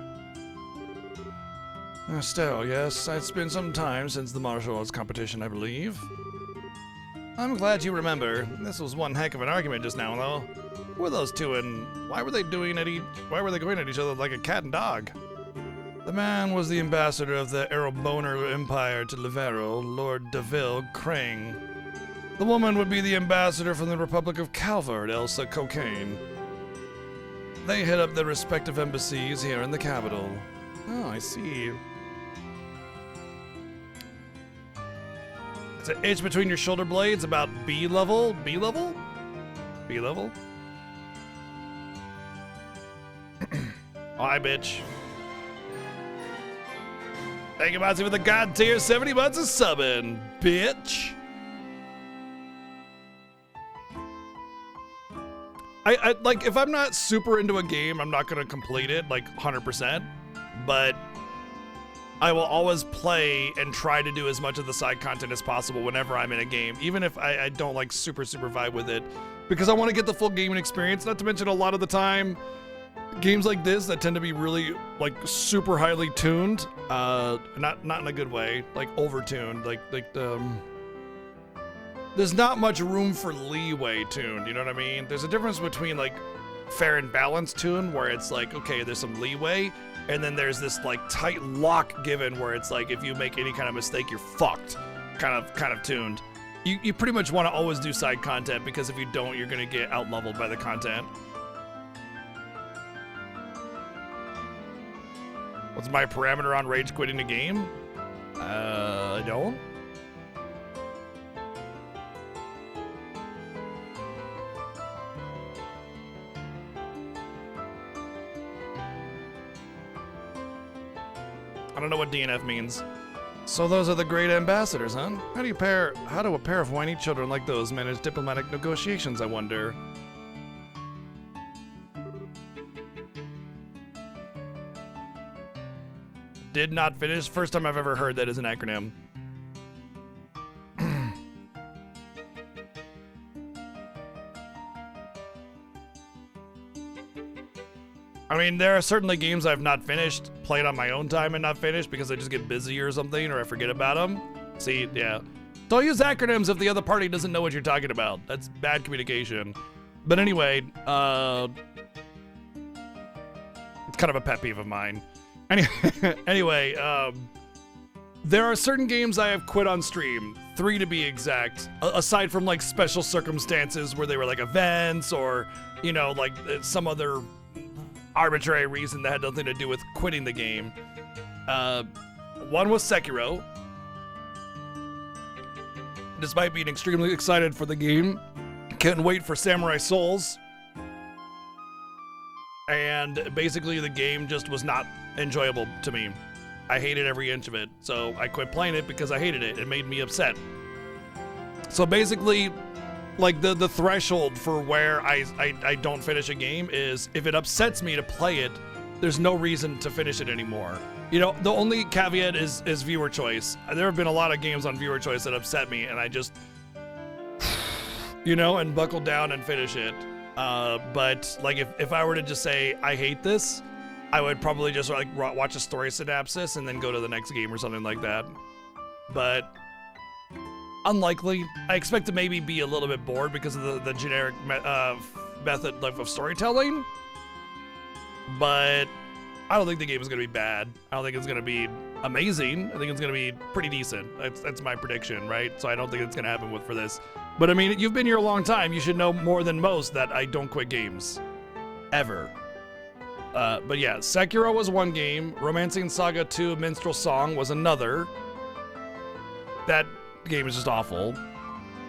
Still, yes, it's been some time since the martial arts competition, I believe. I'm glad you remember. This was one heck of an argument just now, though. Who were those two, and why were they going at each other like a cat and dog? The man was the ambassador of the Erebonner Empire to Livero, Lord Deville Crane. The woman would be the ambassador from the Republic of Calvard, Elsa Cocaine. They head up their respective embassies here in the capital. Oh, I see. It's an itch between your shoulder blades about B level? B level? B level? Hi, bitch. Thank you, Monty, for the god tier 70 months of subbing, bitch. I like, if I'm not super into a game, I'm not gonna complete it like 100%, but I will always play and try to do as much of the side content as possible whenever I'm in a game, even if I don't like super vibe with it, because I want to get the full gaming experience. Not to mention, a lot of the time, games like this that tend to be really like super highly tuned, not in a good way, like overtuned, like there's not much room for leeway tuned, you know what I mean? There's a difference between like fair and balanced tune, where it's like, okay, there's some leeway, and then there's this like tight lock given where it's like, if you make any kind of mistake, you're fucked, kind of tuned. You pretty much want to always do side content, because if you don't, you're gonna get out leveled by the content. What's my parameter on rage quitting a game? I don't. I don't know what DNF means. So those are the great ambassadors, huh? How do a pair of whiny children like those manage diplomatic negotiations, I wonder? Did not finish. First time I've ever heard that as an acronym. I mean, there are certainly games I've not finished, played on my own time and not finished because I just get busy or something, or I forget about them. See, yeah. Don't use acronyms if the other party doesn't know what you're talking about. That's bad communication. But anyway, it's kind of a pet peeve of mine. Anyway, there are certain games I have quit on stream, 3 to be exact, aside from like special circumstances where they were like events or, you know, like some other arbitrary reason that had nothing to do with quitting the game. One was Sekiro. Despite being extremely excited for the game, couldn't wait for Samurai Souls. And basically the game just was not enjoyable to me. I hated every inch of it, so I quit playing it because I hated it. It made me upset. So basically, like the threshold for where I don't finish a game is if it upsets me to play it, there's no reason to finish it anymore. You know, the only caveat is viewer choice. There have been a lot of games on viewer choice that upset me, and I just, you know, and buckle down and finish it. But like if I were to just say I hate this, I would probably just like watch a story synopsis and then go to the next game or something like that. But unlikely. I expect to maybe be a little bit bored because of the generic method of storytelling. But I don't think the game is going to be bad. I don't think it's going to be amazing. I think it's going to be pretty decent. That's my prediction, right? So I don't think it's going to happen for this. But I mean, you've been here a long time. You should know more than most that I don't quit games. Ever. But yeah, Sekiro was one game. Romancing Saga 2 Minstrel Song was another. that game is just awful.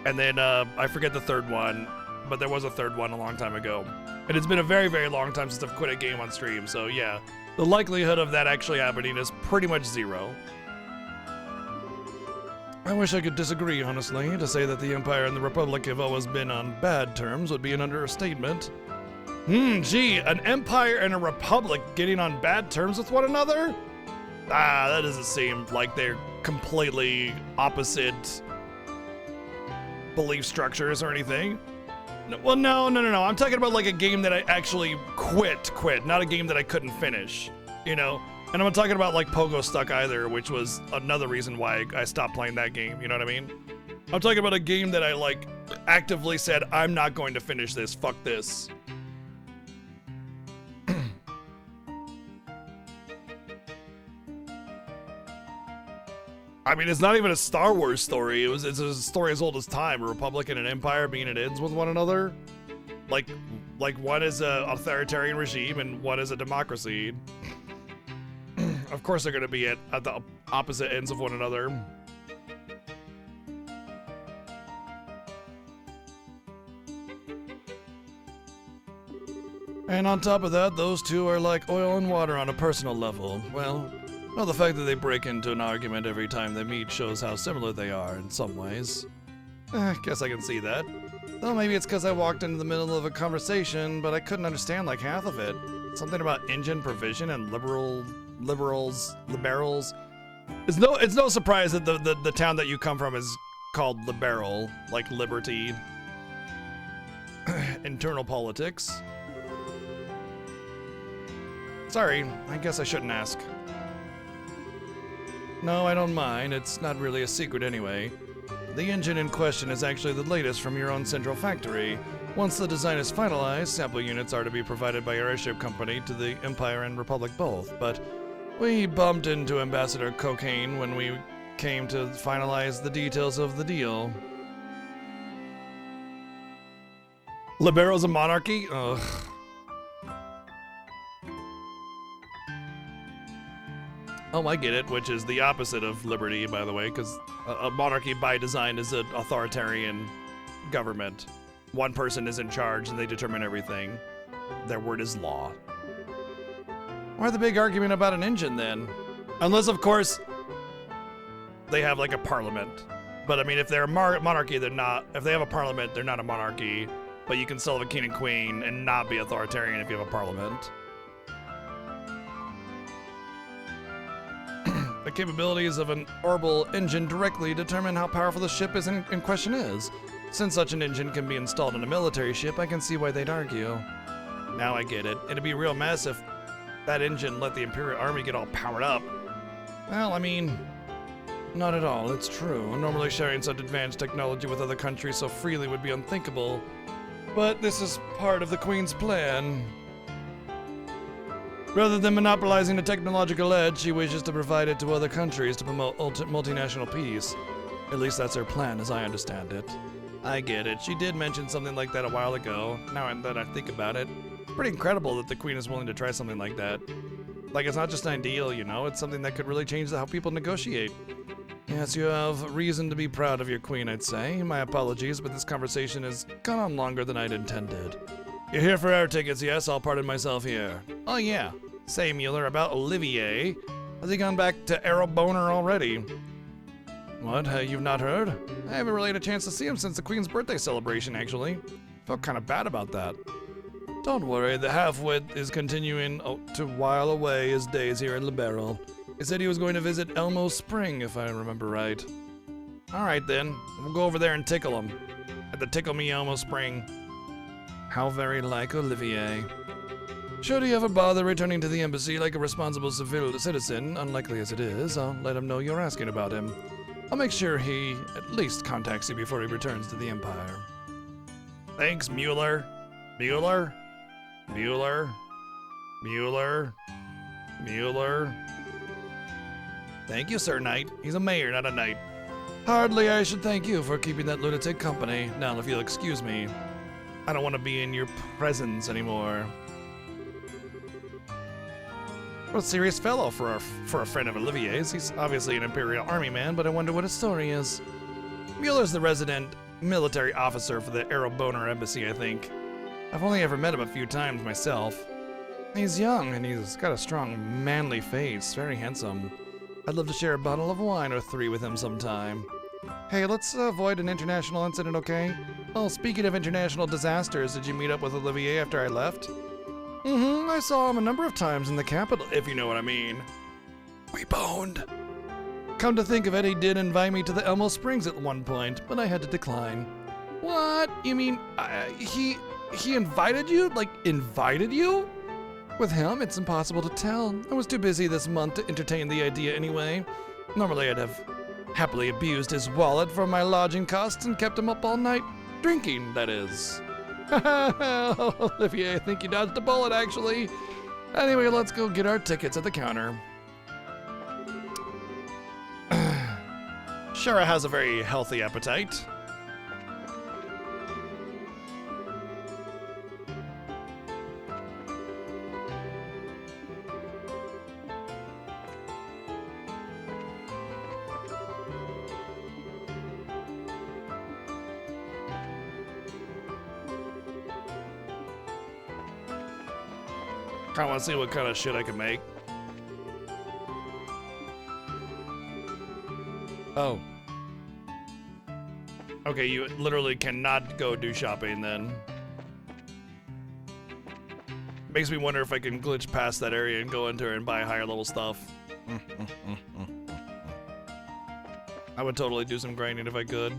And then I forget the third one, but there was a third one a long time ago. And it's been a very, very long time since I've quit a game on stream, so yeah. The likelihood of that actually happening is pretty much zero. I wish I could disagree, honestly. To say that the Empire and the Republic have always been on bad terms would be an understatement. Gee, an Empire and a Republic getting on bad terms with one another? That doesn't seem like they're completely opposite belief structures or anything. Well, no. I'm talking about like a game that I actually quit, not a game that I couldn't finish, you know? And I'm not talking about like Pogo Stuck either, which was another reason why I stopped playing that game, you know what I mean? I'm talking about a game that I like actively said, I'm not going to finish this, fuck this. I mean, it's not even a Star Wars story. It's a story as old as time. A republic and an empire being at ends with one another. Like one is a authoritarian regime and one is a democracy. Of course they're going to be at the opposite ends of one another. And on top of that, those two are like oil and water on a personal level. Well, the fact that they break into an argument every time they meet shows how similar they are in some ways. Guess I can see that. Though maybe it's because I walked into the middle of a conversation, but I couldn't understand like half of it. Something about engine provision and liberals. It's no surprise that the town that you come from is called Liberal, like liberty. Internal politics. Sorry, I guess I shouldn't ask. No, I don't mind. It's not really a secret anyway. The engine in question is actually the latest from your own central factory. Once the design is finalized, sample units are to be provided by your airship company to the Empire and Republic both, but we bumped into Ambassador Cocaine when we came to finalize the details of the deal. Liberal's a monarchy? Ugh. Oh, I get it, which is the opposite of liberty, by the way, because a monarchy by design is an authoritarian government. One person is in charge and they determine everything. Their word is law. Why the big argument about an engine then? Unless, of course, they have like a parliament. But I mean, if they're a monarchy, they're not. If they have a parliament, they're not a monarchy. But you can still have a king and queen and not be authoritarian if you have a parliament. The capabilities of an orbital engine directly determine how powerful the ship is in question is. Since such an engine can be installed in a military ship, I can see why they'd argue. Now I get it. It'd be a real mess if that engine let the Imperial Army get all powered up. Well, I mean, not at all. It's true. Normally sharing such advanced technology with other countries so freely would be unthinkable. But this is part of the Queen's plan. Rather than monopolizing the technological edge, she wishes to provide it to other countries to promote multinational peace. At least that's her plan, as I understand it. I get it. She did mention something like that a while ago. Now that I think about it, it's pretty incredible that the Queen is willing to try something like that. Like, it's not just an ideal, you know? It's something that could really change how people negotiate. Yes, you have reason to be proud of your Queen, I'd say. My apologies, but this conversation has gone on longer than I'd intended. You're here for air tickets, yes? I'll pardon myself here. Oh, yeah. Say, Mueller, about Olivier. Has he gone back to Aeroboner already? What? You've not heard? I haven't really had a chance to see him since the Queen's birthday celebration, actually. Felt kind of bad about that. Don't worry, the half-wit is continuing to while away his days here in Liberal. He said he was going to visit Elmo Spring, if I remember right. Alright then, we'll go over there and tickle him. At the Tickle Me Elmo Spring. How very like Olivier. Should he ever bother returning to the embassy like a responsible citizen, unlikely as it is, I'll let him know you're asking about him. I'll make sure he at least contacts you before he returns to the Empire. Thanks, Mueller. Mueller? Mueller? Mueller? Mueller? Thank you, Sir Knight. He's a mayor, not a knight. Hardly I should thank you for keeping that lunatic company. Now, if you'll excuse me, I don't want to be in your presence anymore. What a serious fellow for a friend of Olivier's. He's obviously an Imperial Army man, but I wonder what his story is. Mueller's the resident military officer for the Aeroboner Embassy, I think. I've only ever met him a few times myself. He's young, and he's got a strong, manly face. Very handsome. I'd love to share a bottle of wine or 3 with him sometime. Hey, let's avoid an international incident, okay? Oh, speaking of international disasters, did you meet up with Olivier after I left? I saw him a number of times in the capital, if you know what I mean. We boned. Come to think of it, he did invite me to the Elmo Springs at one point, but I had to decline. What? You mean, he invited you? Like, invited you? With him, it's impossible to tell. I was too busy this month to entertain the idea anyway. Normally I'd have happily abused his wallet for my lodging costs and kept him up all night. Drinking, that is. Olivier, I think you dodged a bullet, actually. Anyway, let's go get our tickets at the counter. Shara has a very healthy appetite. I want to see what kind of shit I can make. Oh. Okay, you literally cannot go do shopping then. Makes me wonder if I can glitch past that area and go into her and buy higher level stuff. I would totally do some grinding if I could.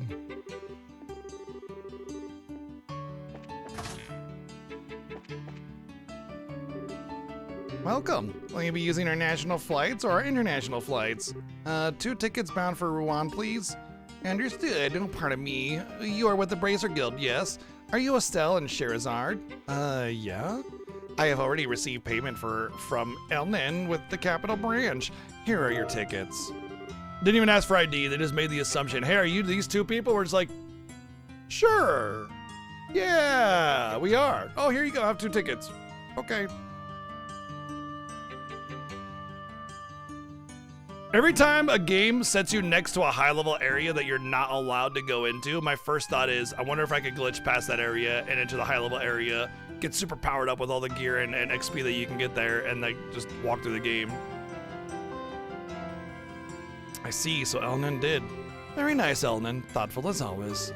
Welcome. Will you be using our national flights or our international flights? 2 tickets bound for Rouen, please. Understood. Oh, pardon me. You are with the Bracer Guild, yes? Are you Estelle and Sherazard? Yeah? I have already received payment from Elnin with the Capital Branch. Here are your tickets. Didn't even ask for ID. They just made the assumption, hey, are you these 2 people? We're just like, sure. Yeah, we are. Oh, here you go. I have 2 tickets. Okay. Every time a game sets you next to a high-level area that you're not allowed to go into, my first thought is, I wonder if I could glitch past that area and into the high-level area, get super powered up with all the gear and XP that you can get there, and like just walk through the game. I see, so Elnan did. Very nice, Elnan. Thoughtful as always.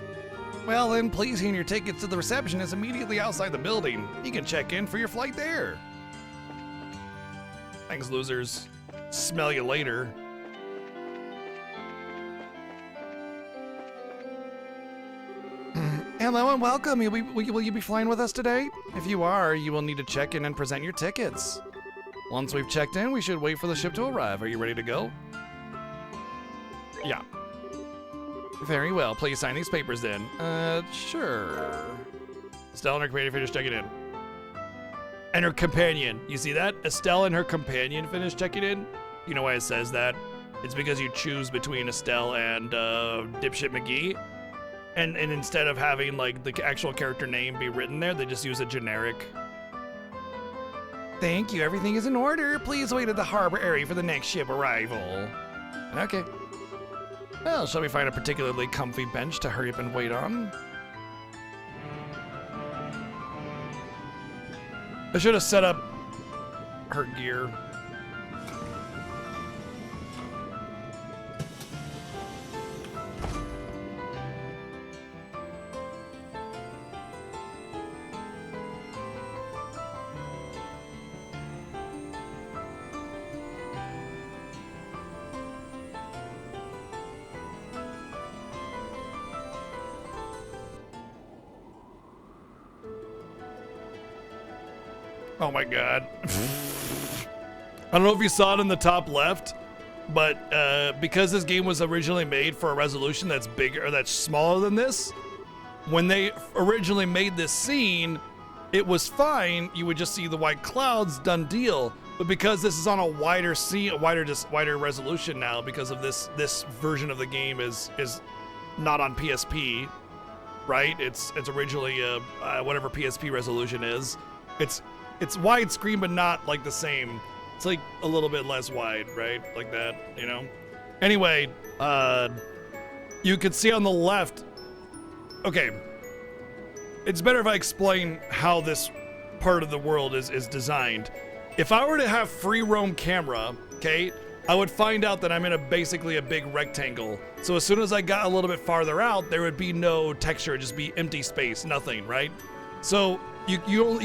Well then, please hand your tickets to the receptionist immediately outside the building. You can check in for your flight there. Thanks, losers. Smell you later. Hello and welcome. Will you be flying with us today? If you are, you will need to check in and present your tickets. Once we've checked in, we should wait for the ship to arrive. Are you ready to go? Yeah. Very well. Please sign these papers then. Sure. Estelle and her companion finished checking in. And her companion. You see that? Estelle and her companion finished checking in. You know why it says that? It's because you choose between Estelle and Dipshit McGee. And instead of having like the actual character name be written there, they just use a generic. Thank you, everything is in order. Please wait at the harbor area for the next ship arrival. Okay. Well, shall we find a particularly comfy bench to hurry up and wait on? I should have set up her gear. Oh my god. I don't know if you saw it in the top left, but because this game was originally made for a resolution that's bigger or that's smaller than this, when they originally made this scene, it was fine. You would just see the white clouds, done deal. But because this is on a wider scene, a wider resolution now, because of this version of the game is not on PSP, right? It's originally whatever PSP resolution is. It's widescreen, but not like the same. It's like a little bit less wide, right? Like that, you know? Anyway, you could see on the left. Okay. It's better if I explain how this part of the world is designed. If I were to have free roam camera, okay, I would find out that I'm in basically a big rectangle. So as soon as I got a little bit farther out, there would be no texture, it'd just be empty space, nothing, right? So you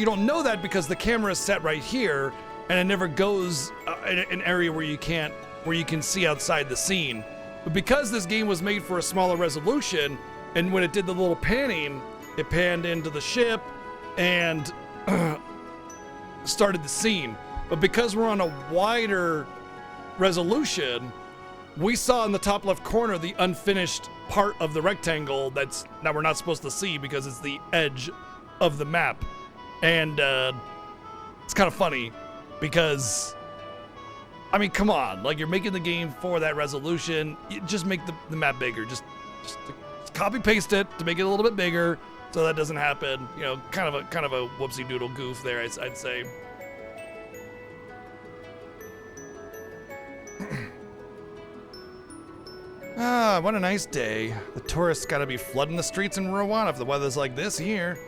don't know that because the camera is set right here, and it never goes in an area where you can see outside the scene. But because this game was made for a smaller resolution, and when it did the little panning, it panned into the ship and started the scene. But because we're on a wider resolution, we saw in the top left corner the unfinished part of the rectangle that we're not supposed to see because it's the edge of the map. And it's kind of funny because, I mean, come on, like, you're making the game for that resolution. You just make the map bigger. Just copy paste it to make it a little bit bigger so that doesn't happen. You know, kind of a whoopsie doodle goof there, I'd say. Ah, what a nice day. The tourists gotta be flooding the streets in Rowan if the weather's like this here.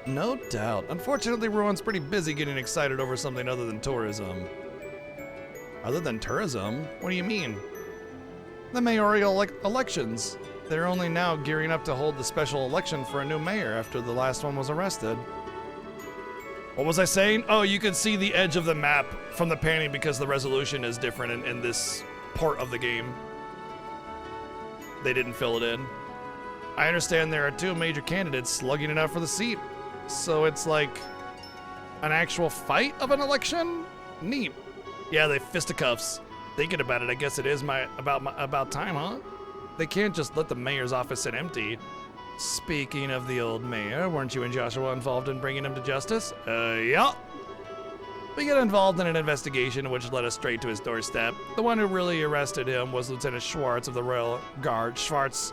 No doubt. Unfortunately, Rowan's pretty busy getting excited over something other than tourism. Other than tourism? What do you mean? The mayoral elections. They're only now gearing up to hold the special election for a new mayor after the last one was arrested. What was I saying? Oh, you can see the edge of the map from the panning because the resolution is different in this part of the game. They didn't fill it in. I understand there are two major candidates slugging it out for the seat. So it's like an actual fight of an election? Neat. Yeah, they fisticuffs. Thinking about it, I guess it is about time, huh? They can't just let the mayor's office sit empty. Speaking of the old mayor, weren't you and Joshua involved in bringing him to justice? Yeah. We got involved in an investigation which led us straight to his doorstep. The one who really arrested him was Lieutenant Schwartz of the Royal Guard. Schwartz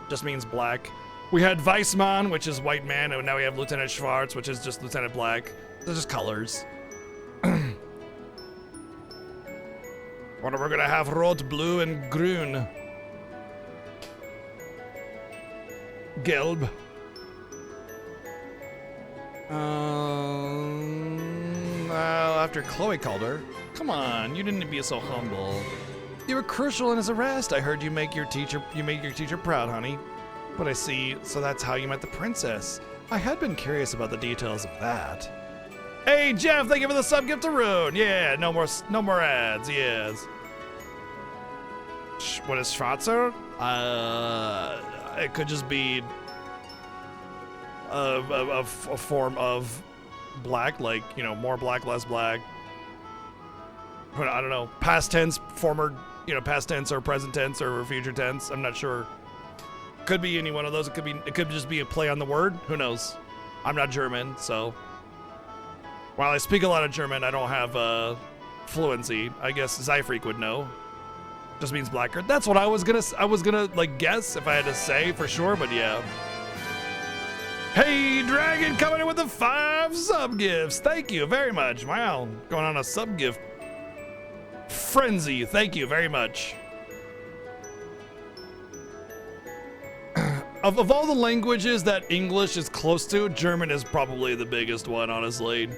just means black. We had Weissman, which is white man, and now we have Lieutenant Schwartz, which is just Lieutenant Black. They're just colors. What are we gonna have? Rot, blue, and grün. Gelb. Well, after Chloe called her. Come on, you didn't be so humble. You were crucial in his arrest. I heard you made your teacher proud, honey. But I see, so that's how you met the princess. I had been curious about the details of that. Hey, Jeff, thank you for the sub gift to Rune. Yeah, no more ads, yes. What is Schwarzer? It could just be a form of black, like, you know, more black, less black. I don't know, past tense, former, you know, past tense or present tense or future tense. I'm not sure. Could be any one of those. It could just be a play on the word. Who knows? I'm not German, so while I speak a lot of German, I don't have fluency. I guess Zyfreak would know. Just means blacker. That's what I was gonna like guess if I had to say for sure, but yeah. Hey, Dragon coming in with the 5 sub gifts. Thank you very much. Wow, going on a sub gift frenzy. Thank you very much. Of all the languages that English is close to, German is probably the biggest one, honestly.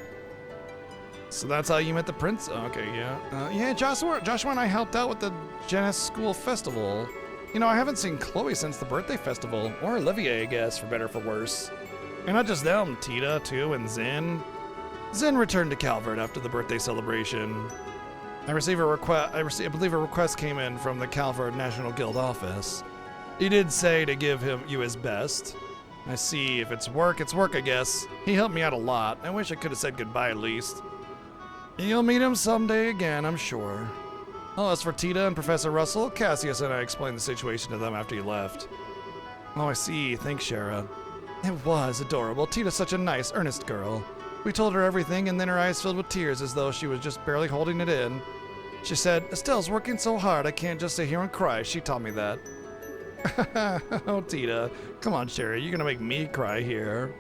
So that's how you met the prince? Okay, yeah. Yeah, Joshua and I helped out with the Janus School Festival. You know, I haven't seen Chloe since the birthday festival. Or Olivier, I guess, for better or for worse. And not just them, Tita, too, and Zin. Zin returned to Calvert after the birthday celebration. I believe a request came in from the Calvert National Guild office. He did say to give you his best. I see, if it's work, I guess. He helped me out a lot. I wish I could have said goodbye at least. You'll meet him someday again, I'm sure. Oh, as for Tita and Professor Russell, Cassius and I explained the situation to them after you left. Oh, I see. Thanks, Shara. It was adorable. Tita's such a nice, earnest girl. We told her everything, and then her eyes filled with tears as though she was just barely holding it in. She said, Estelle's working so hard, I can't just sit here and cry. She taught me that. Oh, Tita. Come on, Sherry. You're gonna make me cry here.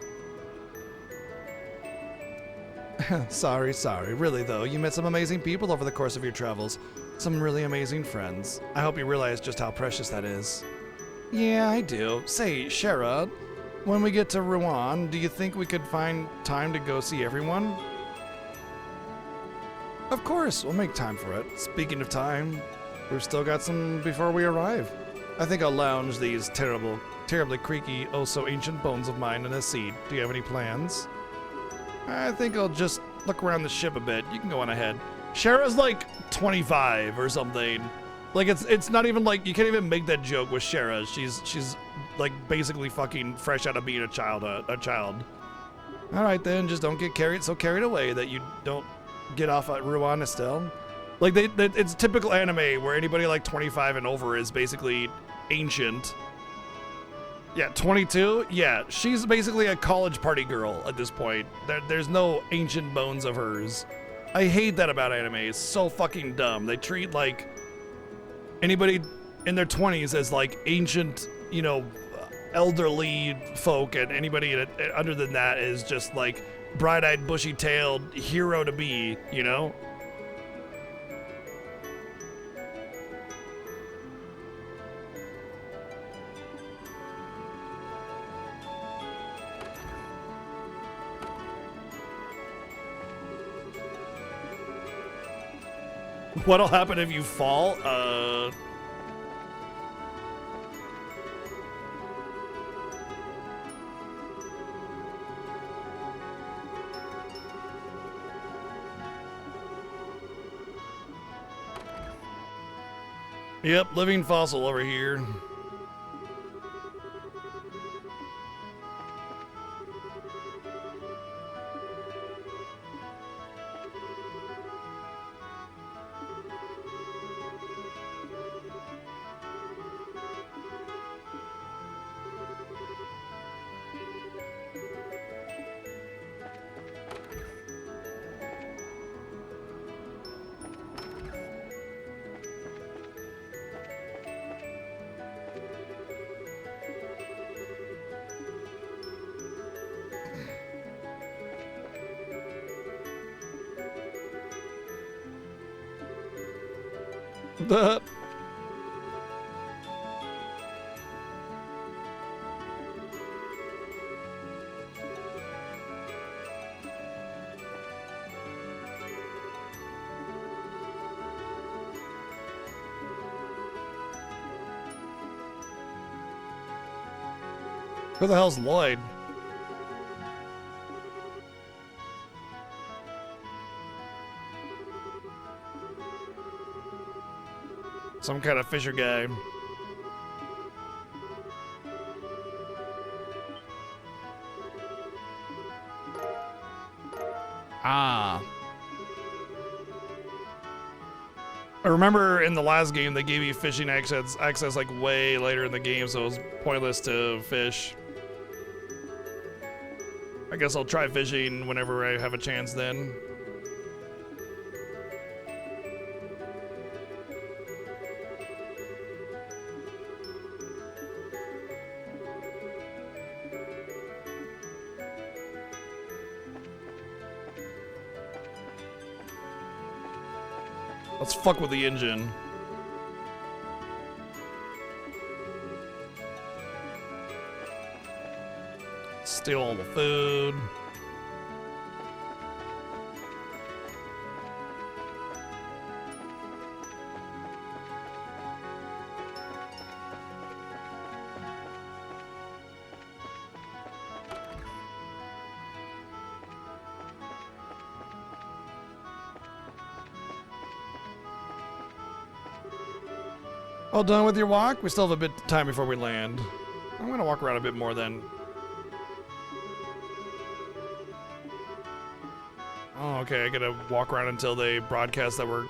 Sorry. Really, though, you met some amazing people over the course of your travels. Some really amazing friends. I hope you realize just how precious that is. Yeah, I do. Say, Shara, when we get to Rouen, do you think we could find time to go see everyone? Of course, we'll make time for it. Speaking of time, we've still got some before we arrive. I think I'll lounge these terribly creaky, so ancient bones of mine in a seat. Do you have any plans? I think I'll just look around the ship a bit. You can go on ahead. Shara's like 25 or something. Like it's not even like you can't even make that joke with Shara. She's like basically fucking fresh out of being a child. All right then, just don't get carried away that you don't get off at Rouen Estelle. Like it's typical anime where anybody like 25 and over is basically ancient. Yeah, 22? Yeah, she's basically a college party girl at this point. There's no ancient bones of hers. I hate that about anime. It's so fucking dumb. They treat like anybody in their 20s as like ancient, you know, elderly folk, and anybody other than that is just like bright-eyed, bushy-tailed hero to be, you know? What'll happen if you fall? Yep, living fossil over here. The Who the hell's Lloyd? Some kind of fisher guy. Ah. I remember in the last game they gave you fishing access like way later in the game, so it was pointless to fish. I guess I'll try fishing whenever I have a chance then. Let's fuck with the engine. Steal all the food. All done with your walk? We still have a bit of time before we land. I'm gonna walk around a bit more then. Oh, okay, I gotta walk around until they broadcast that we're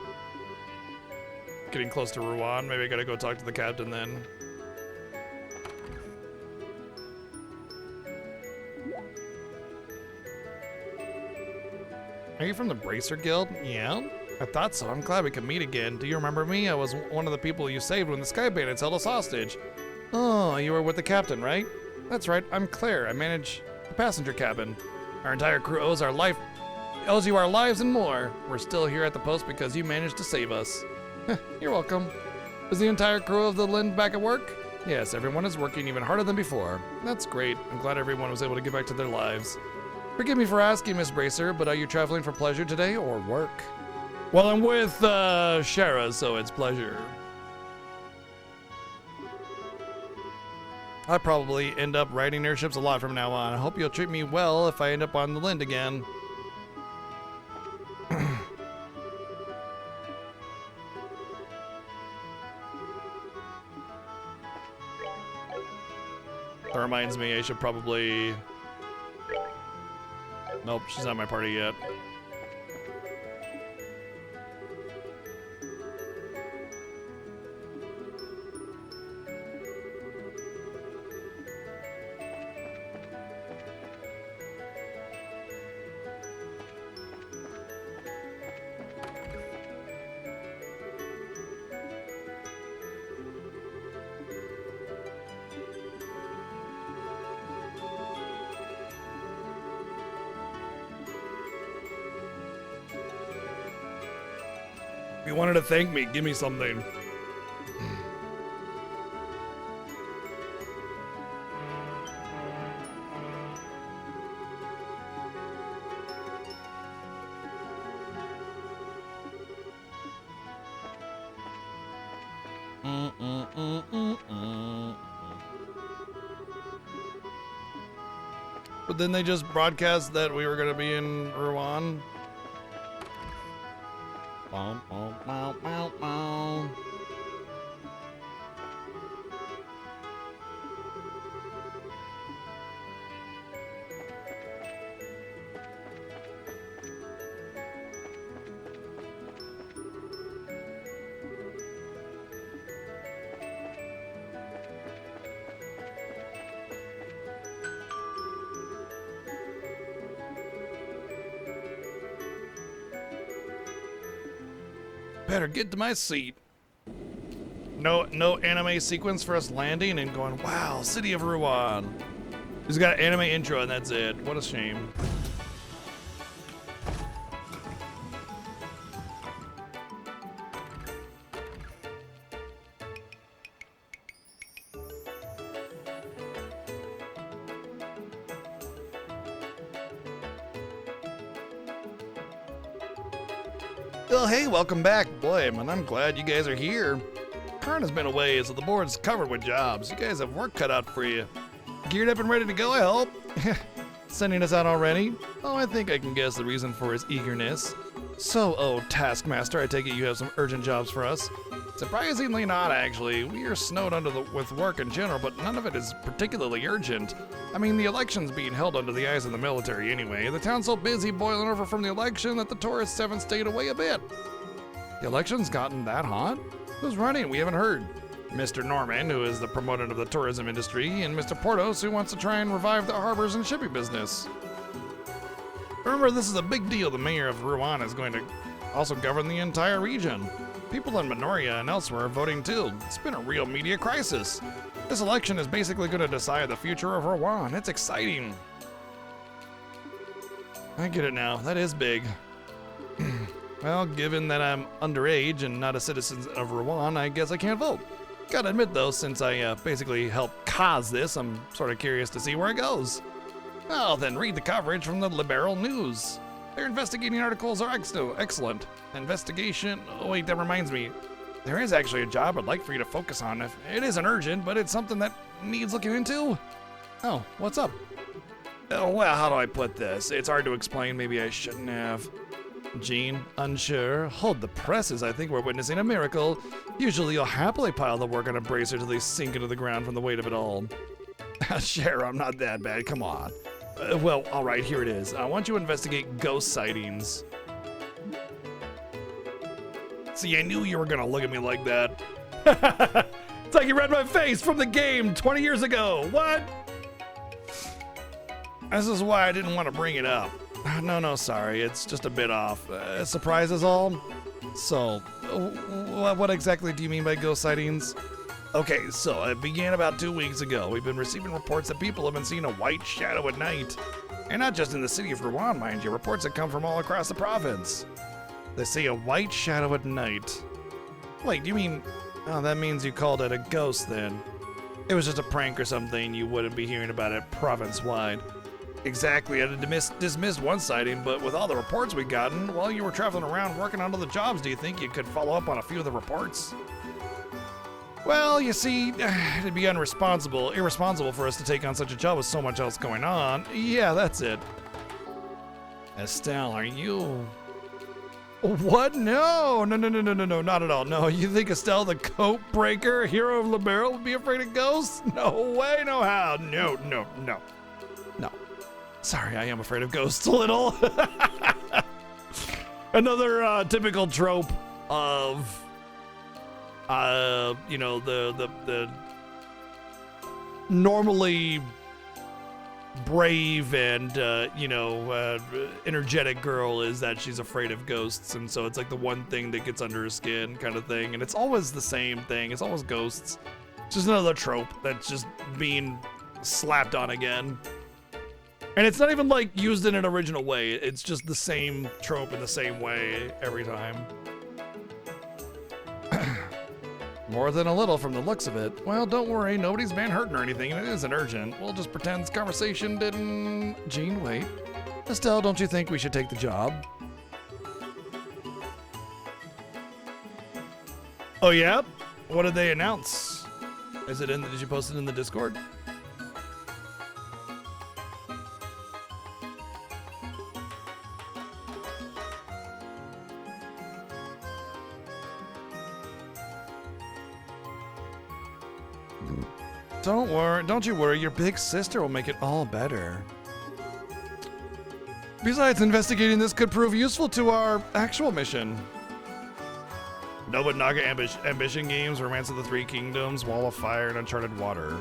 getting close to Rouen. Maybe I gotta go talk to the captain then. Are you from the Bracer Guild? Yeah. I thought so. I'm glad we could meet again. Do you remember me? I was one of the people you saved when the Sky Bandits held us hostage. Oh, you were with the captain, right? That's right. I'm Claire. I manage the passenger cabin. Our entire crew owes our life owes you our lives and more. We're still here at the post because you managed to save us. You're welcome. Is the entire crew of the Lind back at work? Yes, everyone is working even harder than before. That's great. I'm glad everyone was able to get back to their lives. Forgive me for asking, Miss Bracer, but are you traveling for pleasure today or work? Well, I'm with Shara, so it's pleasure. I probably end up riding airships a lot from now on. I hope you'll treat me well if I end up on the Lind again. That reminds me, I should probably... Nope, she's not in my party yet. If you wanted to thank me, give me something. But then they just broadcast that we were gonna be in Rouen. Better get to my seat. No anime sequence for us landing and going, wow, city of Rouen. He's got an anime intro and that's it. What a shame. Well, hey, welcome back. Boy, man, I'm glad you guys are here. Karn has been away, so the board's covered with jobs. You guys have work cut out for you. Geared up and ready to go, I hope. Sending us out already? Oh, I think I can guess the reason for his eagerness. So, Taskmaster, I take it you have some urgent jobs for us? Surprisingly not, actually. We are snowed under with work in general, but none of it is particularly urgent. I mean, the election's being held under the eyes of the military anyway. The town's so busy boiling over from the election that the tourists haven't stayed away a bit. The election's gotten that hot? Who's running? We haven't heard. Mr. Norman, who is the proponent of the tourism industry, and Mr. Portos, who wants to try and revive the harbors and shipping business. Remember, this is a big deal. The mayor of Rouen is going to also govern the entire region. People in Minoria and elsewhere are voting too. It's been a real media crisis. This election is basically going to decide the future of Rouen. It's exciting. I get it now. That is big. Well, given that I'm underage and not a citizen of Rouen, I guess I can't vote. Gotta admit though, since I basically helped cause this, I'm sort of curious to see where it goes. Well, then read the coverage from the Liberal News. Their investigating articles are excellent. Investigation, oh wait, that reminds me. There is actually a job I'd like for you to focus on. It isn't urgent, but it's something that needs looking into. Oh, what's up? Oh, well, how do I put this? It's hard to explain, maybe I shouldn't have. Gene, unsure. Hold the presses, I think we're witnessing a miracle. Usually you'll happily pile the work on a bracer till they sink into the ground from the weight of it all. Sure, I'm not that bad, come on. Well, alright, here it is. I want you to investigate ghost sightings. See, I knew you were gonna look at me like that. It's like you read my face from the game 20 years ago. What? This is why I didn't want to bring it up. No, sorry. It's just a bit off. Surprise is all. So, what exactly do you mean by ghost sightings? Okay, so it began about 2 weeks ago. We've been receiving reports that people have been seeing a white shadow at night. And not just in the city of Rouen, mind you, reports that come from all across the province. They say a white shadow at night. Wait, do you mean... Oh, that means you called it a ghost then. It was just a prank or something, you wouldn't be hearing about it province-wide. Exactly, I had dismissed one sighting, but with all the reports we've gotten, while you were traveling around working on other jobs, do you think you could follow up on a few of the reports? Well, you see, it'd be irresponsible for us to take on such a job with so much else going on. Yeah, that's it. Estelle, are you... What? No, not at all. No, you think Estelle, the coat breaker, hero of Liberl, would be afraid of ghosts? No way, no how. No. Sorry, I am afraid of ghosts a little. Another typical trope of, you know, the normally brave and energetic girl is that she's afraid of ghosts, and so it's like the one thing that gets under her skin kind of thing, and it's always the same thing. It's always ghosts. It's just another trope that's just being slapped on again, and it's not even like used in an original way. It's just the same trope in the same way every time. More than a little from the looks of it. Well, don't worry, nobody's been hurting or anything, and it isn't urgent. We'll just pretend this conversation didn't... Jean, wait. Estelle, don't you think we should take the job? Oh, yeah? What did they announce? Did you post it in the Discord? Don't you worry, your big sister will make it all better. Besides, investigating this could prove useful to our actual mission. Nobunaga Ambition Games, Romance of the Three Kingdoms, Wall of Fire, and Uncharted Water.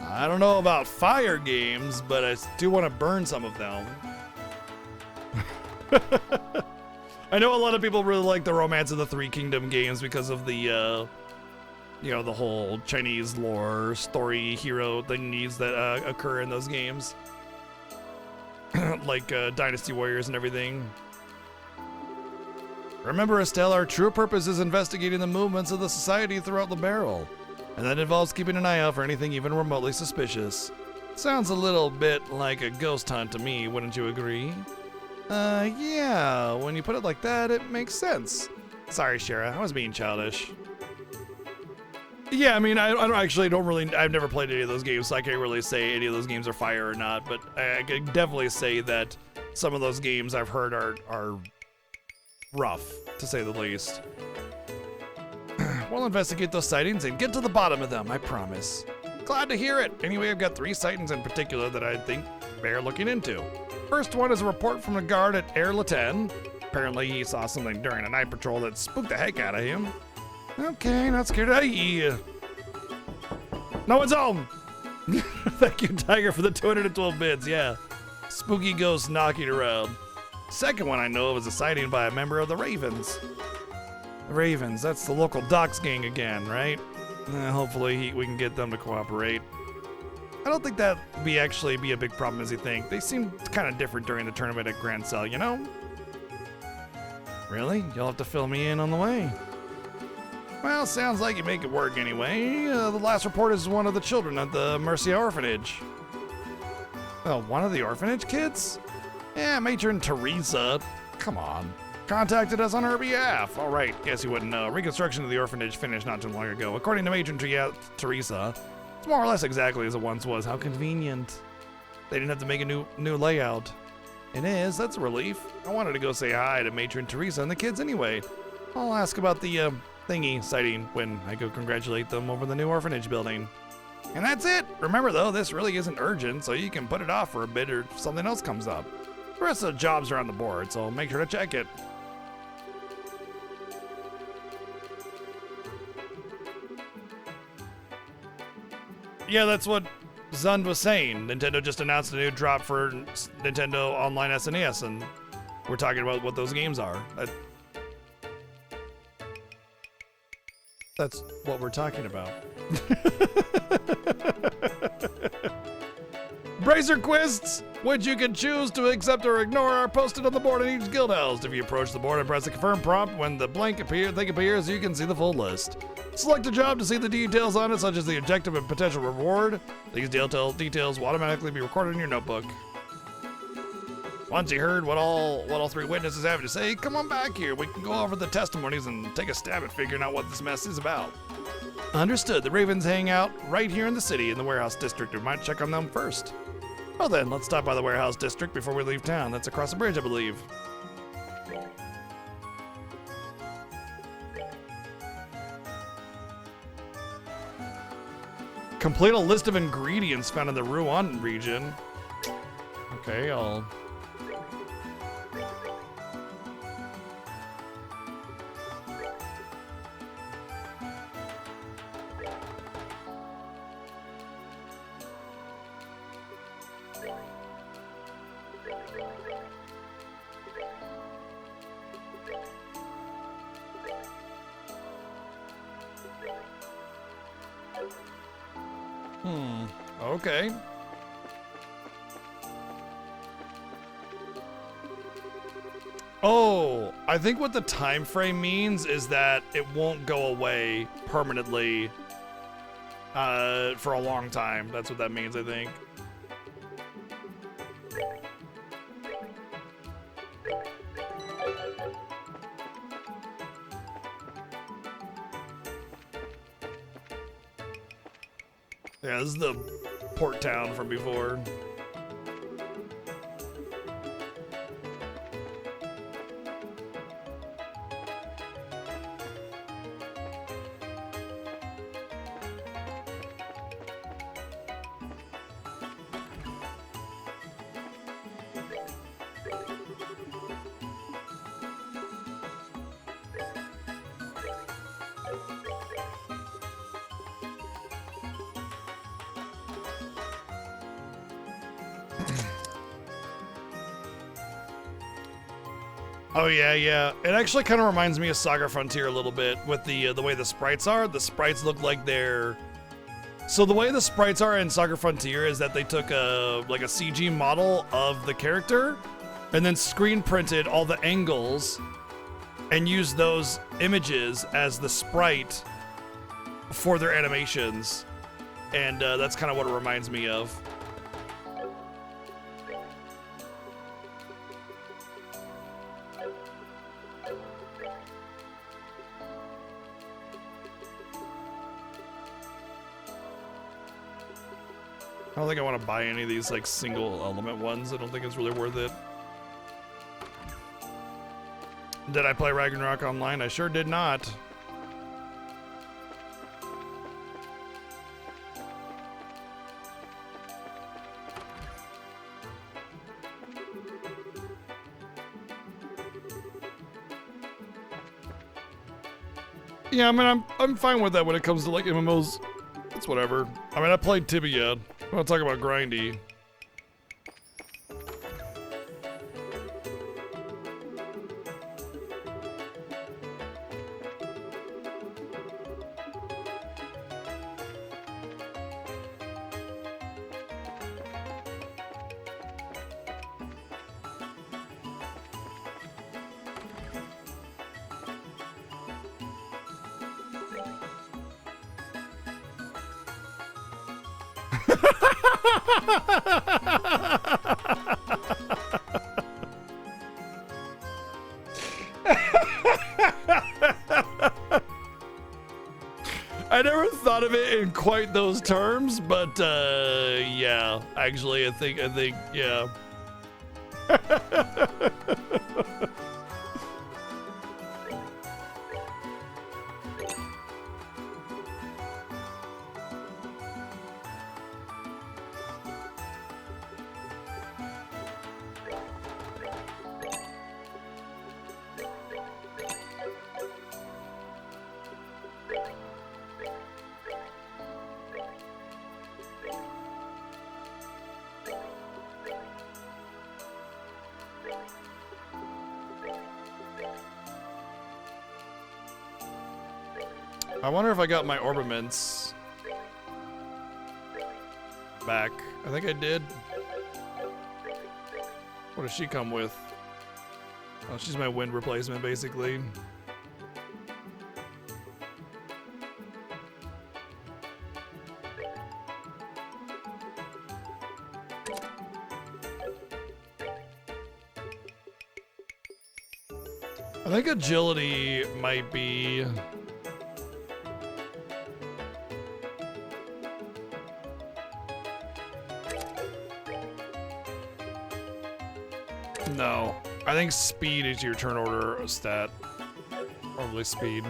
I don't know about fire games, but I do want to burn some of them. I know a lot of people really like the Romance of the Three Kingdom games because of the, the whole Chinese lore, story, hero thingies that occur in those games. Like Dynasty Warriors and everything. Remember, Estelle, our true purpose is investigating the movements of the society throughout the barrel. And that involves keeping an eye out for anything even remotely suspicious. Sounds a little bit like a ghost hunt to me, wouldn't you agree? Yeah, when you put it like that, it makes sense. Sorry, Shara, I was being childish. Yeah, I mean, I've never played any of those games, so I can't really say any of those games are fire or not, but I can definitely say that some of those games I've heard are rough, to say the least. We'll investigate those sightings and get to the bottom of them, I promise. Glad to hear it. Anyway, I've got 3 sightings in particular that I think bear looking into. First one is a report from a guard at Air Laten. Apparently he saw something during a night patrol that spooked the heck out of him. Okay, not scared of you. No one's home! Thank you, Tiger, for the 212 bits, yeah. Spooky ghosts knocking around. Second one I know of is a sighting by a member of the Ravens. The Ravens, that's the local Docks gang again, right? Hopefully we can get them to cooperate. I don't think that actually be a big problem as you think. They seem kind of different during the tournament at Grand Cell, you know? Really? You'll have to fill me in on the way. Well, sounds like you make it work anyway. The last report is one of the children at the Mercia Orphanage. Oh, one of the orphanage kids? Yeah, Matron Teresa. Come on. Contacted us on her behalf. All right, guess you wouldn't know. Reconstruction of the orphanage finished not too long ago. According to Matron Teresa, it's more or less exactly as it once was. How convenient. They didn't have to make a new layout. It is. That's a relief. I wanted to go say hi to Matron Teresa and the kids anyway. I'll ask about the thingy sighting when I go congratulate them over the new orphanage building. And that's it. Remember though, this really isn't urgent, so you can put it off for a bit or if something else comes up. The rest of the jobs are on the board, so make sure to check it. Yeah, that's what Zund was saying. Nintendo just announced a new drop for Nintendo Online SNES, and we're talking about what those games are. That's what we're talking about. Tracer quests, which you can choose to accept or ignore, are posted on the board in each guild house. If you approach the board and press the confirm prompt, when the blank thing appears, you can see the full list. Select a job to see the details on it, such as the objective and potential reward. These details will automatically be recorded in your notebook. Once you heard what all three witnesses have to say, come on back here. We can go over the testimonies and take a stab at figuring out what this mess is about. Understood. The Ravens hang out right here in the city in the warehouse district. We might check on them first. Well then, let's stop by the warehouse district before we leave town. That's across the bridge, I believe. Complete a list of ingredients found in the Rouen region. Okay, I'll... Okay. Oh, I think what the time frame means is that it won't go away permanently for a long time. That's what that means, I think. Yeah, this is the port town from before. Oh yeah, yeah. It actually kind of reminds me of Saga Frontier a little bit with the way the sprites are. The sprites look like they're... So the way the sprites are in Saga Frontier is that they took a CG model of the character and then screen printed all the angles and used those images as the sprite for their animations. And that's kind of what it reminds me of. I don't think I want to buy any of these like single element ones. I don't think it's really worth it. Did I play Ragnarok online? I sure did not. Yeah, I mean, I'm fine with that when it comes to like MMOs. It's whatever. I mean, I played Tibia. I want to talk about grindy. I never thought of it in quite those terms, but yeah, actually, I think, yeah. I wonder if I got my orbaments back. I think I did. What does she come with? Oh, she's my wind replacement, basically. I think agility might be... No. I think speed is your turn order stat. Probably speed.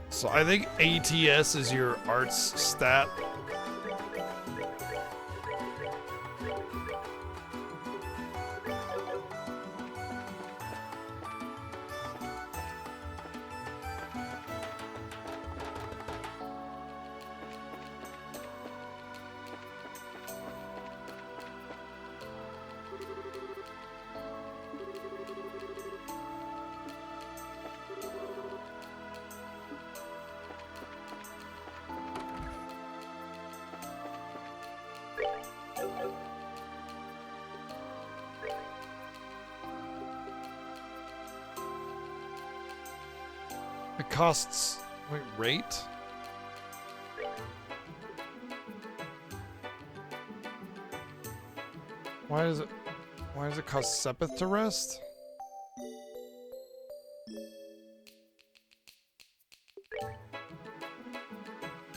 So I think ATS is your arts stat. It costs... Wait, rate? Why does it cost Sepith to rest?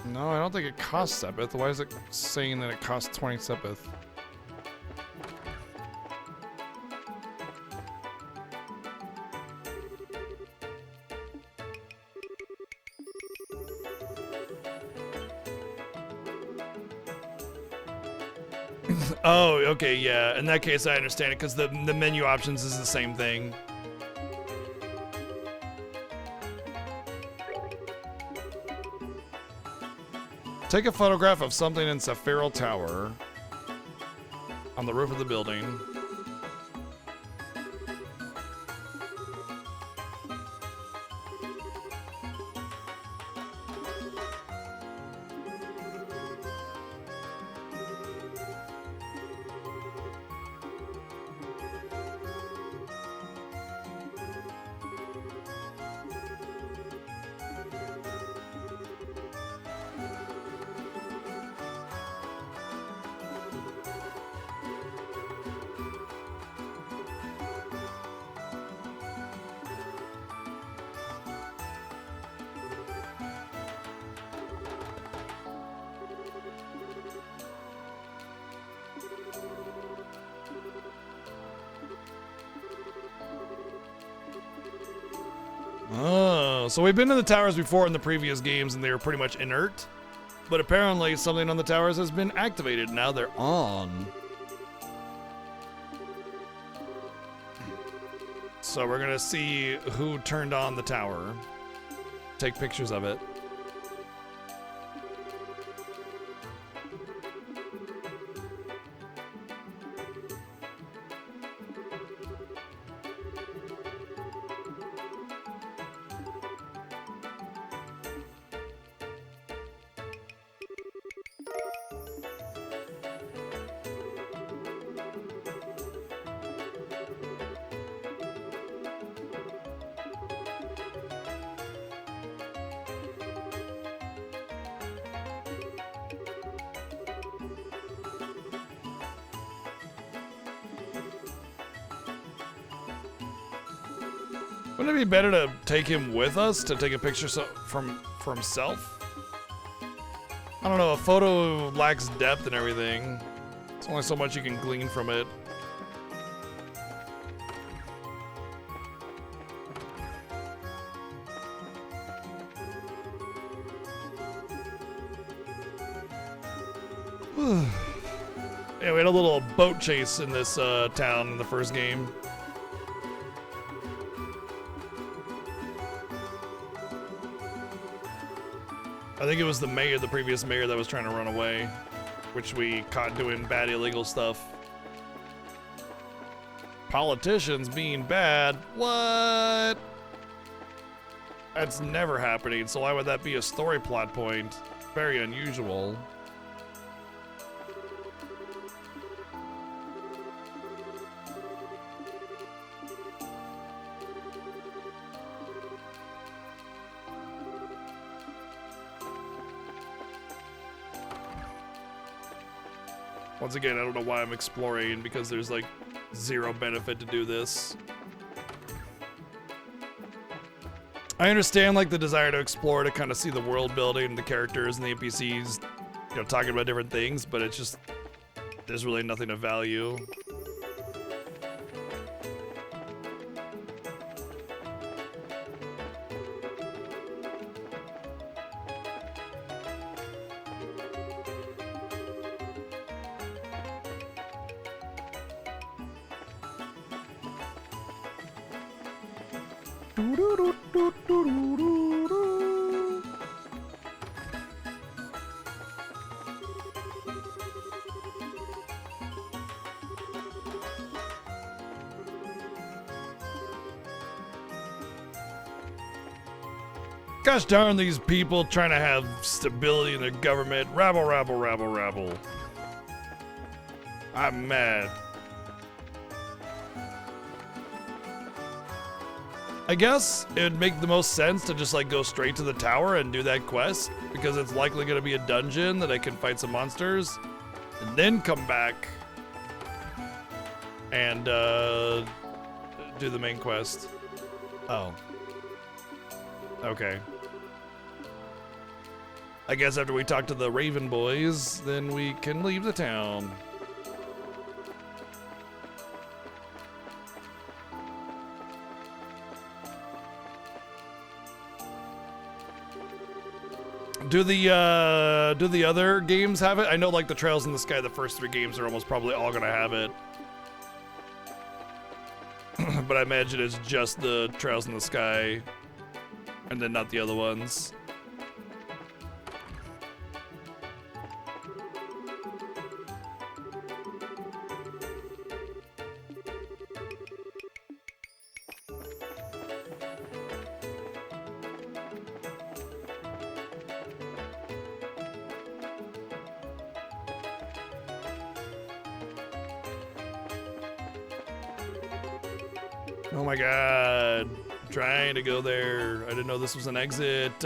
No, I don't think it costs Sepith. Why is it saying that it costs 20 Sepith? Oh, okay, yeah. In that case, I understand it because the menu options is the same thing. Take a photograph of something in Sephiroth Tower on the roof of the building. Oh, so we've been in the towers before in the previous games and they were pretty much inert. But apparently something on the towers has been activated. Now they're on. So we're gonna see who turned on the tower. Take pictures of it. Wouldn't it be better to take him with us to take a picture for himself? I don't know, a photo lacks depth and everything. There's only so much you can glean from it. Yeah, we had a little boat chase in this town in the first game. I think it was the mayor, the previous mayor, that was trying to run away, which we caught doing bad illegal stuff. Politicians being bad? What? That's never happening, so why would that be a story plot point? Very unusual. Once again, I don't know why I'm exploring, because there's like zero benefit to do this. I understand like the desire to explore, to kind of see the world building, the characters and the NPCs, you know, talking about different things, but it's just, there's really nothing of value. Gosh darn these people trying to have stability in their government. Rabble, rabble, rabble, rabble. I'm mad. I guess it would make the most sense to just like go straight to the tower and do that quest, because it's likely going to be a dungeon that I can fight some monsters and then come back and do the main quest. Oh. Okay. I guess after we talk to the Raven boys, then we can leave the town. Do the other games have it? I know like the Trails in the Sky, the first 3 games are almost probably all gonna have it. But I imagine it's just the Trails in the Sky and then not the other ones. Oh my god. I'm trying to go there. I didn't know this was an exit.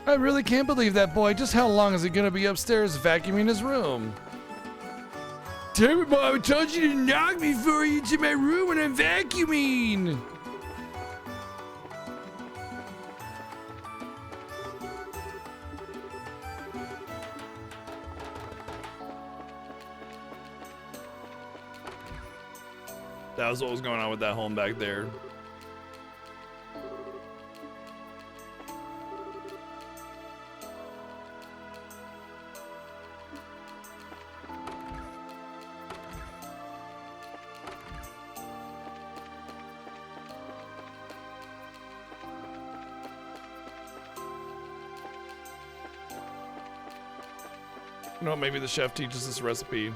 I really can't believe that boy. Just how long is he gonna be upstairs vacuuming his room? Damn it, Mom, I told you to knock before you get to my room when I'm vacuuming. That was what was going on with that home back there. No, maybe the chef teaches this recipe.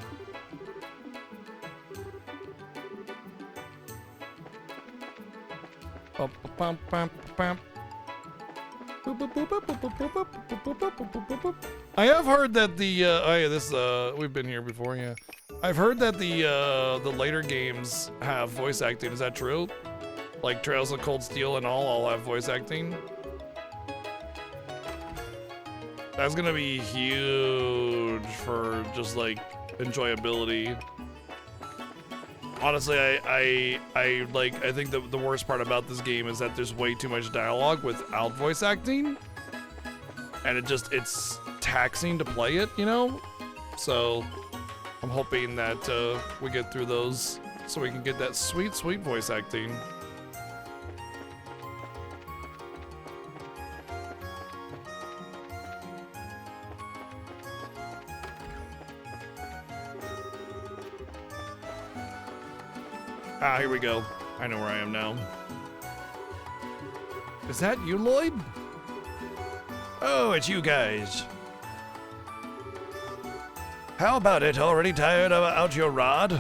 I have heard that the oh yeah, this we've been here before, yeah. I've heard that the later games have voice acting. Is that true? Like Trails of Cold Steel and all have voice acting. That's gonna be huge for just like enjoyability. Honestly, I think the worst part about this game is that there's way too much dialogue without voice acting, and it's taxing to play it, you know. So I'm hoping that we get through those so we can get that sweet, sweet voice acting. Ah, here we go. I know where I am now. Is that you, Lloyd? Oh, it's you guys. How about it? Already tired of out your rod?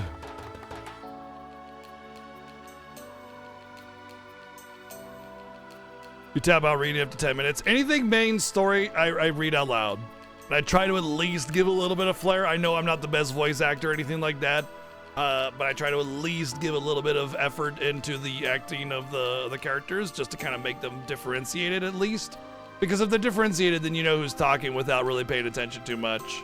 You talk about reading up to 10 minutes. Anything main story, I read out loud. And I try to at least give a little bit of flair. I know I'm not the best voice actor or anything like that. But I try to at least give a little bit of effort into the acting of the characters just to kind of make them differentiated at least. Because if they're differentiated, then you know who's talking without really paying attention too much.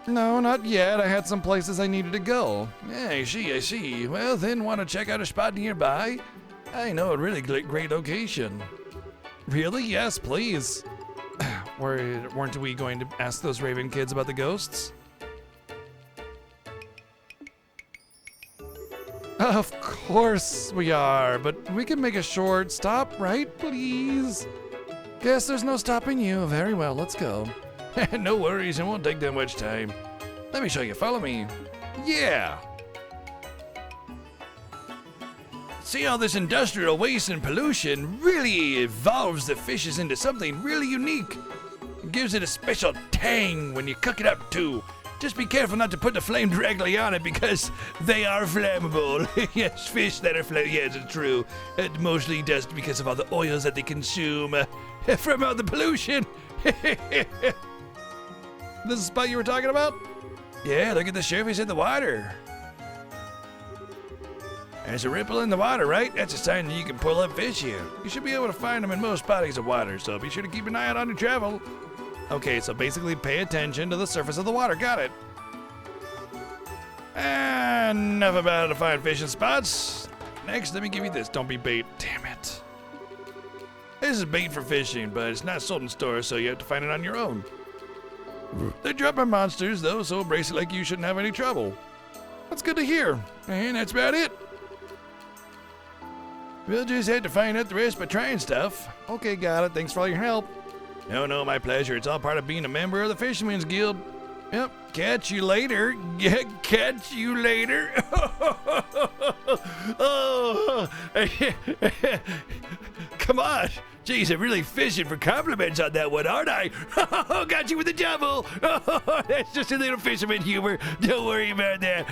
No, not yet. I had some places I needed to go. Yeah, I see. Well, then want to check out a spot nearby? I know a really great location. Really? Yes, please. Weren't we going to ask those Raven kids about the ghosts? Of course we are, but we can make a short stop, right? Please. Guess there's no stopping you. Very well, let's go. No worries, it won't take that much time. Let me show you. Follow me. Yeah. See how this industrial waste and pollution really evolves the fishes into something really unique. It gives it a special tang when you cook it up too. Just be careful not to put the flame directly on it because they are flammable. Yes, fish that are flammable. Yes, it's true. Mostly just because of all the oils that they consume from all the pollution. This is the spot you were talking about? Yeah, look at the surface in the water. There's a ripple in the water, right? That's a sign that you can pull up fish here. You should be able to find them in most bodies of water, so be sure to keep an eye out on your travel. Okay, so basically pay attention to the surface of the water. Got it. Enough about how to find fishing spots. Next, let me give you this. Don't be bait. Damn it. This is bait for fishing, but it's not sold in stores, so you have to find it on your own. They drop our monsters, though, so embrace it like you shouldn't have any trouble. That's good to hear. And that's about it. We'll just have to find out the rest by trying stuff. Okay, got it. Thanks for all your help. No, my pleasure. It's all part of being a member of the Fisherman's Guild. Yep, catch you later. Yeah, catch you later. Oh, come on. Jeez, I'm really fishing for compliments on that one, aren't I? Got you with the double. Oh, that's just a little fisherman humor. Don't worry about that.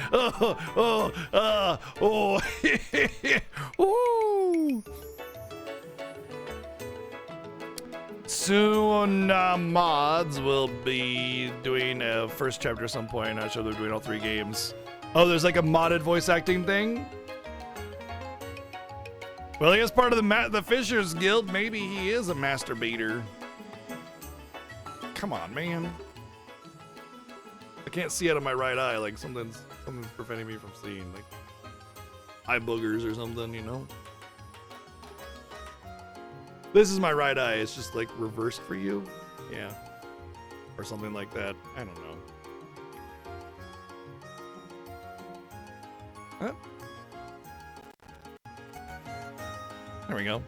Woo. Soon, mods will be doing a first chapter at some point. I'm not sure they're doing all 3 games. Oh, there's like a modded voice acting thing? Well, he is part of the Fishers Guild. Maybe he is a masturbator. Come on, man. I can't see out of my right eye. Like something's preventing me from seeing. Like eye boogers or something, you know? This is my right eye. It's just like reversed for you. Yeah. Or something like that. I don't know. Huh? There we go.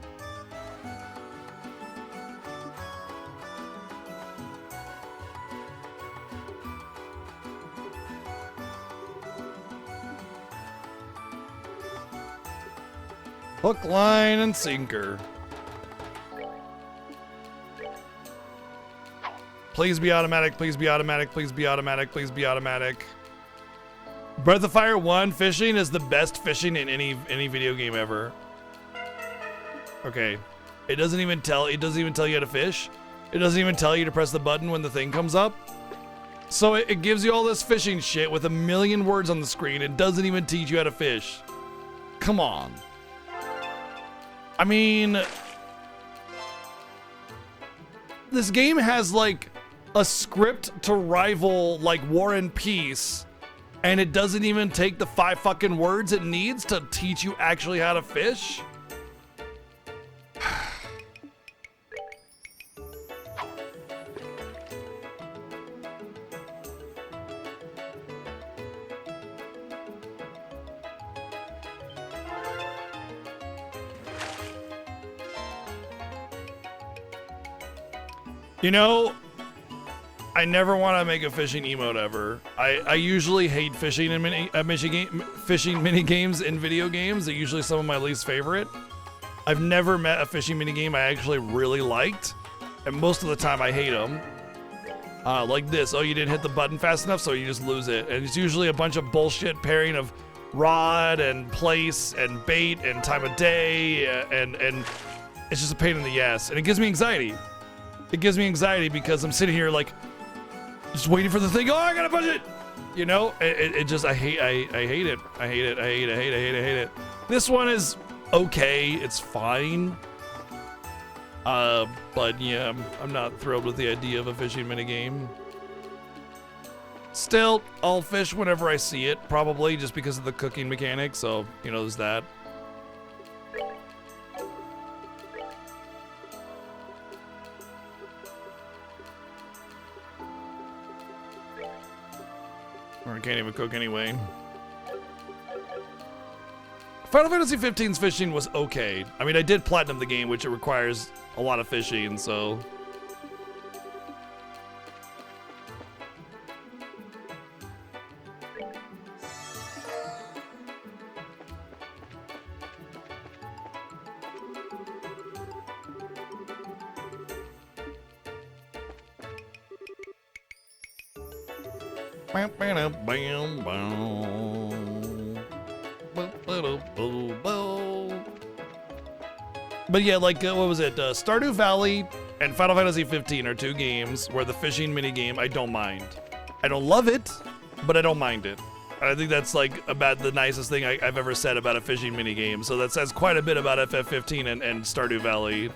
Hook, line, and sinker. Please be automatic, please be automatic, please be automatic, please be automatic. Breath of Fire 1 fishing is the best fishing in any video game ever. Okay. It doesn't even tell you how to fish. It doesn't even tell you to press the button when the thing comes up. So it gives you all this fishing shit with a million words on the screen. It doesn't even teach you how to fish. Come on. I mean, this game has like a script to rival like War and Peace, and it doesn't even take the 5 fucking words it needs to teach you actually how to fish. You know, I never want to make a fishing emote ever. I usually hate fishing in fishing mini games in video games. They're usually some of my least favorite. I've never met a fishing mini game I actually really liked, and most of the time I hate them. Like this. Oh, you didn't hit the button fast enough, so you just lose it. And it's usually a bunch of bullshit pairing of rod and place and bait and time of day, and it's just a pain in the ass, and it gives me anxiety. It gives me anxiety because I'm sitting here like just waiting for the thing. Oh, I gotta punch it. You know, it just I hate it. I hate it. This one is okay. It's fine. But yeah, I'm not thrilled with the idea of a fishing minigame. Still, I'll fish whenever I see it, probably just because of the cooking mechanic, so, you know, there's that. Or I can't even cook anyway. Final Fantasy XV's fishing was okay. I mean, I did platinum the game, which it requires a lot of fishing, so... But yeah, like, what was it? Stardew Valley and Final Fantasy 15 are two games where the fishing minigame I don't mind. I don't love it, but I don't mind it. And I think that's like about the nicest thing I've ever said about a fishing minigame. So that says quite a bit about FF15 and Stardew Valley.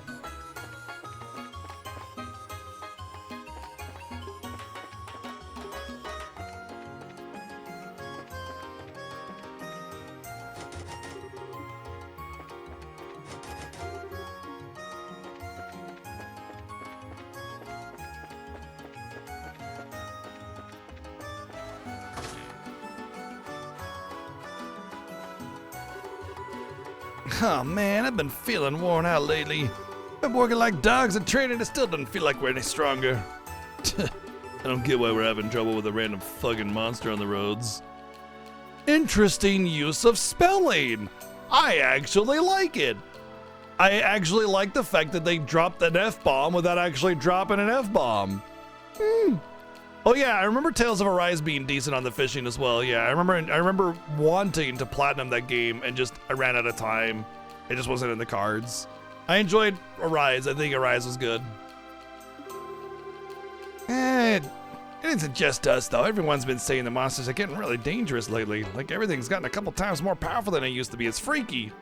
Oh man, I've been feeling worn out lately. Been working like dogs and training, it still doesn't feel like we're any stronger. I don't get why we're having trouble with a random fucking monster on the roads. Interesting use of spelling. I actually like it. I actually like the fact that they dropped an F-bomb without actually dropping an F-bomb. Oh yeah, I remember Tales of Arise being decent on the fishing as well. Yeah, I remember wanting to platinum that game and just I ran out of time. It just wasn't in the cards. I enjoyed Arise. I think Arise was good. It isn't just us though. Everyone's been saying the monsters are getting really dangerous lately. Like everything's gotten a couple times more powerful than it used to be. It's freaky.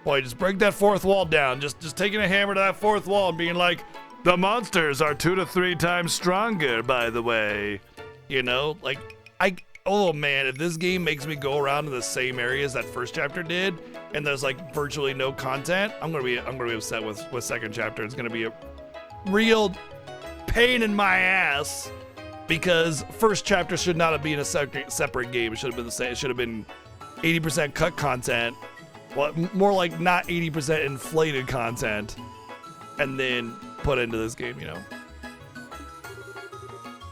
Boy, just break that fourth wall down. Just taking a hammer to that fourth wall and being like, the monsters are 2 to 3 times stronger, by the way. You know, like, oh man, if this game makes me go around in the same areas that first chapter did, and there's like virtually no content, I'm gonna be upset with second chapter. It's gonna be a real pain in my ass, because first chapter should not have been a separate game. It should have been the same. It should have been 80% cut content, well, more like not 80% inflated content, and then put into this game, you know.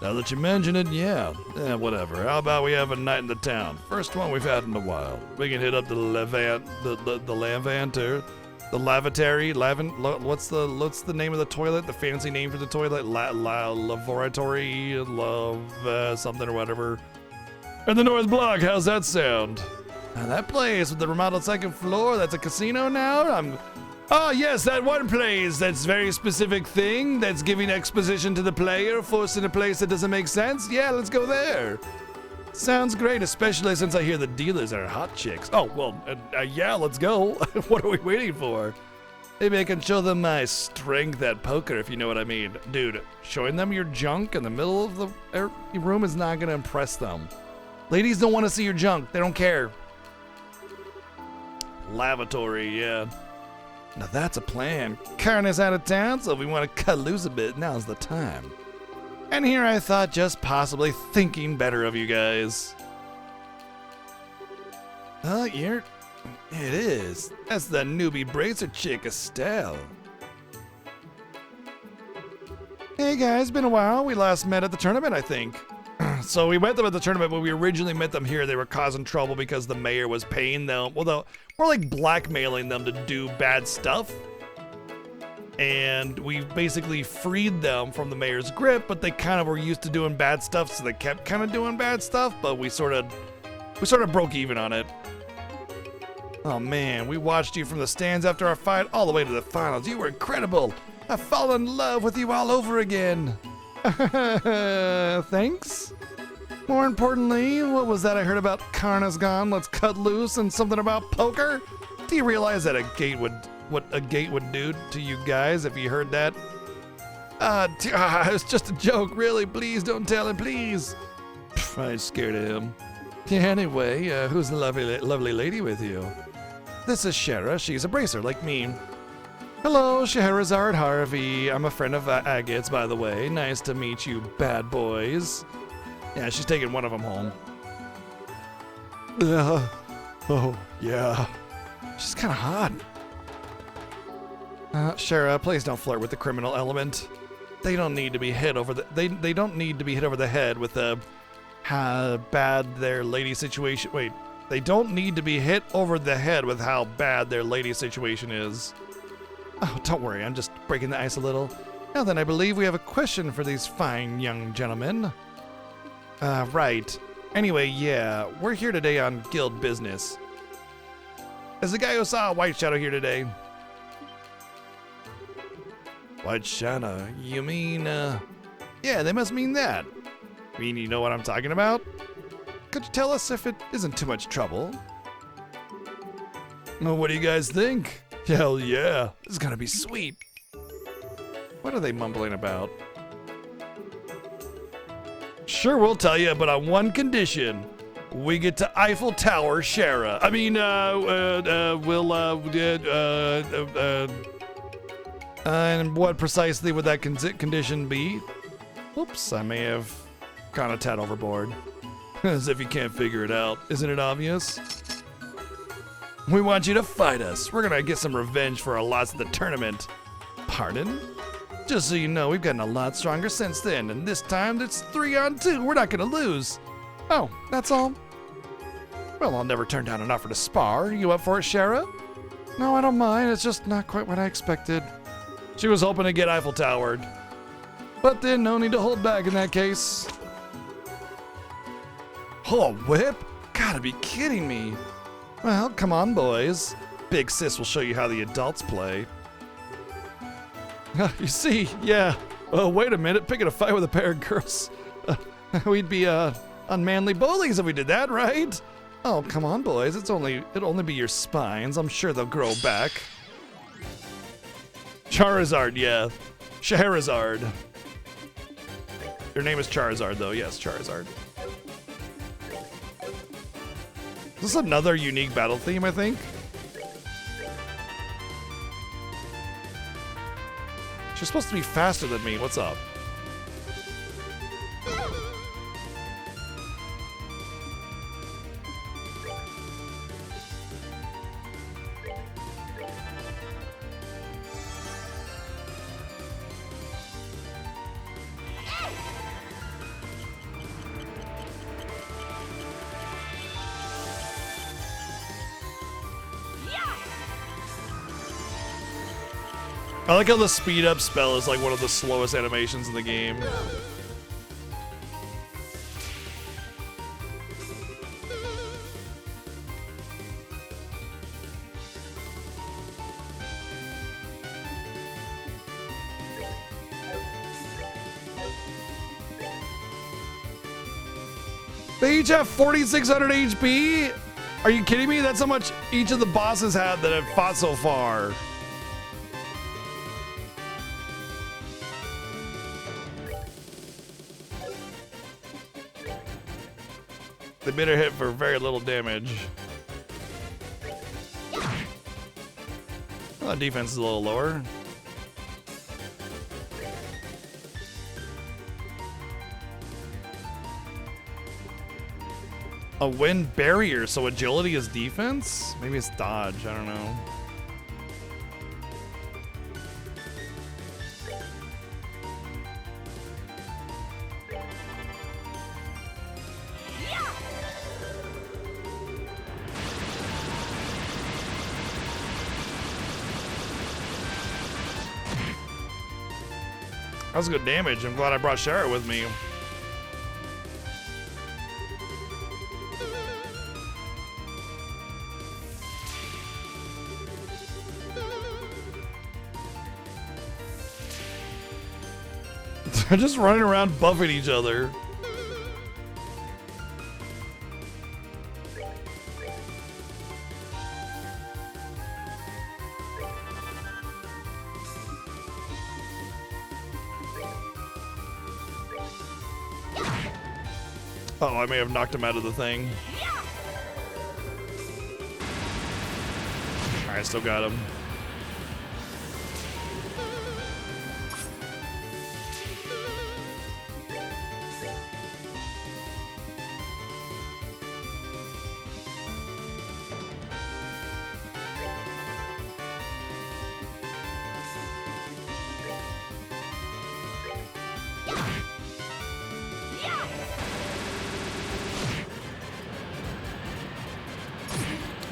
Now that you mention it, yeah, whatever. How about we have a night in the town? First one we've had in a while. We can hit up the lavatory. What's the name of the toilet? The fancy name for the toilet? Laboratory, something or whatever. And the North Block. How's that sound? Now that place with the remodeled second floor. That's a casino now. Oh yes, that one place, that's very specific thing that's giving exposition to the player, forced in a place that doesn't make sense. Yeah, let's go there. Sounds great, especially since I hear the dealers are hot chicks. Oh, well, yeah, let's go. What are we waiting for? Maybe I can show them my strength at poker, if you know what I mean. Dude, showing them your junk in the middle of the room is not gonna impress them. Ladies don't want to see your junk, they don't care. Lavatory, yeah. Now that's a plan. Karen is out of town, so if we want to cut loose a bit, now's the time. And here I thought just possibly thinking better of you guys. Oh, it is. That's the newbie bracer chick, Estelle. Hey guys, been a while. We last met at the tournament, I think. So we met them at the tournament, but we originally met them here. They were causing trouble because the mayor was paying them, well, more like blackmailing them to do bad stuff. And we basically freed them from the mayor's grip, but they kind of were used to doing bad stuff, so they kept kind of doing bad stuff, but we sort of broke even on it. Oh man, we watched you from the stands after our fight all the way to the finals. You were incredible. I've fallen in love with you all over again. Thanks. More importantly, what was that I heard about Karna's gone, let's cut loose, and something about poker? Do you realize that what a gate would do to you guys if you heard that? It's just a joke, really. Please don't tell him, please. I'm scared of him. Yeah, anyway, who's the lovely lady with you? This is Shara. She's a bracer like me. Hello, Scheherazade Harvey. I'm a friend of Agate's, by the way. Nice to meet you, bad boys. Yeah, she's taking one of them home. Oh, yeah. She's kind of hot. Shara, please don't flirt with the criminal element. They don't need to be hit over the they don't need to be hit over the head with how bad their lady situation. Wait, they don't need to be hit over the head with how bad their lady situation is. Oh, don't worry, I'm just breaking the ice a little. Now then, I believe we have a question for these fine young gentlemen. Right. Anyway, yeah, we're here today on guild business. Is the guy who saw a white shadow here today? White shadow? You mean, Yeah, they must mean that. I mean, you know what I'm talking about? Could you tell us if it isn't too much trouble? Well, what do you guys think? Hell yeah, this is gonna be sweet. What are they mumbling about? Sure, we'll tell you, but on one condition. We get to Eiffel Tower, Shara. I mean, and what precisely would that condition be? Oops, I may have gone a tad overboard. As if you can't figure it out. Isn't it obvious? We want you to fight us. We're gonna get some revenge for our loss at the tournament. Pardon? Just so you know, we've gotten a lot stronger since then, and this time it's 3-on-2. We're not gonna lose. Oh, that's all? Well, I'll never turn down an offer to spar. You up for it, Shara? No, I don't mind. It's just not quite what I expected. She was hoping to get Eiffel Towered. But then no need to hold back in that case. Oh, a whip? Gotta be kidding me. Well, come on, boys. Big Sis will show you how the adults play. You see, yeah. Oh, wait a minute. Picking a fight with a pair of girls. We'd be, unmanly bullies if we did that, right? Oh, come on, boys. It'll only be your spines. I'm sure they'll grow back. Charizard, yeah. Scheherazade. Their name is Charizard, though. Yes, Charizard. Is this another unique battle theme, I think? She's supposed to be faster than me. What's up? I like how the speed up spell is like one of the slowest animations in the game. They each have 4,600 HP? Are you kidding me? That's how much each of the bosses had that have fought so far. They made her hit for very little damage. Well, defense is a little lower. A wind barrier, so agility is defense? Maybe it's dodge, I don't know. That was good damage. I'm glad I brought Shara with me. They're just running around buffing each other. Oh, I may have knocked him out of the thing. I still got him.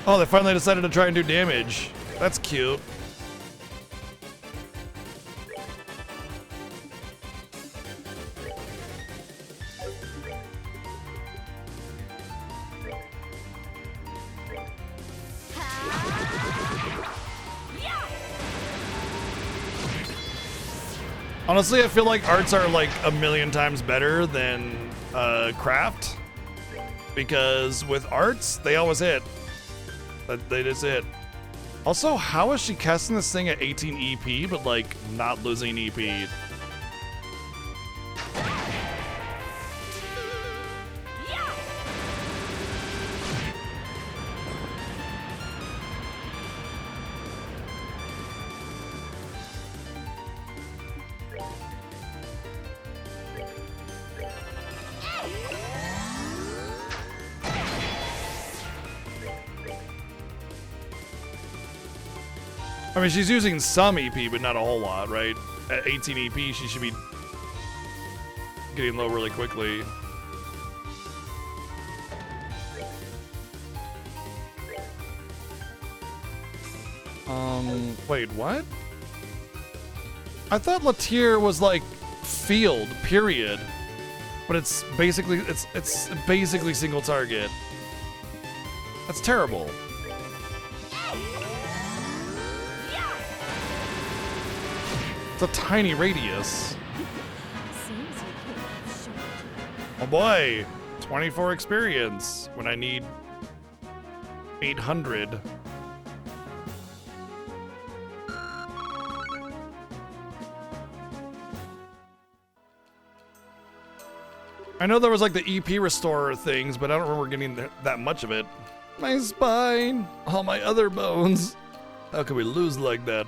Oh, they finally decided to try and do damage. That's cute. Honestly, I feel like arts are like a million times better than craft. Because with arts, they always hit. They just hit. Also, how is she casting this thing at 18 EP, but like not losing EP? I mean, she's using some EP, but not a whole lot, right? At 18 EP, she should be getting low really quickly. Wait, what? I thought Latier was like field, period. But it's basically single target. That's terrible. It's a tiny radius. Oh boy, 24 experience when I need 800. I know there was like the EP restorer things, but I don't remember getting that much of it. My spine, all my other bones. How could we lose like that?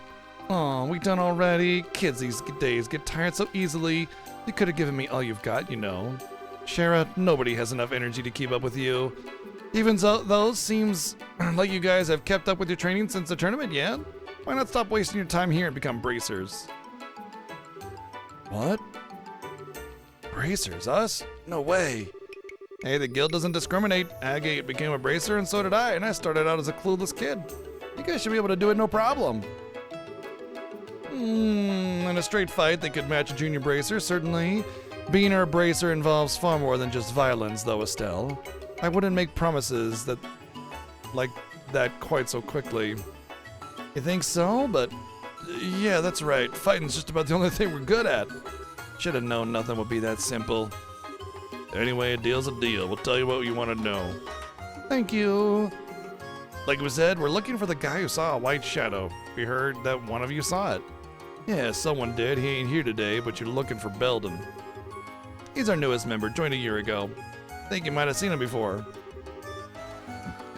Oh, we done already? Kids these days get tired so easily. You could have given me all you've got, you know. Shara, nobody has enough energy to keep up with you. Even though seems like you guys have kept up with your training since the tournament, yeah? Why not stop wasting your time here and become bracers? What? Bracers? Us? No way. Hey, the guild doesn't discriminate. Agate became a bracer and so did I, and I started out as a clueless kid. You guys should be able to do it no problem. In a straight fight, they could match a junior bracer, certainly. Being a bracer involves far more than just violence, though, Estelle. I wouldn't make promises like that quite so quickly. You think so? But yeah, that's right. Fighting's just about the only thing we're good at. Should have known nothing would be that simple. Anyway, a deal's a deal. We'll tell you what you want to know. Thank you. Like we said, we're looking for the guy who saw a white shadow. We heard that one of you saw it. Yeah, someone did. He ain't here today, but you're looking for Belden. He's our newest member, joined a year ago. Think you might have seen him before.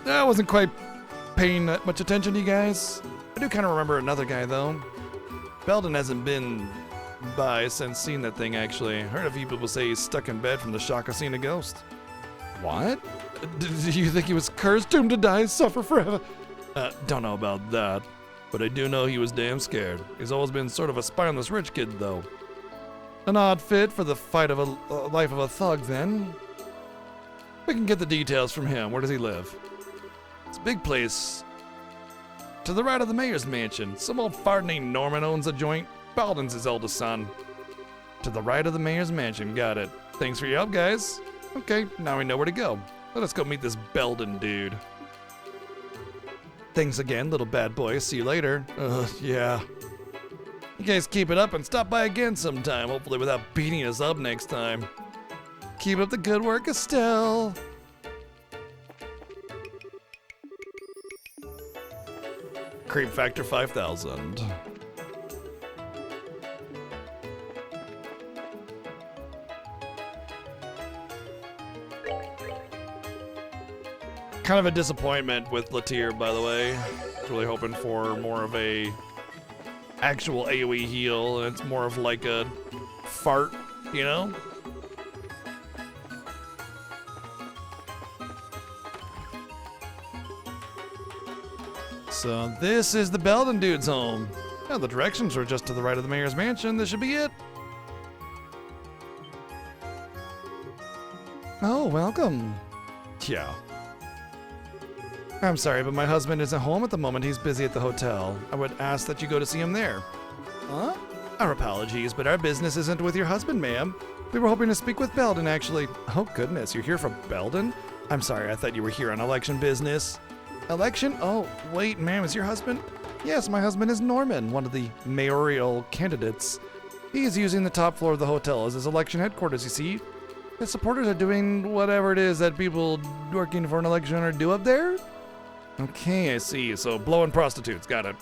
I wasn't quite paying that much attention to you guys. I do kind of remember another guy, though. Belden hasn't been by since seeing that thing, actually. Heard a few people say he's stuck in bed from the shock of seeing a ghost. What? Do you think he was cursed, doomed to die, suffer forever? Don't know about that. But I do know he was damn scared. He's always been sort of a spineless rich kid, though. An odd fit for the fight of a life of a thug, then. We can get the details from him. Where does he live? It's a big place. To the right of the mayor's mansion. Some old fart named Norman owns the joint. Belden's his eldest son. To the right of the mayor's mansion. Got it. Thanks for your help, guys. Okay, now we know where to go. Let us go meet this Belden dude. Thanks again, little bad boy. See you later. Yeah. You guys keep it up and stop by again sometime, hopefully without beating us up next time. Keep up the good work, Estelle. Creep factor 5,000. Kind of a disappointment with Latier, by the way. Really hoping for more of a actual AoE heal, and it's more of like a fart, you know? So this is the Belden dude's home. Yeah, the directions are just to the right of the mayor's mansion. This should be it. Oh, welcome. Yeah. I'm sorry, but my husband isn't home at the moment. He's busy at the hotel. I would ask that you go to see him there. Huh? Our apologies, but our business isn't with your husband, ma'am. We were hoping to speak with Belden, actually. Oh, goodness, you're here from Belden? I'm sorry, I thought you were here on election business. Election? Oh, wait, ma'am, is your husband? Yes, my husband is Norman, one of the mayoral candidates. He is using the top floor of the hotel as his election headquarters, you see. His supporters are doing whatever it is that people working for an election are do up there? Okay, I see. So, blowing prostitutes. Got it.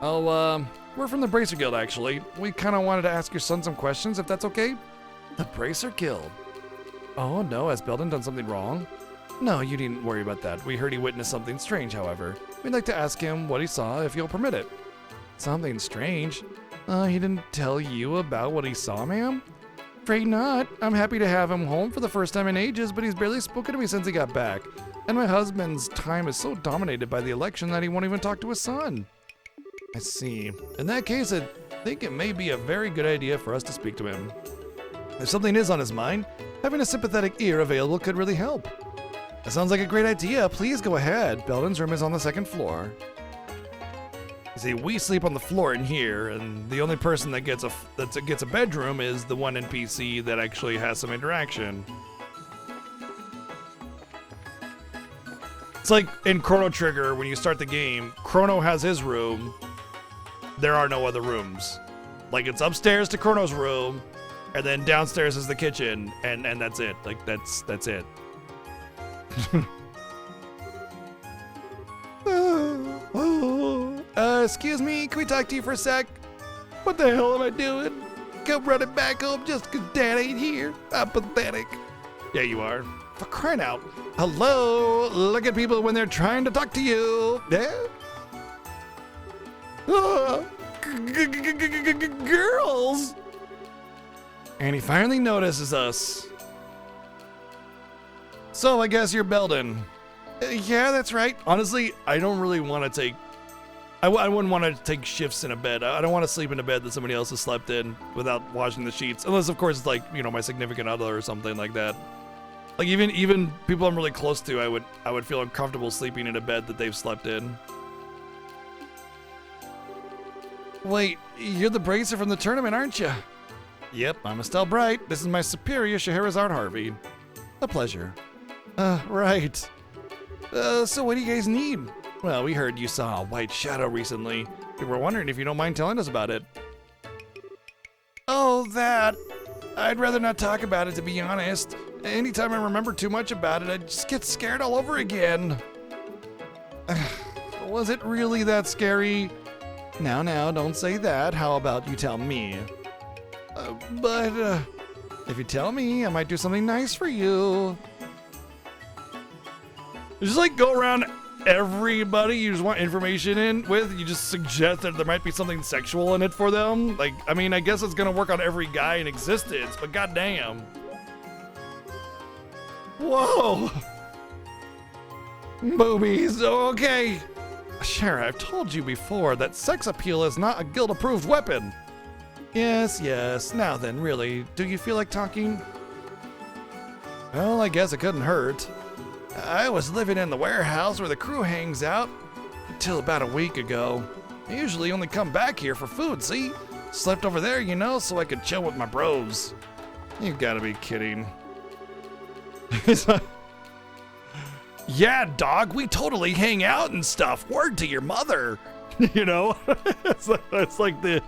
Oh, we're from the Bracer Guild, actually. We kind of wanted to ask your son some questions, if that's okay? The Bracer Guild? Oh, no. Has Belden done something wrong? No, you needn't worry about that. We heard he witnessed something strange, however. We'd like to ask him what he saw, if you'll permit it. Something strange? He didn't tell you about what he saw, ma'am? Afraid not. I'm happy to have him home for the first time in ages, but he's barely spoken to me since he got back. And my husband's time is so dominated by the election that he won't even talk to his son. I see. In that case, I think it may be a very good idea for us to speak to him. If something is on his mind, having a sympathetic ear available could really help. That sounds like a great idea. Please go ahead. Belden's room is on the second floor. You see, we sleep on the floor in here, and the only person that gets a bedroom is the one NPC that actually has some interaction. It's like in Chrono Trigger, when you start the game, Chrono has his room. There are no other rooms. Like, it's upstairs to Chrono's room, and then downstairs is the kitchen, and that's it. Like, that's it. Excuse me, can we talk to you for a sec? What the hell am I doing? Come running back home just 'cause Dad ain't here? I'm pathetic. Yeah, you are. For crying out. Hello? Look at people when they're trying to talk to you. Yeah? Girls! And he finally notices us. So I guess you're Belden. Yeah, that's right. Honestly, I don't really want to take... I wouldn't want to take shifts in a bed. I don't want to sleep in a bed that somebody else has slept in without washing the sheets. Unless, of course, it's like, you know, my significant other or something like that. Like, even people I'm really close to, I would feel uncomfortable sleeping in a bed that they've slept in. Wait, you're the Bracer from the tournament, aren't you? Yep, I'm Estelle Bright. This is my superior, Scheherazade Harvey. A pleasure. Right. So what do you guys need? Well, we heard you saw a white shadow recently. We were wondering if you don't mind telling us about it. Oh, that. I'd rather not talk about it, to be honest. Anytime I remember too much about it, I just get scared all over again. Was it really that scary? Now, don't say that. How about you tell me? But if you tell me, I might do something nice for you. Just like go around everybody you just want information in with, you just suggest that there might be something sexual in it for them. Like, I mean, I guess it's gonna work on every guy in existence, but goddamn. Whoa. Boobies, okay. Sure, I've told you before that sex appeal is not a guild-approved weapon. Yes. Now then, really, do you feel like talking? Well, I guess it couldn't hurt. I was living in the warehouse where the crew hangs out until about a week ago. I usually only come back here for food, see? Slept over there, you know, so I could chill with my bros. You gotta be kidding. He's like, yeah, dog, we totally hang out and stuff. Word to your mother. You know? It's like the...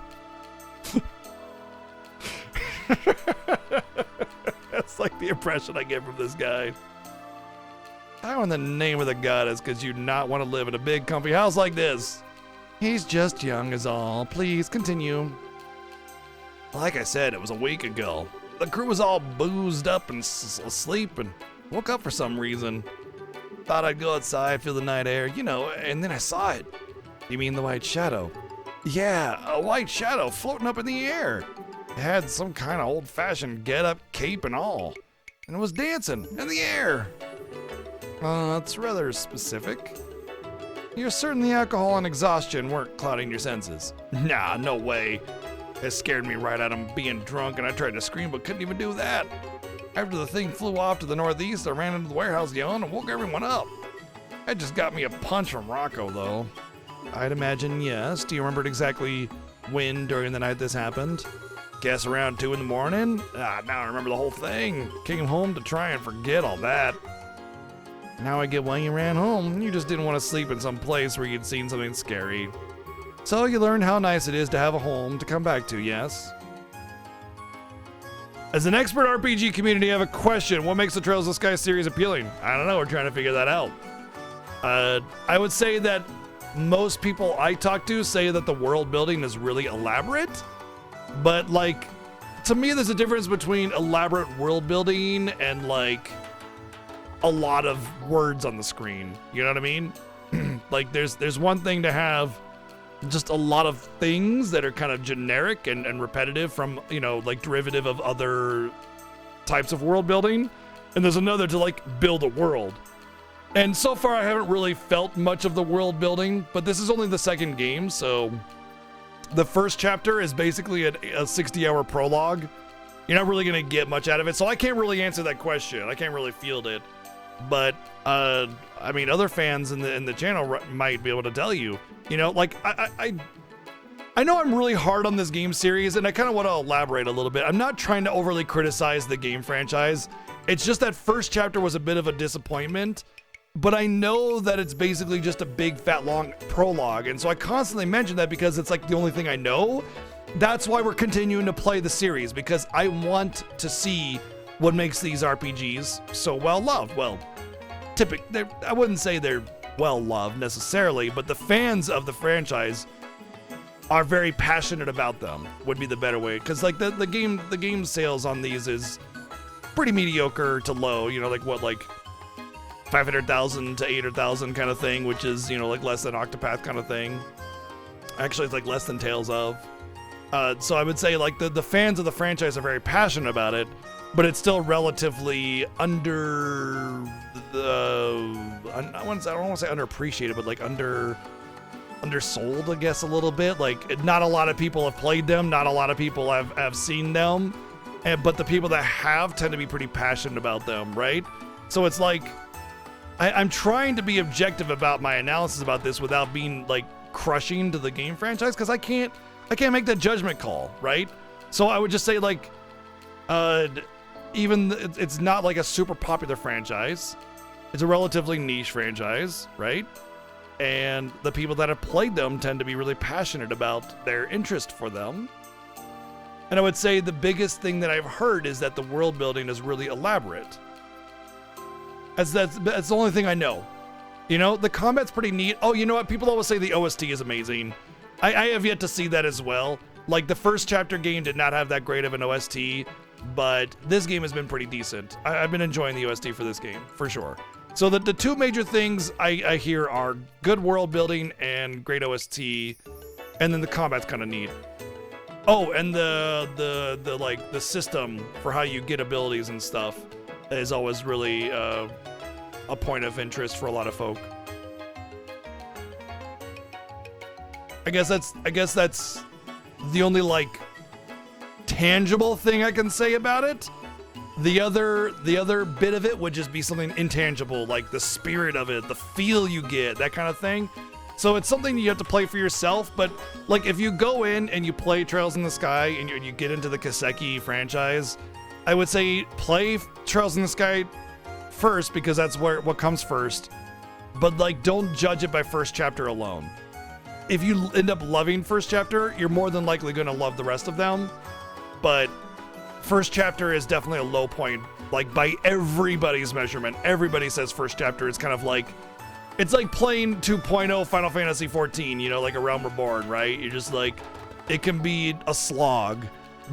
That's like the impression I get from this guy. How in the name of the goddess could you not want to live in a big comfy house like this? He's just young is all. Please continue. Like I said, it was a week ago. The crew was all boozed up and asleep and woke up for some reason. Thought I'd go outside, feel the night air, you know, and then I saw it. You mean the white shadow? Yeah, a white shadow floating up in the air. It had some kind of old-fashioned get-up, cape and all. And it was dancing in the air. That's rather specific. You're certain the alcohol and exhaustion weren't clouding your senses? Nah, no way. It scared me right out of being drunk and I tried to scream but couldn't even do that. After the thing flew off to the northeast, I ran into the warehouse yelling and woke everyone up. That just got me a punch from Rocco though. I'd imagine yes. Do you remember exactly when during the night this happened? Guess around 2 in the morning? Now I remember the whole thing. Came home to try and forget all that. Now I get why you ran home. You just didn't want to sleep in some place where you'd seen something scary. So you learned how nice it is to have a home to come back to, yes? As an expert RPG community, I have a question. What makes the Trails of Sky series appealing? I don't know. We're trying to figure that out. I would say that most people I talk to say that the world building is really elaborate. But, like, to me, there's a difference between elaborate world building and, like, a lot of words on the screen. You know what I mean? Like, there's one thing to have just a lot of things that are kind of generic and repetitive from, you know, like, derivative of other types of world building. And there's another to, like, build a world. And so far, I haven't really felt much of the world building, but this is only the second game, so... The first chapter is basically a 60-hour prologue. You're not really going to get much out of it, so I can't really answer that question. I can't really field it. But, I mean, other fans in the channel might be able to tell you. You know, like, I know I'm really hard on this game series, and I kind of want to elaborate a little bit. I'm not trying to overly criticize the game franchise. It's just that first chapter was a bit of a disappointment. But I know that it's basically just a big, fat, long prologue. And so I constantly mention that because it's like the only thing I know. That's why we're continuing to play the series, because I want to see what makes these RPGs so well loved. Well, typically, I wouldn't say they're well loved necessarily, but the fans of the franchise are very passionate about them, would be the better way. Because like the game sales on these is pretty mediocre to low, you know, like what, like 500,000 to 800,000 kind of thing, which is, you know, like less than Octopath kind of thing. Actually, it's like less than Tales of. So I would say like the fans of the franchise are very passionate about it, but it's still relatively I don't want to say underappreciated, but like undersold, I guess, a little bit. Like not a lot of people have played them, not a lot of people have seen them, but the people that have tend to be pretty passionate about them, right? So it's like I'm trying to be objective about my analysis about this without being like crushing to the game franchise, because I can't make that judgment call, right? So I would just say like, it's not like a super popular franchise. It's a relatively niche franchise, right? And the people that have played them tend to be really passionate about their interest for them. And I would say the biggest thing that I've heard is that the world building is really elaborate. That's the only thing I know. You know, the combat's pretty neat. Oh, you know what? People always say the OST is amazing. I have yet to see that as well. Like, the first chapter game did not have that great of an OST, but this game has been pretty decent. I've been enjoying the OST for this game, for sure. So the two major things I hear are good world building and great OST, and then the combat's kind of neat. Oh, and the system for how you get abilities and stuff is always really a point of interest for a lot of folk. I guess that's the only like tangible thing I can say about it. The other bit of it would just be something intangible, like the spirit of it, the feel you get, that kind of thing. So it's something you have to play for yourself, but like if you go in and you play Trails in the Sky and you get into the Kiseki franchise, I would say play Trails in the Sky first because that's what comes first. But like don't judge it by first chapter alone. If you end up loving first chapter, you're more than likely going to love the rest of them. But first chapter is definitely a low point, like by everybody's measurement. Everybody says first chapter is kind of like, it's like playing 2.0 Final Fantasy 14, you know, like A Realm Reborn, right? You're just like, it can be a slog,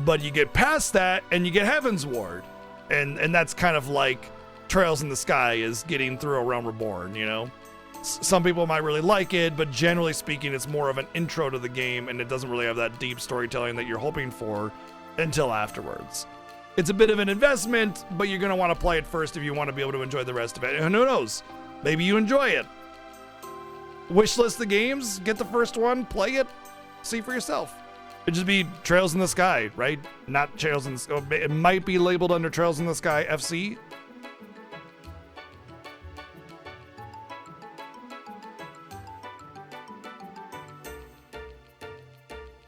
but you get past that and you get Heaven's Ward. And that's kind of like Trails in the Sky is getting through A Realm Reborn, you know? Some people might really like it, but generally speaking, it's more of an intro to the game and it doesn't really have that deep storytelling that you're hoping for until afterwards. It's a bit of an investment, but you're going to want to play it first if you want to be able to enjoy the rest of it. And who knows? Maybe you enjoy it. Wishlist the games, get the first one, play it, see for yourself. It'd just be Trails in the Sky, right? Not Trails in the Sky. It might be labeled under Trails in the Sky FC.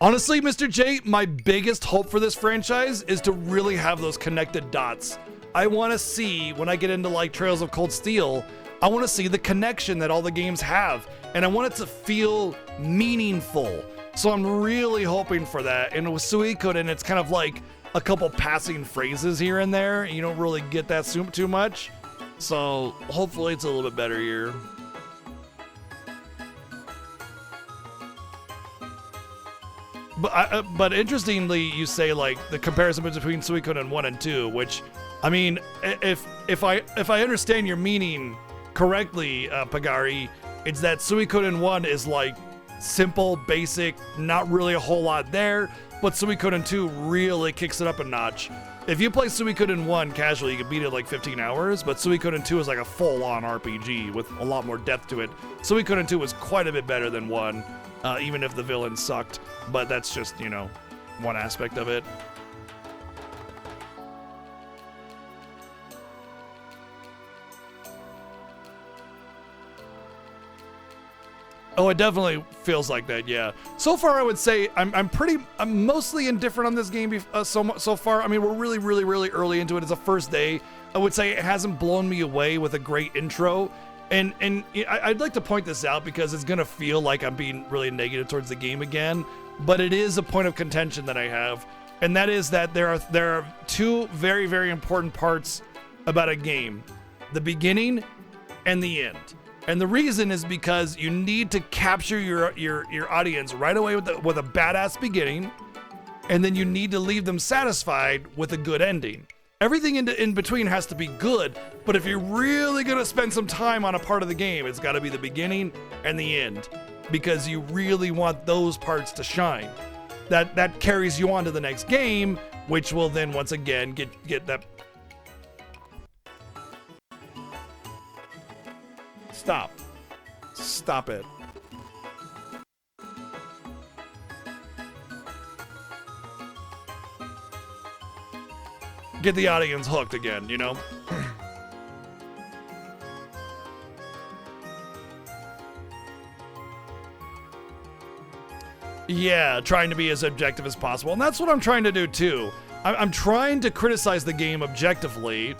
Honestly, Mr. J, my biggest hope for this franchise is to really have those connected dots. I want to see, when I get into like Trails of Cold Steel, I want to see the connection that all the games have, and I want it to feel meaningful. So I'm really hoping for that. And with Suikoden, it's kind of like a couple passing phrases here and there. You don't really get that too much. So hopefully it's a little bit better here. But interestingly, you say like the comparison between Suikoden 1 and 2, which, I mean, if I understand your meaning correctly, Pagari, it's that Suikoden 1 is like simple, basic, not really a whole lot there, but Suikoden 2 really kicks it up a notch. If you play Suikoden 1 casually, you can beat it in like 15 hours, but Suikoden 2 is like a full-on RPG with a lot more depth to it. Suikoden 2 was quite a bit better than 1. Even if the villain sucked, but that's just, you know, one aspect of it. Oh, it definitely feels like that, yeah. So far, I would say I'm mostly indifferent on this game so far. I mean, we're really early into it. It's a first day. I would say it hasn't blown me away with a great intro. And I'd like to point this out because it's gonna feel like I'm being really negative towards the game again, but it is a point of contention that I have, and that is that there are two very important parts about a game: the beginning and the end. And the reason is because you need to capture your audience right away with a badass beginning, and then you need to leave them satisfied with a good ending. Everything in between has to be good, but if you're really gonna spend some time on a part of the game, it's gotta be the beginning and the end, because you really want those parts to shine. That carries you on to the next game, which will then once again get that. Stop it. Get the audience hooked again, you know? Yeah, trying to be as objective as possible. And that's what I'm trying to do too. I'm trying to criticize the game objectively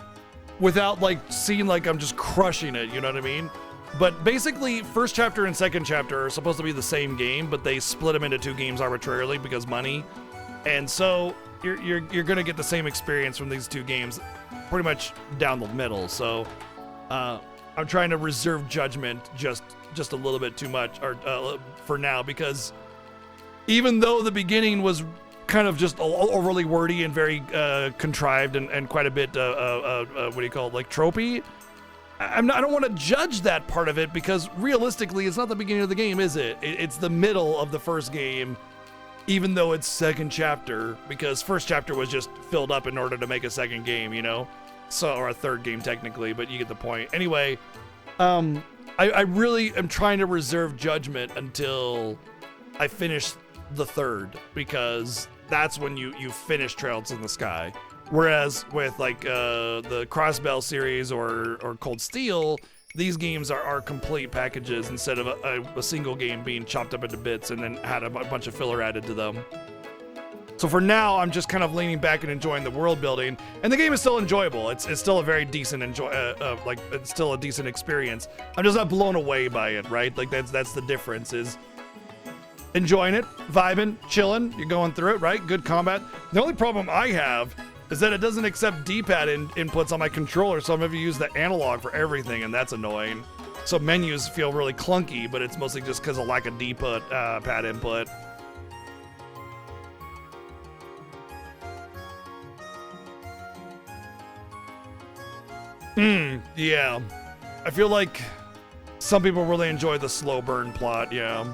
without like seeing like I'm just crushing it, you know what I mean? But basically, first chapter and second chapter are supposed to be the same game, but they split them into two games arbitrarily because money. And so you're gonna get the same experience from these two games pretty much down the middle. So I'm trying to reserve judgment just a little bit too much for now, because even though the beginning was kind of just overly wordy and very contrived and quite a bit what do you call it, like tropey, I don't want to judge that part of it, because realistically it's not the beginning of the game, is it? It's the middle of the first game, even though it's second chapter, because first chapter was just filled up in order to make a second game, you know? So, or a third game technically, but you get the point. Anyway, I really am trying to reserve judgment until I finish the third, because that's when you finish Trails in the Sky. Whereas with like the Crossbell series or Cold Steel, these games are complete packages instead of a single game being chopped up into bits and then had a bunch of filler added to them. So for now, I'm just kind of leaning back and enjoying the world building, and the game is still enjoyable. It's still a very decent it's still a decent experience. I'm just not blown away by it, right? Like that's the difference, is enjoying it, vibing, chilling. You're going through it, right? Good combat. The only problem I have is that it doesn't accept D-pad inputs on my controller, so I'm having to use the analog for everything, and that's annoying. So menus feel really clunky, but it's mostly just because of lack of D-pad input. Yeah. I feel like some people really enjoy the slow burn plot, yeah.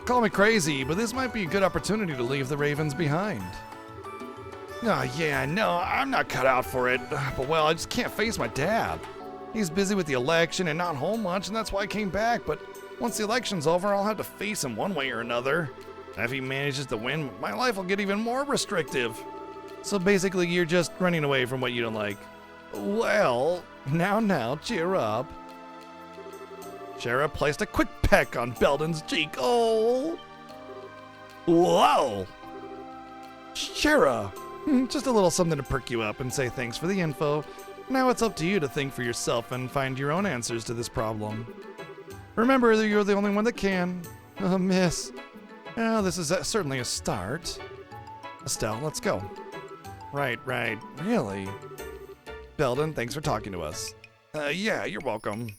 Call me crazy, but this might be a good opportunity to leave the Ravens behind. Oh, yeah, no, I'm not cut out for it. But, well, I just can't face my dad. He's busy with the election and not home much, and that's why I came back. But once the election's over, I'll have to face him one way or another. And if he manages to win, my life will get even more restrictive. So basically, you're just running away from what you don't like. Well, now, cheer up. Shara placed a quick peck on Belden's cheek. Oh! Whoa! Shara! Just a little something to perk you up and say thanks for the info. Now it's up to you to think for yourself and find your own answers to this problem. Remember that you're the only one that can. Miss. Well, this is certainly a start. Estelle, let's go. Right. Really? Belden, thanks for talking to us. Yeah, you're welcome.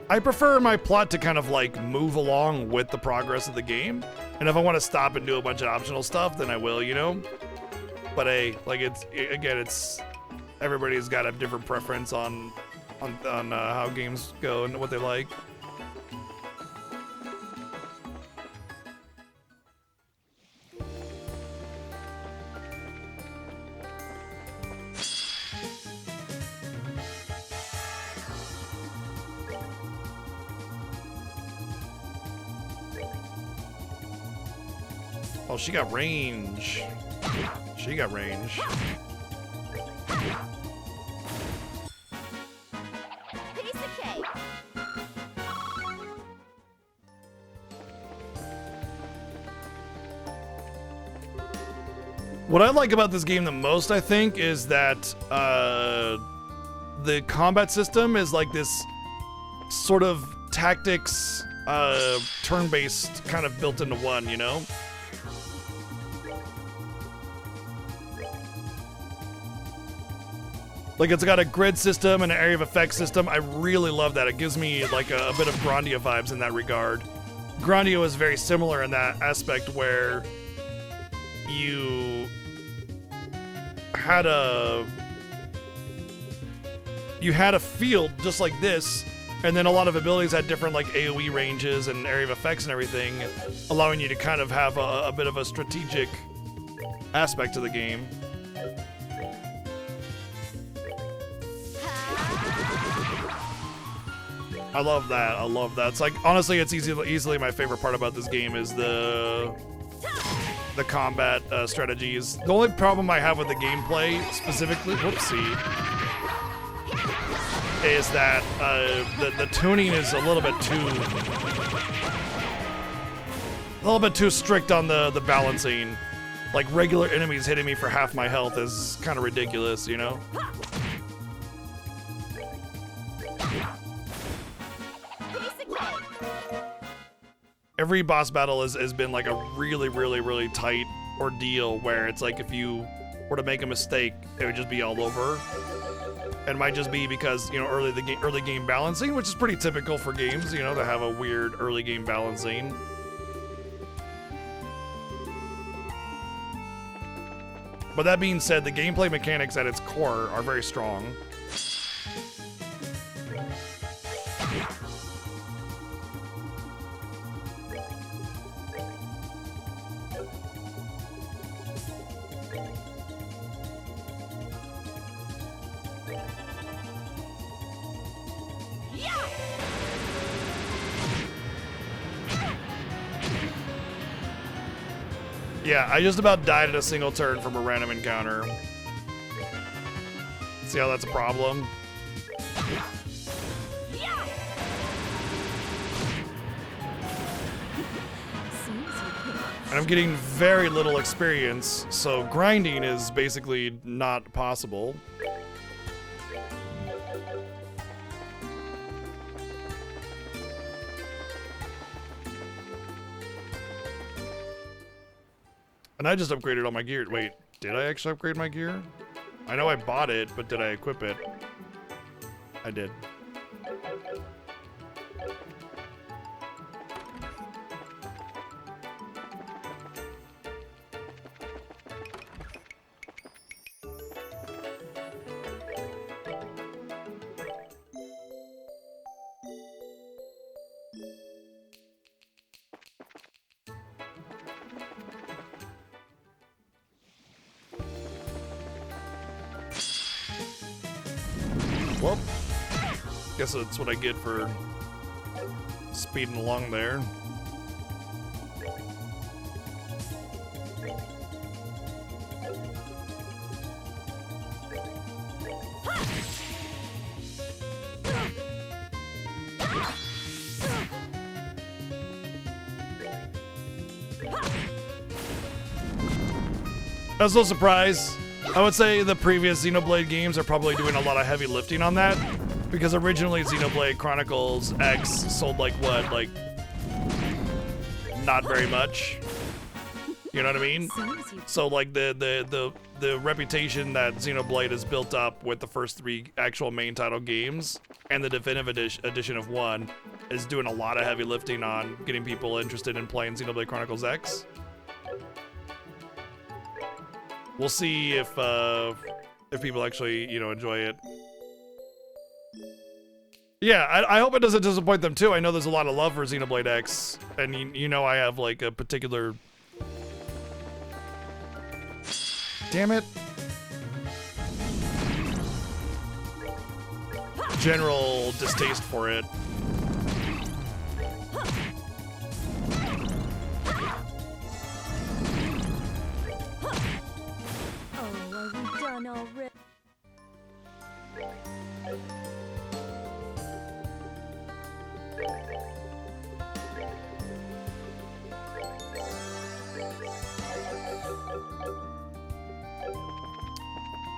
I prefer my plot to kind of like move along with the progress of the game. And if I want to stop and do a bunch of optional stuff, then I will, you know? But hey, like it's everybody's got a different preference on how games go and what they like. Oh, she got range. She got range. Piece of cake. What I like about this game the most, I think, is that the combat system is like this sort of tactics, turn-based kind of built into one, you know? Like, it's got a grid system and an area of effect system. I really love that. It gives me like a bit of Grandia vibes in that regard. Grandia is very similar in that aspect where you had a field just like this, and then a lot of abilities had different like AoE ranges and area of effects and everything, allowing you to kind of have a bit of a strategic aspect to the game. I love that. I love that. It's like, honestly, it's easily my favorite part about this game is the combat strategies. The only problem I have with the gameplay specifically, whoopsie, is that the tuning is a little bit too strict on the balancing. Like, regular enemies hitting me for half my health is kind of ridiculous, you know? Every boss battle has been like a really tight ordeal where it's like if you were to make a mistake, it would just be all over. It might just be because, you know, early game balancing, which is pretty typical for games, you know, to have a weird early game balancing. But that being said, the gameplay mechanics at its core are very strong. Yeah, I just about died in a single turn from a random encounter. See how that's a problem? And I'm getting very little experience, so grinding is basically not possible. And I just upgraded all my gear. Wait, did I actually upgrade my gear? I know I bought it, but did I equip it? I did. Well, guess that's what I get for speeding along there. That's no surprise. I would say the previous Xenoblade games are probably doing a lot of heavy lifting on that, because originally Xenoblade Chronicles X sold like what, like not very much. You know what I mean? So like the reputation that Xenoblade has built up with the first 3 actual main title games and the definitive edition of 1 is doing a lot of heavy lifting on getting people interested in playing Xenoblade Chronicles X. We'll see if people actually, you know, enjoy it. Yeah, I hope it doesn't disappoint them too. I know there's a lot of love for Xenoblade X, and you know I have like a particular... Damn it. General distaste for it. Already.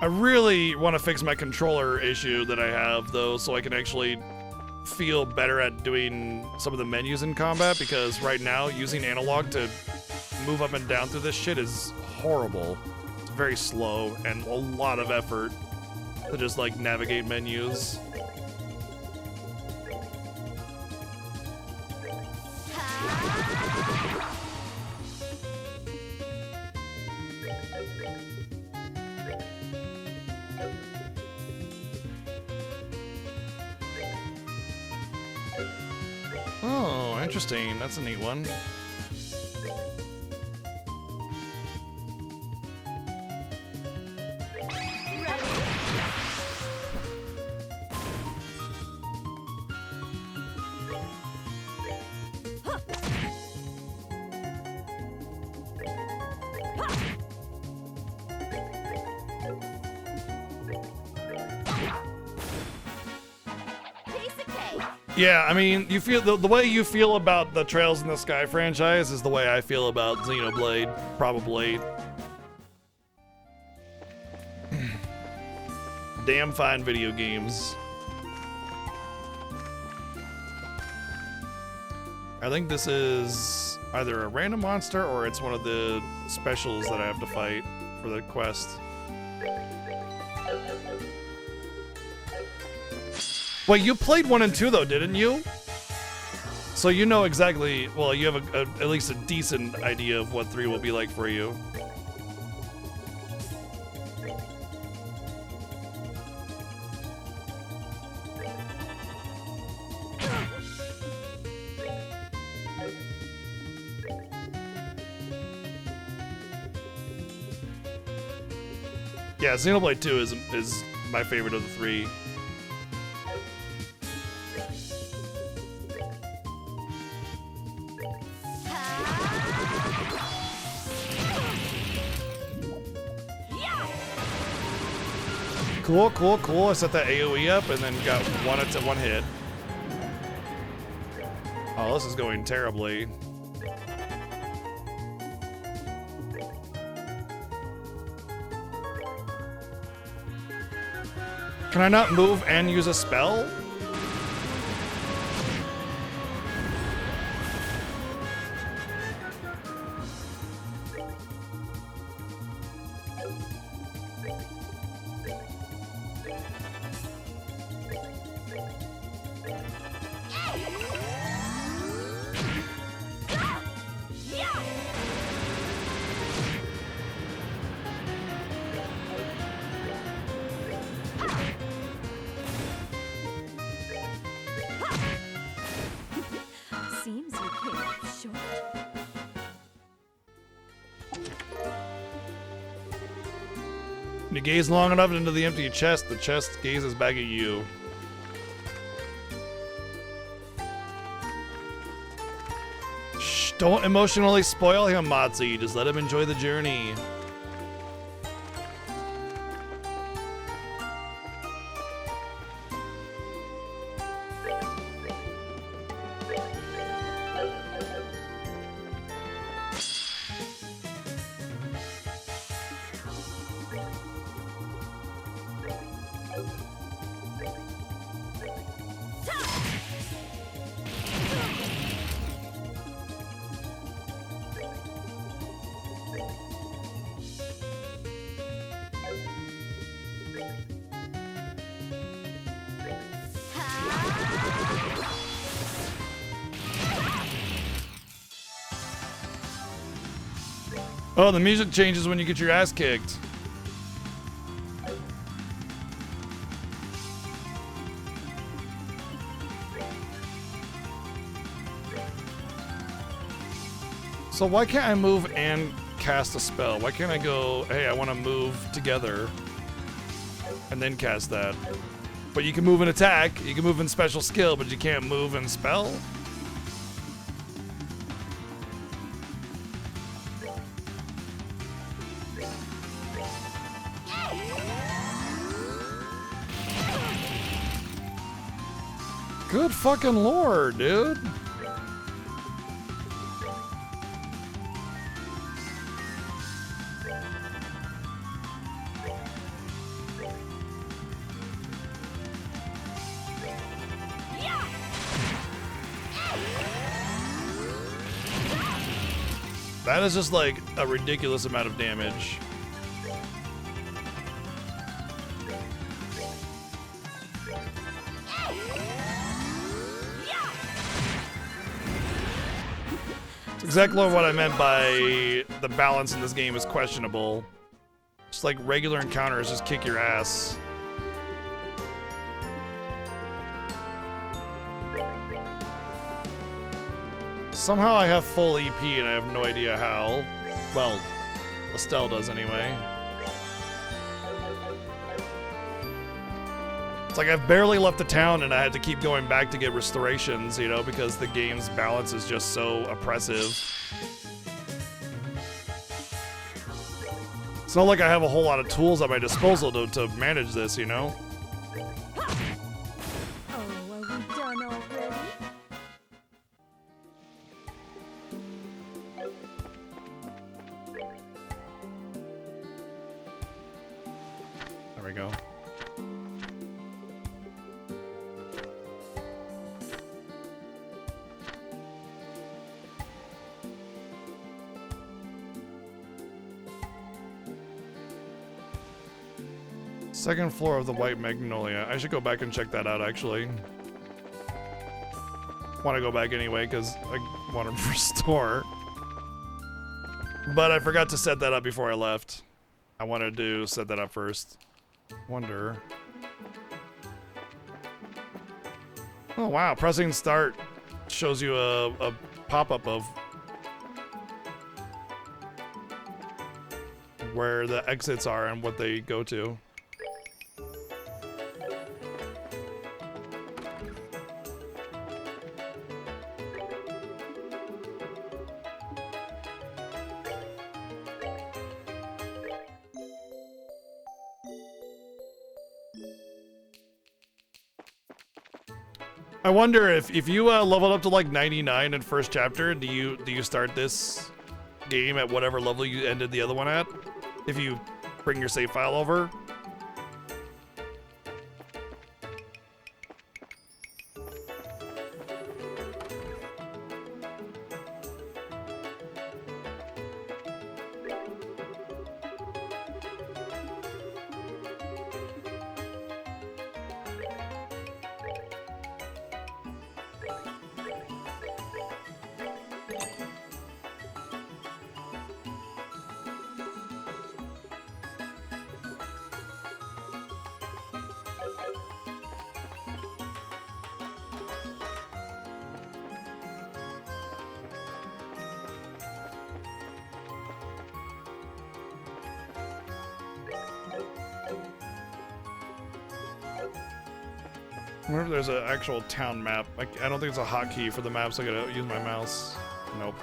I really want to fix my controller issue that I have, though, so I can actually feel better at doing some of the menus in combat, because right now, using analog to move up and down through this shit is horrible. It's very slow and a lot of effort to just, like, navigate menus. Oh, interesting. That's a neat one. Yeah, I mean, you feel the way you feel about the Trails in the Sky franchise is the way I feel about Xenoblade, probably. Damn fine video games. I think this is either a random monster or it's one of the specials that I have to fight for the quest. Wait, you played 1 and 2 though, didn't you? So you know exactly, well, you have at least a decent idea of what 3 will be like for you. Yeah, Xenoblade 2 is my favorite of the 3. Cool, cool, cool. I set that AoE up and then got one hit. Oh, this is going terribly. Can I not move and use a spell? Seems you came up short. When you gaze long enough into the empty chest, the chest gazes back at you. Shh, don't emotionally spoil him, Matzi. Just let him enjoy the journey. Oh, the music changes when you get your ass kicked. So why can't I move and cast a spell? Why can't I go, hey, I want to move together and then cast that? But you can move and attack, you can move in special skill, but you can't move and spell? Good fucking lord, dude. That is just like a ridiculous amount of damage. It's exactly what I meant by the balance in this game is questionable. Just like regular encounters just kick your ass. Somehow I have full EP and I have no idea how. Well, Estelle does anyway. It's like I've barely left the town and I had to keep going back to get restorations, you know, because the game's balance is just so oppressive. It's not like I have a whole lot of tools at my disposal to manage this, you know? Oh, are we done already? There we go. Second floor of the White Magnolia. I should go back and check that out, actually. Want to go back anyway, because I want to restore. But I forgot to set that up before I left. I wanted to set that up first. Wonder. Oh, wow. Pressing start shows you a pop-up of where the exits are and what they go to. I wonder if you leveled up to like 99 in first chapter, do you start this game at whatever level you ended the other one at? If you bring your save file over? I wonder if there's an actual town map. I don't think it's a hotkey for the map, so I gotta use my mouse. Nope.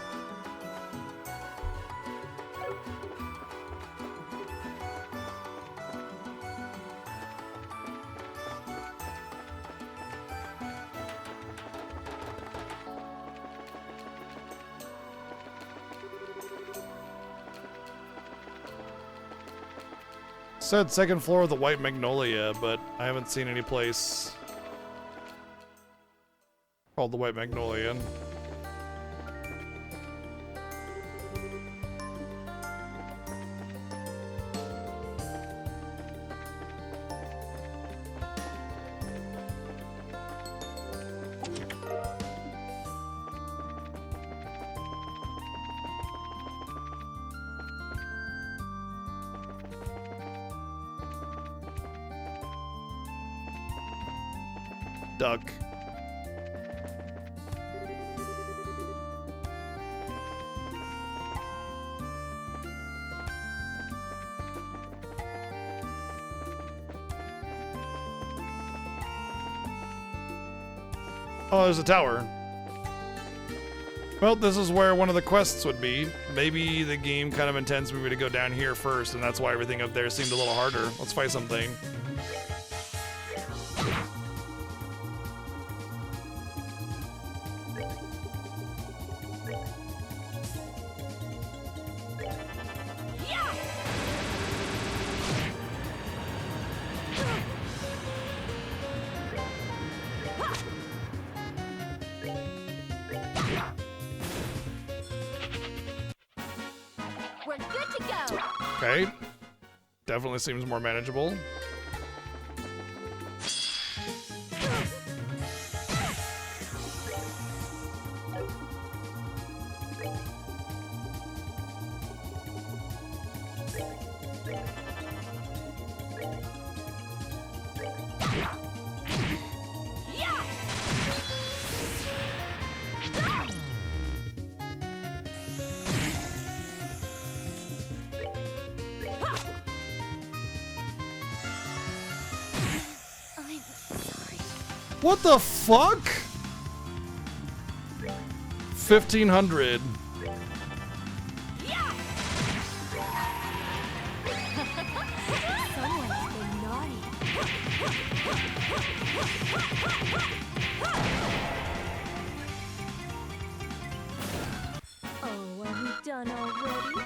Said second floor of the White Magnolia, but I haven't seen any place called the White Magnolia. Duck. Oh, there's a tower. Well, this is where one of the quests would be. Maybe the game kind of intends me to go down here first, and that's why everything up there seemed a little harder. Let's fight something. We're good to go. Okay. Definitely seems more manageable. I'm sorry. What the fuck? 1500. Someone's been naughty. Oh, are we done already?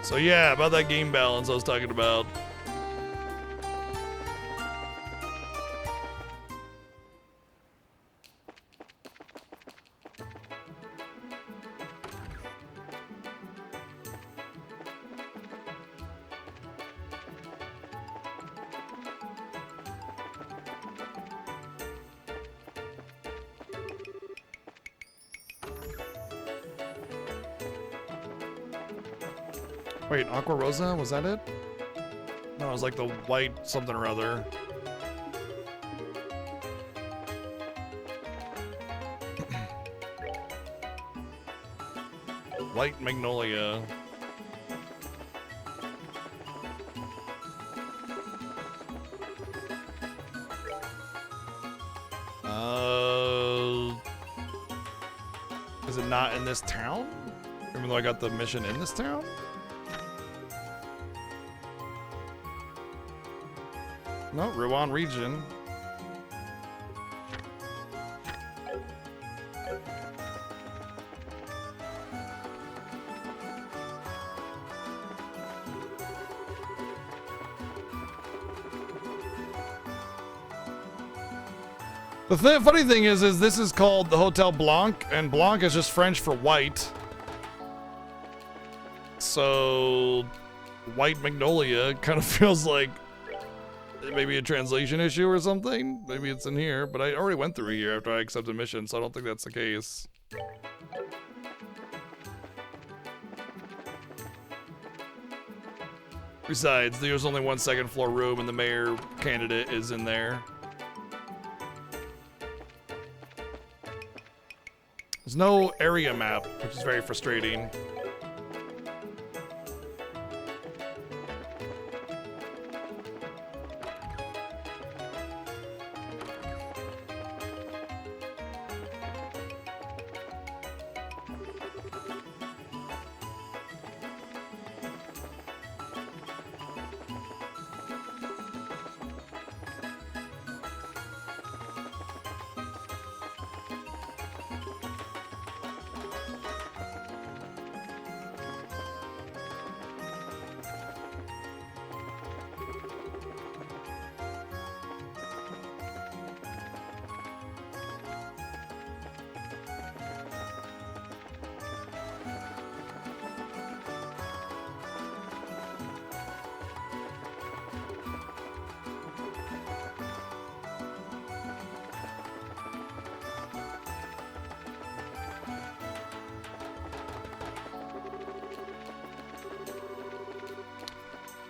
So yeah, about that game balance I was talking about. Wait, Aqua Rosa? Was that it? No, it was like the white something or other. White Magnolia. Is it not in this town? Even though I got the mission in this town? No, Ruan region. The funny thing is this is called the Hotel Blanc, and Blanc is just French for white. So, White Magnolia kind of feels like maybe a translation issue or something. Maybe it's in here, but I already went through here after I accepted mission, so I don't think that's the case. Besides, there's only one second floor room and the mayor candidate is in there. There's no area map, which is very frustrating.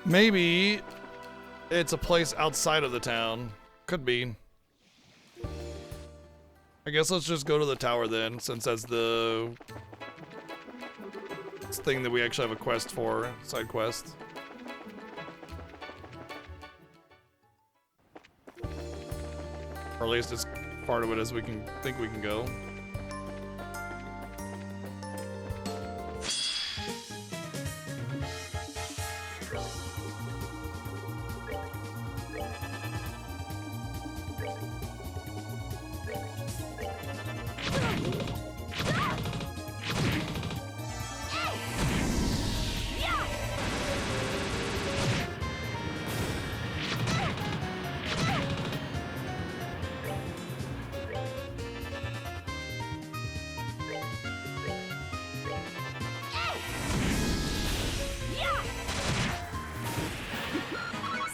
Maybe it's a place outside of the town. Could be. I guess let's just go to the tower then, since that's the thing that we actually have a quest for, side quest. Or at least as far of it as we can think we can go.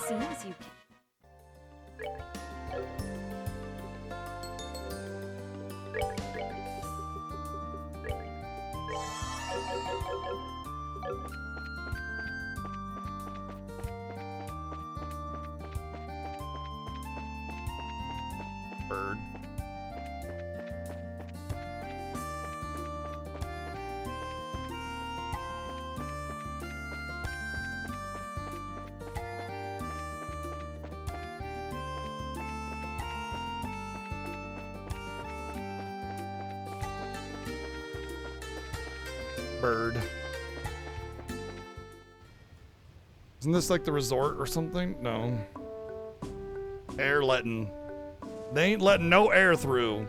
Seems you Bird. Bird. Isn't this like the resort or something? No. Air letting. They ain't letting no air through.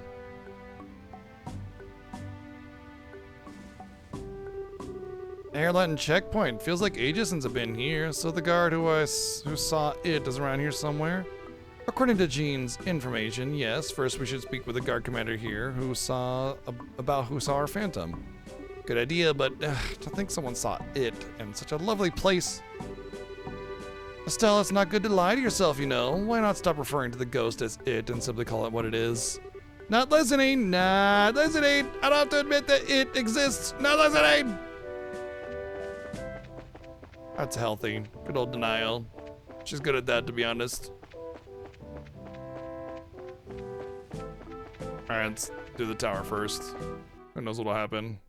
Air letting checkpoint. Feels like ages since I've been here. So the guard who saw it is around here somewhere. According to Jean's information, yes. First, we should speak with the guard commander here, who saw our phantom. Good idea, but to think someone saw it in such a lovely place. Estelle, it's not good to lie to yourself, you know. Why not stop referring to the ghost as it and simply call it what it is? Not listening, not listening. I don't have to admit that it exists. Not listening. That's healthy. Good old denial. She's good at that, to be honest. Alright, let's do the tower first. Who knows what'll happen.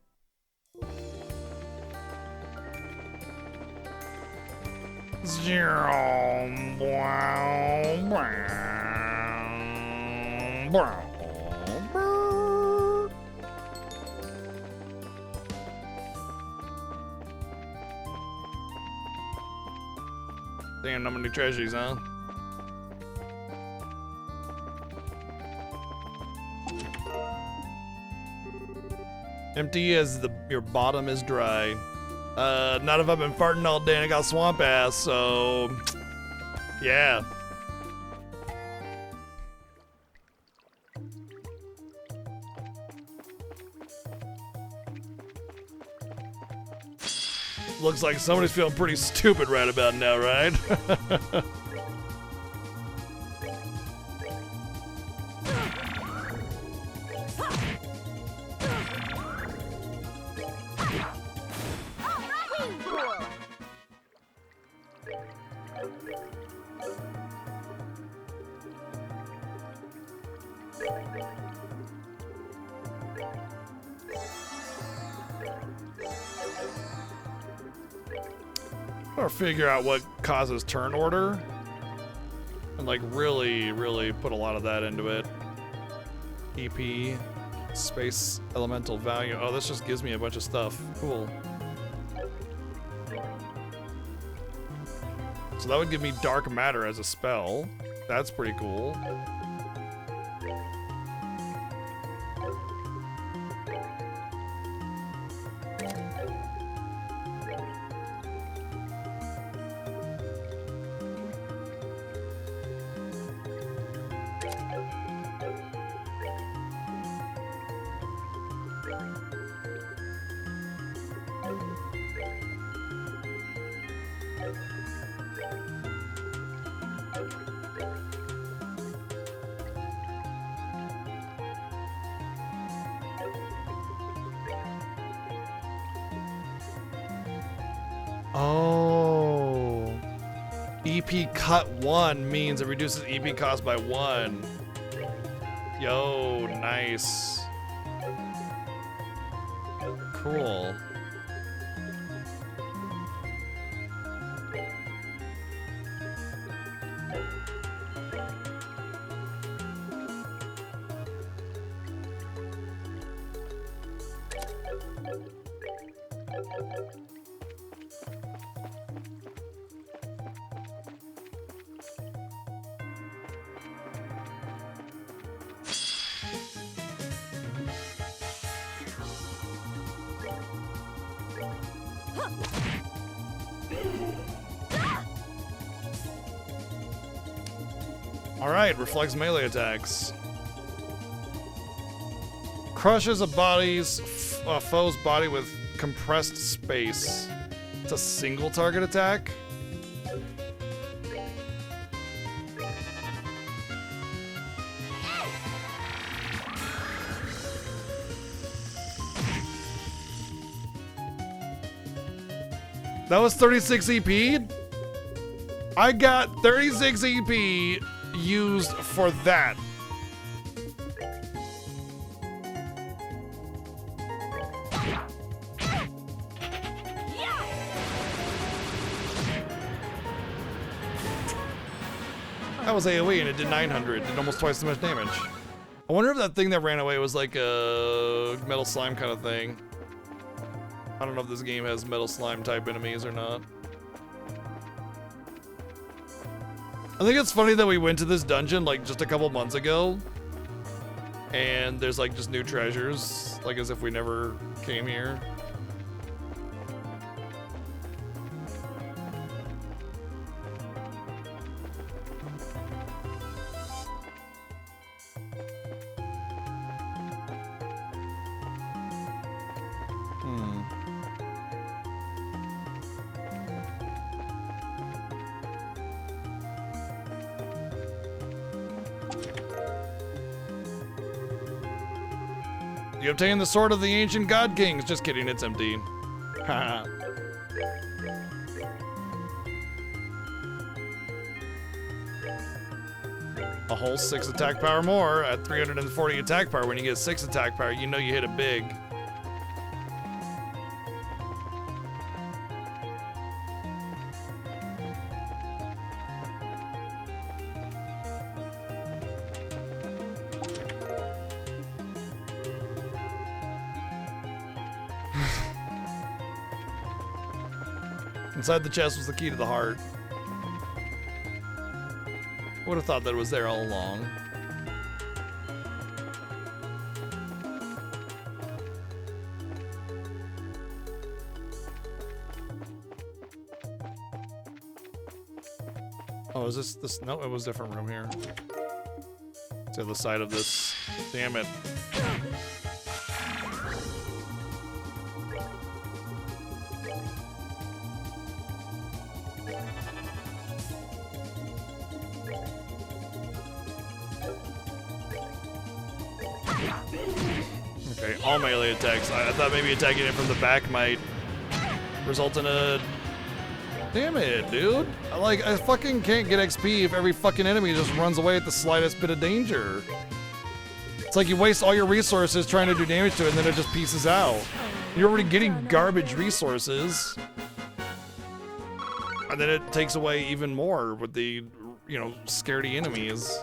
Damn, not many treasures, huh? Empty as your bottom is dry. Not if I've been farting all day and I got swamp ass, so yeah. Looks like somebody's feeling pretty stupid right about now, right? Or figure out what causes turn order and like really put a lot of that into it. EP, space elemental value. Oh, this just gives me a bunch of stuff. Cool. So that would give me dark matter as a spell. That's pretty cool. Oh. EP cut 1 means it reduces EP cost by 1. Yo, nice. Cool. Alright, reflects melee attacks. Crushes a foe's body with compressed space. It's a single target attack? That was 36 EP? I got 36 EP used for that. That was AoE and it did 900. It did almost twice as much damage. I wonder if that thing that ran away was like a metal slime kind of thing. I don't know if this game has metal slime type enemies or not. I think it's funny that we went to this dungeon like just a couple months ago and there's like just new treasures, like as if we never came here. You obtain the sword of the ancient god kings. Just kidding, it's empty. Haha. A whole 6 attack power more at 340 attack power. When you get 6 attack power, you know you hit it big. Inside the chest was the key to the heart. Would have thought that it was there all along. Oh, is this? No, it was a different room here. It's the other side of this. Damn it. Okay, all melee attacks. I thought maybe attacking it from the back might result in a... Damn it, dude. Like, I fucking can't get XP if every fucking enemy just runs away at the slightest bit of danger. It's like you waste all your resources trying to do damage to it and then it just pieces out. You're already getting garbage resources. And then it takes away even more with the, you know, scaredy enemies.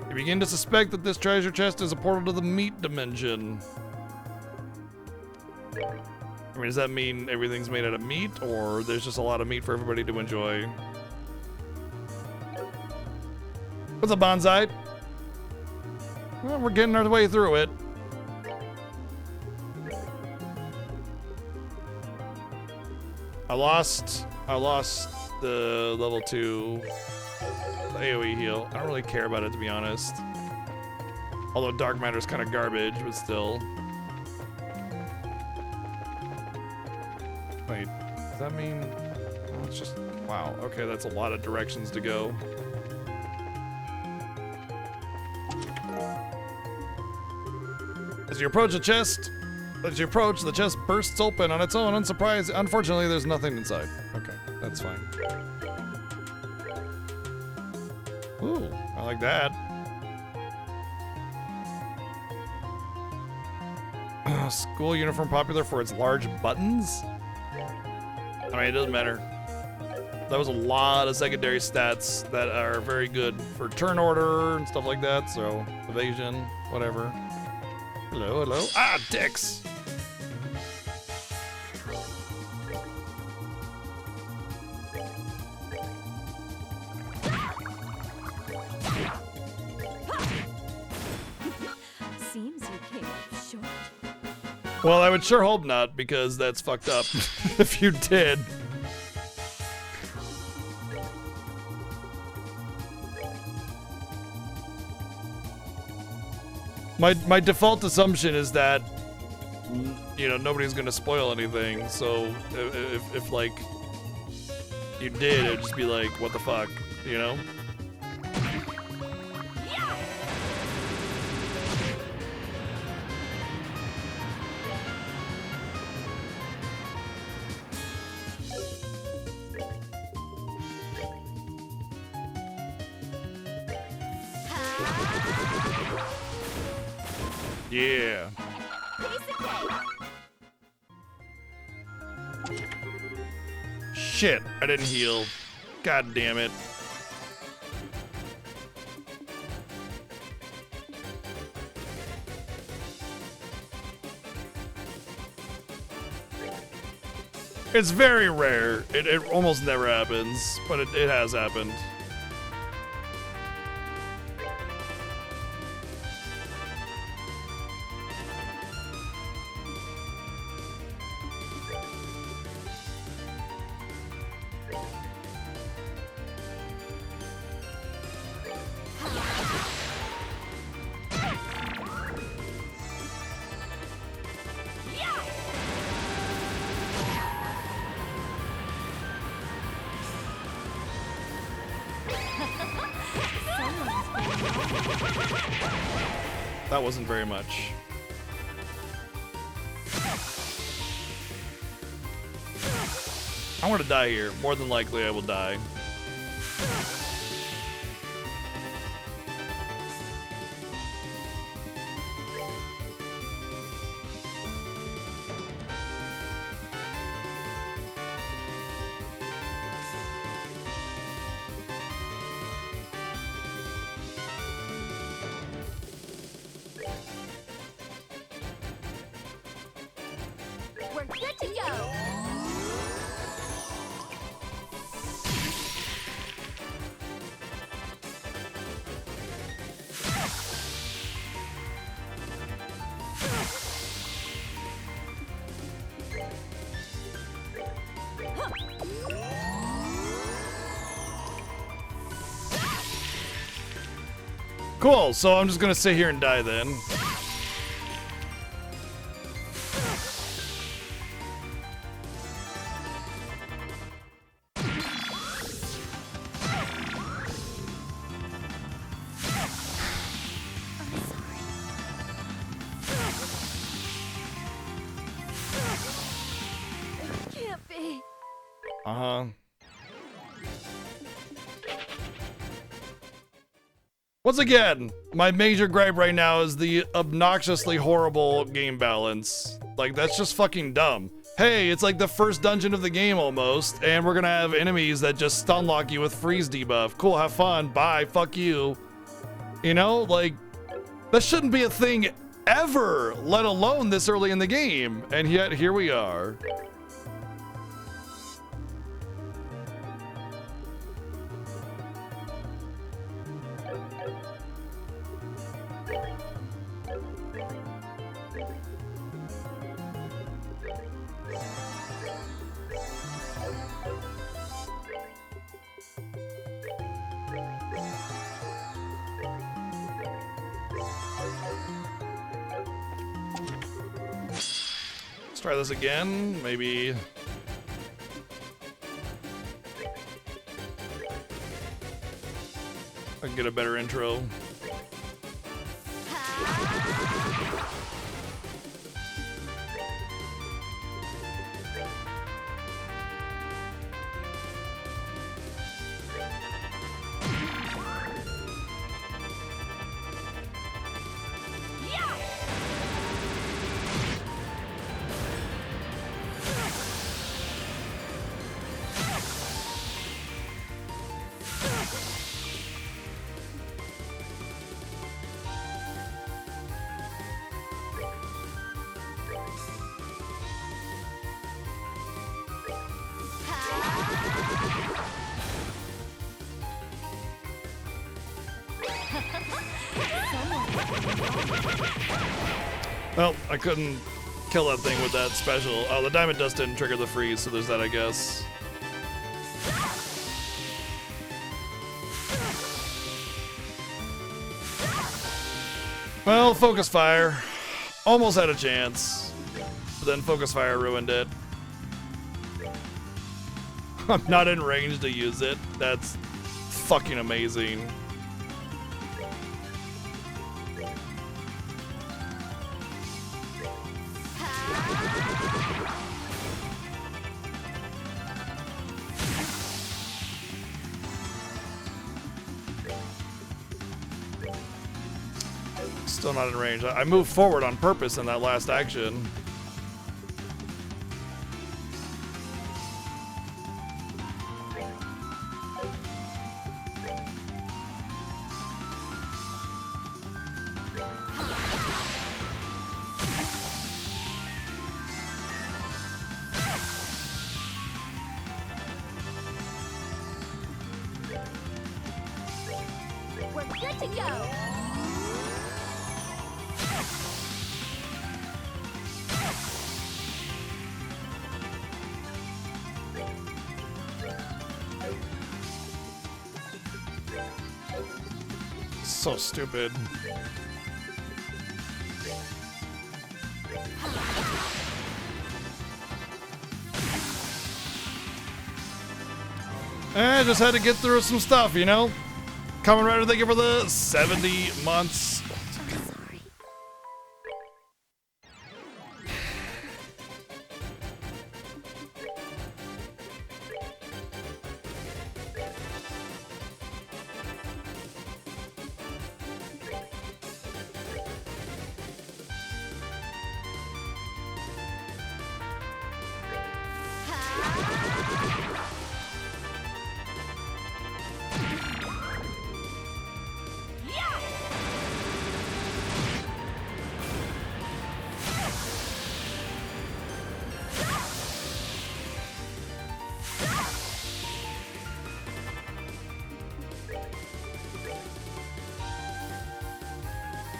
You begin to suspect that this treasure chest is a portal to the meat dimension. I mean, does that mean everything's made out of meat, or there's just a lot of meat for everybody to enjoy? What's up, Bonsai? Well, we're getting our way through it. I lost the level 2 AoE heal. I don't really care about it, to be honest. Although dark matter's kind of garbage, but still. Wait, does that mean... Oh, it's just... Wow, okay, that's a lot of directions to go. As you approach the chest, the chest bursts open on its own, unsurprised. Unfortunately, there's nothing inside. Okay, that's fine. Ooh, I like that. School uniform popular for its large buttons? I mean, it doesn't matter. That was a lot of secondary stats that are very good for turn order and stuff like that, so evasion, whatever. Hello, hello. Ah, dicks! Seems you came up short. Well, I would sure hope not, because that's fucked up if you did. My default assumption is that, you know, nobody's gonna spoil anything, so if like, you did, it'd just be like, what the fuck, you know? Yeah. Shit, I didn't heal. God damn it. It's very rare. It almost never happens, but it has happened. That wasn't very much. I want to die here. More than likely, I will die. We're good to go. Cool, so I'm just gonna sit here and die then. Can't be. Uh-huh. Once again, my major gripe right now is the obnoxiously horrible game balance. Like, that's just fucking dumb. Hey, it's like the first dungeon of the game almost, and we're gonna have enemies that just stun lock you with freeze debuff. Cool, have fun, bye, fuck you. You know, like, that shouldn't be a thing ever, let alone this early in the game. And yet, here we are. Let's try this again, maybe. I can get a better intro. Well, I couldn't kill that thing with that special. Oh, the diamond dust didn't trigger the freeze, so there's that, I guess. Well, focus fire. Almost had a chance. But then focus fire ruined it. I'm not in range to use it. That's fucking amazing. Still not in range. I moved forward on purpose in that last action. We're good to go. So stupid. I just had to get through some stuff, you know? Kamen Rider, thank you for the 70 months. Sorry.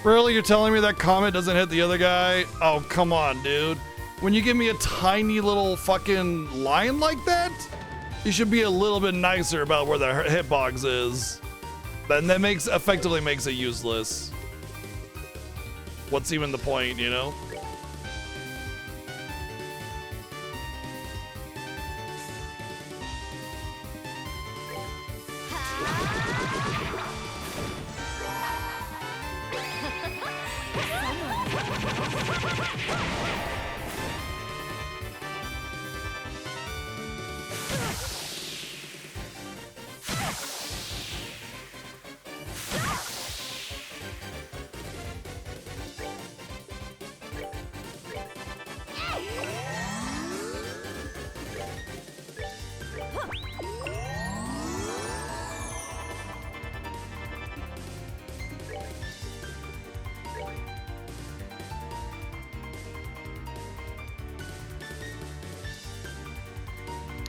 Really? You're telling me that comment doesn't hit the other guy? Oh, come on, dude. When you give me a tiny little fucking line like that, you should be a little bit nicer about where the hitbox is. Then that effectively makes it useless. What's even the point, you know?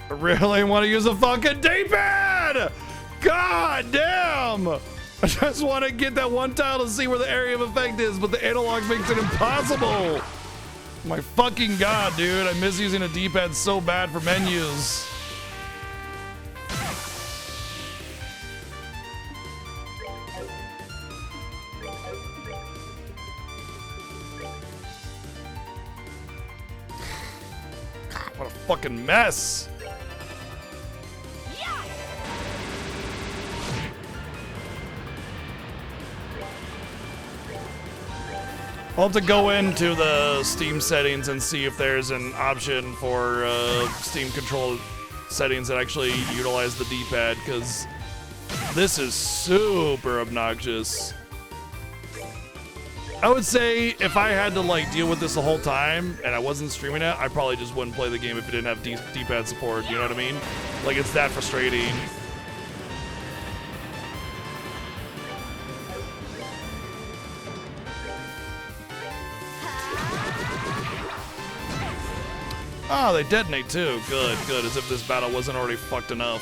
I really want to use a fucking D-pad! God damn! I just want to get that one tile to see where the area of effect is, but the analog makes it impossible! My fucking god, dude. I miss using a D-pad so bad for menus. What a fucking mess! I'll have to go into the Steam settings and see if there's an option for Steam control settings that actually utilize the D-pad, because this is super obnoxious. I would say if I had to like deal with this the whole time and I wasn't streaming it, I probably just wouldn't play the game if it didn't have D-pad support, you know what I mean? Like, it's that frustrating. Oh, they detonate too. Good, good. As if this battle wasn't already fucked enough.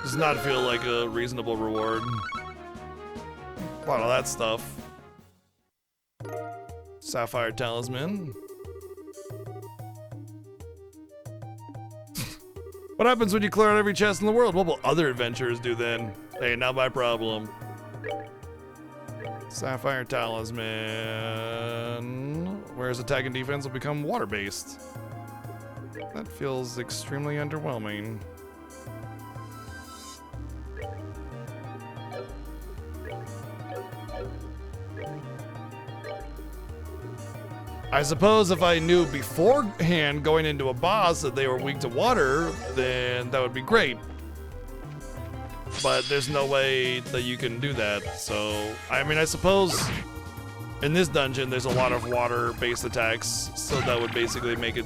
Does not feel like a reasonable reward. A lot of that stuff. Sapphire Talisman. What happens when you clear out every chest in the world? What will other adventurers do then? Hey, not my problem. Sapphire Talisman. Whereas attack and defense will become water-based. That feels extremely underwhelming. I suppose if I knew beforehand going into a boss that they were weak to water, then that would be great. But there's no way that you can do that. So, I mean, I suppose in this dungeon there's a lot of water-based attacks, so that would basically make it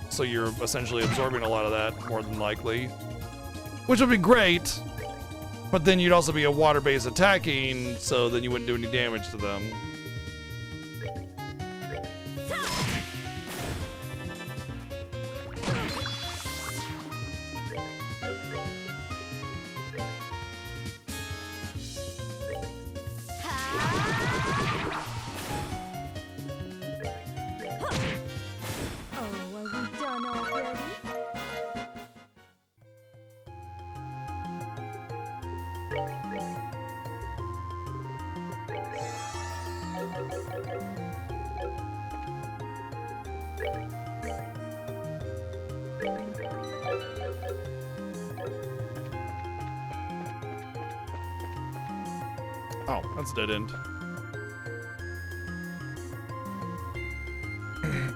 so you're essentially absorbing a lot of that, more than likely. Which would be great, but then you'd also be a water-based attacking, so then you wouldn't do any damage to them. Oh, that's dead end.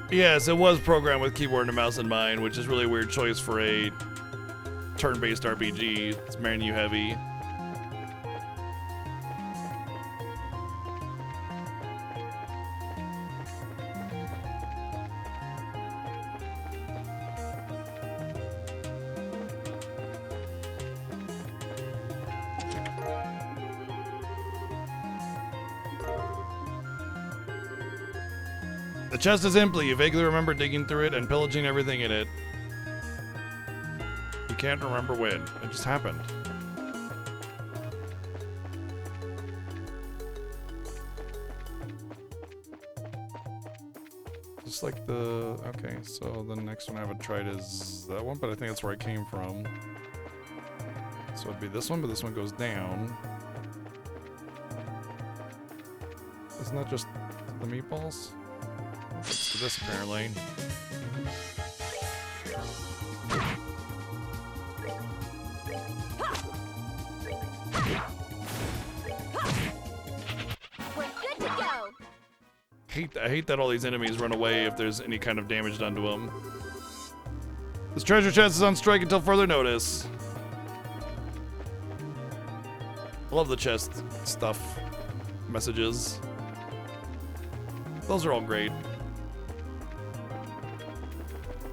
Yes, it was programmed with keyboard and mouse in mind, which is really a weird choice for a turn-based RPG. It's menu heavy. The chest is empty. You vaguely remember digging through it and pillaging everything in it. You can't remember when. It just happened. Just like the... Okay, so the next one I haven't tried is that one, but I think that's where I came from. So it'd be this one, but this one goes down. Isn't that just the meatballs? It's to this, apparently. We're good to go. I hate that all these enemies run away if there's any kind of damage done to them. This treasure chest is on strike until further notice. I love the chest stuff. Messages. Those are all great.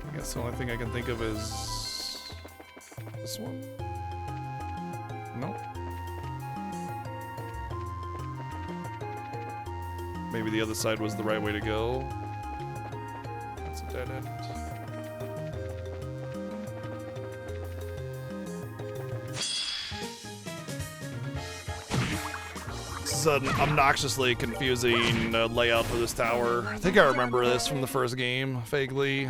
I guess the only thing I can think of is this one. Nope. Maybe the other side was the right way to go. That's a dead end. This is an obnoxiously confusing layout for this tower. I think I remember this from the first game, vaguely.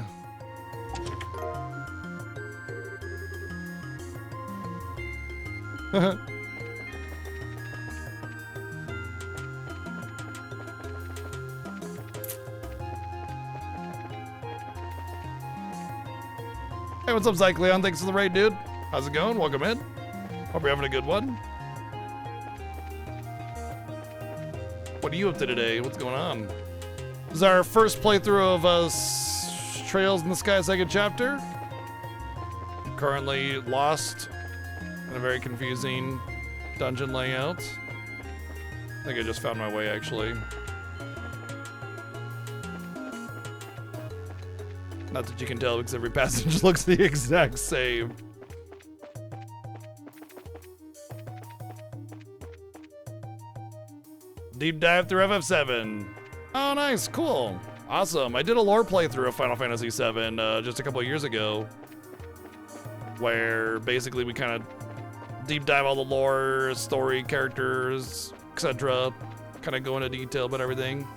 Hey, what's up, Zycleon? Thanks for the raid, dude. How's it going? Welcome in. Hope you're having a good one. What are you up to today? What's going on? This is our first playthrough of Trails in the Sky second chapter. I'm currently lost in a very confusing dungeon layout. I think I just found my way, actually. Not that you can tell because every passage looks the exact same. Deep dive through FF7. Oh, nice, cool, awesome. I did a lore playthrough of Final Fantasy VII just a couple of years ago, where basically we kind of deep dive all the lore, story, characters, etc. Kind of go into detail about everything.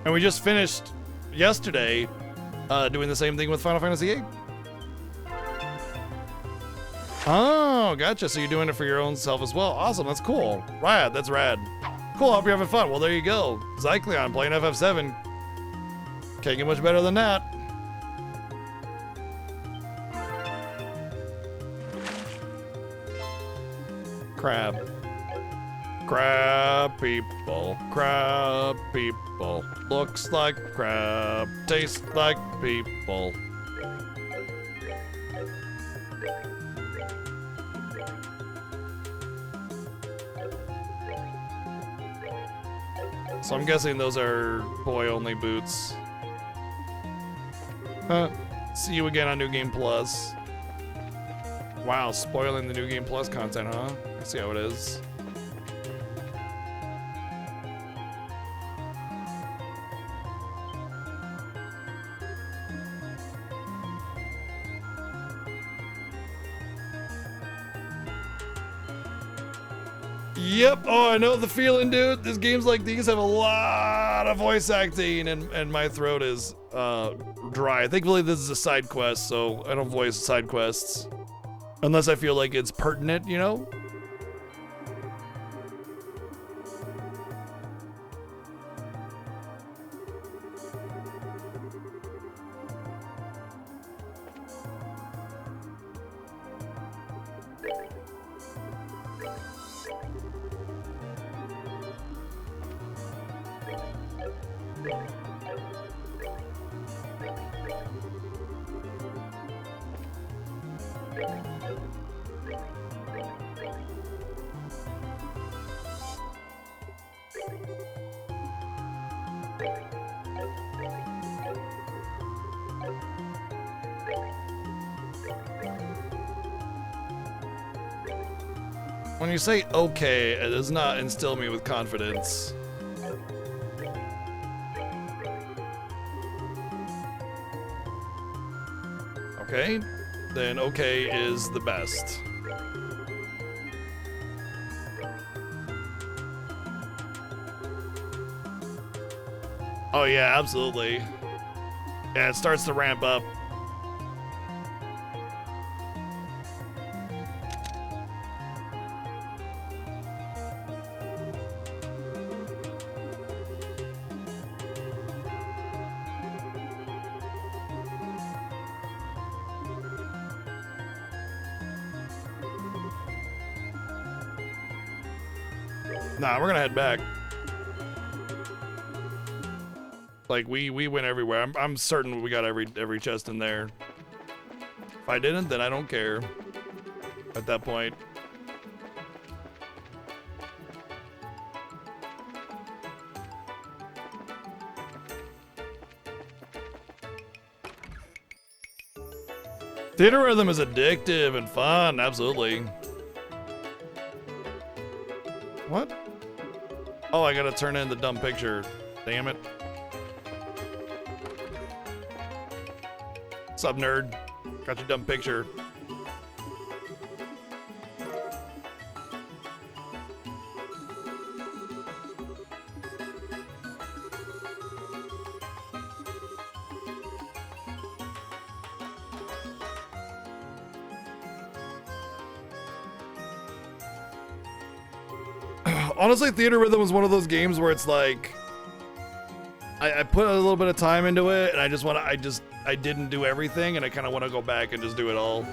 And we just finished yesterday doing the same thing with Final Fantasy VIII. Oh, gotcha. So you're doing it for your own self as well. Awesome. That's cool. Rad. That's rad. Cool. Hope you're having fun. Well, there you go. Zycleon playing FF7. Can't get much better than that. Crab. Crab people. Crab people. Looks like crab. Tastes like people. So I'm guessing those are boy-only boots. See you again on New Game Plus. Wow, spoiling the New Game Plus content, huh? I see how it is. Yep. Oh, I know the feeling, dude. These games like these have a lot of voice acting, and my throat is dry. Thankfully, this is a side quest, so I don't voice side quests unless I feel like it's pertinent, you know? When you say okay, it does not instill me with confidence. Okay, then okay is the best. Oh yeah, absolutely. Yeah, it starts to ramp up. Nah, we're gonna head back. Like we went everywhere. I'm certain we got every chest in there. If I didn't, then I don't care. At that point. Theater Rhythm is addictive and fun, absolutely. What? Oh, I gotta turn in the dumb picture. Damn it. What's up, nerd? Got your dumb picture. Honestly, Theater Rhythm was one of those games where it's like I put a little bit of time into it, and I didn't do everything, and I kind of want to go back and just do it all.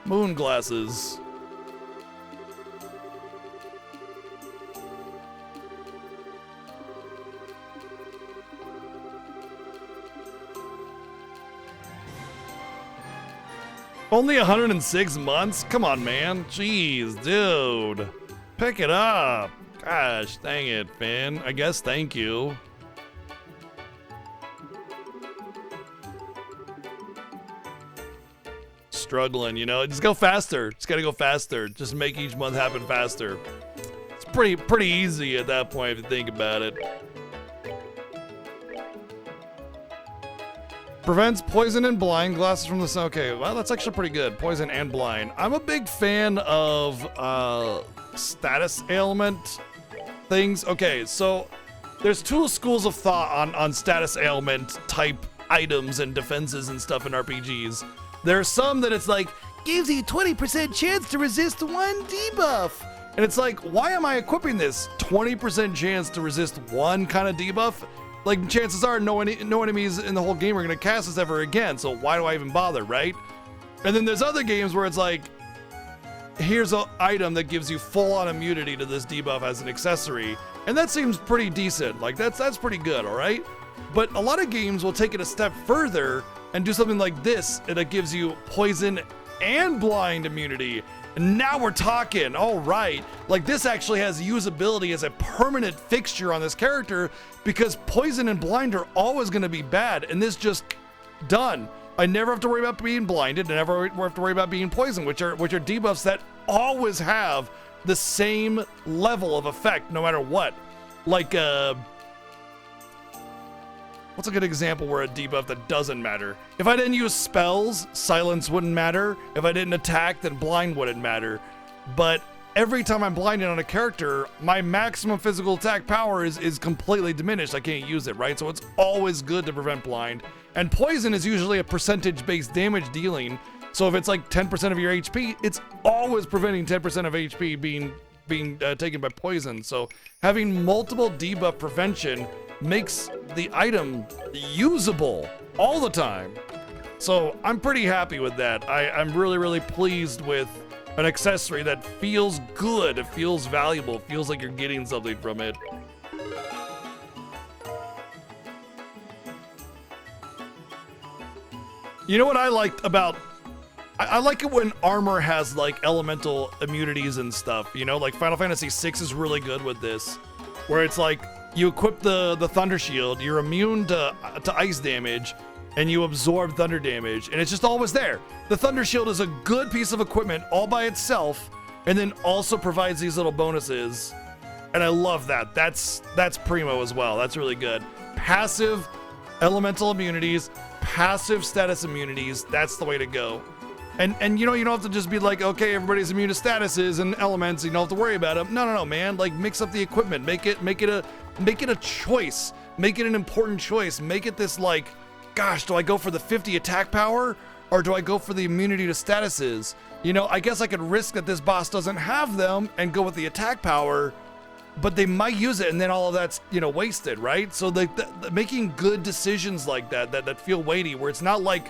Moon glasses. Only 106 months? Come on, man. Jeez, dude. Pick it up. Gosh, dang it, Finn. I guess thank you. Struggling, you know, just go faster. Just gotta go faster. Just make each month happen faster. It's pretty easy at that point if you think about it. Prevents poison and blind glasses from the sun. Okay, well, that's actually pretty good. Poison and blind. I'm a big fan of status ailment things. Okay, so there's two schools of thought on status ailment type items and defenses and stuff in RPGs. There's some that it's like, gives you 20% chance to resist one debuff. And it's like, why am I equipping this? 20% chance to resist one kind of debuff? Like, chances are no enemies in the whole game are gonna cast this ever again, so why do I even bother, right? And then there's other games where it's like, here's an item that gives you full-on immunity to this debuff as an accessory, and that seems pretty decent. Like, that's pretty good, all right? But a lot of games will take it a step further and do something like this, and it gives you poison and blind immunity. And now we're talking, all right. Like, this actually has usability as a permanent fixture on this character because poison and blind are always gonna be bad, and this just done. I never have to worry about being blinded, and never have to worry about being poisoned, which are debuffs that always have the same level of effect no matter what. Like, what's a good example where a debuff that doesn't matter? If I didn't use spells, silence wouldn't matter. If I didn't attack, then blind wouldn't matter. But every time I'm blinded on a character, my maximum physical attack power is completely diminished. I can't use it, right? So it's always good to prevent blind. And poison is usually a percentage-based damage dealing. So if it's like 10% of your HP, it's always preventing 10% of HP being taken by poison. So having multiple debuff prevention makes the item usable all the time. So I'm pretty happy with that. I'm really, really pleased with an accessory that feels good, it feels valuable, it feels like you're getting something from it. You know what I liked about, I like it when armor has like elemental immunities and stuff, you know, like Final Fantasy VI is really good with this, where it's like you equip the Thunder Shield, you're immune to ice damage, and you absorb thunder damage, and it's just always there. The Thunder Shield is a good piece of equipment all by itself, and then also provides these little bonuses, and I love that. That's primo as well. That's really good. Passive elemental immunities, passive status immunities, that's the way to go. And you know, you don't have to just be like, okay, everybody's immune to statuses and elements, you don't have to worry about them. No, man, like mix up the equipment, make it a choice, make it an important choice, make it this like, gosh, do I go for the 50 attack power or do I go for the immunity to statuses? You know, I guess I could risk that this boss doesn't have them and go with the attack power, but they might use it and then all of that's, you know, wasted, right? So making good decisions like that feel weighty, where it's not like,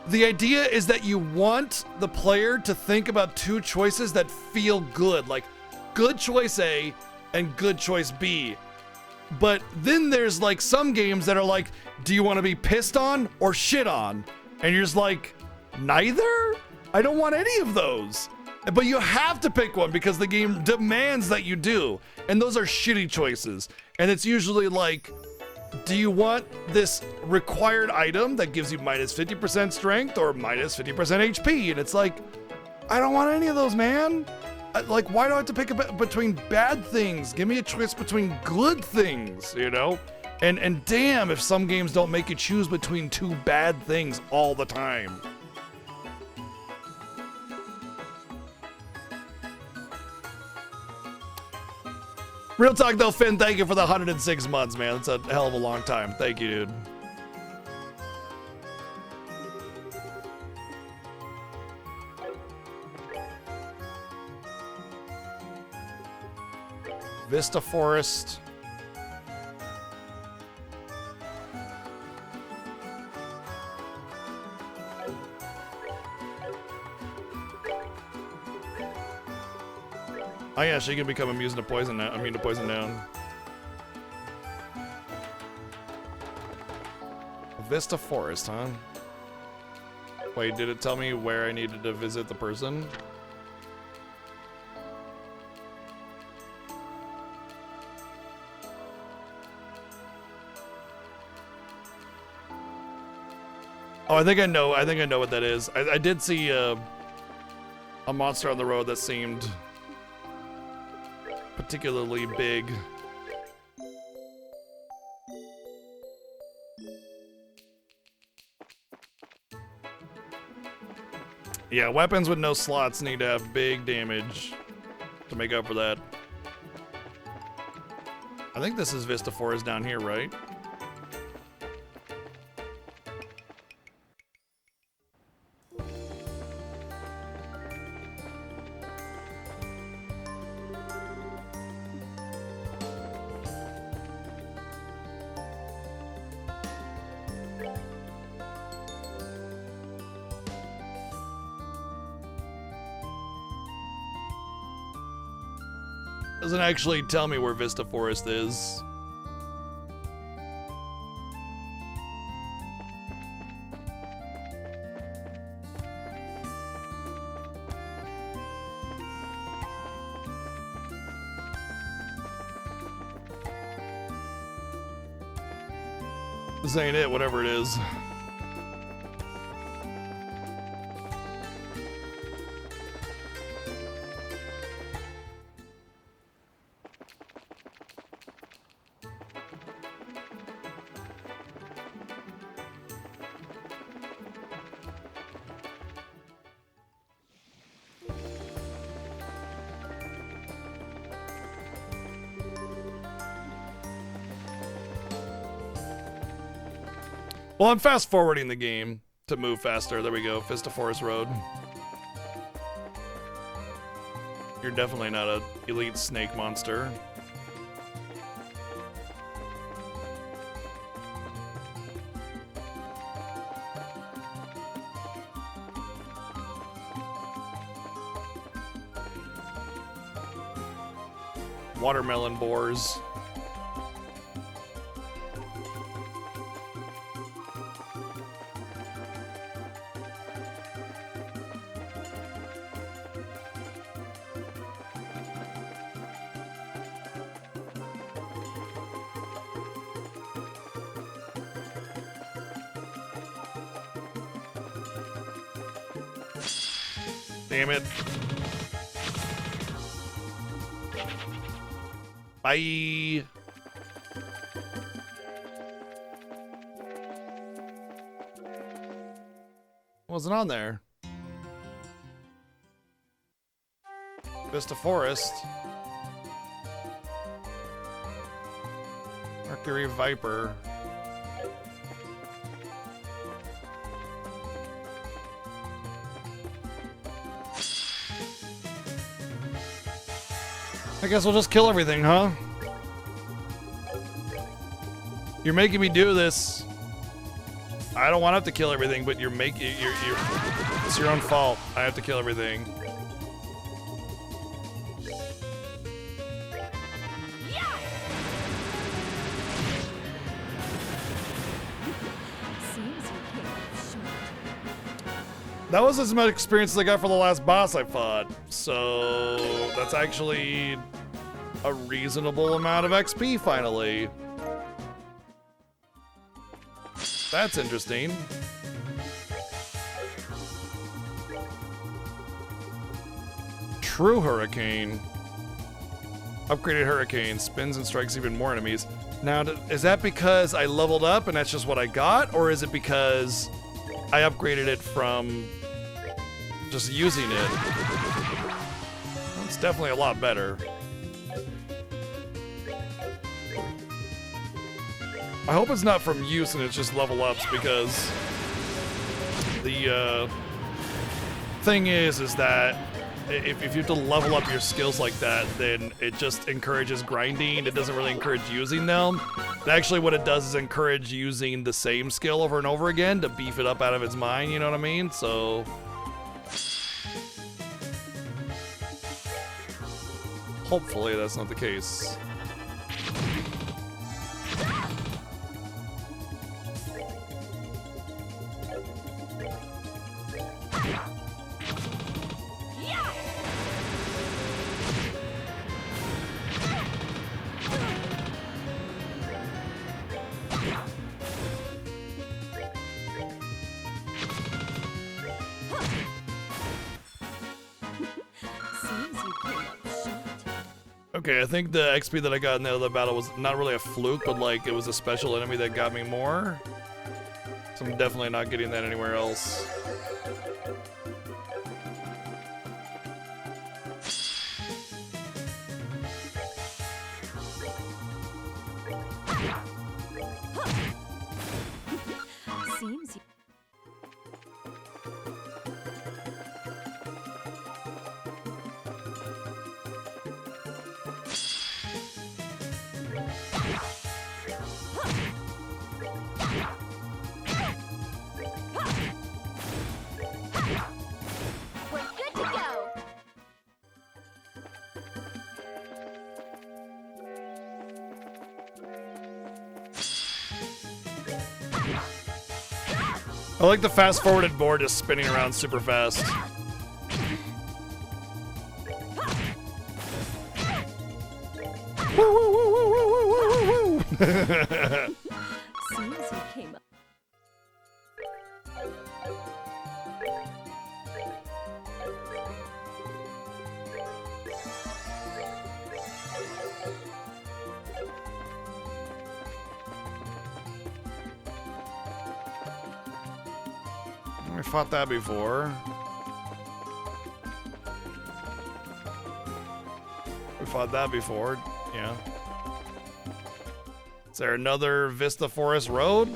the idea is that you want the player to think about two choices that feel good, like good choice A and good choice B. But then there's like some games that are like, do you want to be pissed on or shit on? And you're just like, neither? I don't want any of those. But you have to pick one because the game demands that you do. And those are shitty choices. And it's usually like, do you want this required item that gives you minus 50% strength or minus 50% HP? And it's like, I don't want any of those, man. Like, why do I have to pick between bad things? Give me a choice between good things, you know? And damn if some games don't make you choose between two bad things all the time. Real talk though, Finn, thank you for the 106 months, man. That's a hell of a long time. Thank you, dude. Vista Forest. Oh yeah, she can become immune to poison now. Immune to poison down. Vista Forest, huh? Wait, did it tell me where I needed to visit the person? Oh, I think I know what that is. I did see a monster on the road that seemed particularly big. Yeah, weapons with no slots need to have big damage to make up for that. I think this is Vista Forest down here, right? Doesn't actually tell me where Vista Forest is. This ain't it, whatever it is. Well, I'm fast forwarding the game to move faster. There we go. Vista Forest Road. You're definitely not a elite snake monster. Watermelon boars. Damn it. Bye. Wasn't on there. Vista Forest. Mercury Viper. I guess we'll just kill everything, huh? You're making me do this. I don't want to have to kill everything, but you're it's your own fault. I have to kill everything. That was as much experience as I got for the last boss I fought. So that's actually a reasonable amount of XP finally. That's interesting. True Hurricane. Upgraded Hurricane. Spins and strikes even more enemies. Now, is that because I leveled up and that's just what I got? Or is it because I upgraded it from just using it? It's definitely a lot better. I hope it's not from use and it's just level ups, because the thing is that if you have to level up your skills like that, then it just encourages grinding. It doesn't really encourage using them. Actually, what it does is encourage using the same skill over and over again to beef it up out of its mind, you know what I mean? So hopefully that's not the case. Okay, I think the XP that I got in the other battle was not really a fluke, but like it was a special enemy that got me more. So I'm definitely not getting that anywhere else. Seems We're good to go. I like the fast forwarded board just spinning around super fast. Woo, woo, woo, woo, woo, woo, woo, woo. seems you came up. We fought that before. We fought that before, yeah. Is there another Vista Forest Road?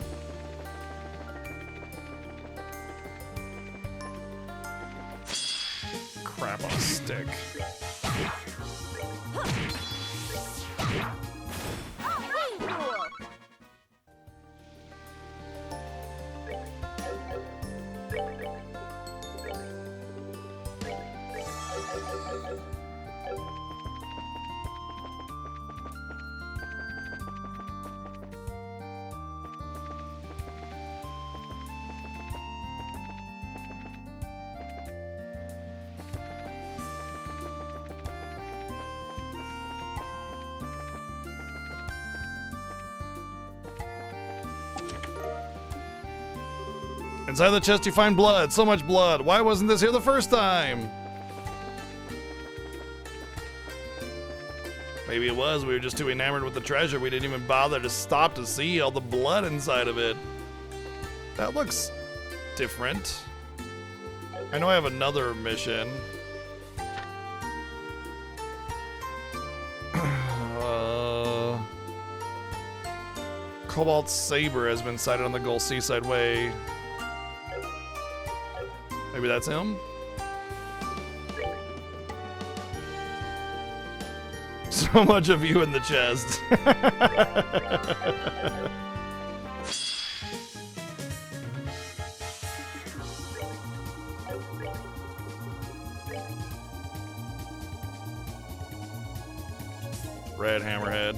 Inside the chest you find blood. So much blood. Why wasn't this here the first time? Maybe it was. We were just too enamored with the treasure. We didn't even bother to stop to see all the blood inside of it. That looks different. I know I have another mission. Cobalt Saber has been sighted on the Gull Seaside Way. Maybe that's him? So much of you in the chest. Red Hammerhead.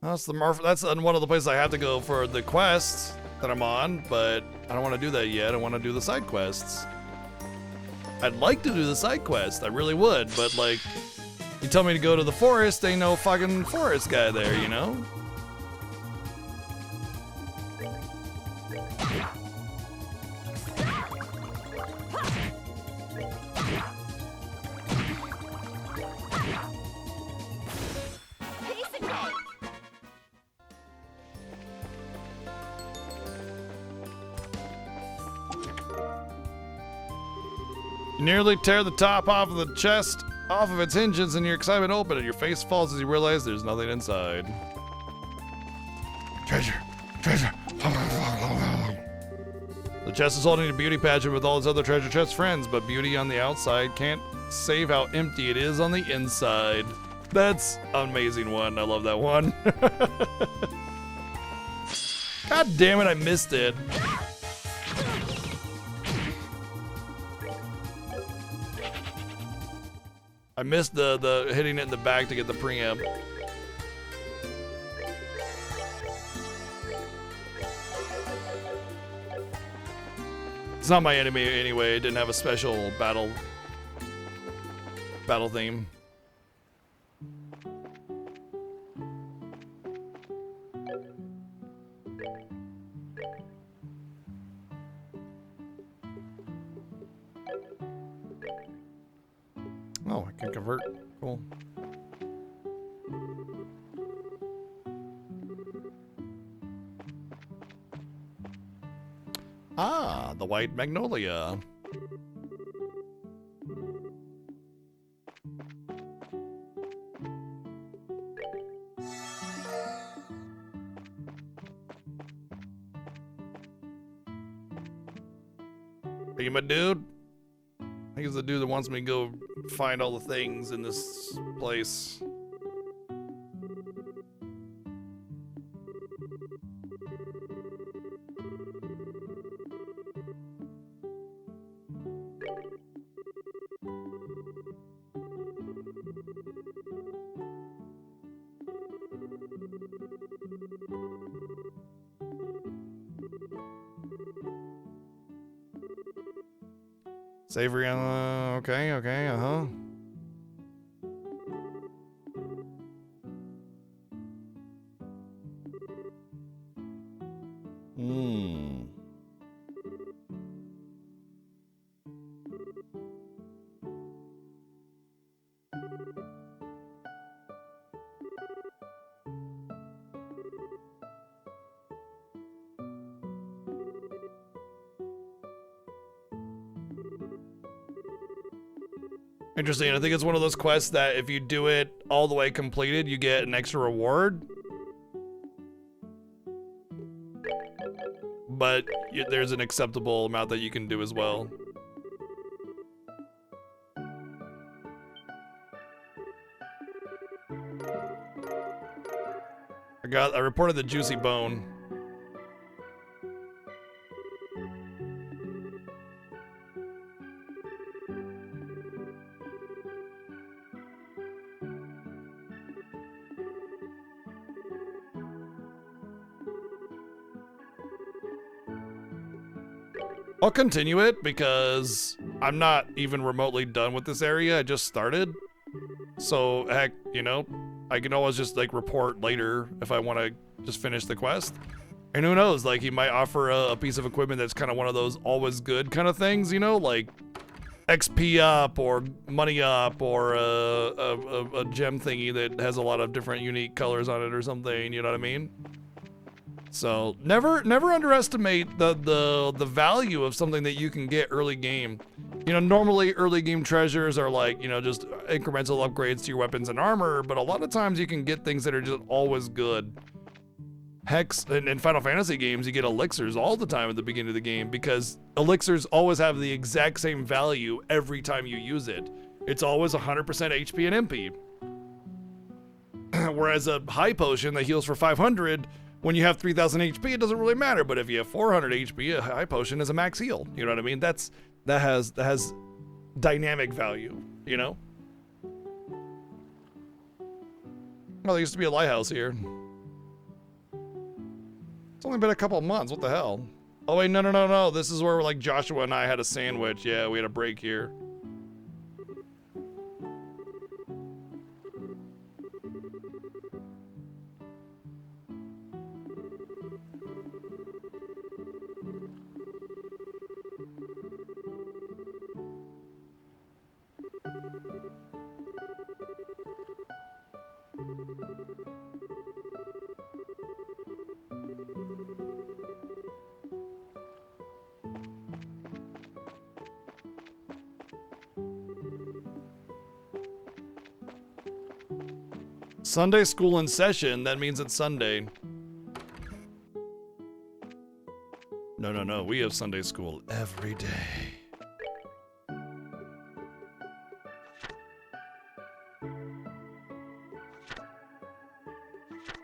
That's that's one of the places I have to go for the quests that I'm on, but I don't want to do that yet. I want to do the side quests. I'd like to do the side quest, I really would, but like, you tell me to go to the forest, ain't no fucking forest guy there, you know? You nearly tear the top off of the chest, off of its hinges, and your excitement open, and your face falls as you realize there's nothing inside. Treasure! Treasure! The chest is holding a beauty pageant with all its other treasure chest friends, but beauty on the outside can't save how empty it is on the inside. That's an amazing one. I love that one. God damn it, I missed it. I missed the hitting it in the back to get the preamp. It's not my enemy anyway. It didn't have a special battle theme. Oh, I can convert. Cool. Ah, the white magnolia. Hey, my dude. I think he's the dude that wants me to go find all the things in this place. Savory, okay, uh-huh. Interesting. I think it's one of those quests that if you do it all the way completed, you get an extra reward. But there's an acceptable amount that you can do as well. I reported the juicy bone. I'll continue it because I'm not even remotely done with this area. I just started. So, heck, you know, I can always just, like, report later if I want to just finish the quest. And who knows, like, he might offer a piece of equipment that's kind of one of those always good kind of things, you know, like XP up or money up or a gem thingy that has a lot of different unique colors on it or something, you know what I mean? So never underestimate the value of something that you can get early game. You know, normally early game treasures are like, you know, just incremental upgrades to your weapons and armor, but a lot of times you can get things that are just always good. Hex, in Final Fantasy games, you get elixirs all the time at the beginning of the game because elixirs always have the exact same value every time you use it. It's always 100% HP and MP. Whereas a high potion that heals for 500, when you have 3000 HP, it doesn't really matter. But if you have 400 HP, a high potion is a max heal. You know what I mean? That has dynamic value, you know? Well, there used to be a lighthouse here. It's only been a couple of months. What the hell? Oh, wait, no. This is where, like, Joshua and I had a sandwich. Yeah, we had a break here. Sunday school in session, that means it's Sunday. No, we have Sunday school every day.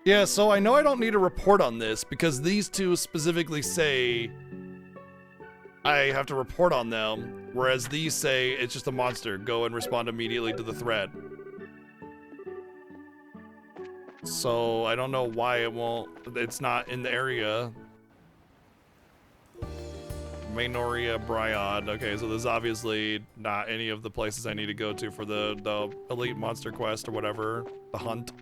Yeah, so I know I don't need a report on this because these two specifically say I have to report on them, whereas these say it's just a monster, go and respond immediately to the threat. So I don't know why it's not in the area. Mainoria Bryod. Okay, so there's obviously not any of the places I need to go to for the elite monster quest or whatever, the hunt.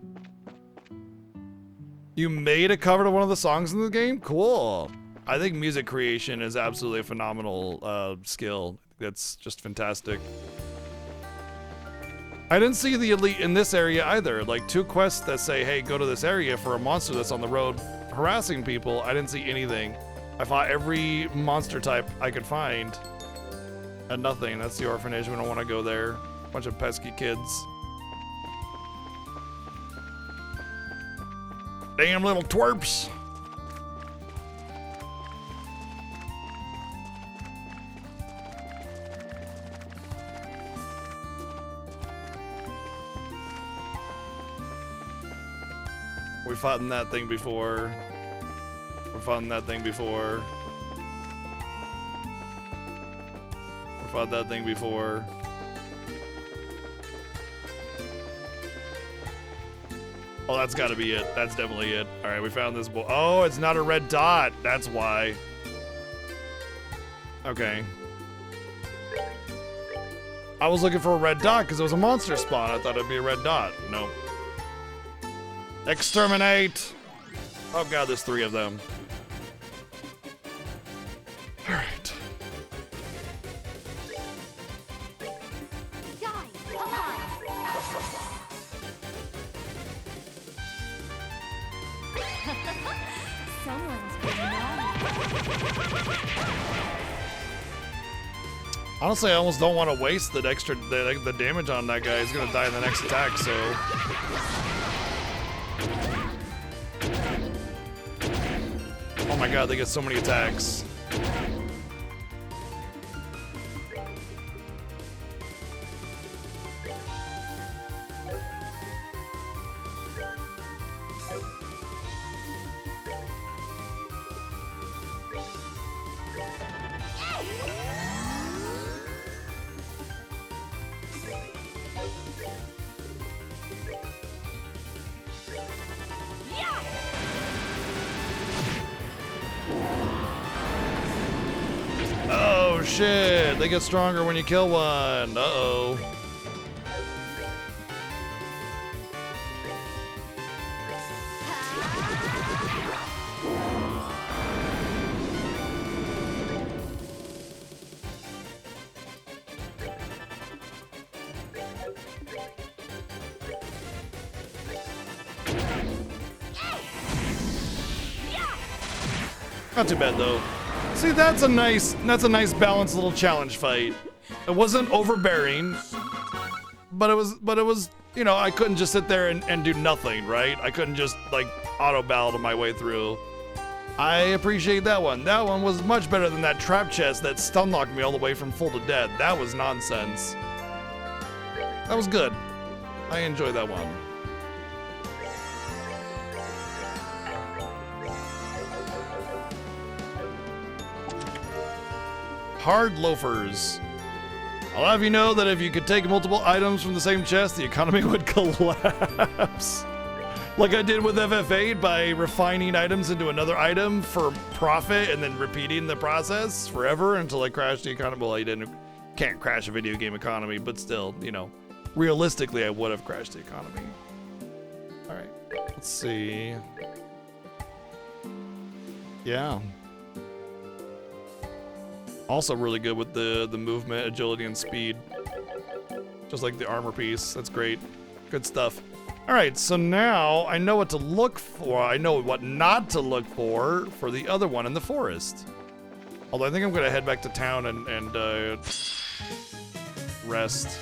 You made a cover to one of the songs in the game? Cool. I think music creation is absolutely a phenomenal skill. That's just fantastic. I didn't see the elite in this area either. Like 2 quests that say, hey, go to this area for a monster that's on the road harassing people. I didn't see anything. I fought every monster type I could find. And nothing. That's the orphanage. We don't want to go there. Bunch of pesky kids. Damn little twerps. We fought in that thing before. We fought in that thing before. We fought that thing before. Oh, that's gotta be it. That's definitely it. Alright, we found this boy. Oh, it's not a red dot. That's why. Okay. I was looking for a red dot because it was a monster spawn. I thought it'd be a red dot. Nope. Exterminate! Oh god, there's 3 of them. Alright. Guys, come on. Someone's been naughty. Honestly, I almost don't want to waste the damage on that guy. He's gonna die in the next attack, so... Oh my god, they get so many attacks. shit. They get stronger when you kill one. Uh-oh. Not too bad though. See, that's a nice balanced little challenge fight. It wasn't overbearing, but it was, you know, I couldn't just sit there and do nothing, right? I couldn't just like auto battle my way through. I appreciate that one. That one was much better than that trap chest that stun locked me all the way from full to dead. That was nonsense. That was good. I enjoyed that one. Hard loafers. I'll have you know that if you could take multiple items from the same chest, the economy would collapse. Like I did with FF8 by refining items into another item for profit and then repeating the process forever until I crashed the economy. Well, can't crash a video game economy, but still, you know, realistically, I would have crashed the economy. All right, let's see. Yeah. Also really good with the movement, agility, and speed. Just like the armor piece. That's great. Good stuff. All right, so now I know what to look for. I know what not to look for the other one in the forest. Although I think I'm going to head back to town and rest.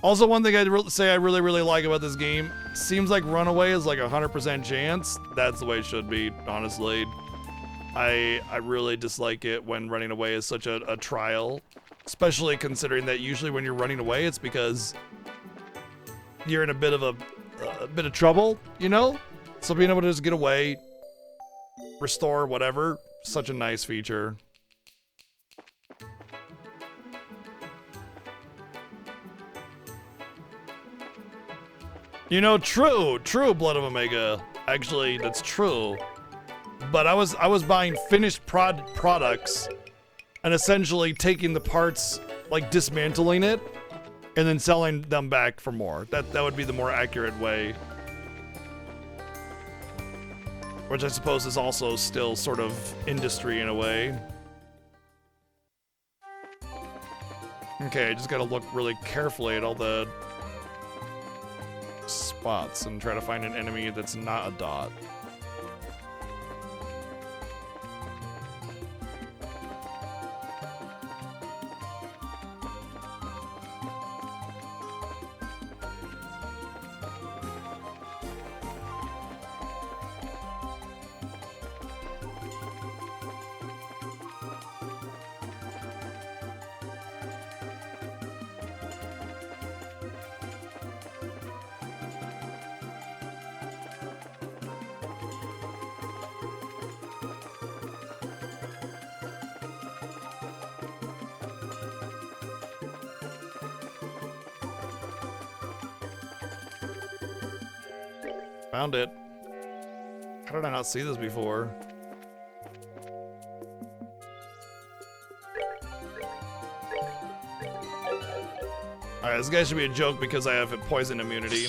Also, one thing I'd say I really like about this game, seems like runaway is like 100% chance. That's the way it should be, honestly. I really dislike it when running away is such a trial, especially considering that usually when you're running away, it's because you're in a bit of trouble, you know? So being able to just get away, restore, whatever, such a nice feature. You know, true, Blood of Omega. Actually, that's true. But I was buying finished products and essentially taking the parts, like dismantling it, and then selling them back for more. That would be the more accurate way. Which I suppose is also still sort of industry in a way. Okay, I just gotta look really carefully at all the spots and try to find an enemy that's not a dot. Found it. How did I not see this before? Alright, this guy should be a joke because I have a poison immunity.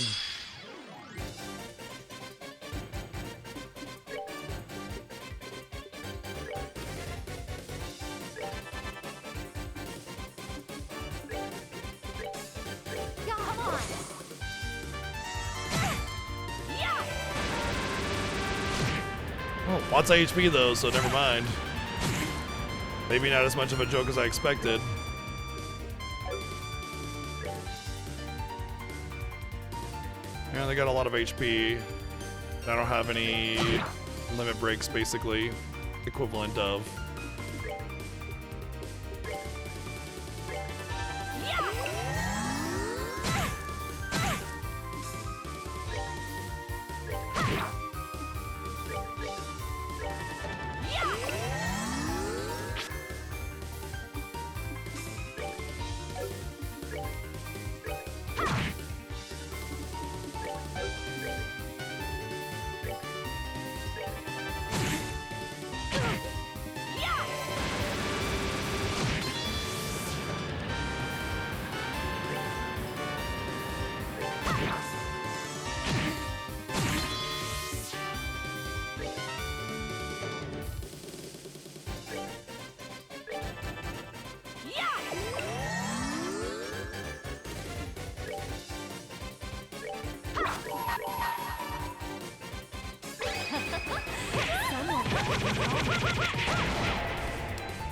Lots of HP though, so never mind. Maybe not as much of a joke as I expected. Yeah, they got a lot of HP. I don't have any limit breaks, basically. Equivalent of.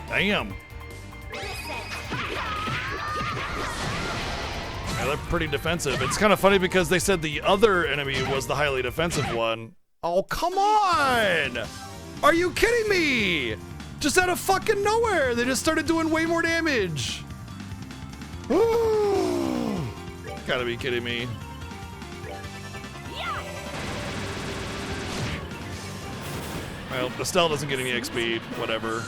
Damn. Yeah, they're pretty defensive. It's kind of funny because they said the other enemy was the highly defensive one. Oh, come on! Are you kidding me? Just out of fucking nowhere, they just started doing way more damage. Gotta be kidding me. Well, Estelle doesn't get any XP, whatever.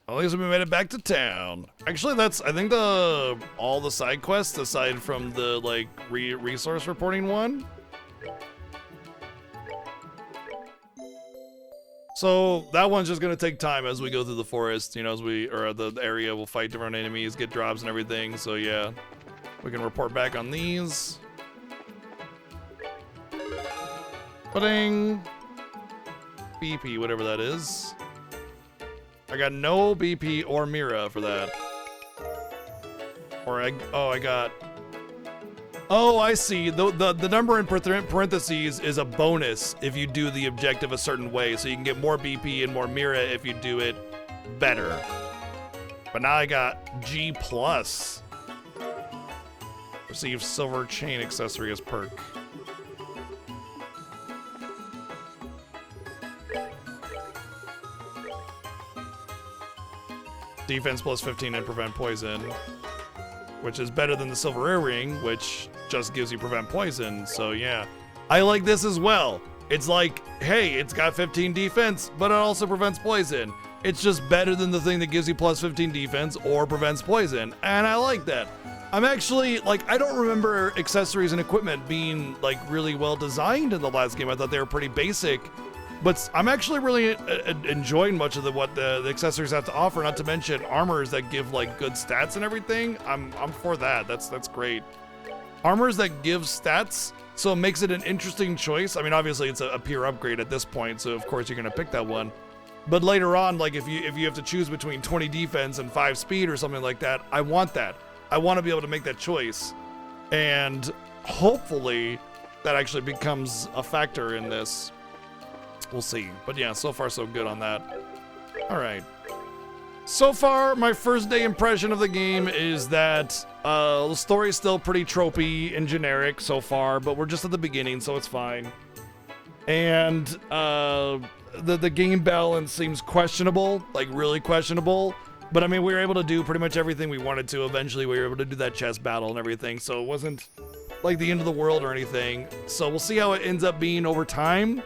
At least we made it back to town. Actually, that's, I think all the side quests aside from the like resource reporting one. So that one's just gonna take time as we go through the forest, you know, as the area, we'll fight different enemies, get drops and everything. So yeah, we can report back on these. Pudding. BP, whatever that is. I got no BP or Mira for that. Or I got. Oh, I see. The number in parentheses is a bonus if you do the objective a certain way, so you can get more BP and more Mira if you do it better. But now I got G+. Receive silver chain accessory as perk. Defense plus 15 and prevent poison, which is better than the silver earring, which just gives you prevent poison. So yeah, I like this as well. It's like, hey, it's got 15 defense, but it also prevents poison. It's just better than the thing that gives you plus 15 defense or prevents poison, and I like that. I'm actually, like, I don't remember accessories and equipment being like really well designed in the last game. I thought they were pretty basic. But I'm actually really enjoying much of what the accessories have to offer. Not to mention armors that give like good stats and everything. I'm for that. That's great. Armors that give stats, so it makes it an interesting choice. I mean, obviously it's a pure upgrade at this point, so of course you're gonna pick that one. But later on, like if you have to choose between 20 defense and 5 speed or something like that, I want that. I want to be able to make that choice, and hopefully that actually becomes a factor in this. We'll see. But yeah, so far so good on that. All right. So far, my first day impression of the game is that the story's still pretty tropey and generic so far, but we're just at the beginning, so it's fine. And the game balance seems questionable, like really questionable. But I mean, we were able to do pretty much everything we wanted to. Eventually, we were able to do that chess battle and everything, so it wasn't like the end of the world or anything. So we'll see how it ends up being over time.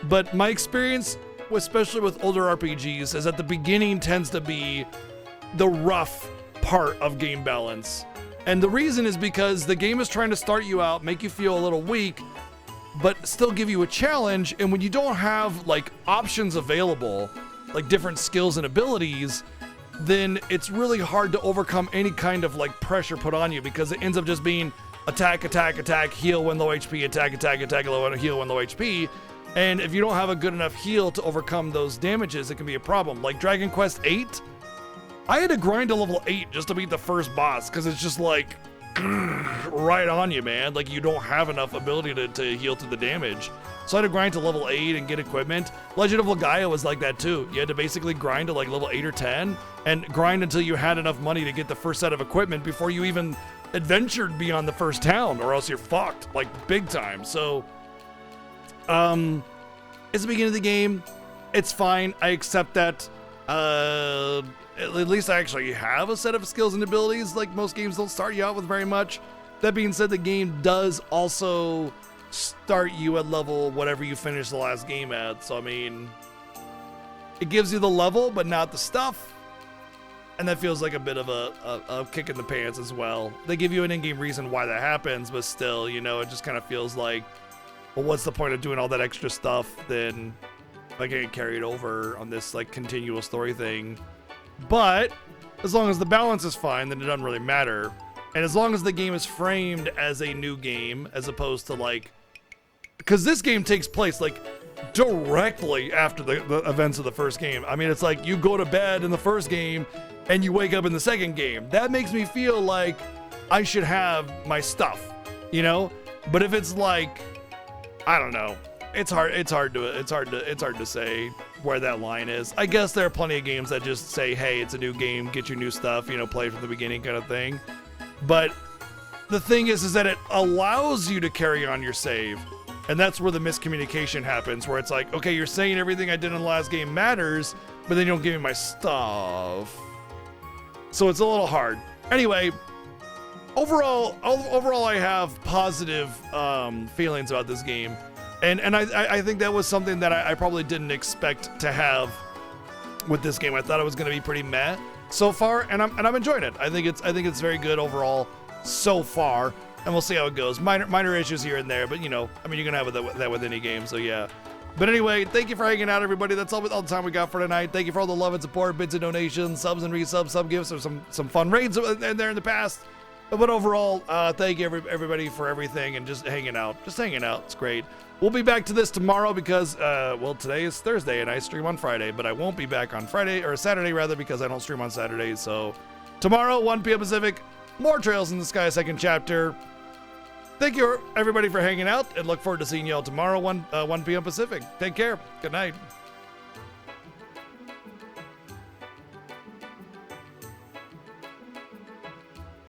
But my experience, especially with older RPGs, is that the beginning tends to be the rough part of game balance. And the reason is because the game is trying to start you out, make you feel a little weak, but still give you a challenge. And when you don't have like options available, like different skills and abilities, then it's really hard to overcome any kind of like pressure put on you, because it ends up just being attack, attack, attack, heal when low HP, attack, attack, attack, heal when low HP. And if you don't have a good enough heal to overcome those damages, it can be a problem. Like Dragon Quest VIII, I had to grind to level 8 just to beat the first boss, because it's just like right on you, man. Like you don't have enough ability to heal through the damage. So I had to grind to level 8 and get equipment. Legend of Legaia was like that too. You had to basically grind to like level 8 or 10 and grind until you had enough money to get the first set of equipment before you even adventured beyond the first town, or else you're fucked, like big time. So it's the beginning of the game. It's fine. I accept that. At least I actually have a set of skills and abilities. Like most games don't start you out with very much. That being said, the game does also start you at level whatever you finished the last game at. So I mean, it gives you the level, but not the stuff. And that feels like a bit of a kick in the pants as well. They give you an in-game reason why that happens, but still, you know, it just kind of feels like, well, what's the point of doing all that extra stuff then if I can't carry it over on this like continual story thing? But as long as the balance is fine, then it doesn't really matter. And as long as the game is framed as a new game, as opposed to like, because this game takes place like directly after the events of the first game. I mean, it's like you go to bed in the first game and you wake up in the second game. That makes me feel like I should have my stuff, you know? But if it's like, I don't know, it's hard to say where that line is. I guess there are plenty of games that just say, hey, it's a new game, get your new stuff, you know, play from the beginning kind of thing. But the thing is that it allows you to carry on your save. And that's where the miscommunication happens, where it's like, okay, you're saying everything I did in the last game matters, but then you don't give me my stuff. So it's a little hard. Anyway, overall I have positive feelings about this game. And I think that was something that I probably didn't expect to have with this game. I thought it was going to be pretty meh so far, and I'm enjoying it. I think it's very good overall so far. And we'll see how it goes. Minor issues here and there, but you know, I mean, you're gonna have that with any game, so yeah. But anyway, thank you for hanging out, everybody. That's all the time we got for tonight. Thank you for all the love and support, bits and donations, subs and resubs, sub gifts, or some fun raids in there in the past. But overall, thank you everybody for everything and just hanging out. It's great. We'll be back to this tomorrow because, well, today is Thursday and I stream on Friday, but I won't be back on Friday or Saturday rather because I don't stream on Saturdays. So tomorrow, 1 p.m. Pacific, more Trails in the Sky second chapter. Thank you, everybody, for hanging out, and look forward to seeing you all tomorrow, 1 p.m. Pacific. Take care. Good night.